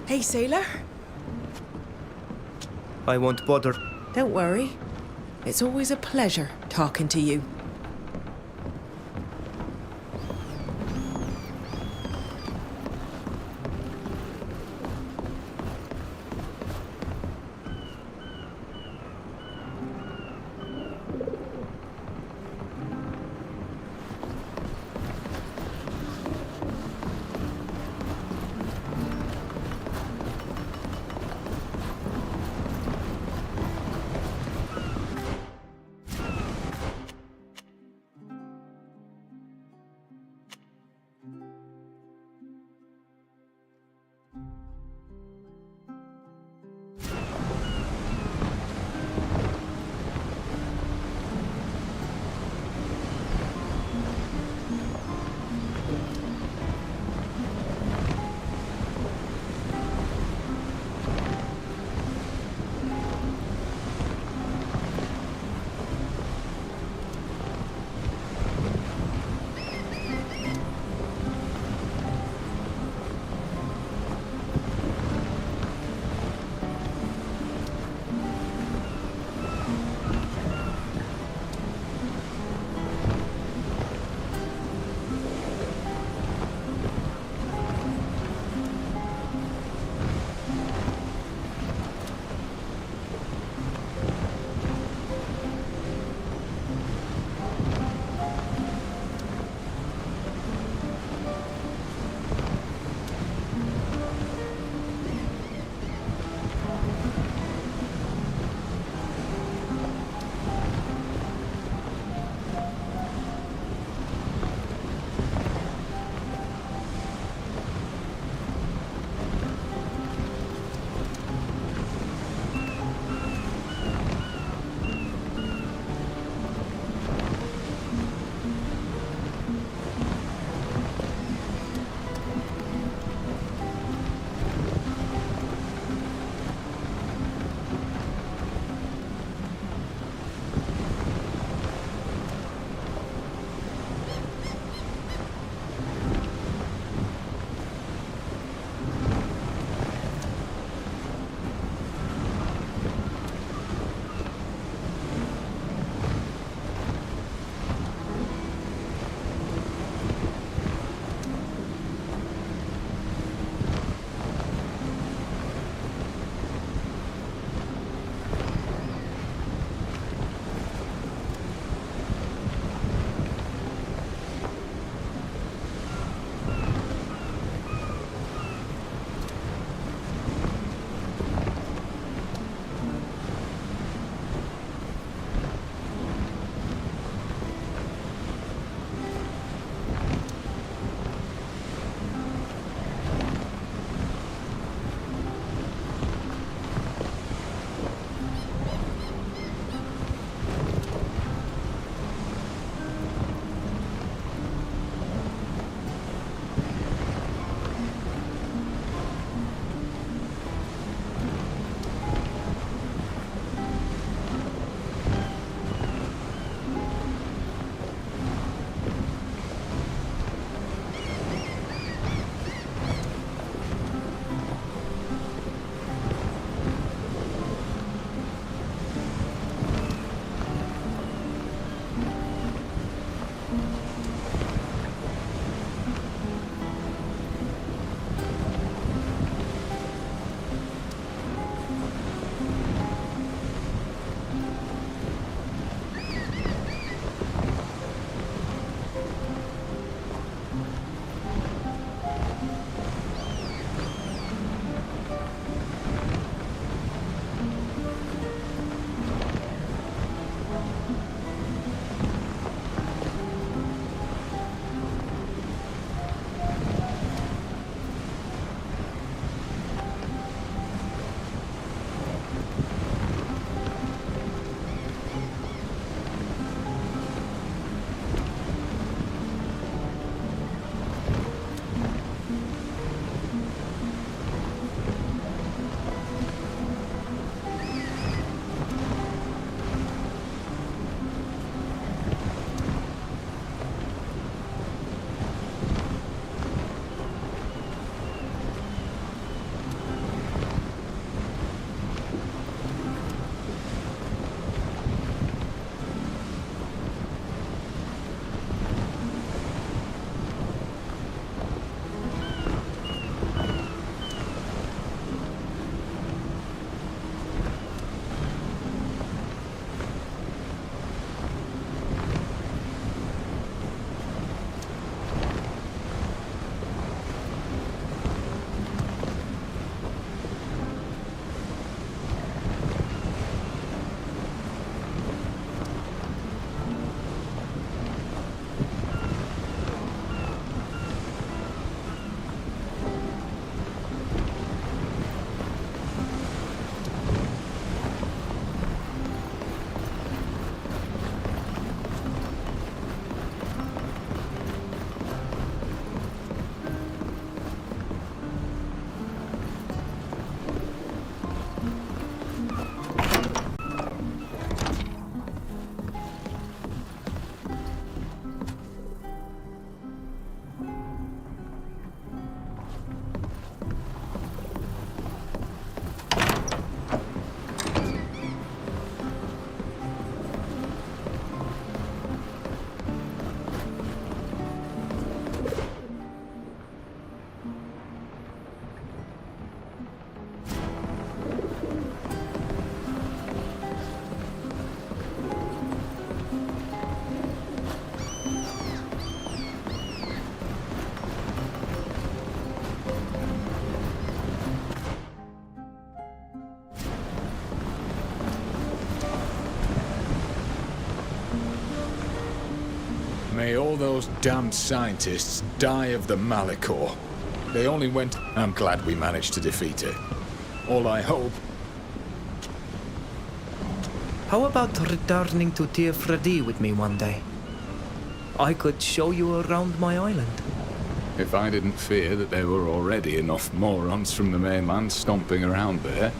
Hey, sailor.
I won't bother.
Don't worry. It's always a pleasure talking to you.
May all those damned scientists die of the Malachor. They only went... I'm glad we managed to defeat it. All I hope...
How about returning to Tir-Fradi with me one day? I could show you around my island.
If I didn't fear that there were already enough morons from the mainland stomping around there,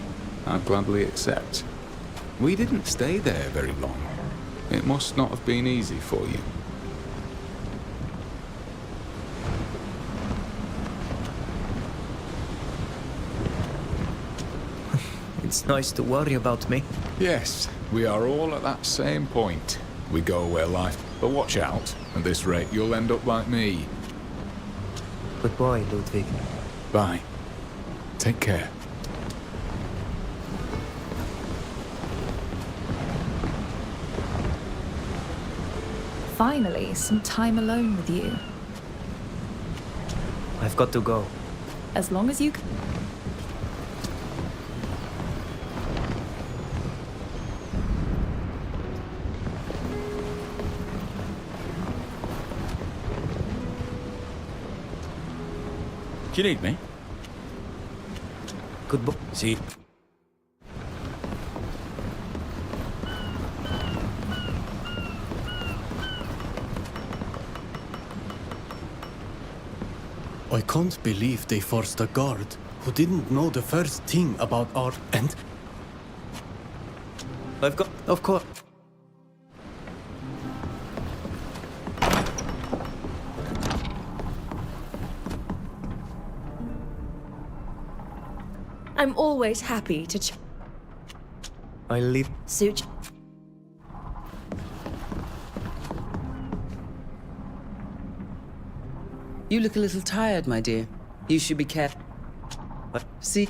I'd gladly accept. We didn't stay there very long. It must not have been easy for you.
It's nice to worry about me.
Yes, we are all at that same point. We go where life... But watch out. At this rate, you'll end up like me.
Goodbye, Ludwig.
Bye. Take care.
Finally, some time alone with you.
I've got to go.
As long as you can.
Do you need me?
Goodbye.
See.
I can't believe they forced a guard who didn't know the first thing about our... And...
I've got... Of course.
I'm always happy to
I leave...
suit.
You look a little tired, my dear. You should be careful. See?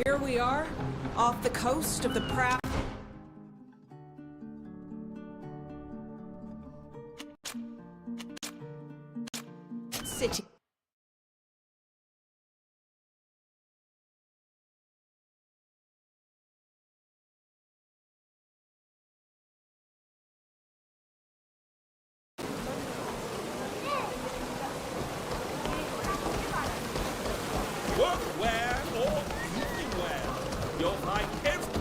Here we are, off the coast of the proud city.
Workwear or anywhere. You'll find every...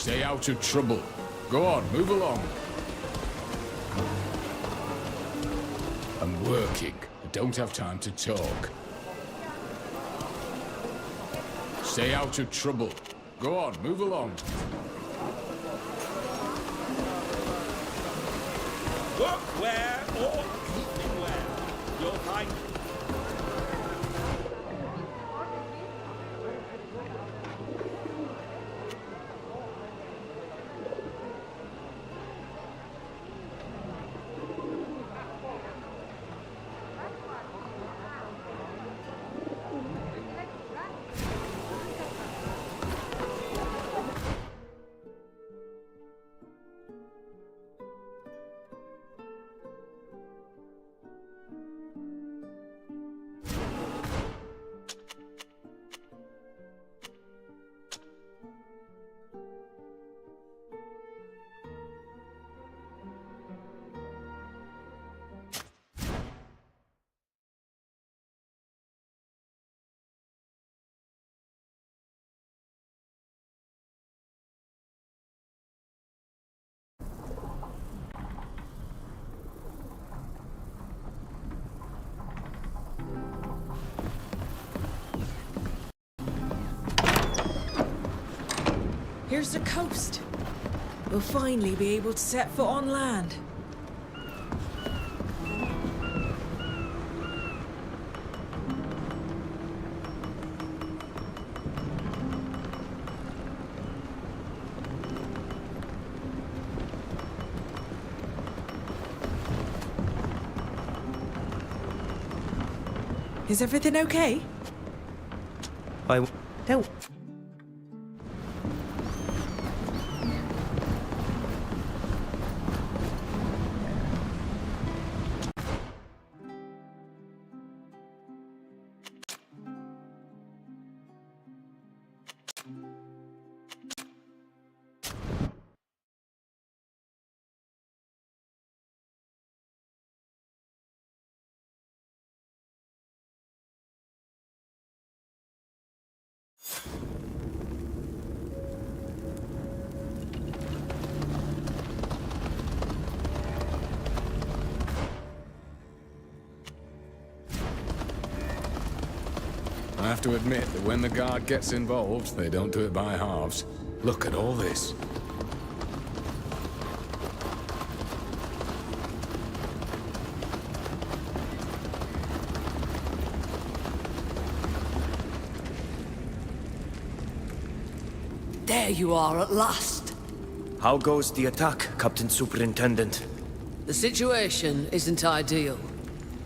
Stay out of trouble. Go on, move along. I'm working. I don't have time to talk. Stay out of trouble. Go on, move along.
Look where or keep where. You'll find.
Here's the coast. We'll finally be able to set foot on land. Is everything okay?
No.
I have to admit that when the guard gets involved, they don't do it by halves. Look at all this.
There you are at last.
How goes the attack, Captain Superintendent?
The situation isn't ideal.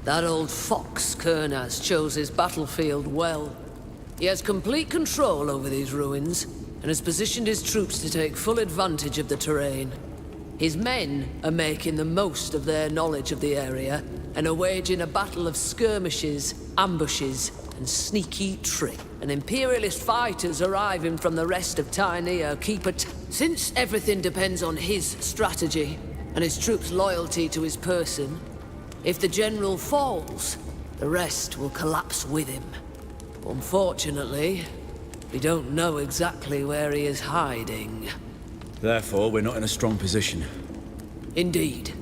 That old fox, Kernaz, chose his battlefield well. He has complete control over these ruins, and has positioned his troops to take full advantage of the terrain. His men are making the most of their knowledge of the area, and are waging a battle of skirmishes, ambushes, and sneaky trick. And Imperialist fighters arriving from the rest of Tynea keep it. Since everything depends on his strategy, and his troops' loyalty to his person, if the general falls, the rest will collapse with him. Unfortunately, we don't know exactly where he is hiding.
Therefore, we're not in a strong position.
Indeed.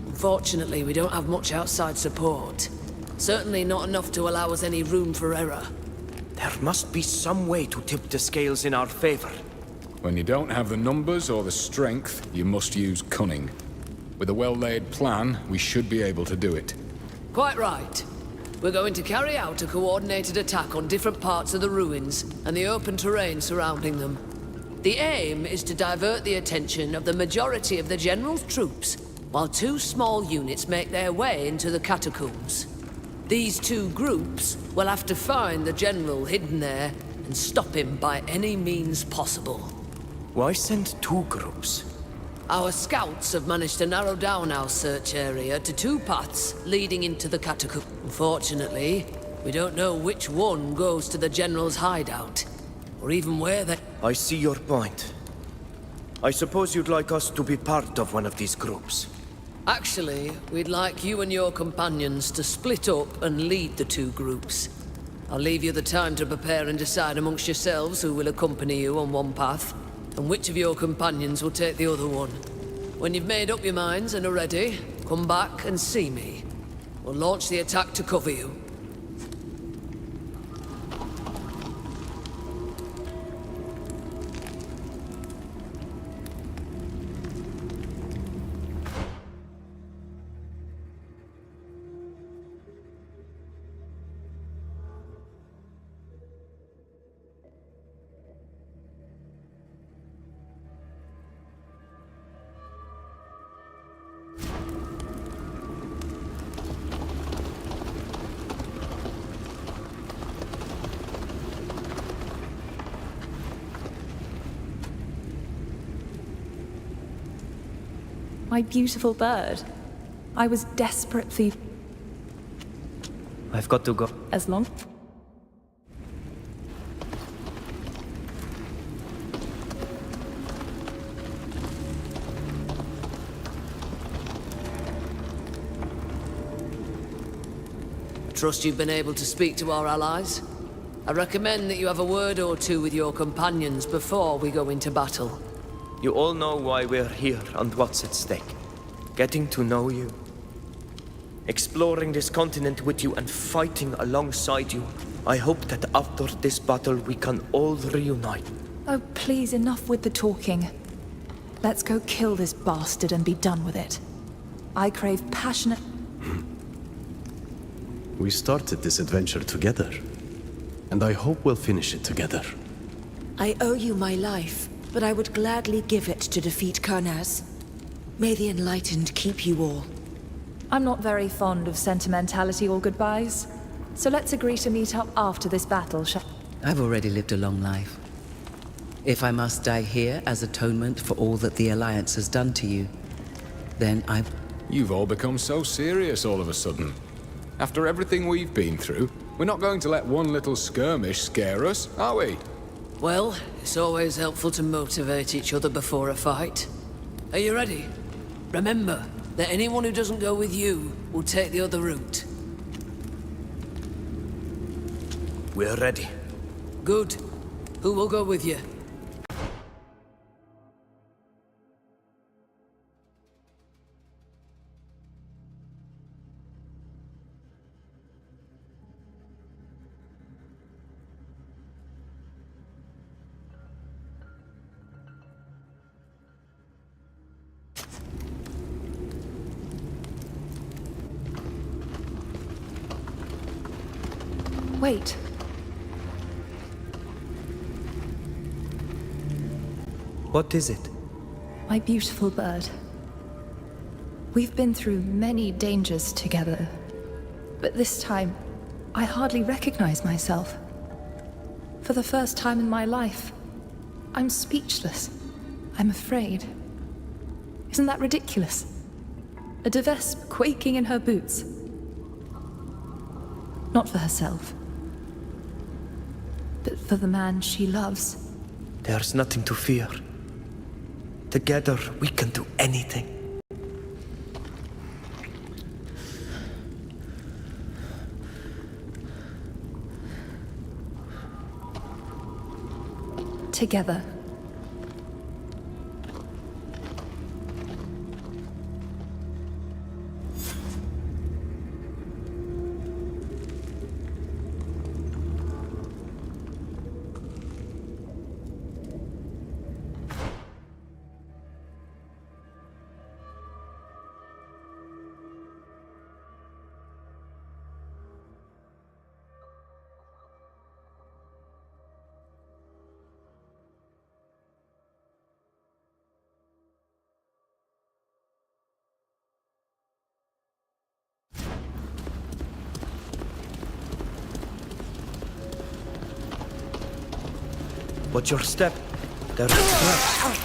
Unfortunately, we don't have much outside support. Certainly not enough to allow us any room for error.
There must be some way to tip the scales in our favor.
When you don't have the numbers or the strength, you must use cunning. With a well-laid plan, we should be able to do it.
Quite right. We're going to carry out a coordinated attack on different parts of the ruins and the open terrain surrounding them. The aim is to divert the attention of the majority of the General's troops, while two small units make their way into the catacombs. These two groups will have to find the General hidden there and stop him by any means possible.
Why send two groups?
Our scouts have managed to narrow down our search area to two paths leading into the catacomb. Unfortunately, we don't know which one goes to the General's hideout, or even where they...
I see your point. I suppose you'd like us to be part of one of these groups.
Actually, we'd like you and your companions to split up and lead the two groups. I'll leave you the time to prepare and decide amongst yourselves who will accompany you on one path,
And which of your companions will take the other one? When you've made up your minds and are ready, come back and see me. We'll launch the attack to cover you.
My beautiful bird. I was desperate for you.
I've got to go.
As long...
Trust you've been able to speak to our allies. I recommend that you have a word or two with your companions before we go into battle.
You all know why we're here and what's at stake. Getting to know you. Exploring this continent with you and fighting alongside you. I hope that after this battle we can all reunite.
Oh, please, enough with the talking. Let's go kill this bastard and be done with it. I crave passionate...
We started this adventure together, and I hope we'll finish it together.
I owe you my life, but I would gladly give it to defeat Karnaz. May the Enlightened keep you all.
I'm not very fond of sentimentality or goodbyes, so let's agree to meet up after this battle, shall...
I've already lived a long life. If I must die here as atonement for all that the Alliance has done to you, then I...
You've all become so serious all of a sudden. After everything we've been through, we're not going to let one little skirmish scare us, are we?
Well, it's always helpful to motivate each other before a fight. Are you ready? Remember that anyone who doesn't go with you will take the other route.
We're ready.
Good. Who will go with you?
Wait.
What is it?
My beautiful bird. We've been through many dangers together, but this time, I hardly recognize myself. For the first time in my life, I'm speechless. I'm afraid. Isn't that ridiculous? A Devesp quaking in her boots. Not for herself, but for the man she loves.
There's nothing to fear. Together, we can do anything.
Together.
Watch your step. There's a trap.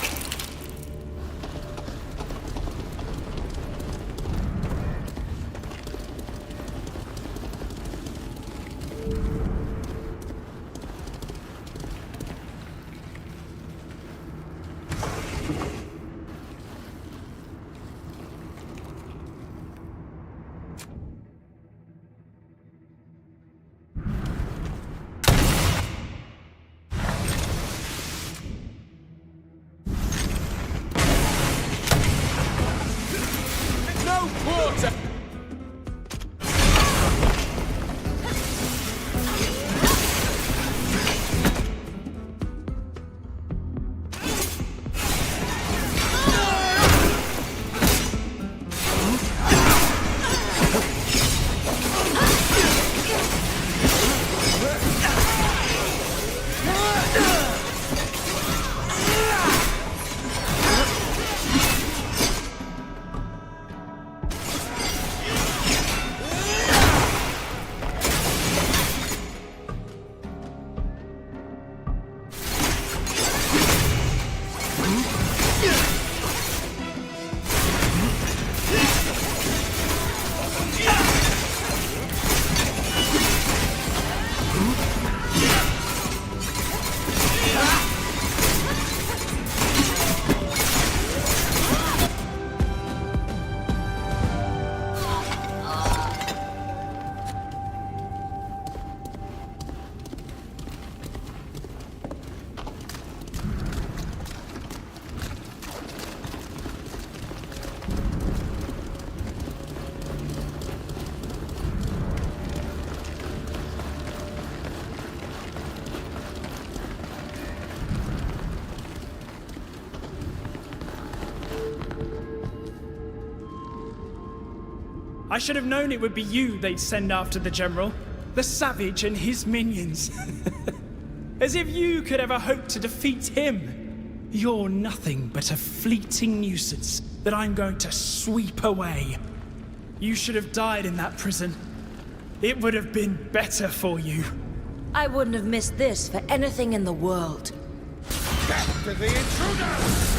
Water!
I should have known it would be you they'd send after the General. The Savage and his minions. As if you could ever hope to defeat him. You're nothing but a fleeting nuisance that I'm going to sweep away. You should have died in that prison. It would have been better for you.
I wouldn't have missed this for anything in the world.
Back to the intruder!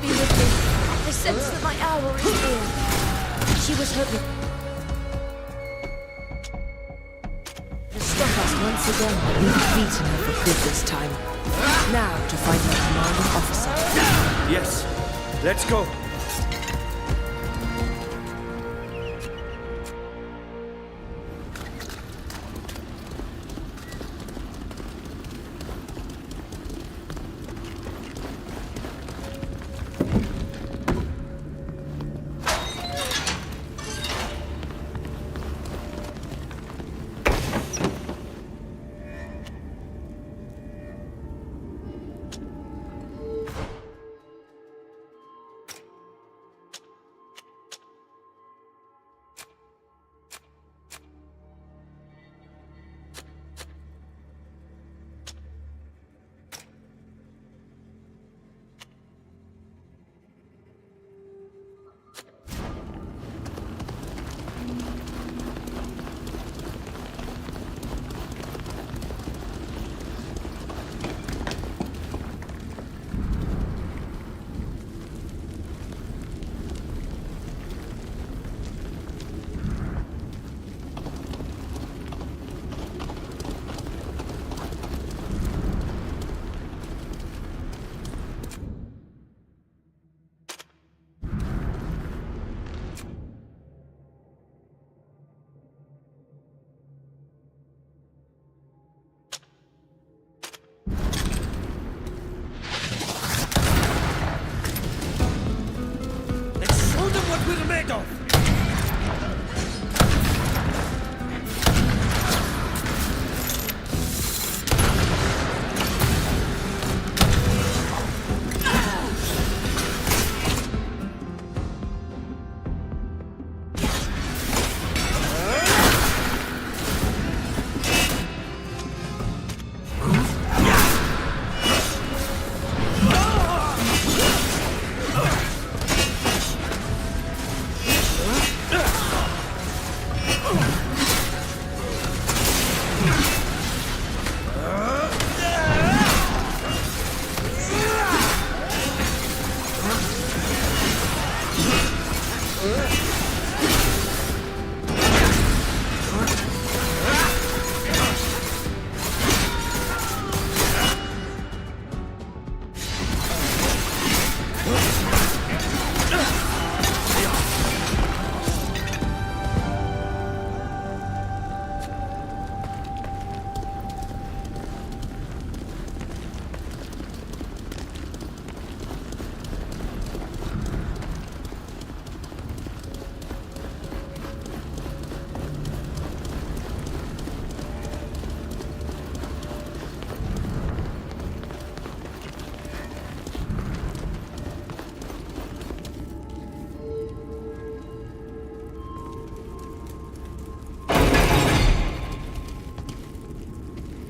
Be with me. I sense that my hour is near. She was hoping to stop us once again. We've beaten her for good this time. Now to find her commanding officer.
Yes, let's go.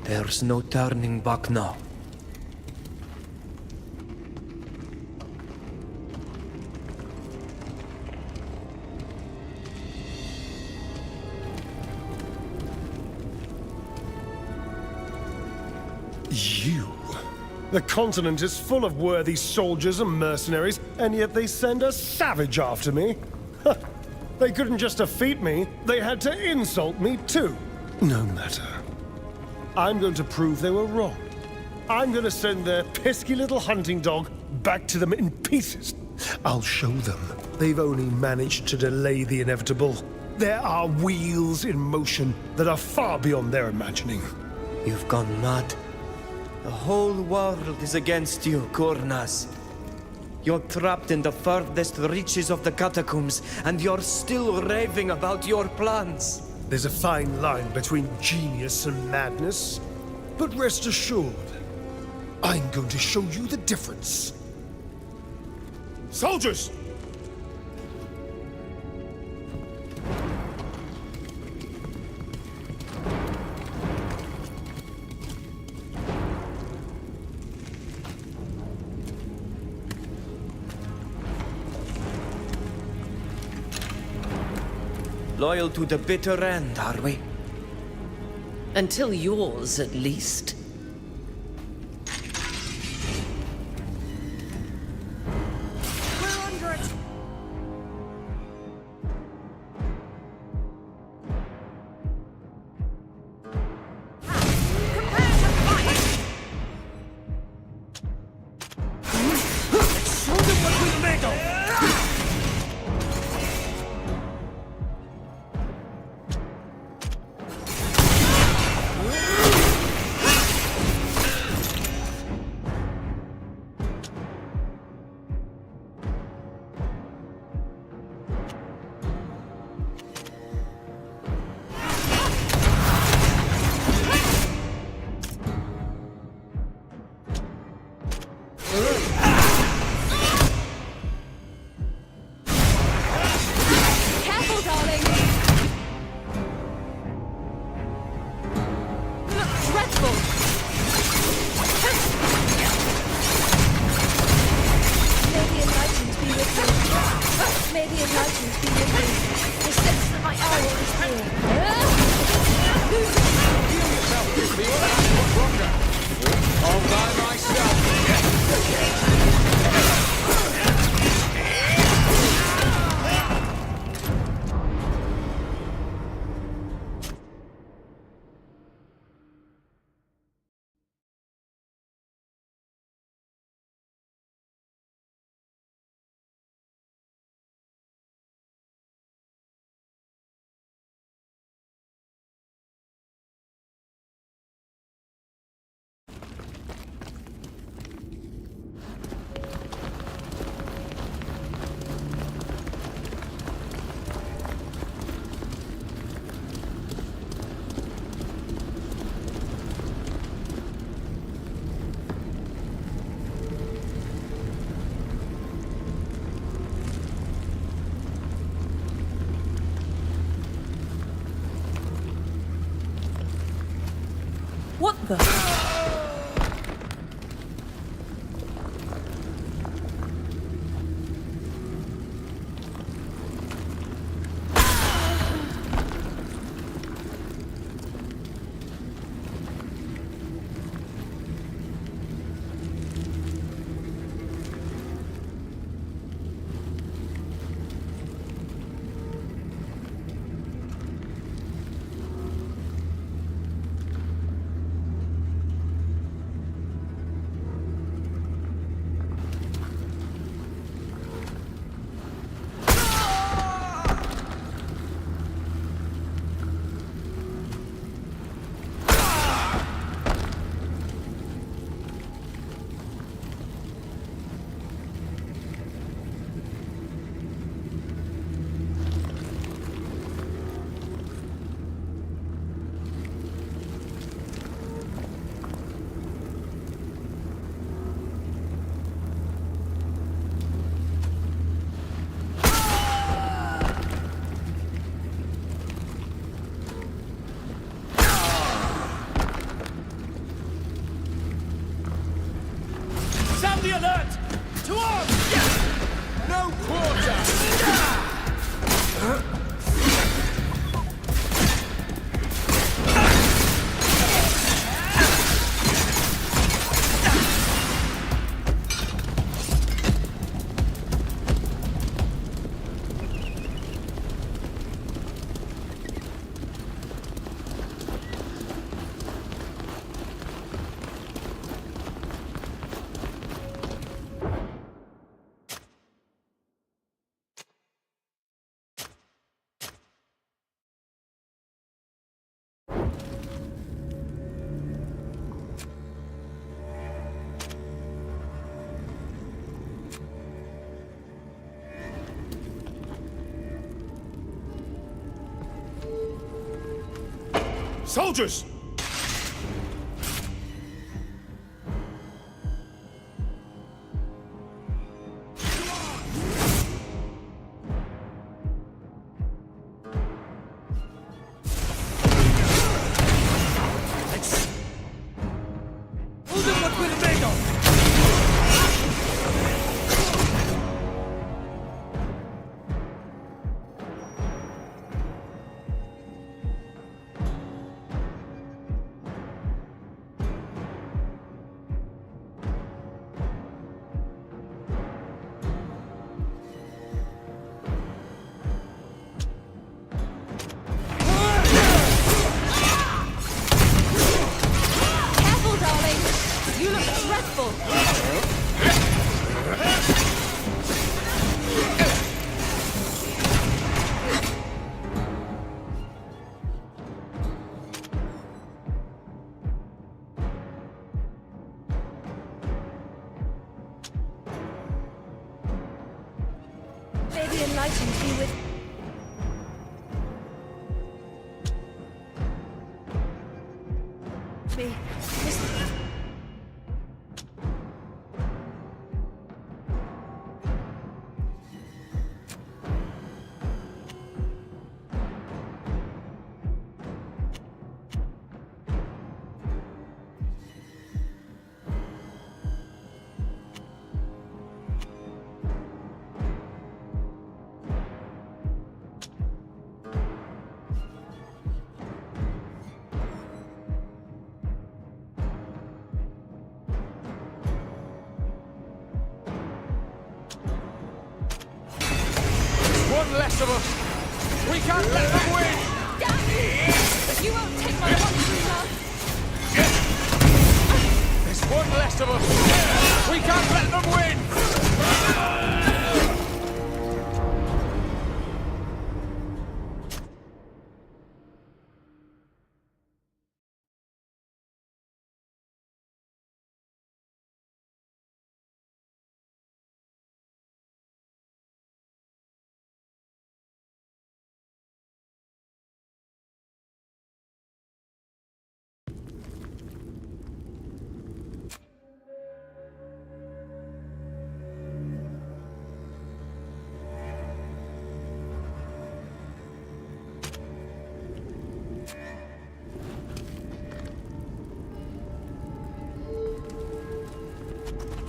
There's no turning back now.
You? The continent is full of worthy soldiers and mercenaries, and yet they send a savage after me? They couldn't just defeat me, they had to insult me too. No matter. I'm going to prove they were wrong. I'm going to send their pesky little hunting dog back to them in pieces. I'll show them they've only managed to delay the inevitable. There are wheels in motion that are far beyond their imagining.
You've gone mad. The whole world is against you, Kurnas. You're trapped in the furthest reaches of the catacombs, and you're still raving about your plans.
There's a fine line between genius and madness. But rest assured, I'm going to show you the difference. Soldiers!
Loyal to the bitter end, are we?
Until yours, at least.
We're under it.
Let's show them what we're made of!
Careful, darling! Dreadful!
May the enlightened be with you. May the enlightened be with you. I sense that my hour is near.
All by myself.
What the?
alert! To arms! No quarter!
Soldiers!
May the enlightened be with... me.
One less of us. We can't let them win.
Damn you! But you won't take my one true love.
There's one less of us. We can't let them win.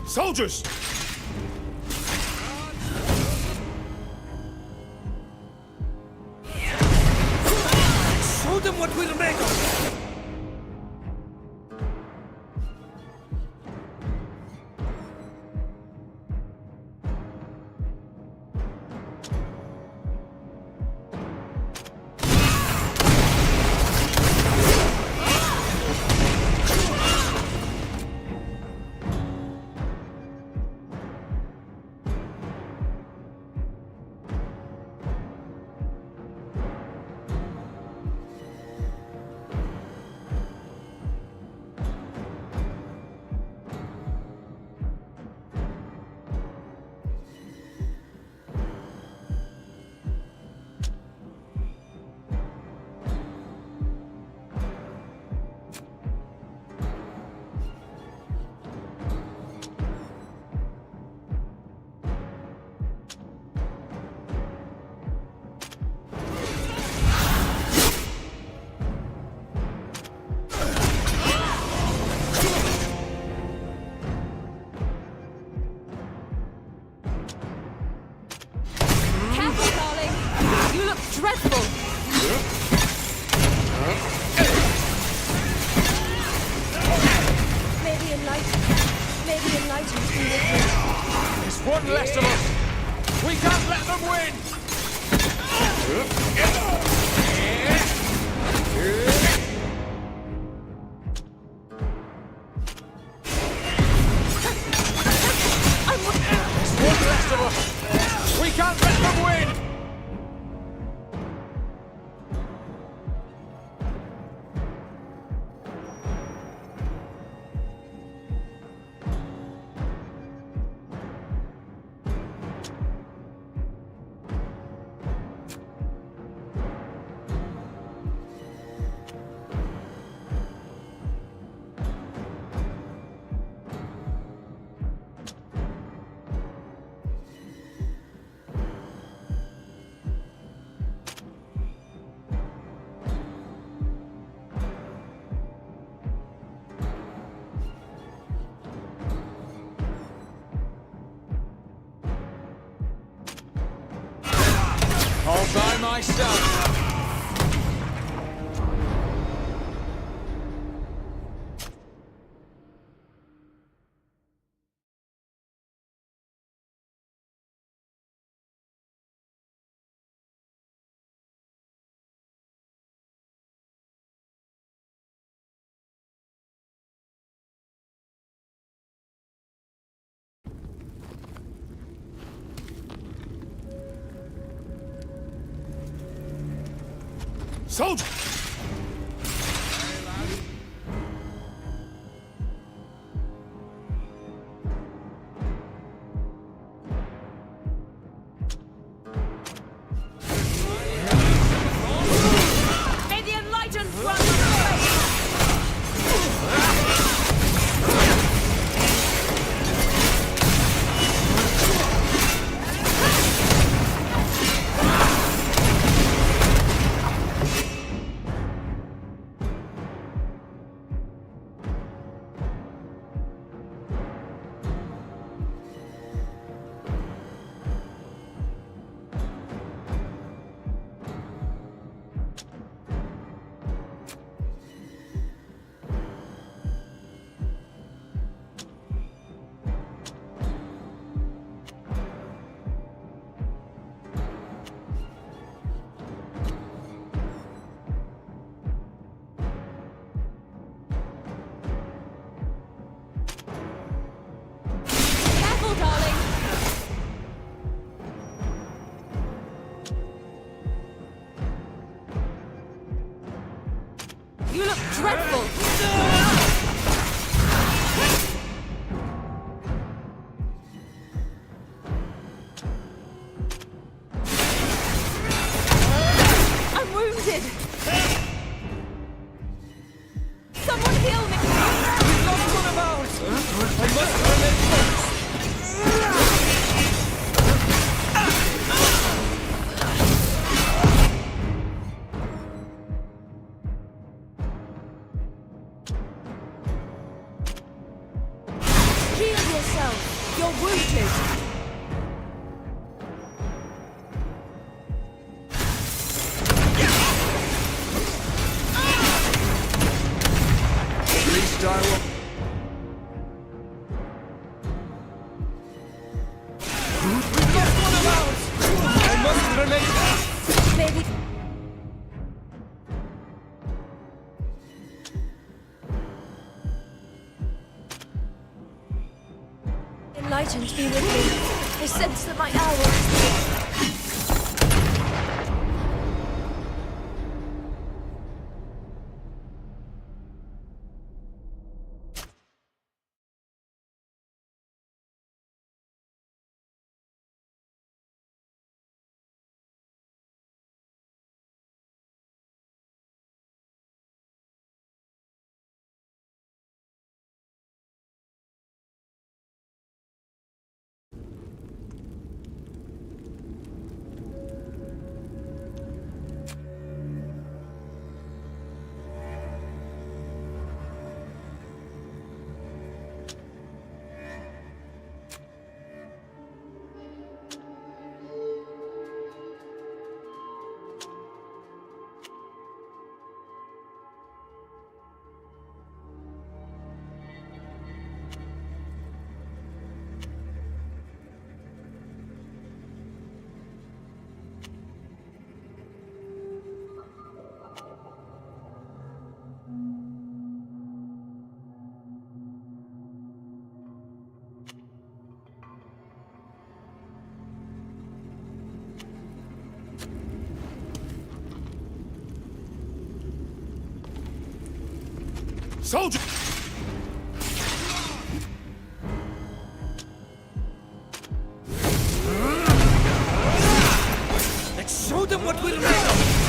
Soldiers!
Show them what we're made of.
May the enlightened be with you.
There's one less of us. We can't let them win. There's one less of us. We can't let them win. All by myself.
Soldier!
May the enlightened run away!
You look dreadful! I'm wounded! Someone heal me! He's not one of ours! I must remain
You're wounded!
At least I will. We've lost one of ours! I must remain.
Maybe. Enlightened be with me. I sense that my hour is near.
Soldier!
Let's show them what we're made of!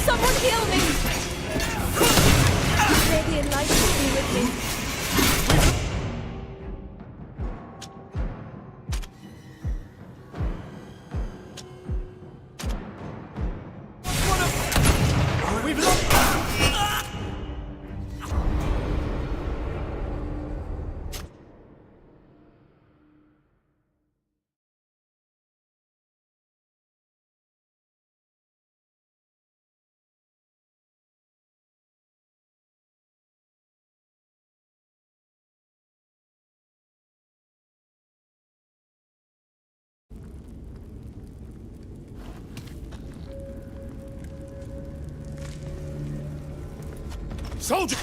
Someone heal me! May the enlightenment be with me.
We've lost...
Soldier!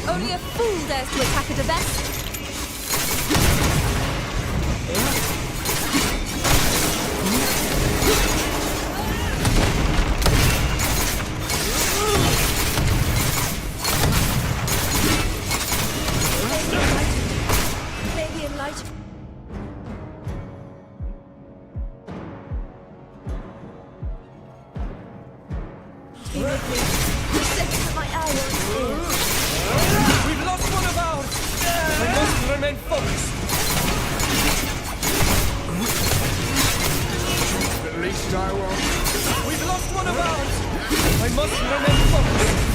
Only a fool dares to attack a Debest. May the enlightenment. Be with me. The second of my hour is here.
We've lost one of ours! I must remain focused!
At least I won't.
We've lost one of ours! I must remain focused!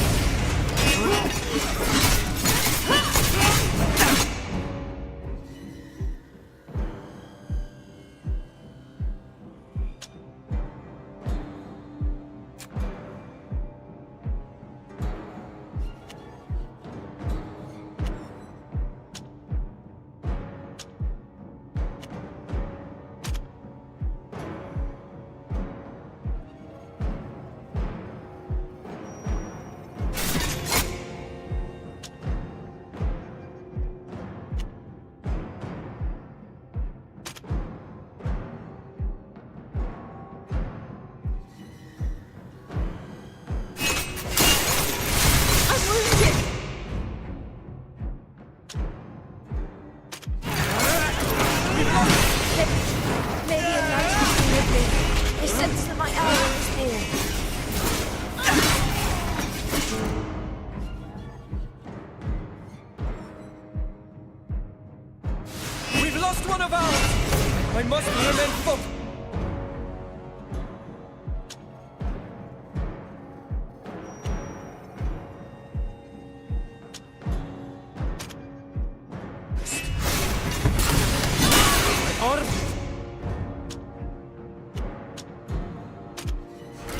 May the enlightenment be with me. I sense that my hour is near.
We've lost one of ours! I must remain focused.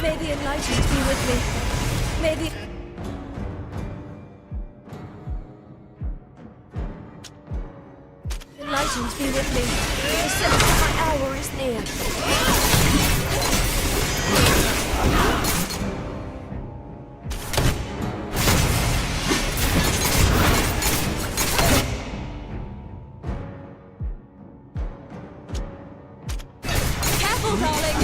May the enlightenment be with me. May the... Enlightenment be with me. I sense that my hour is near.
Careful, darling!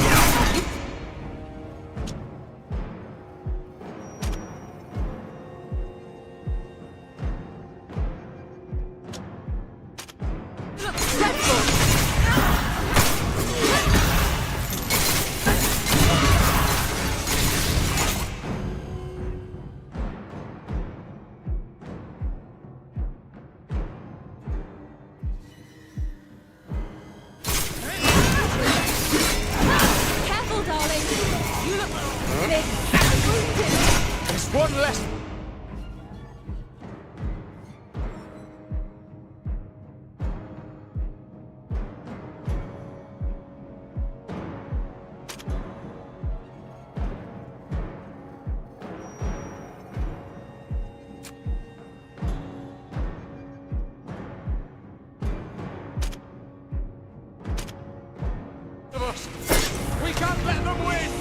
Careful, darling! You look...
There's one less. Of us. We can't let them win!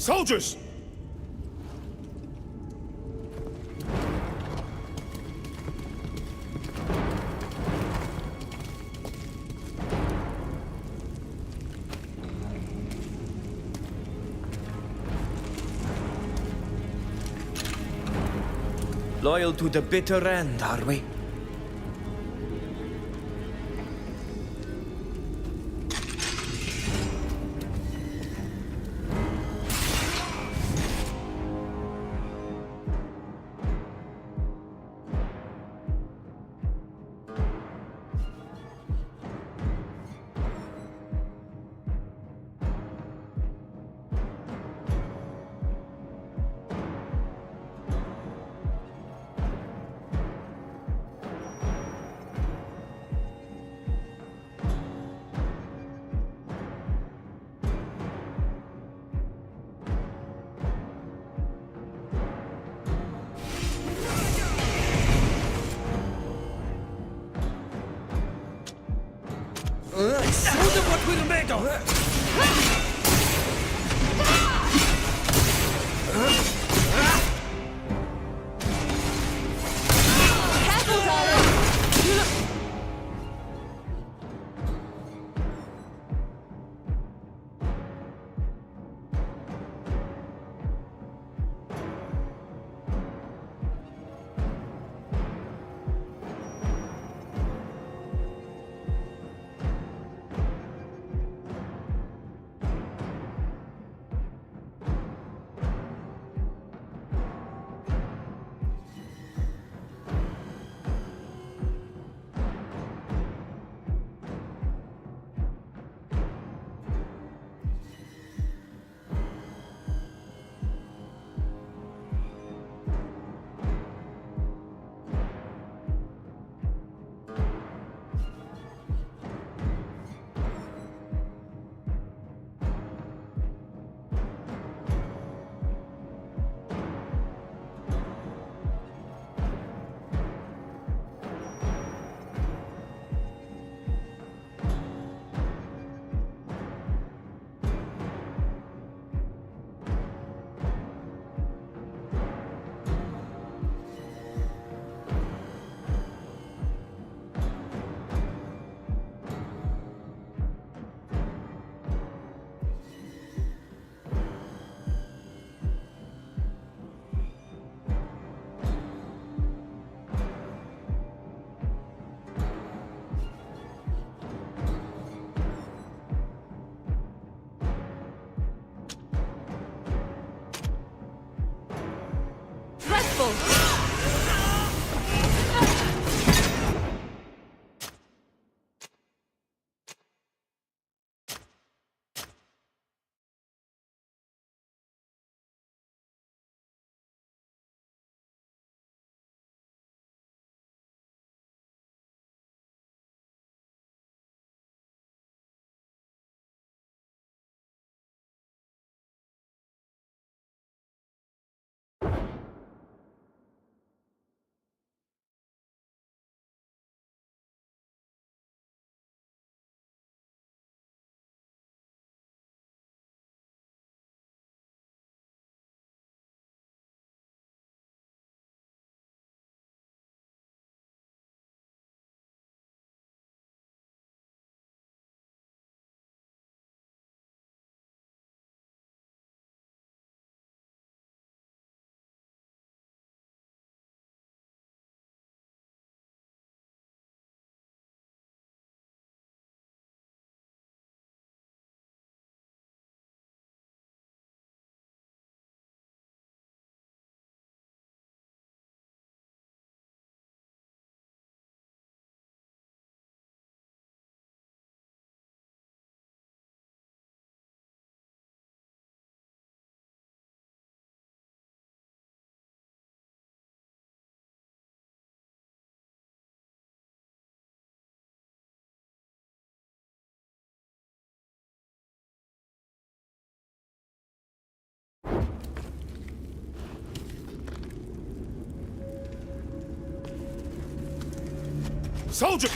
Soldiers!
Loyal to the bitter end, are we?
Show them what we're made of!
Careful, darling!
Soldier!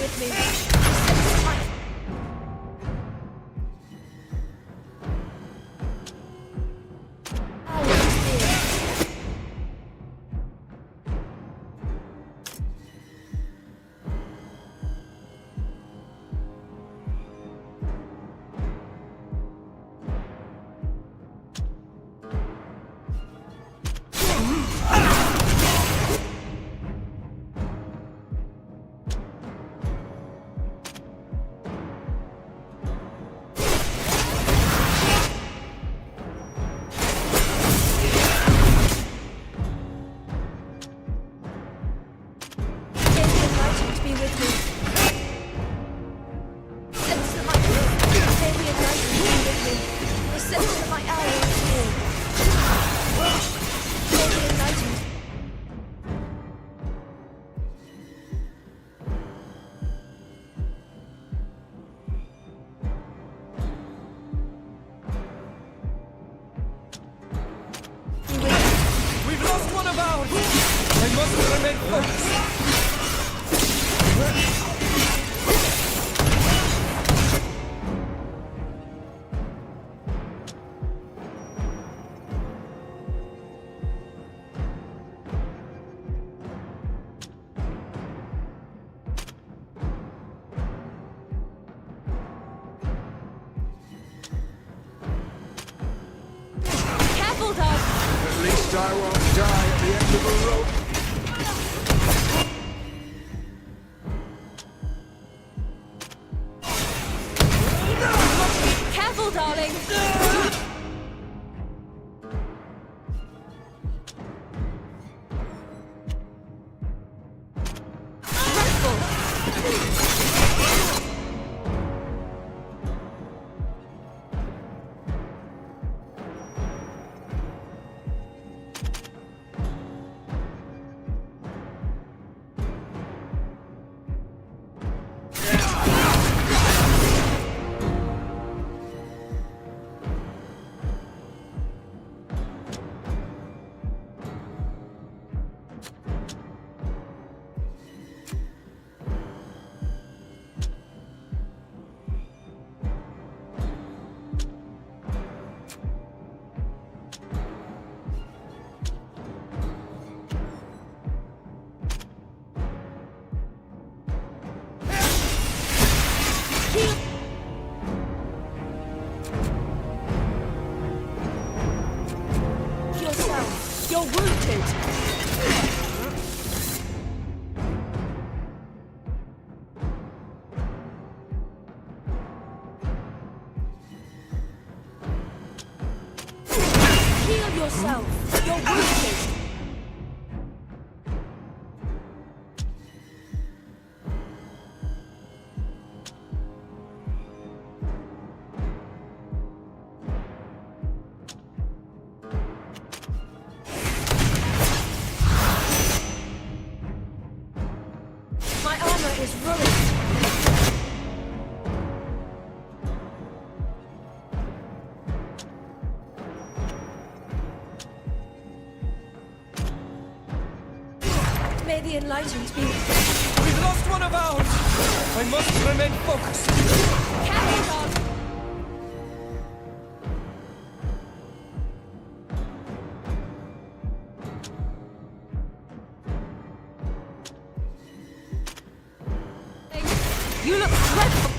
with me. The sense of my...
I won't die at the end of a rope.
Careful, darling!
You're wounded! Heal yourself! You're wounded! Is ruined. May the enlightened be with you.
We've lost one of ours! I must remain focused.
Carry on! You look dreadful!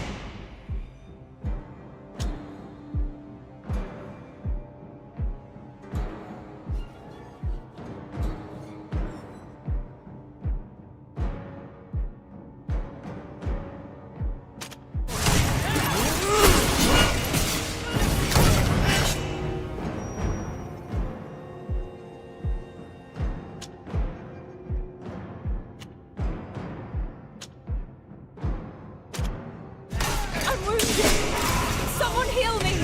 Someone heal me!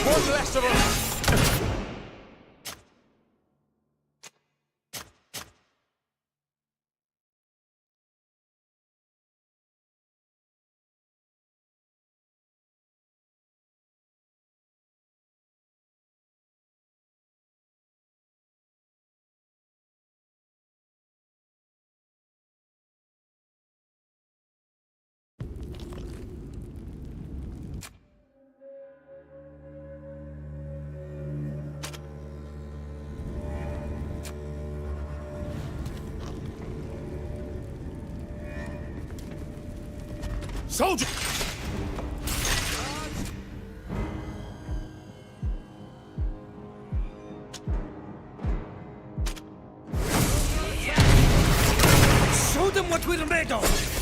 One less of us! Soldier! Show them what we're made of!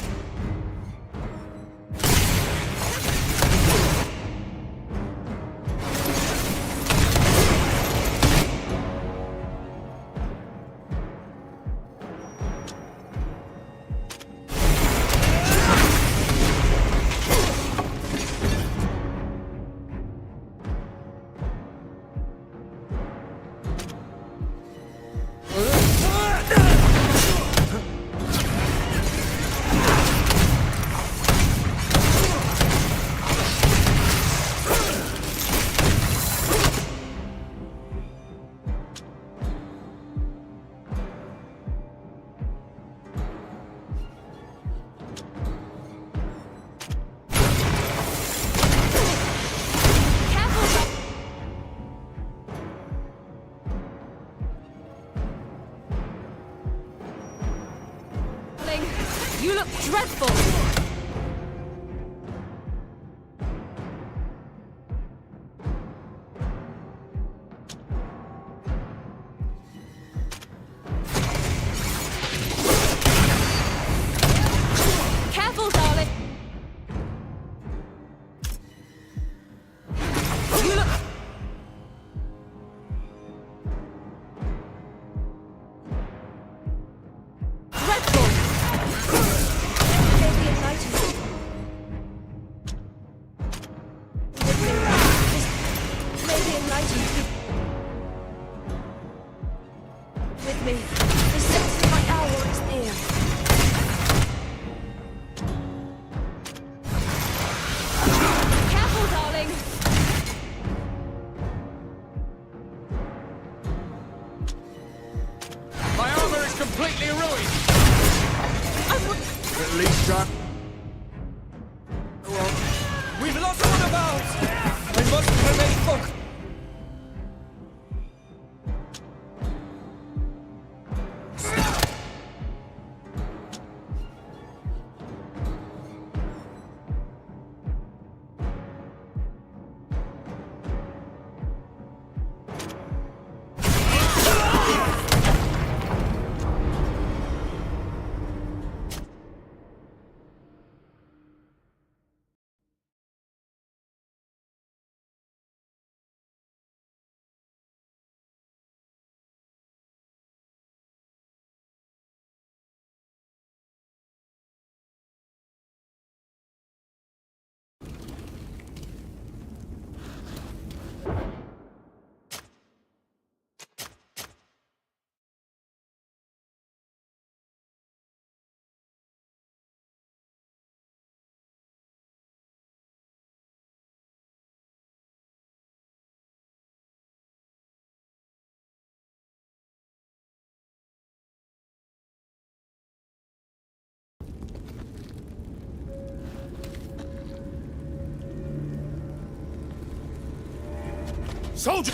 You look dreadful! Careful, darling! You look... dreadful!
May the enlightenment... May the enlightenment be... with me. The sense of my hour is near.
Careful, darling!
My armor is completely ruined!
At least try. Well, we've lost one of ours! We must remain focused! Soldier!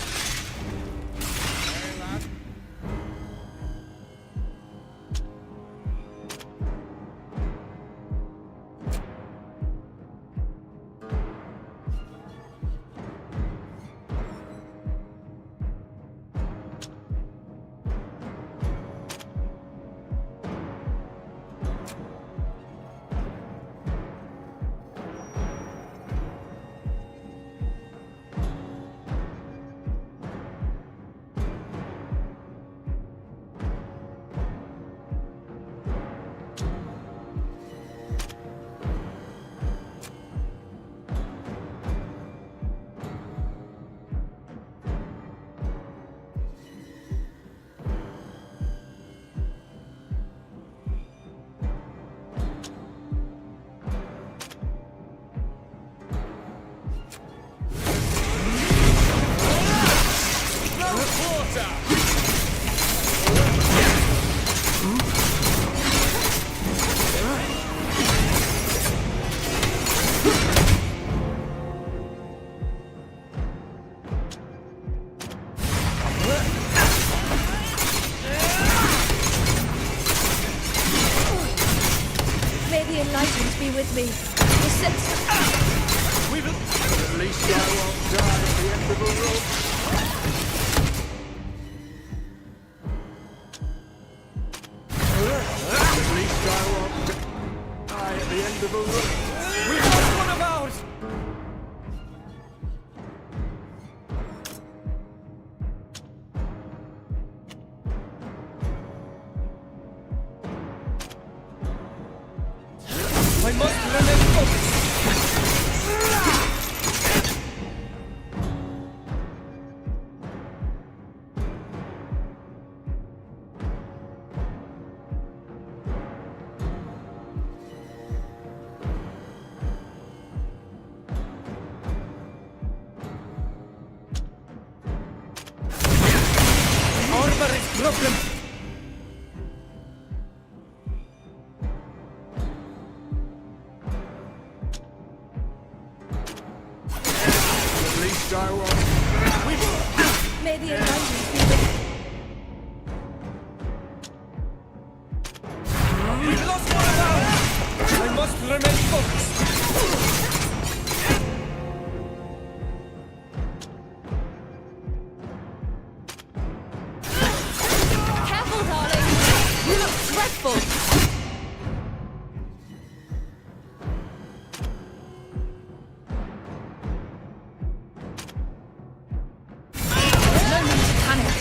May the enlightened be with me. The sense of...
At least I won't die at the end of a rope. At least I won't die at the end of a rope.
We've lost one of ours! I must remain focused! Armor is broken!
At least I won't.
May the enlightened be with you.
We've lost one of ours! I must remain focused!
Careful, darling! You look dreadful! No need to panic.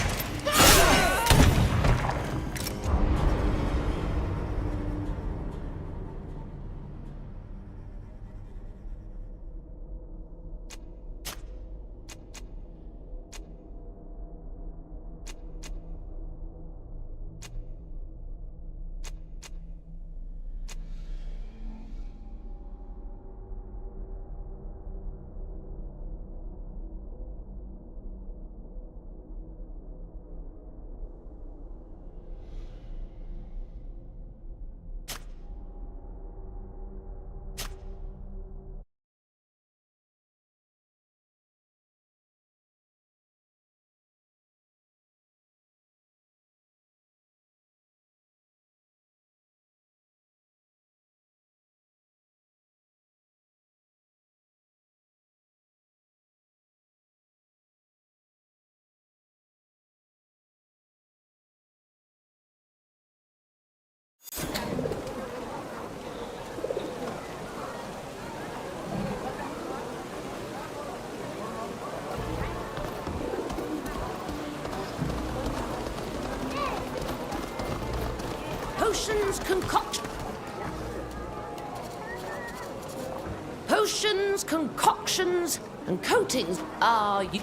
Potions, concoctions, and coatings are you.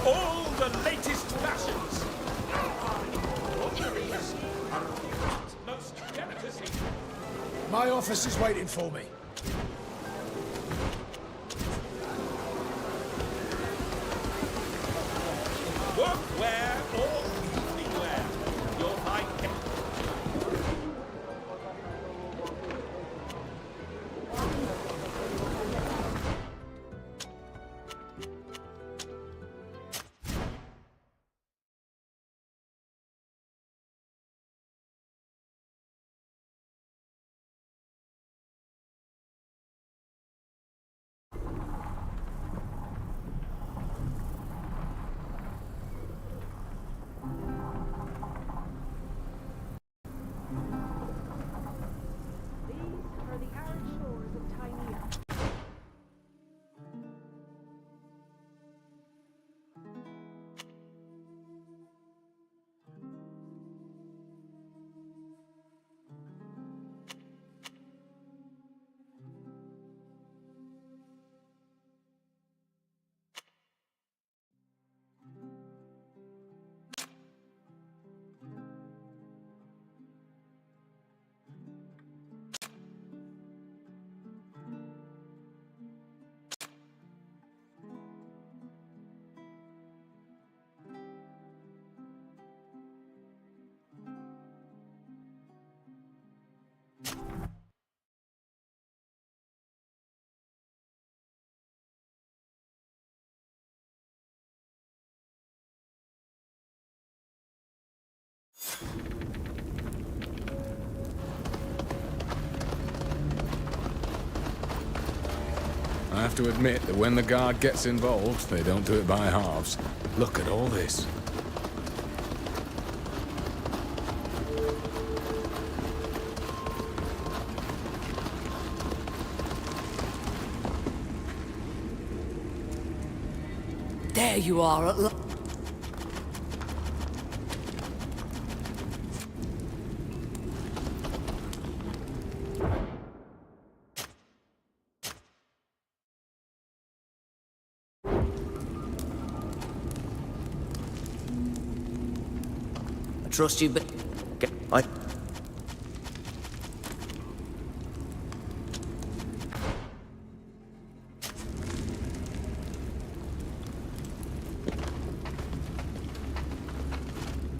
all the latest fashions. Most delicacy.
My office is waiting for me.
Workwear or evening wear. You're my guest.
I have to admit that when the guard gets involved, they don't do it by halves. Look at all this.
There you are at last. Trust you, but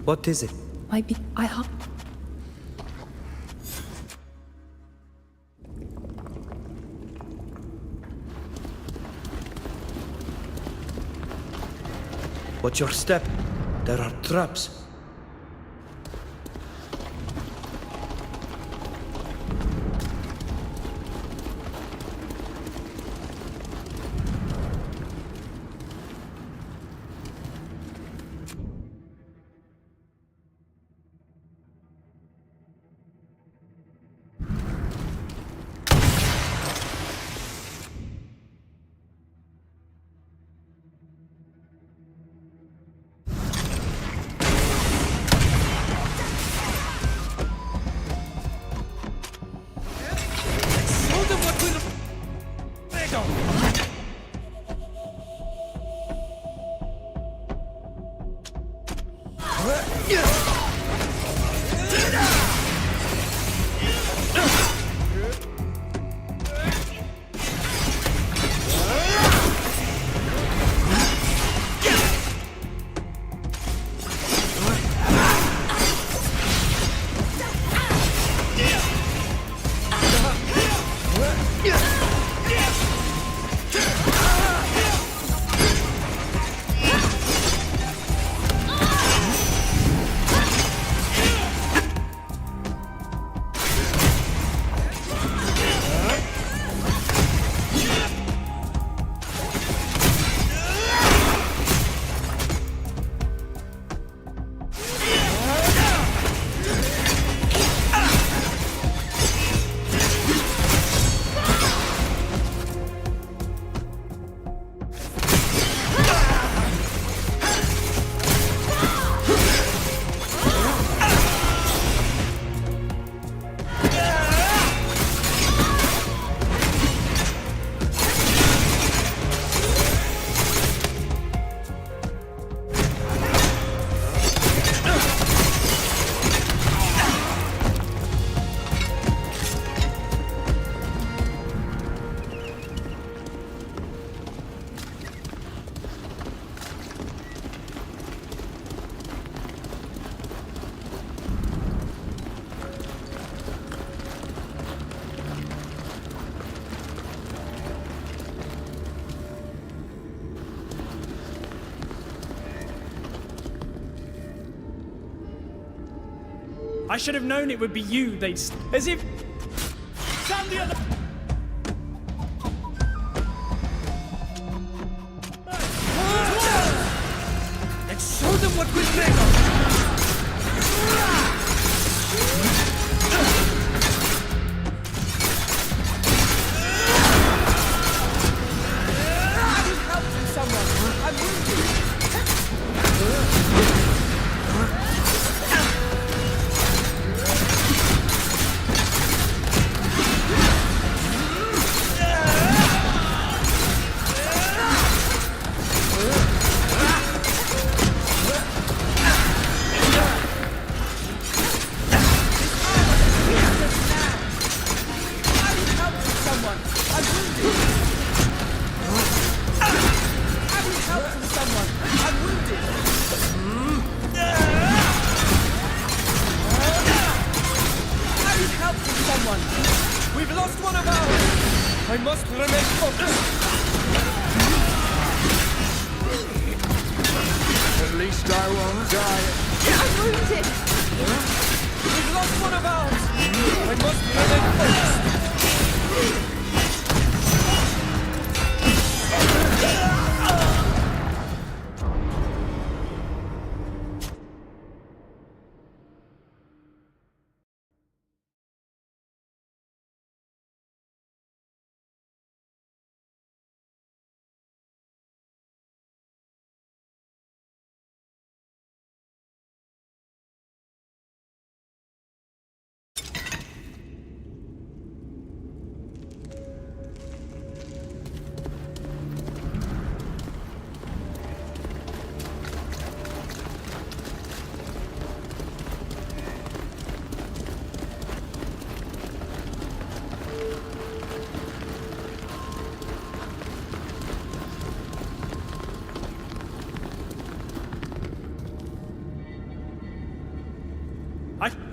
What is it?
Maybe I hope.
Watch your step. There are traps.
I should have known it would be you they'd... As if... Stand the other...
Let's show them what we're made of!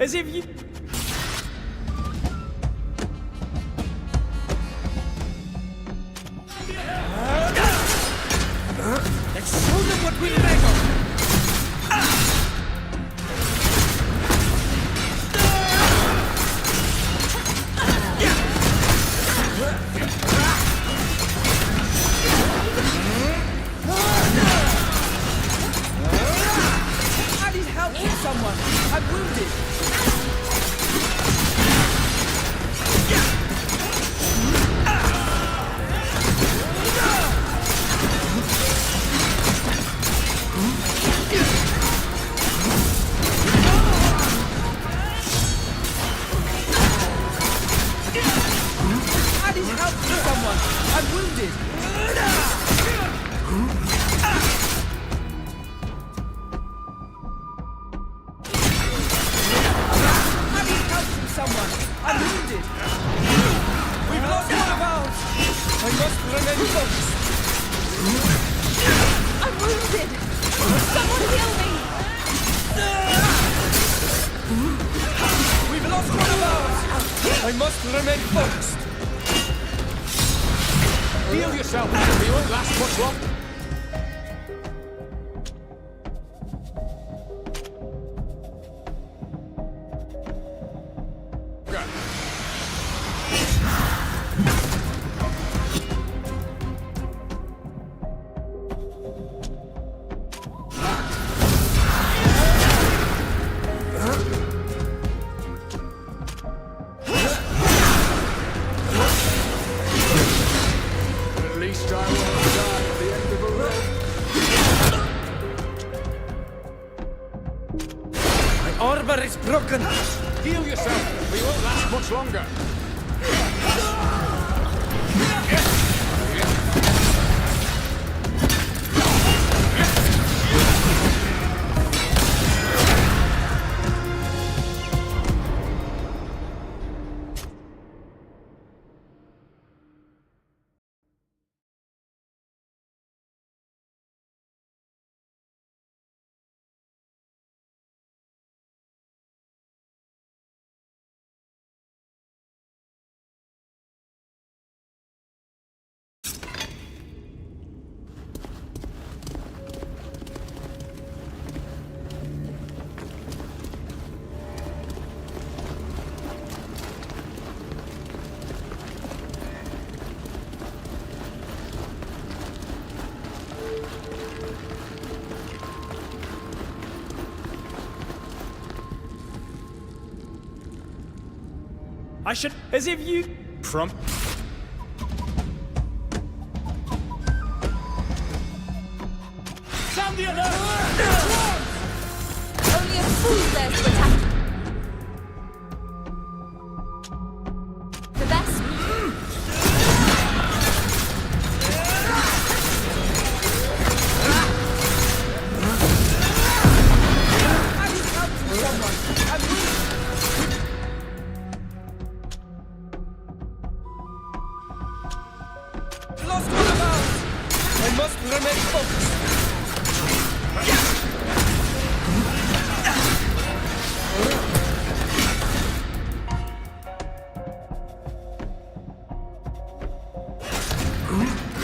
As if you...
Let's show them what we're made of!
I need help from someone! I'm wounded!
Heal yourself, we won't last much longer.
I should... As if you...
From...
Sound the alert!
Only a fool dares to attack. The best.
Lost one of ours! I must remain focused!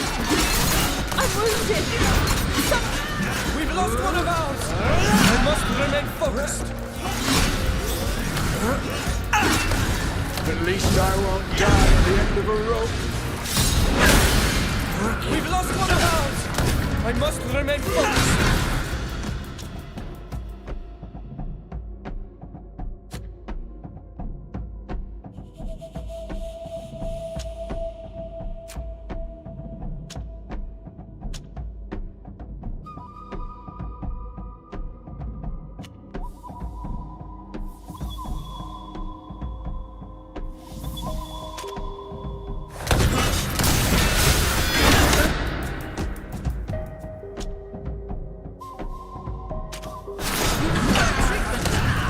I'm wounded.
We've lost one of ours! I must remain focused!
At least I won't die at the end of a rope.
We've lost one of ours! I must remain focused!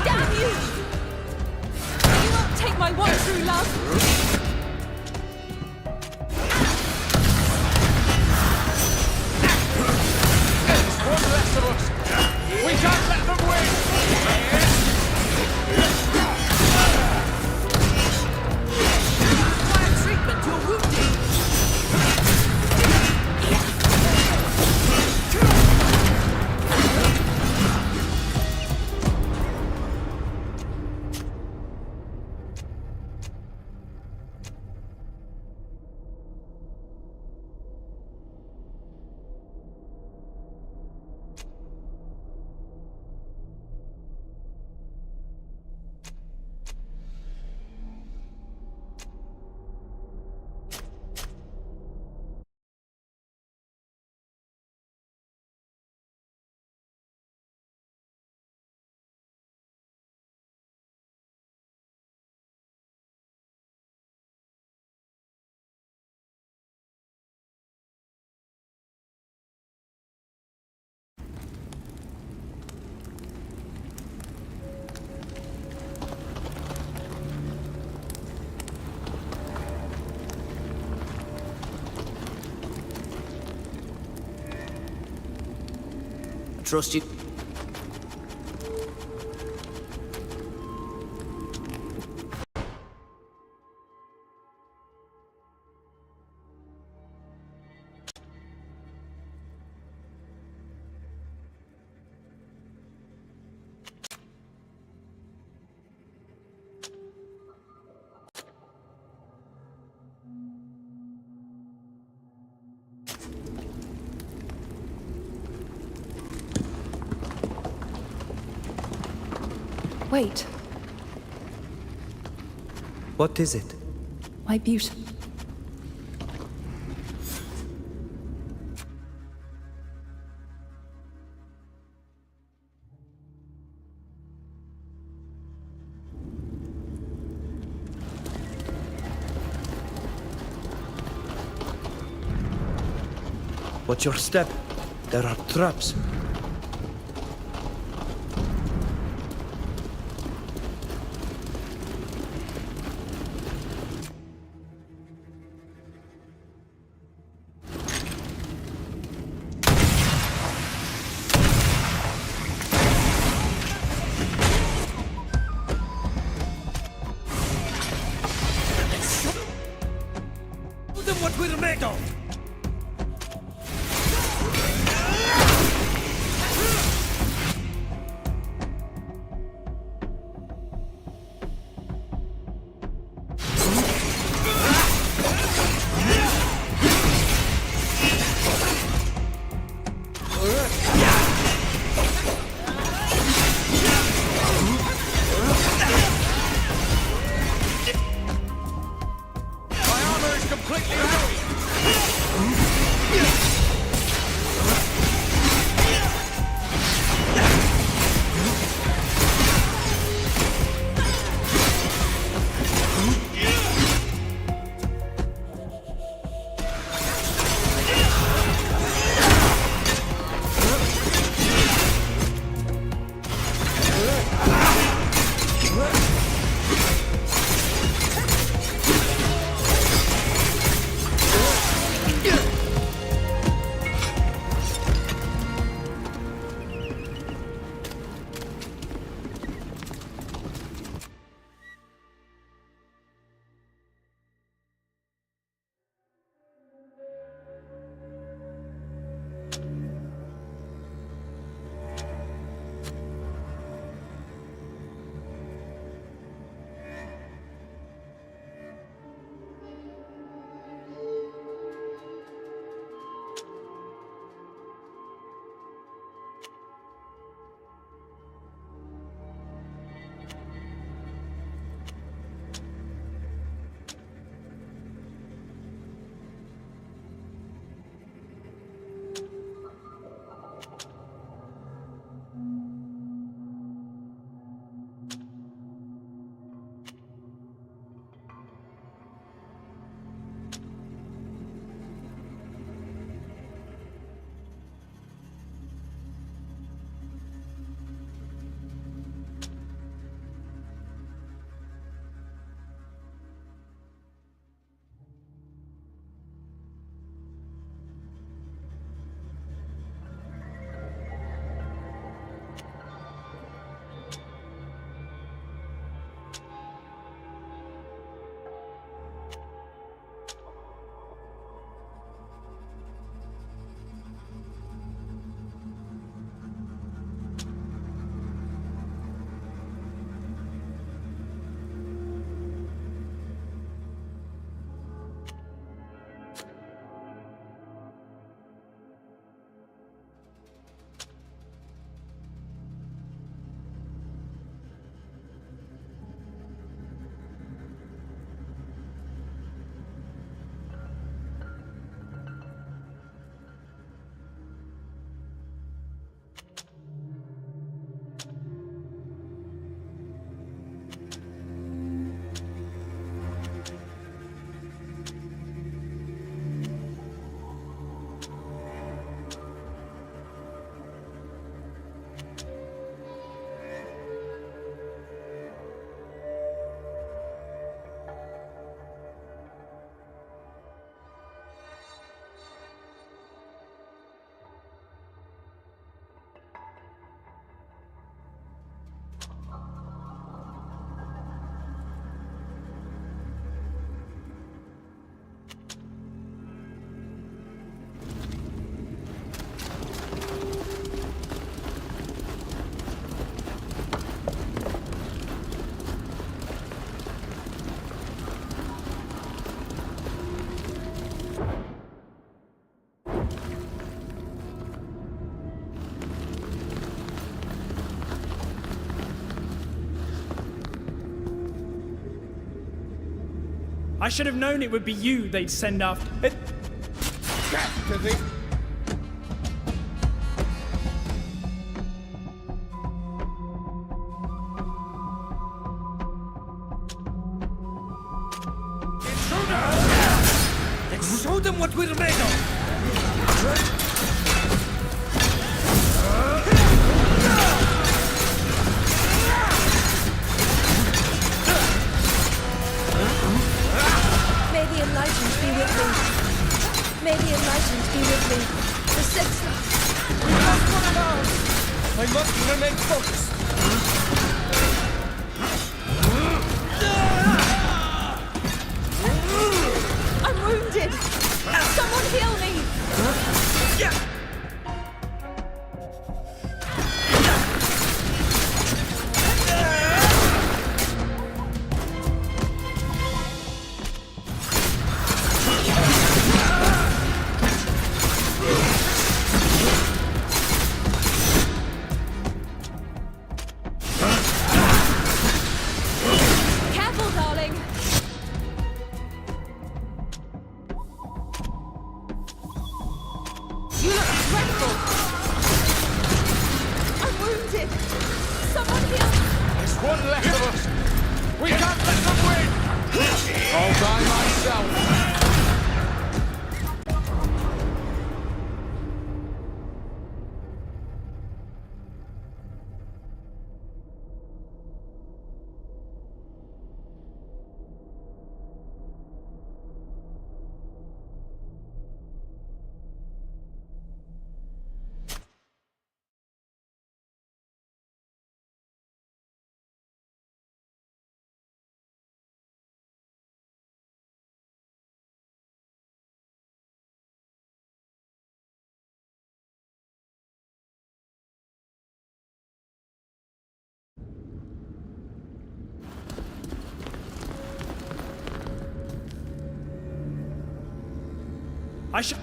Damn you! You won't take my one true love.
One less of us! We can't let them win!
Fire treatment, you're wounded!
Trust you.
Wait,
What is it?
my beauty.
Watch your step. There are traps.
What we're made of!
I should have known it would be you they'd send after.
Let's show them what we're made of!
May the enlightened be with me. May the enlightened be with me. The senseless.
We lost one of ours! I must remain focused.
I'm wounded! Someone heal me! Careful, darling! You look dreadful! I'm wounded! Someone heal me!
There's one left of us. We can't let them win. All by myself.
I should.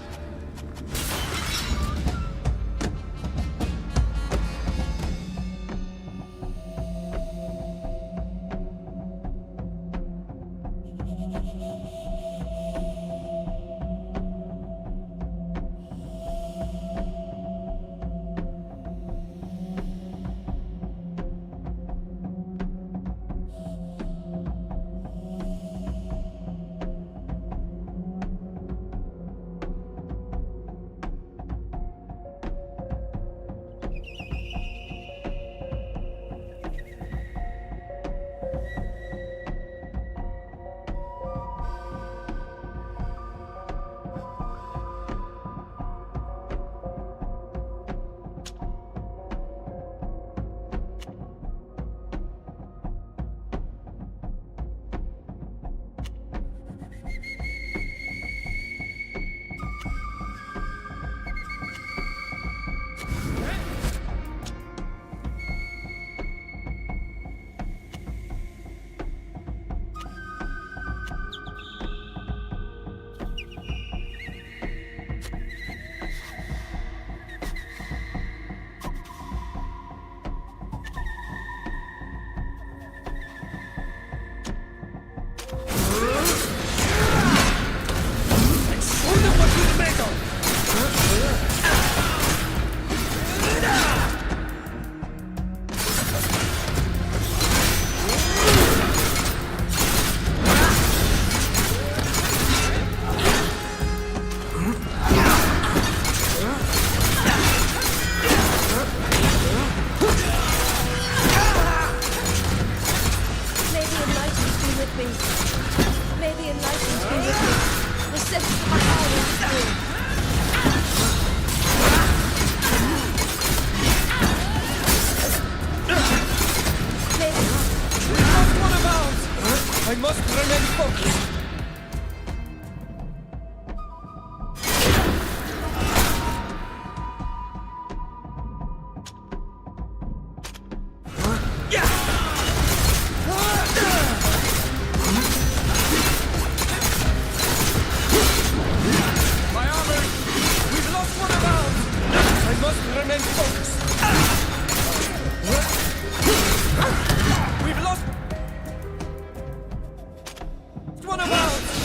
One of ours!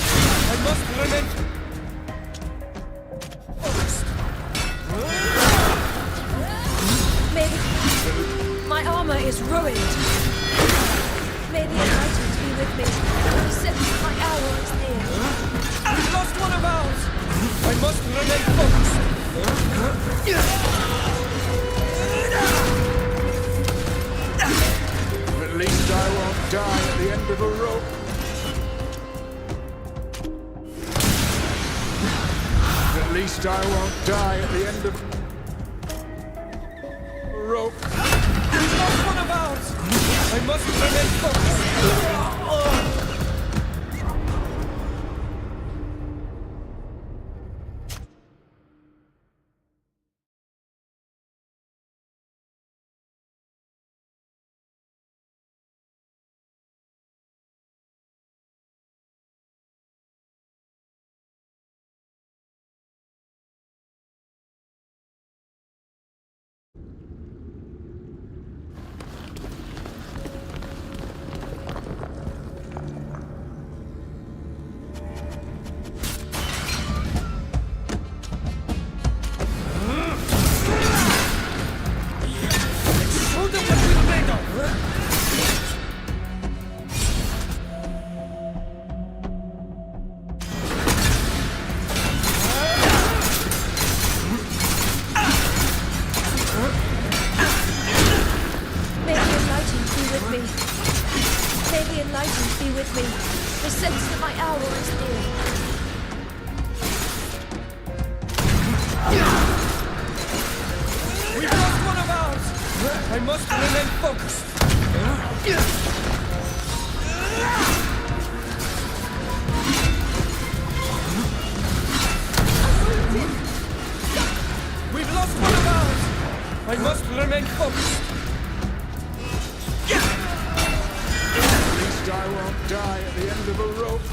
My armor is ruined.
May the enlightened be with me. The sense that my hour is near.
We've lost one of ours! I must remain focused!
At least I won't die at the end of a rope. At least I won't die at the end of a rope.
We've lost one of ours! I must remain focused! I must remain focused. We've lost one of ours. I must remain focused.
At least I won't die at the end of a rope.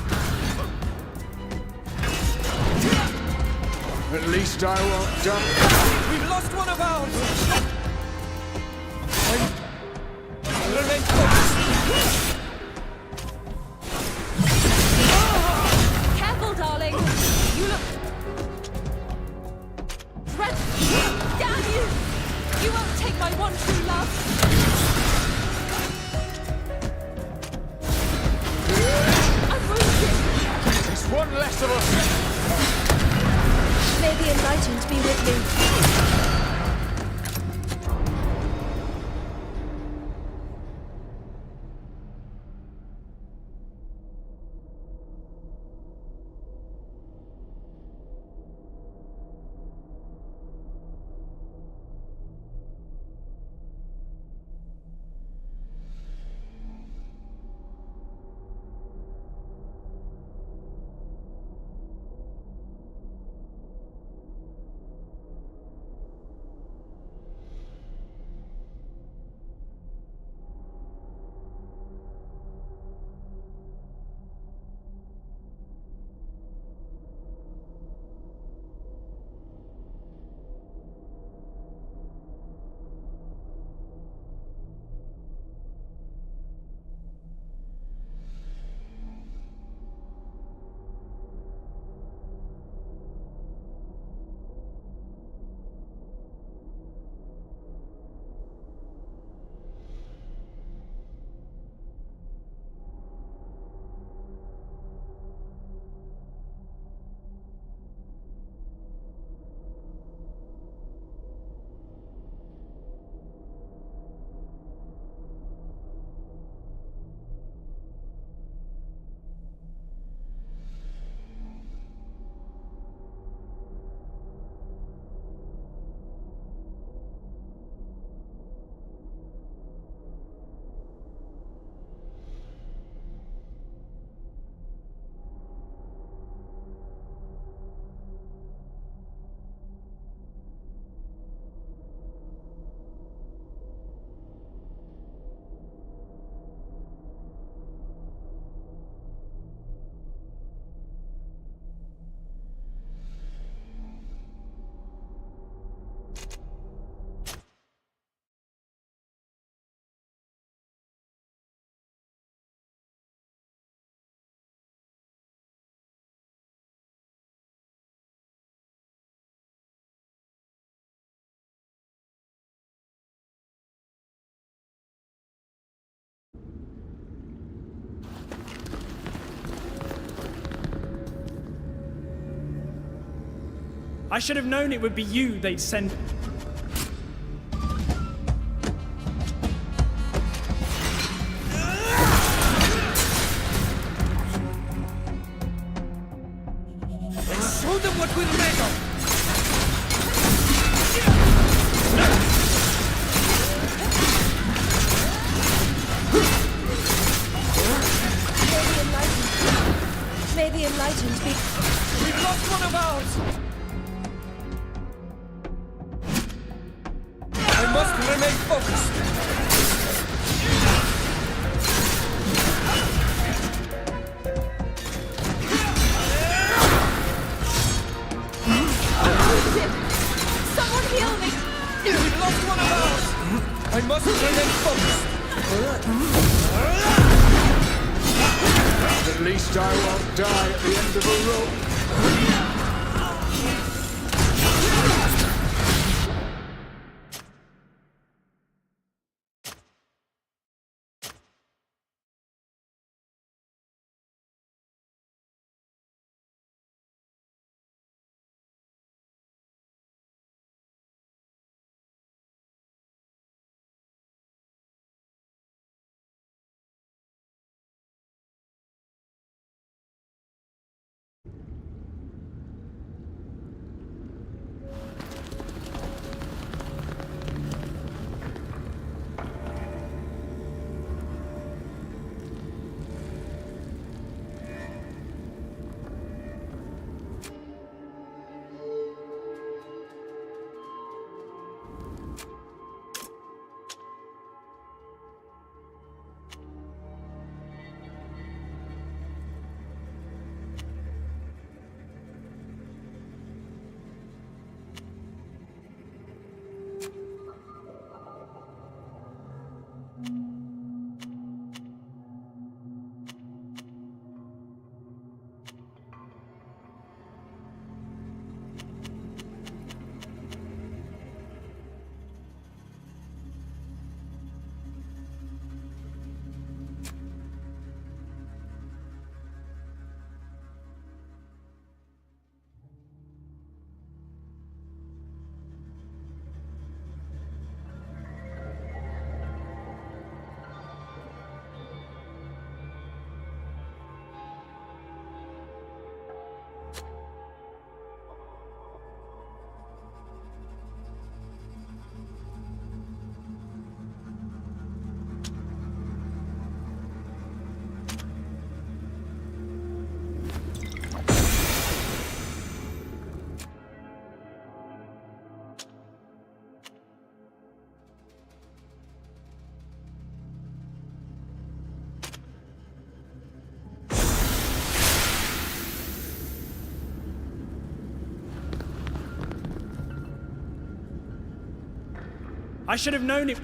At least I won't die.
We've lost one of ours. Remain focused.
Careful, darling. You look dreadful. Damn you! You won't take my one true love. I'm wounded.
It's one less of us.
May the enlightened be with me.
I should have known it would be you they'd send.
Let's show them what we're made of!
May the enlightened be...
We've lost one of ours! I must remain focused!
Someone heal me!
We've lost one of ours! I must remain focused!
At least I won't die at the end of a rope.
I should have known it.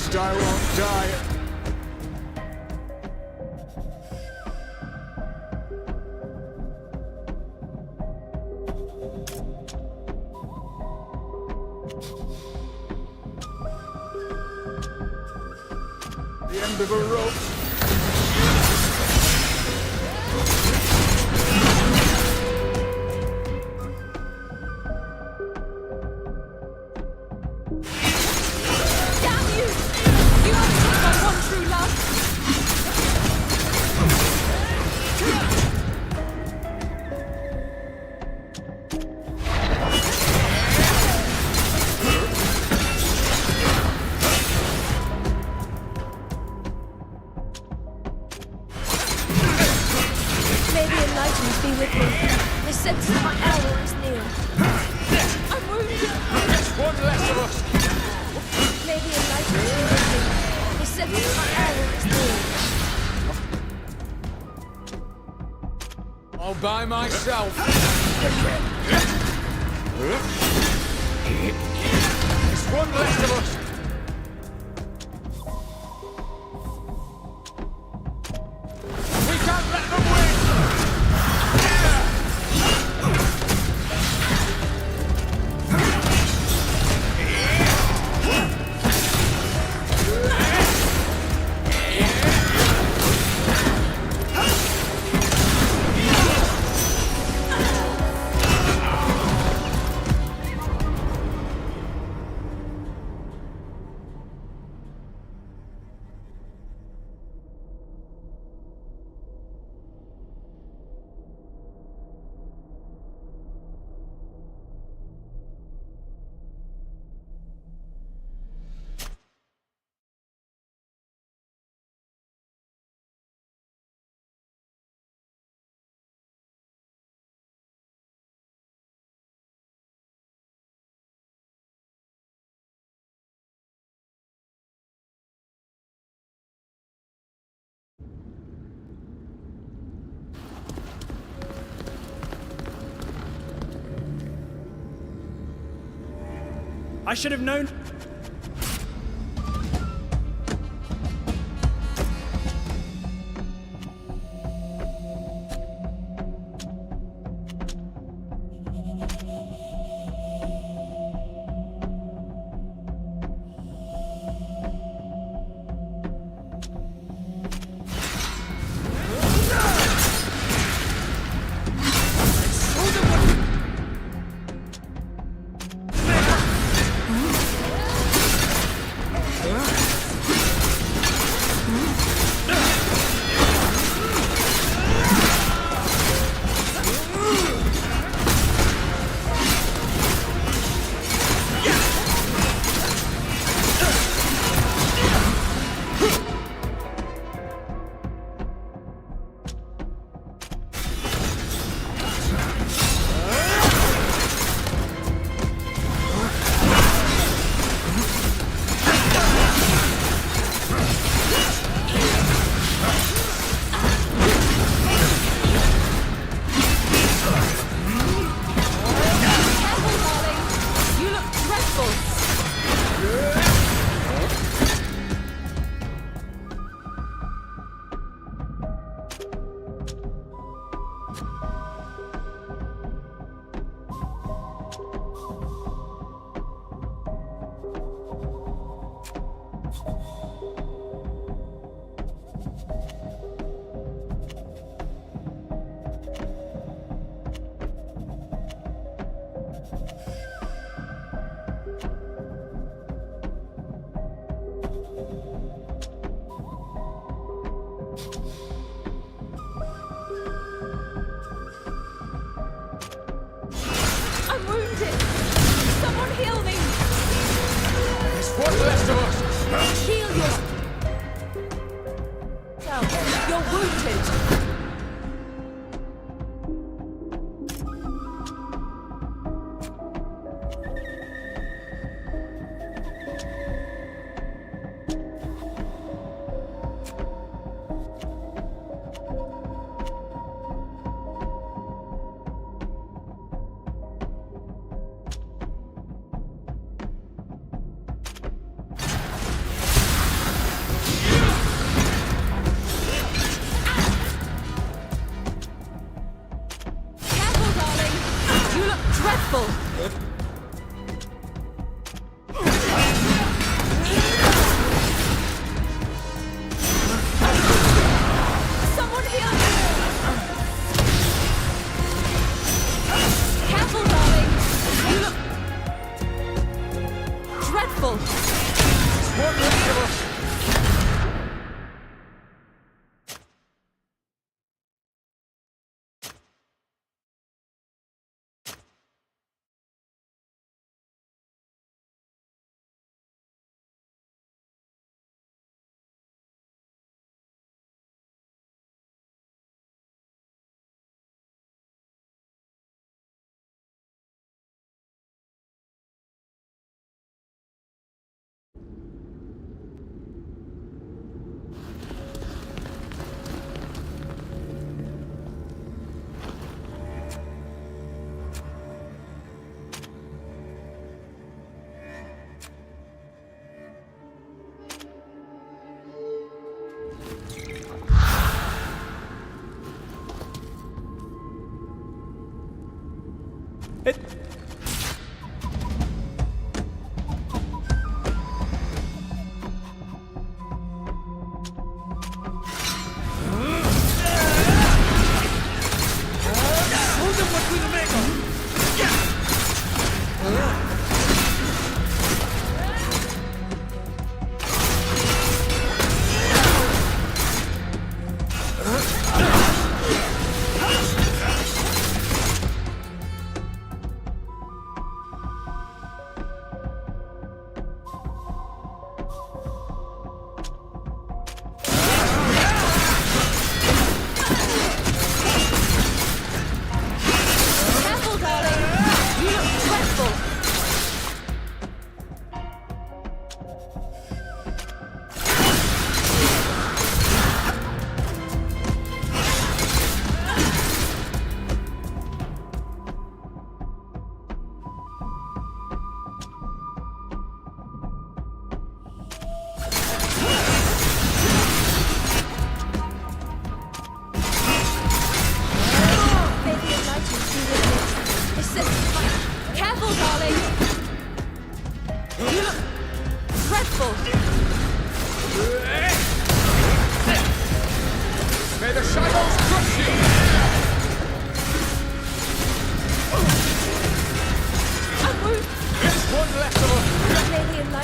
least I won't die. The end of a rope.
Damn you! You only took my one true love.
May the enlightenment be with me. The sense of my hour is near.
I'm wounded.
There's one less of us.
May the enlightenment be with me. The sense of my hour is near.
All by myself. There's one less of us. We can't let them win.
I should have known.
One less of us!
Shield yourself!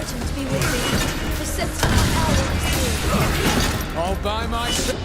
enlightened be with thee. The sensible hour is here.
All by myself.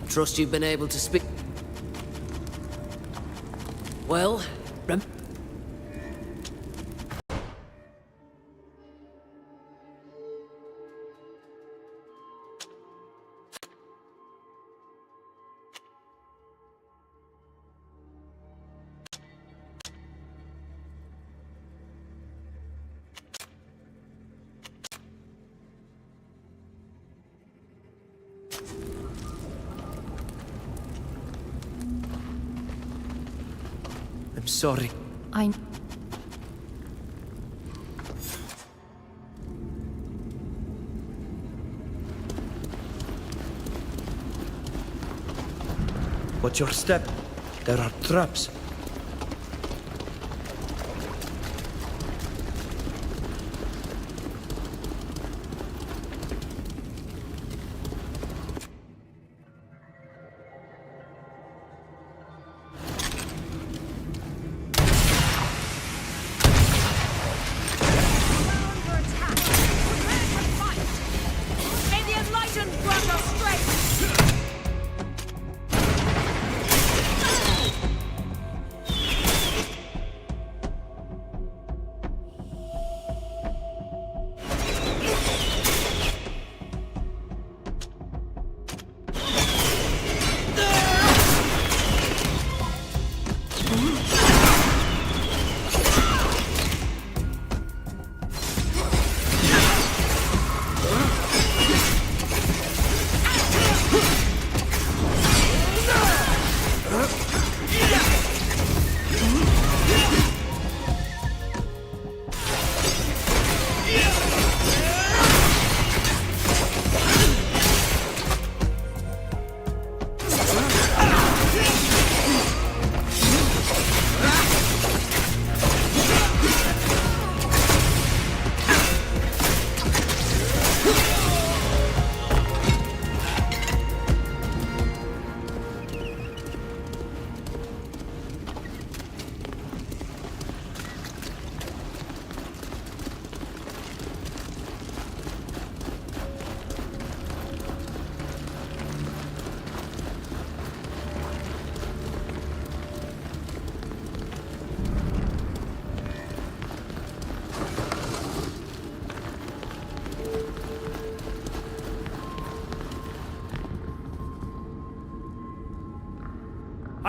Trust you've been able to speak. Well,
I'm sorry. Watch your step. There are traps.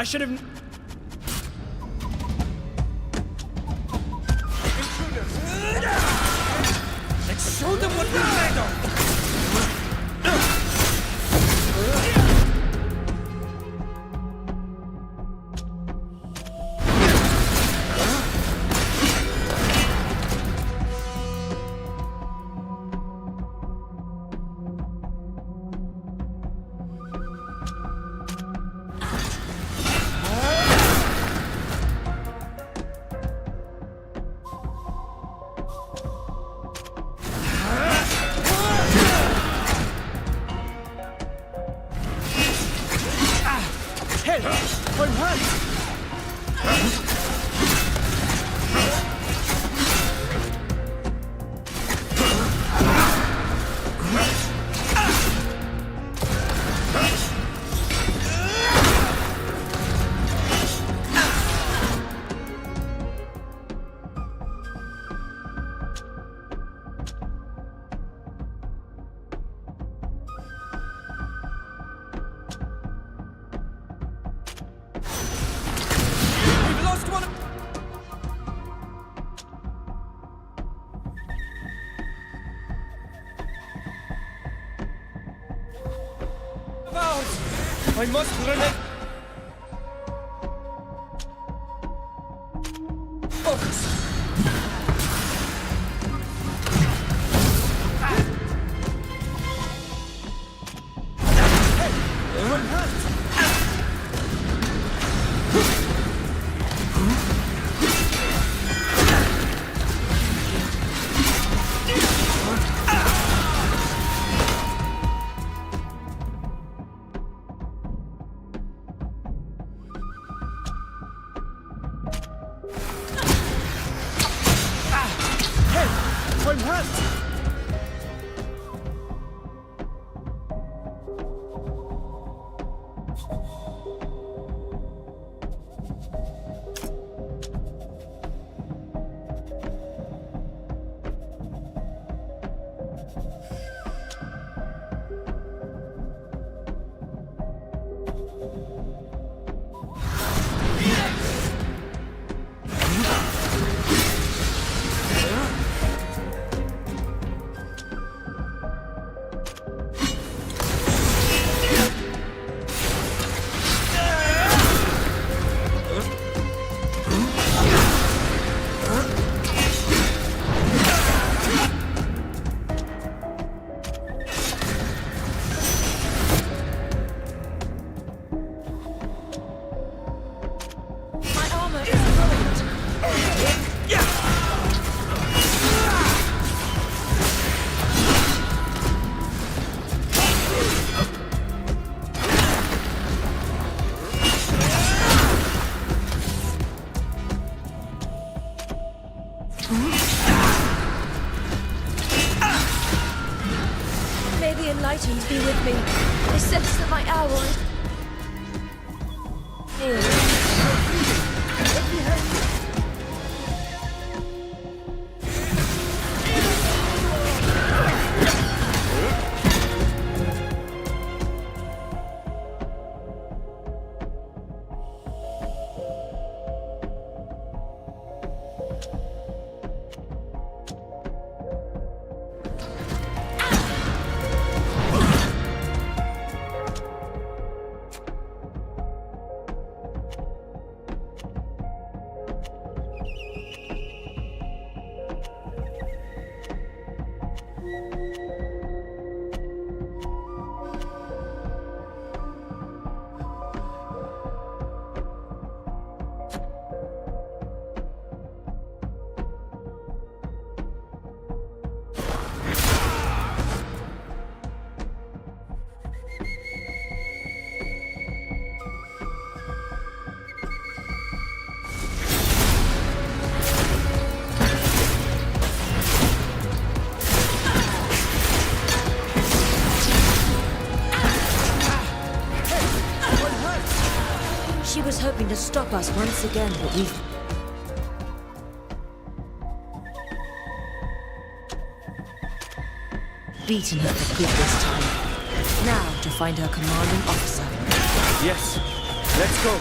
I should have...
Let's show them what we're made of!
must remain...
Focus.
May the enlightened be with me. I sense that my hour is near.
She was hoping to stop us once again, but we've... beaten her for good this time. Now to find her commanding officer.
Yes, let's go.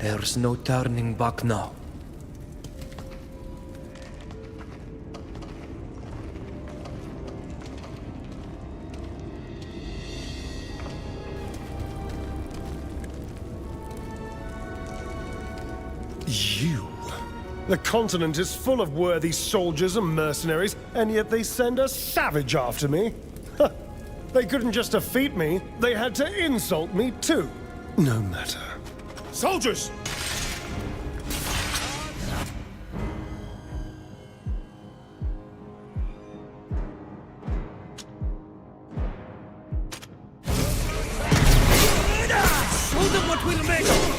There's no turning back now.
You? The continent is full of worthy soldiers and mercenaries, and yet they send a savage after me? They couldn't just defeat me, they had to insult me too. No matter. Soldiers!
Show them what we're made of!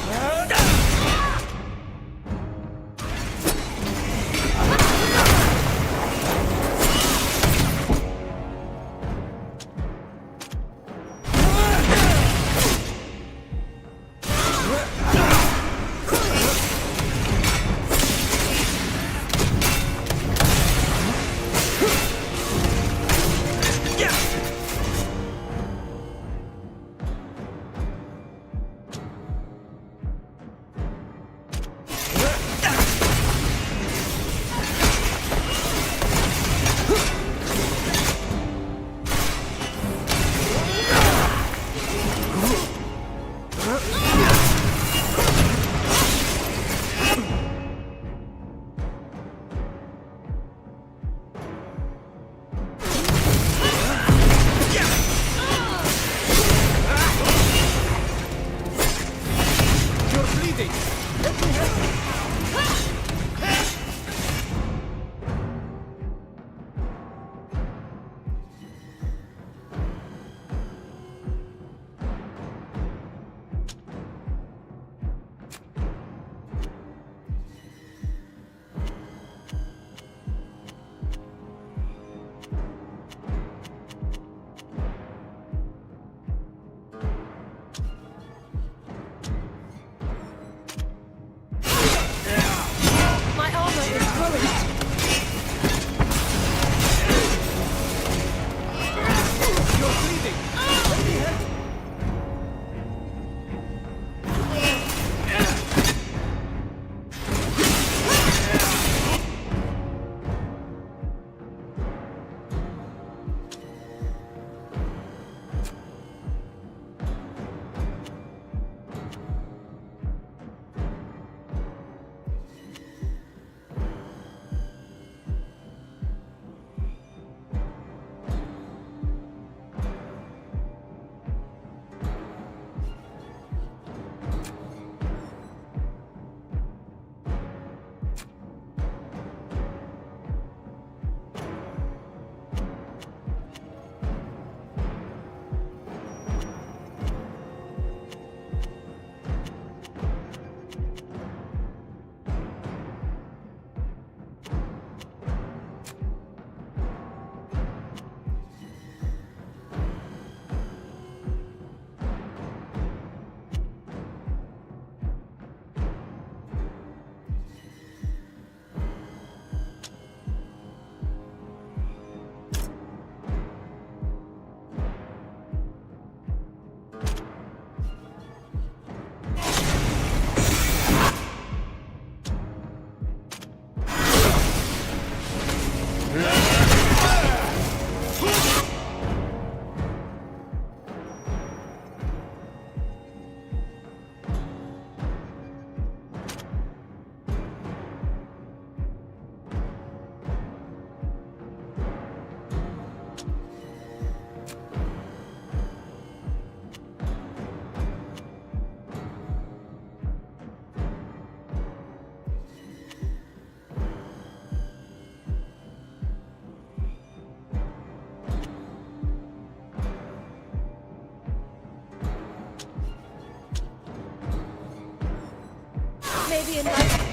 Maybe in life.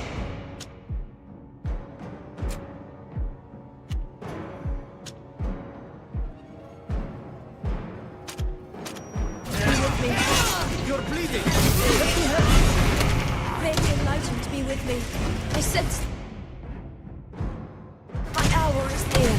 You're bleeding!
Let me help. May the enlightened be with me. I sense my hour is near.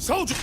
Soldier!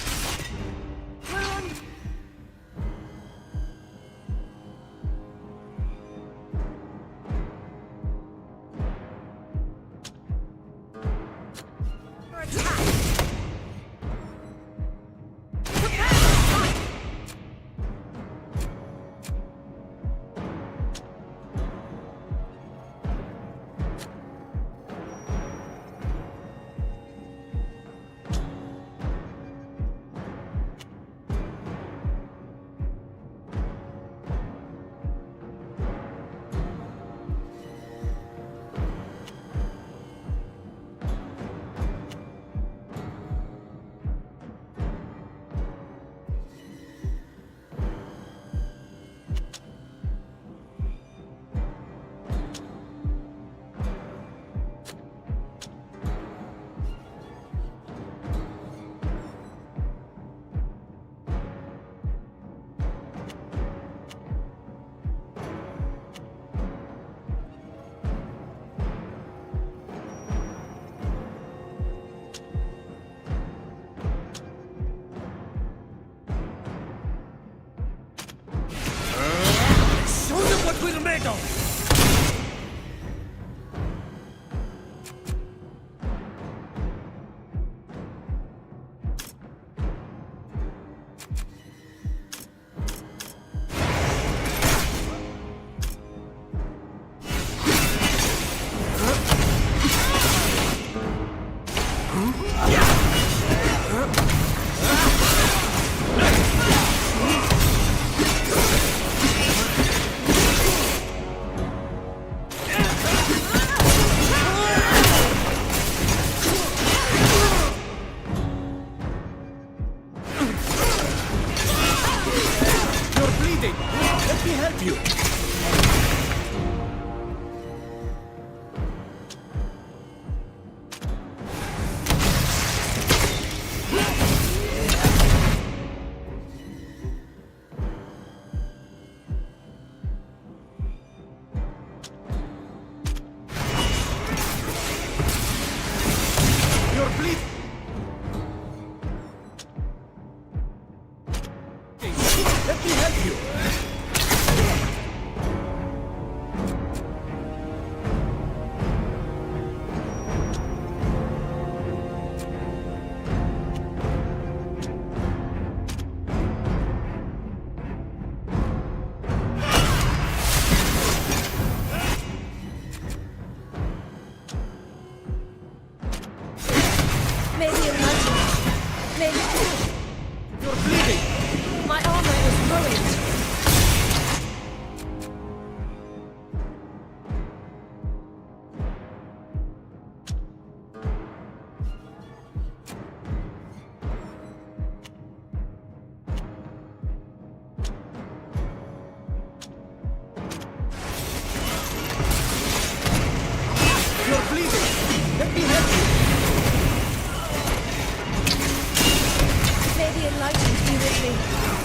We're made of!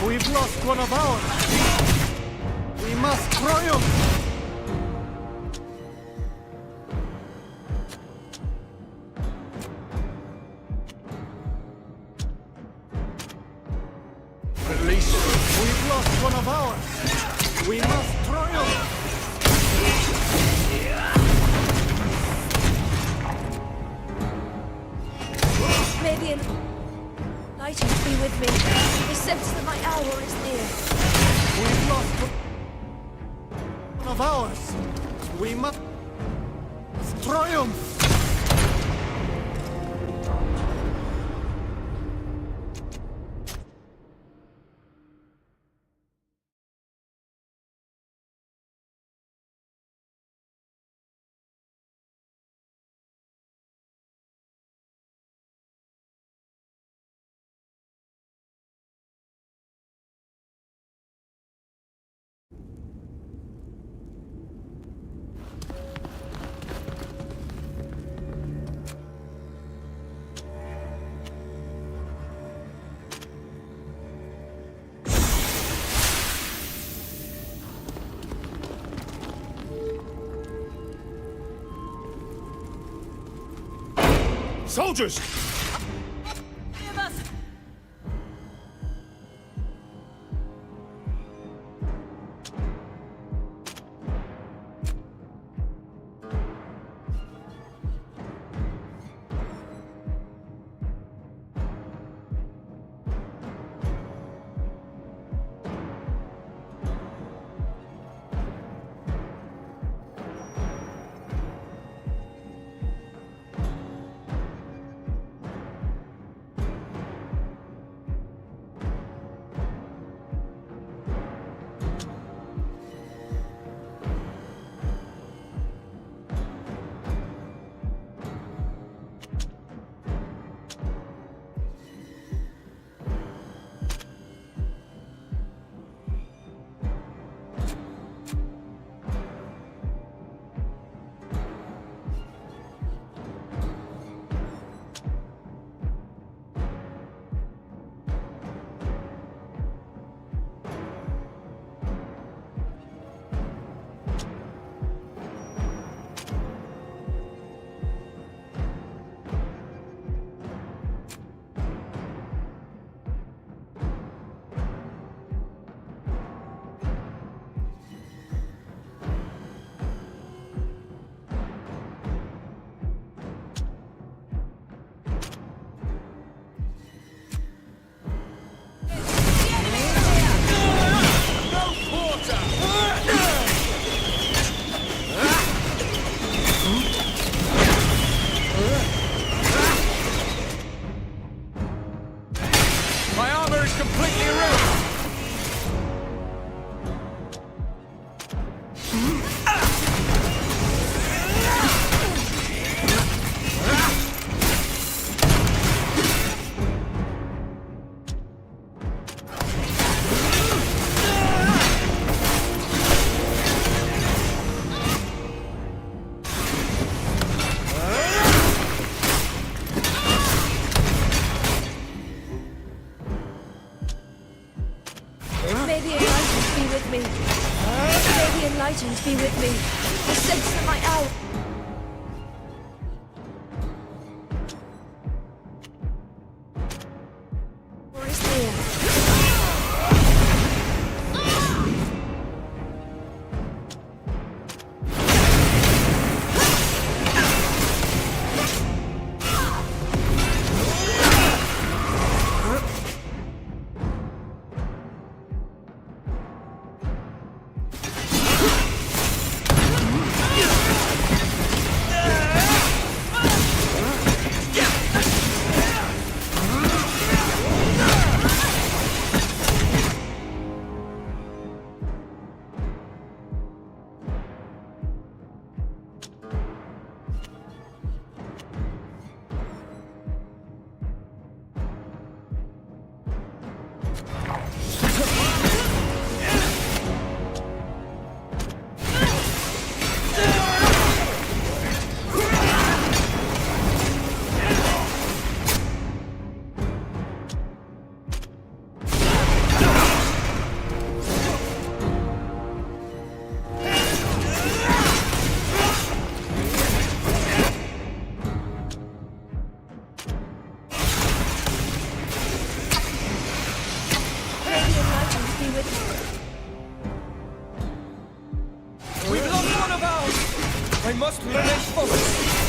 We've lost one of ours. We must triumph. At least we've lost one of ours. We must triumph.
Maybe enlightened be with me. I sense that my hour is near.
We've lost one of ours. We must triumph.
Soldiers!
Give us!
completely ruined!
May the enlightened be with me. May the enlightened be with me. The sense of my hour. Or is there?
We've lost one of ours! I must remain focused!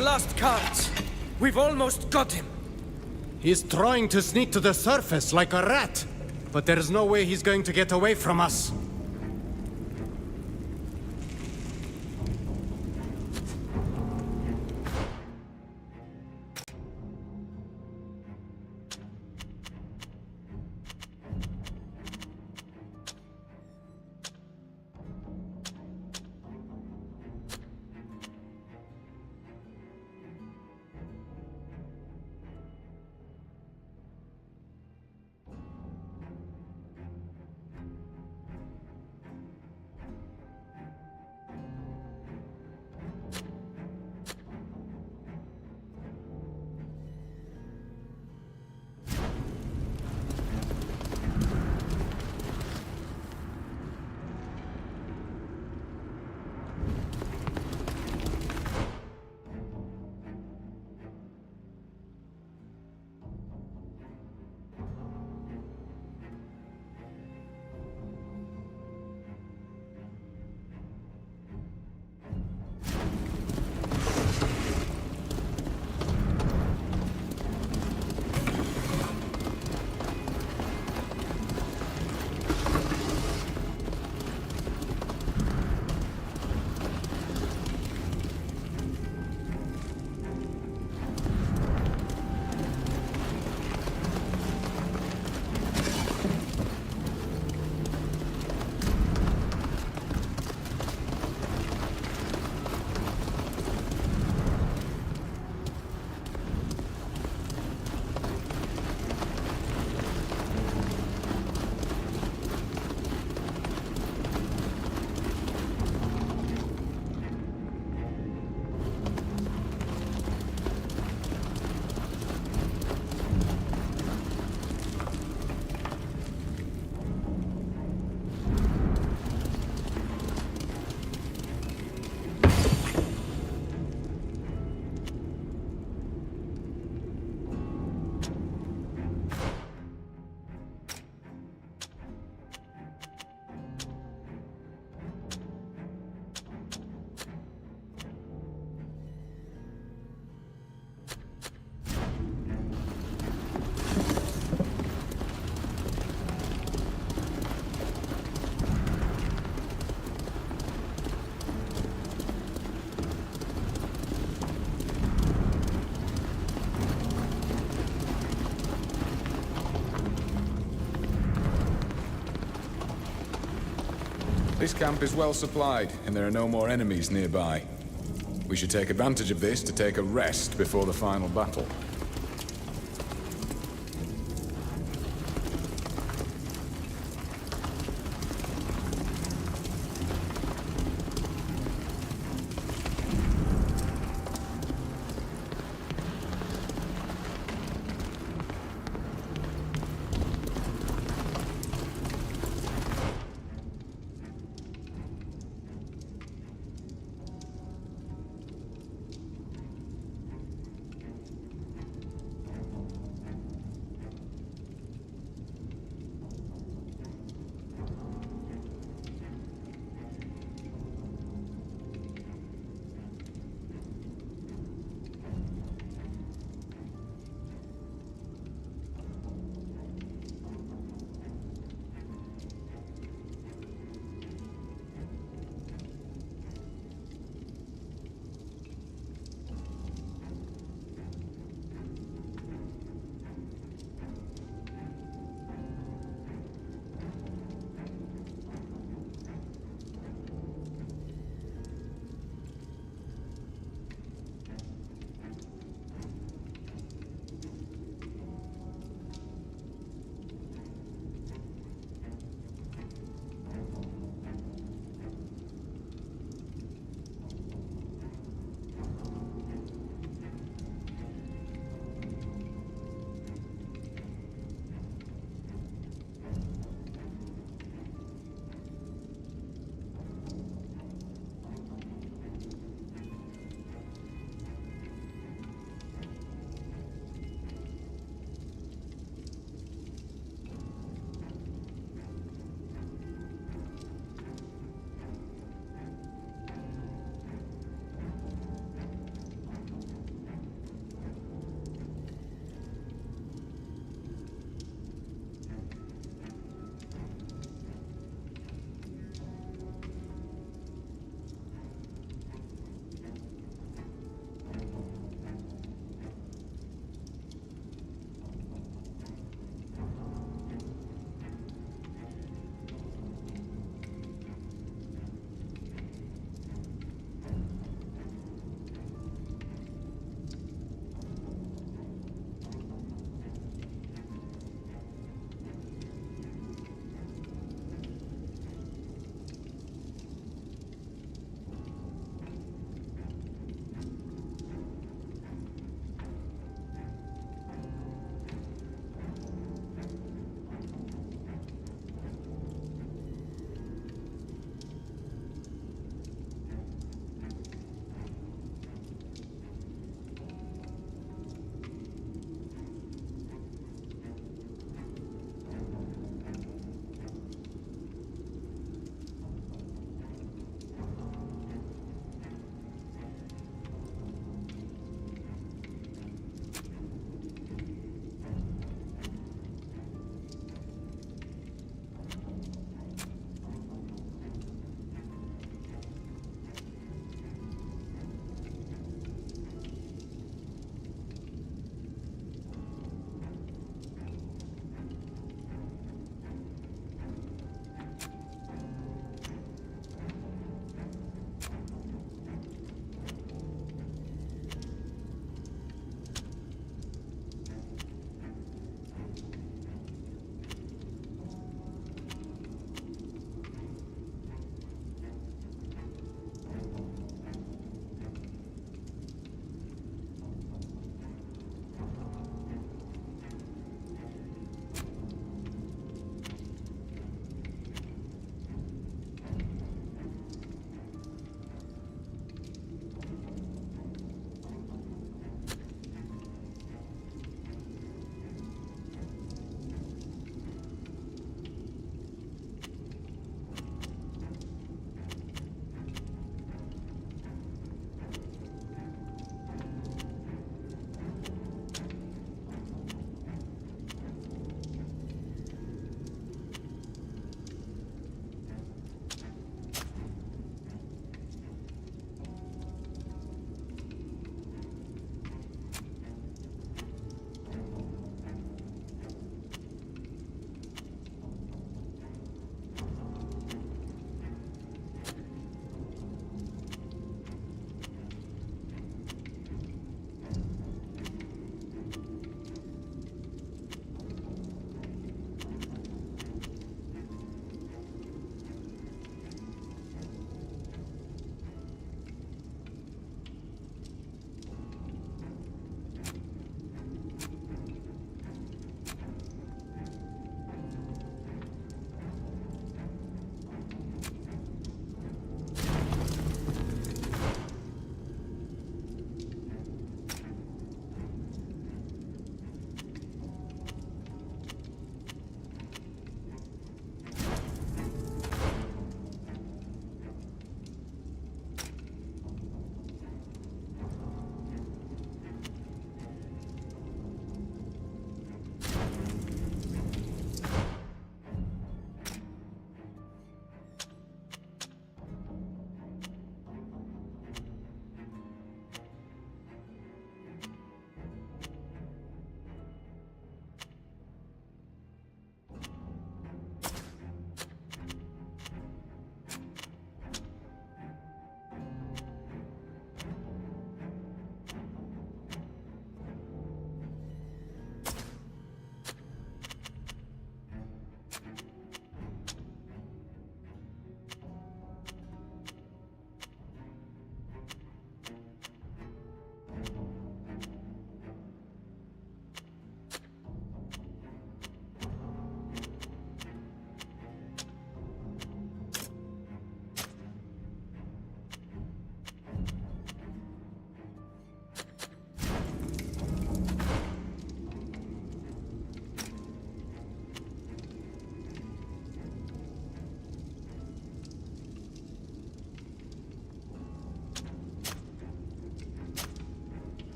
Last cards. We've almost got him.
He's trying to sneak to the surface like a rat, but there's no way he's going to get away from us.
This camp is well supplied, and there are no more enemies nearby. We should take advantage of this to take a rest before the final battle.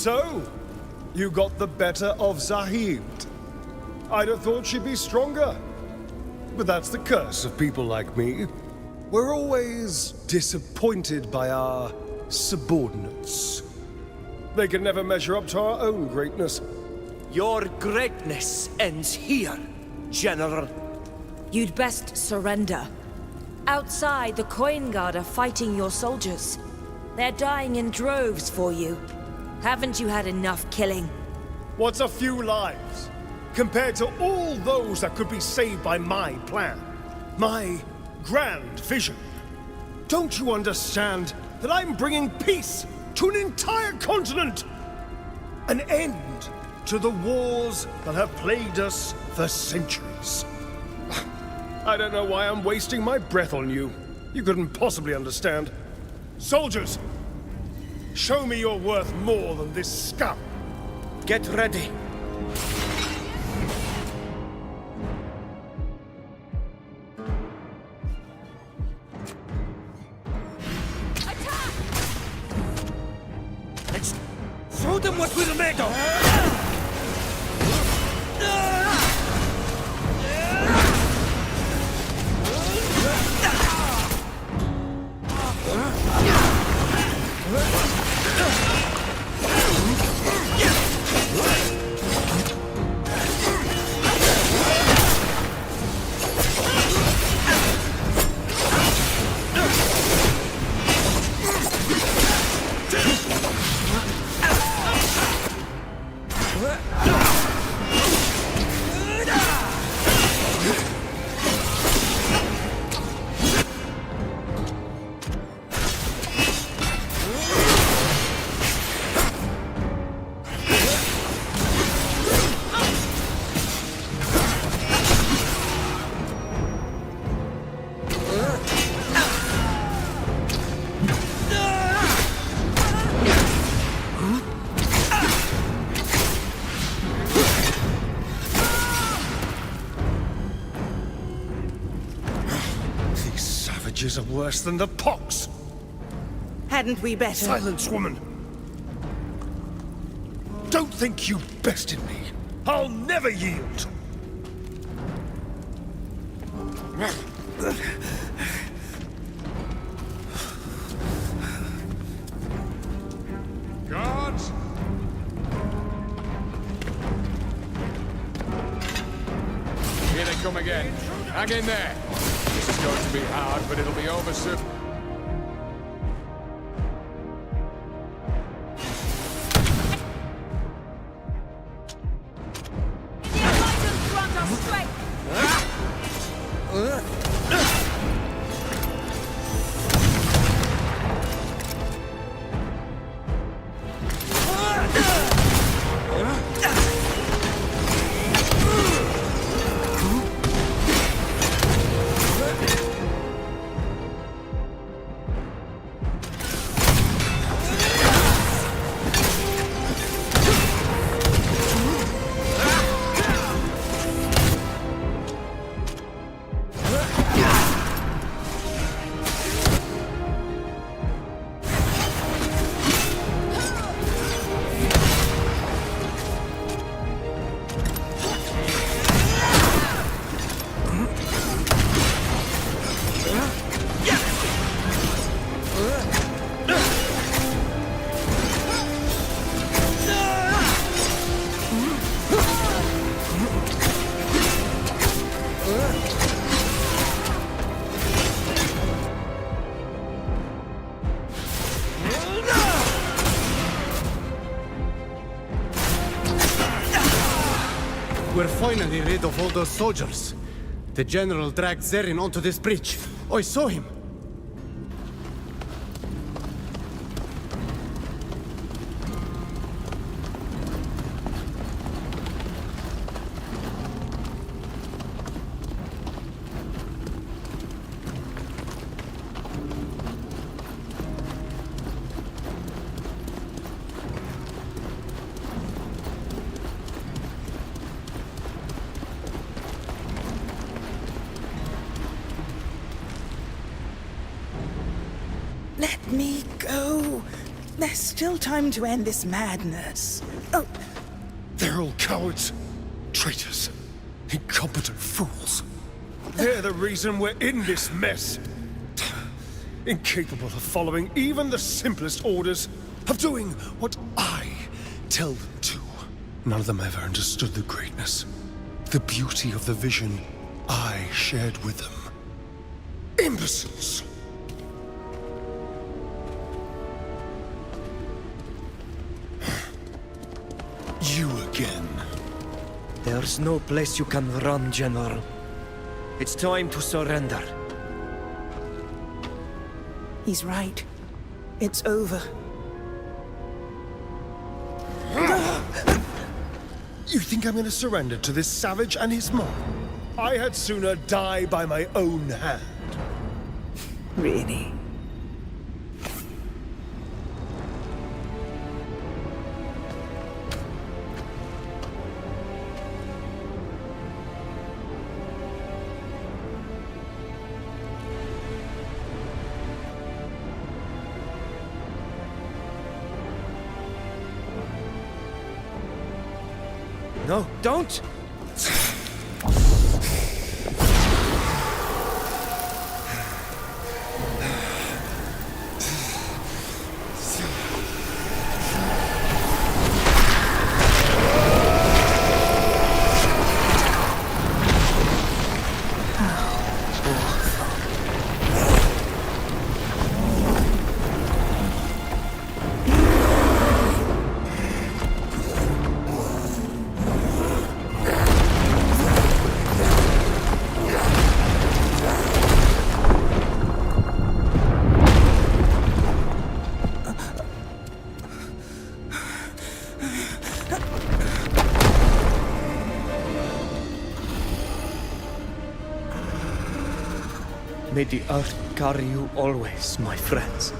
So, you got the better of Zahid. I'd have thought she'd be stronger. But that's the curse of people like me. We're always disappointed by our subordinates. They can never measure up to our own greatness.
Your greatness ends here, General.
You'd best surrender. Outside, the Coin Guard are fighting your soldiers. They're dying in droves for you. Haven't you had enough killing?
What's a few lives compared to all those that could be saved by my plan? My grand vision. Don't you understand that I'm bringing peace to an entire continent? An end to the wars that have plagued us for centuries. I don't know why I'm wasting my breath on you. You couldn't possibly understand. Soldiers, show me you're worth more than this scum.
Get ready.
Let's show them what we're made of!
Are worse than the pox.
Hadn't we better?
Silence, woman. Don't think you bested me. I'll never yield.
Guards! Here they come again. Hang in there. This is going to be hard, but it'll be over soon.
We're finally rid of all those soldiers. The general dragged Zerin onto this bridge. I saw him.
Let me go.
There's still time to end this madness. Oh.
They're all cowards, traitors, incompetent fools. They're the reason we're in this mess. Incapable of following even the simplest orders, of doing what I tell them to. None of them ever understood the greatness, the beauty of the vision I shared with them. Imbeciles! You again.
There's no place you can run, General. It's time to surrender.
He's right. It's over.
You think I'm gonna surrender to this savage and his mob? I had sooner die by my own hand.
Really?
No, don't! May the earth carry you always, my friends.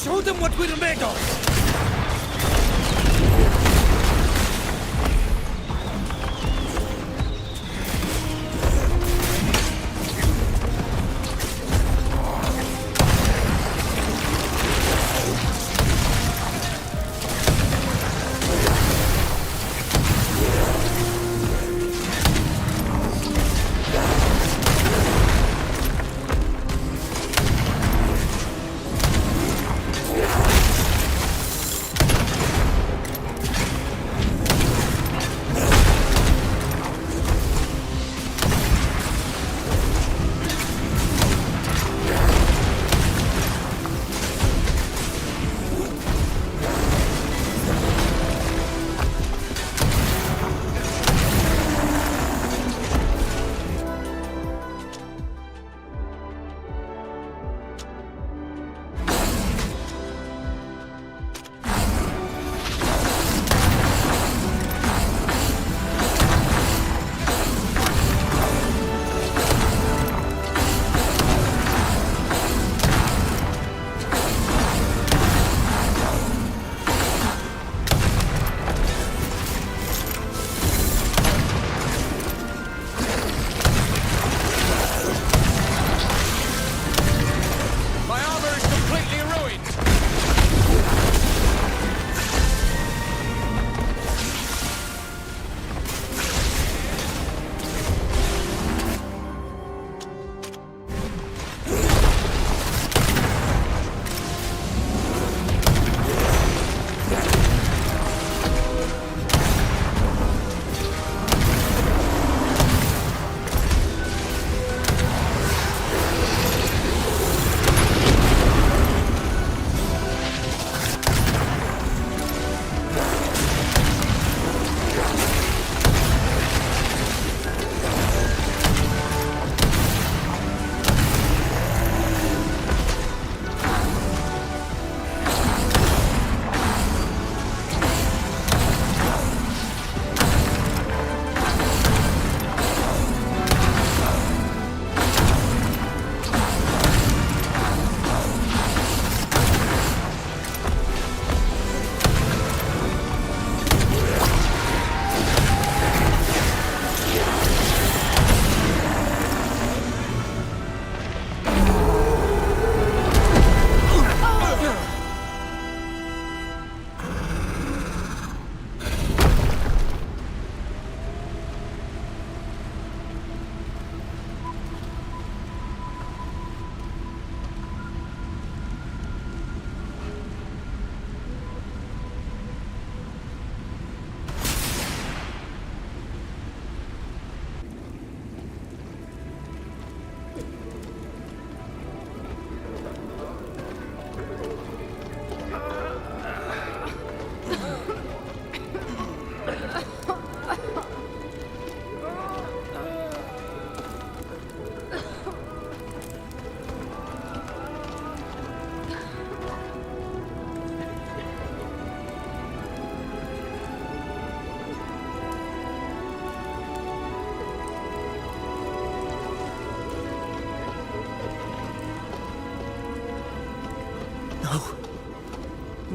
Show them what we're made of!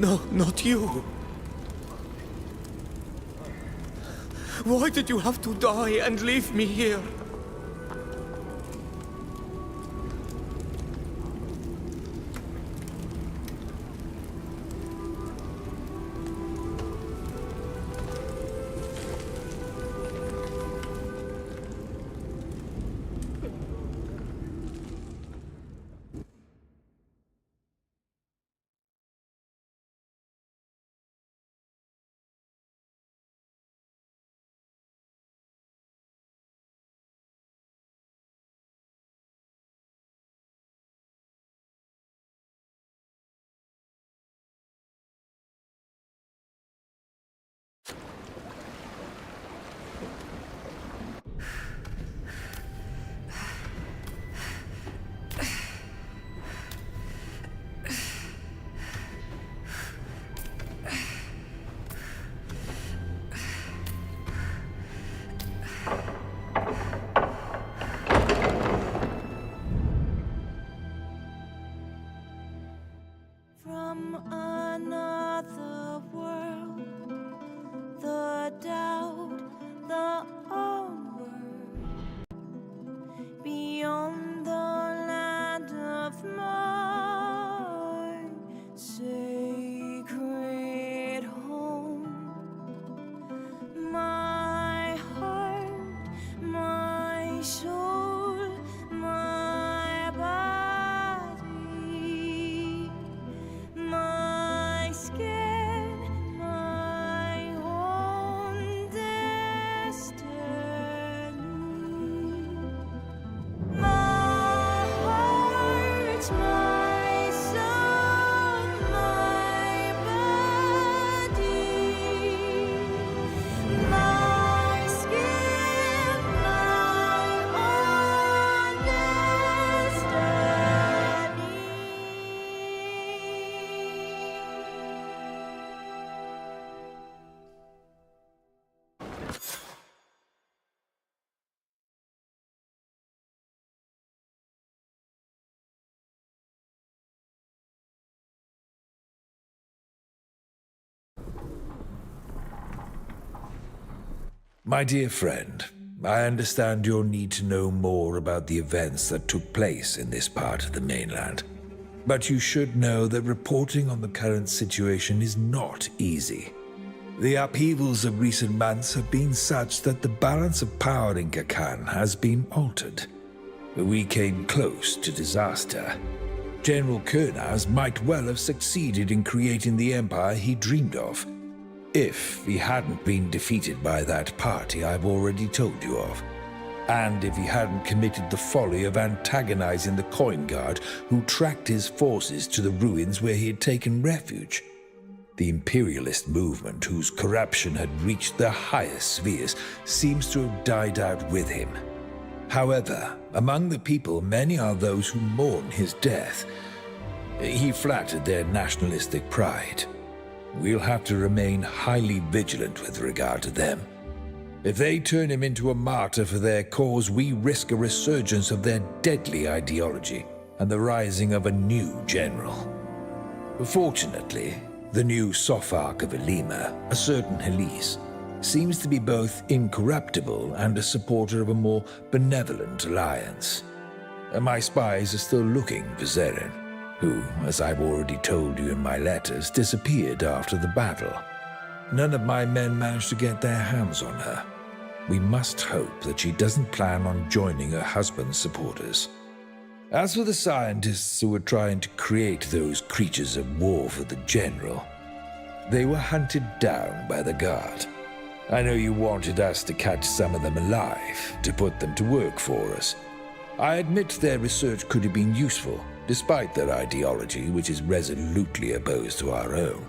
No, not you. Why did you have to die and leave me here?
From another world, the doubt, the onward, beyond the land of my sacred home, my heart, my soul, my body, my skin, my own destiny. My heart, my soul, my body, my skin, my own destiny.
My dear friend, I understand you'll need to know more about the events that took place in this part of the mainland. But you should know that reporting on the current situation is not easy. The upheavals of recent months have been such that the balance of power in Gakan has been altered. We came close to disaster. General Kurnaz might well have succeeded in creating the empire he dreamed of, if he hadn't been defeated by that party I've already told you of, and if he hadn't committed the folly of antagonizing the coin guard who tracked his forces to the ruins where he had taken refuge. The imperialist movement, whose corruption had reached the highest spheres, seems to have died out with him. However, among the people, many are those who mourn his death. He flattered their nationalistic pride. We'll have to remain highly vigilant with regard to them. If they turn him into a martyr for their cause, we risk a resurgence of their deadly ideology and the rising of a new general. Fortunately, the new Sopharch of Elima, a certain Helis, seems to be both incorruptible and a supporter of a more benevolent alliance. My spies are still looking for Zeren, who, as I've already told you in my letters, disappeared after the battle. None of my men managed to get their hands on her. We must hope that she doesn't plan on joining her husband's supporters. As for the scientists who were trying to create those creatures of war for the general, they were hunted down by the guard. I know you wanted us to catch some of them alive, to put them to work for us. I admit their research could have been useful, despite their ideology, which is resolutely opposed to our own.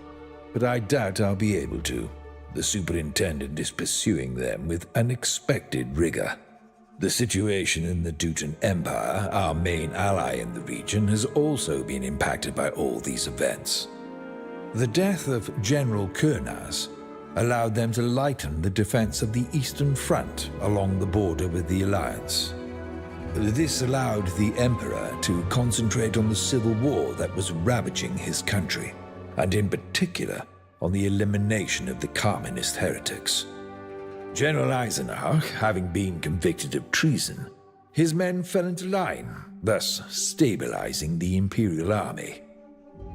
But I doubt I'll be able to. The superintendent is pursuing them with unexpected rigor. The situation in the Dutan Empire, our main ally in the region, has also been impacted by all these events. The death of General Kurnaz allowed them to lighten the defense of the Eastern Front along the border with the Alliance. This allowed the Emperor to concentrate on the civil war that was ravaging his country.
and in particular on the elimination of the communist heretics. General Eisenach, having been convicted of treason, his men fell into line, thus stabilizing the Imperial Army.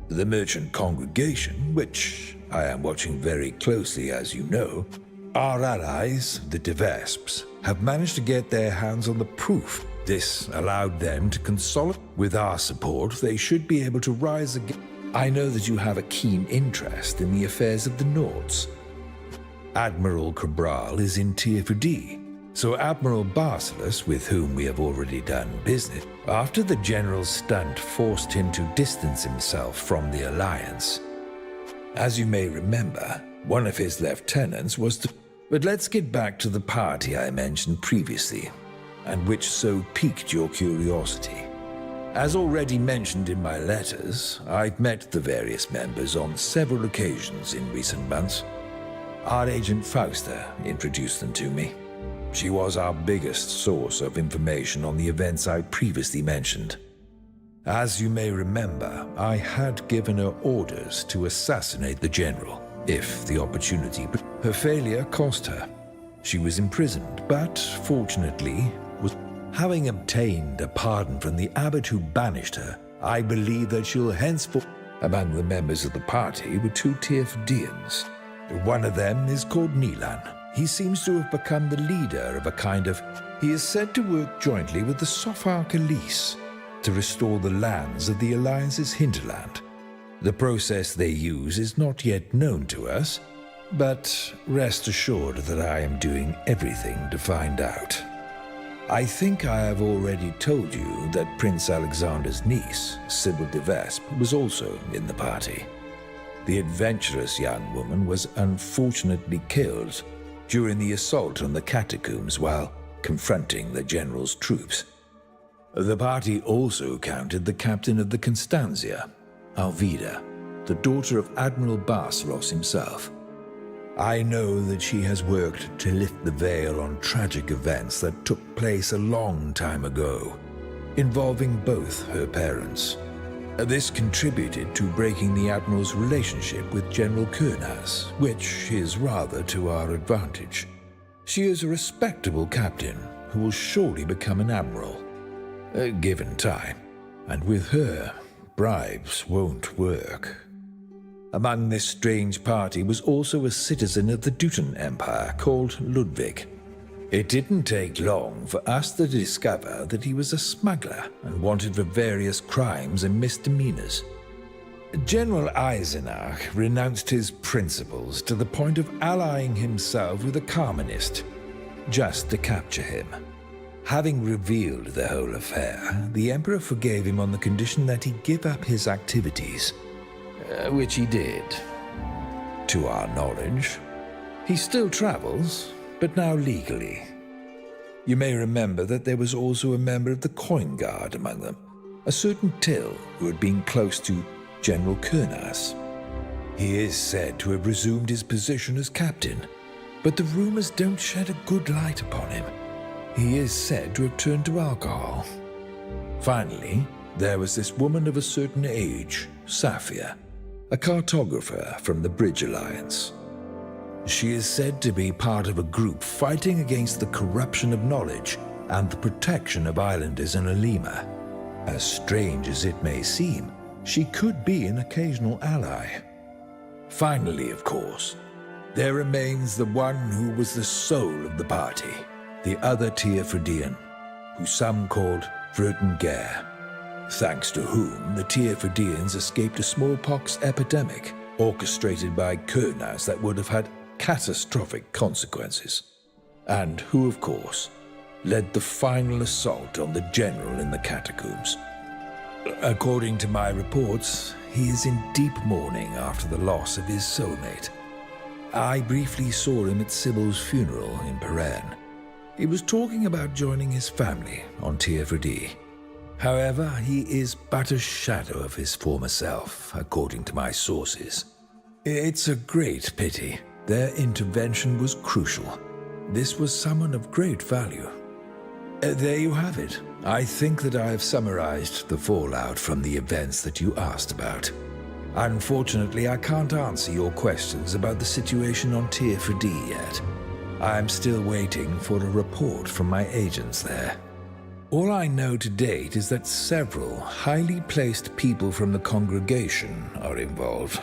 The merchant congregation, which I am watching very closely as you know, our allies, the de Vesps, have managed to get their hands on the proof. This allowed them to consolidate. With our support, they should be able to rise again. I know that you have a keen interest in the affairs of the Nords. Admiral Cabral is in Tir-Fradi, so Admiral Barcelos, with whom we have already done business, after the general's stunt forced him to distance himself from the Alliance. As you may remember, one of his lieutenants was to... But let's get back to the party I mentioned previously, and which so piqued your curiosity. As already mentioned in my letters, I've met the various members on several occasions in recent months. Our agent Fausta introduced them to me. She was our biggest source of information on the events I previously mentioned. As you may remember, I had given her orders to assassinate the general, if the opportunity, but her failure cost her. She was imprisoned, but fortunately, having obtained a pardon from the abbot who banished her, I believe that she'll henceforth... Among the members of the party were 2 Tir-Fradians. One of them is called Nilan. He seems to have become the leader of a kind of... He is said to work jointly with the Sopharch Elise to restore the lands of the Alliance's hinterland. The process they use is not yet known to us, but rest assured that I am doing everything to find out. I think I have already told you that Prince Alexander's niece, Sybil de Vesp, was also in the party. The adventurous young woman was unfortunately killed during the assault on the catacombs while confronting the general's troops. The party also counted the captain of the Constantia, Alvida, the daughter of Admiral Barcelos himself. I know that she has worked to lift the veil on tragic events that took place a long time ago, involving both her parents. This contributed to breaking the Admiral's relationship with General Kurnaz, which is rather to our advantage. She is a respectable captain who will surely become an admiral, given time. And with her, bribes won't work. Among this strange party was also a citizen of the Teuton Empire called Ludwig. It didn't take long for us to discover that he was a smuggler and wanted for various crimes and misdemeanors. General Eisenach renounced his principles to the point of allying himself with a communist, just to capture him. Having revealed the whole affair, the Emperor forgave him on the condition that he give up his activities. Which he did, to our knowledge. He still travels, but now legally. You may remember that there was also a member of the Coin Guard among them, a certain Till who had been close to General Kurnaz. He is said to have resumed his position as captain, but the rumors don't shed a good light upon him. He is said to have turned to alcohol. Finally, there was this woman of a certain age, Safia, a cartographer from the Bridge Alliance. She is said to be part of a group fighting against the corruption of knowledge and the protection of islanders in Alima. As strange as it may seem, she could be an occasional ally. Finally, of course, there remains the one who was the soul of the party, the other Tir-Fradian, who some called Vrotengare, thanks to whom the Tir-Fradians escaped a smallpox epidemic orchestrated by Kurnaz that would have had catastrophic consequences, and who, of course, led the final assault on the general in the catacombs. According to my reports, he is in deep mourning after the loss of his soulmate. I briefly saw him at Sybil's funeral in Peren. He was talking about joining his family on Tir-Fradi. However, he is but a shadow of his former self, according to my sources. It's a great pity. Their intervention was crucial. This was someone of great value. There you have it. I think that I have summarized the fallout from the events that you asked about. Unfortunately, I can't answer your questions about the situation on Tir-Fradi yet. I'm still waiting for a report from my agents there. All I know to date is that several highly placed people from the congregation are involved.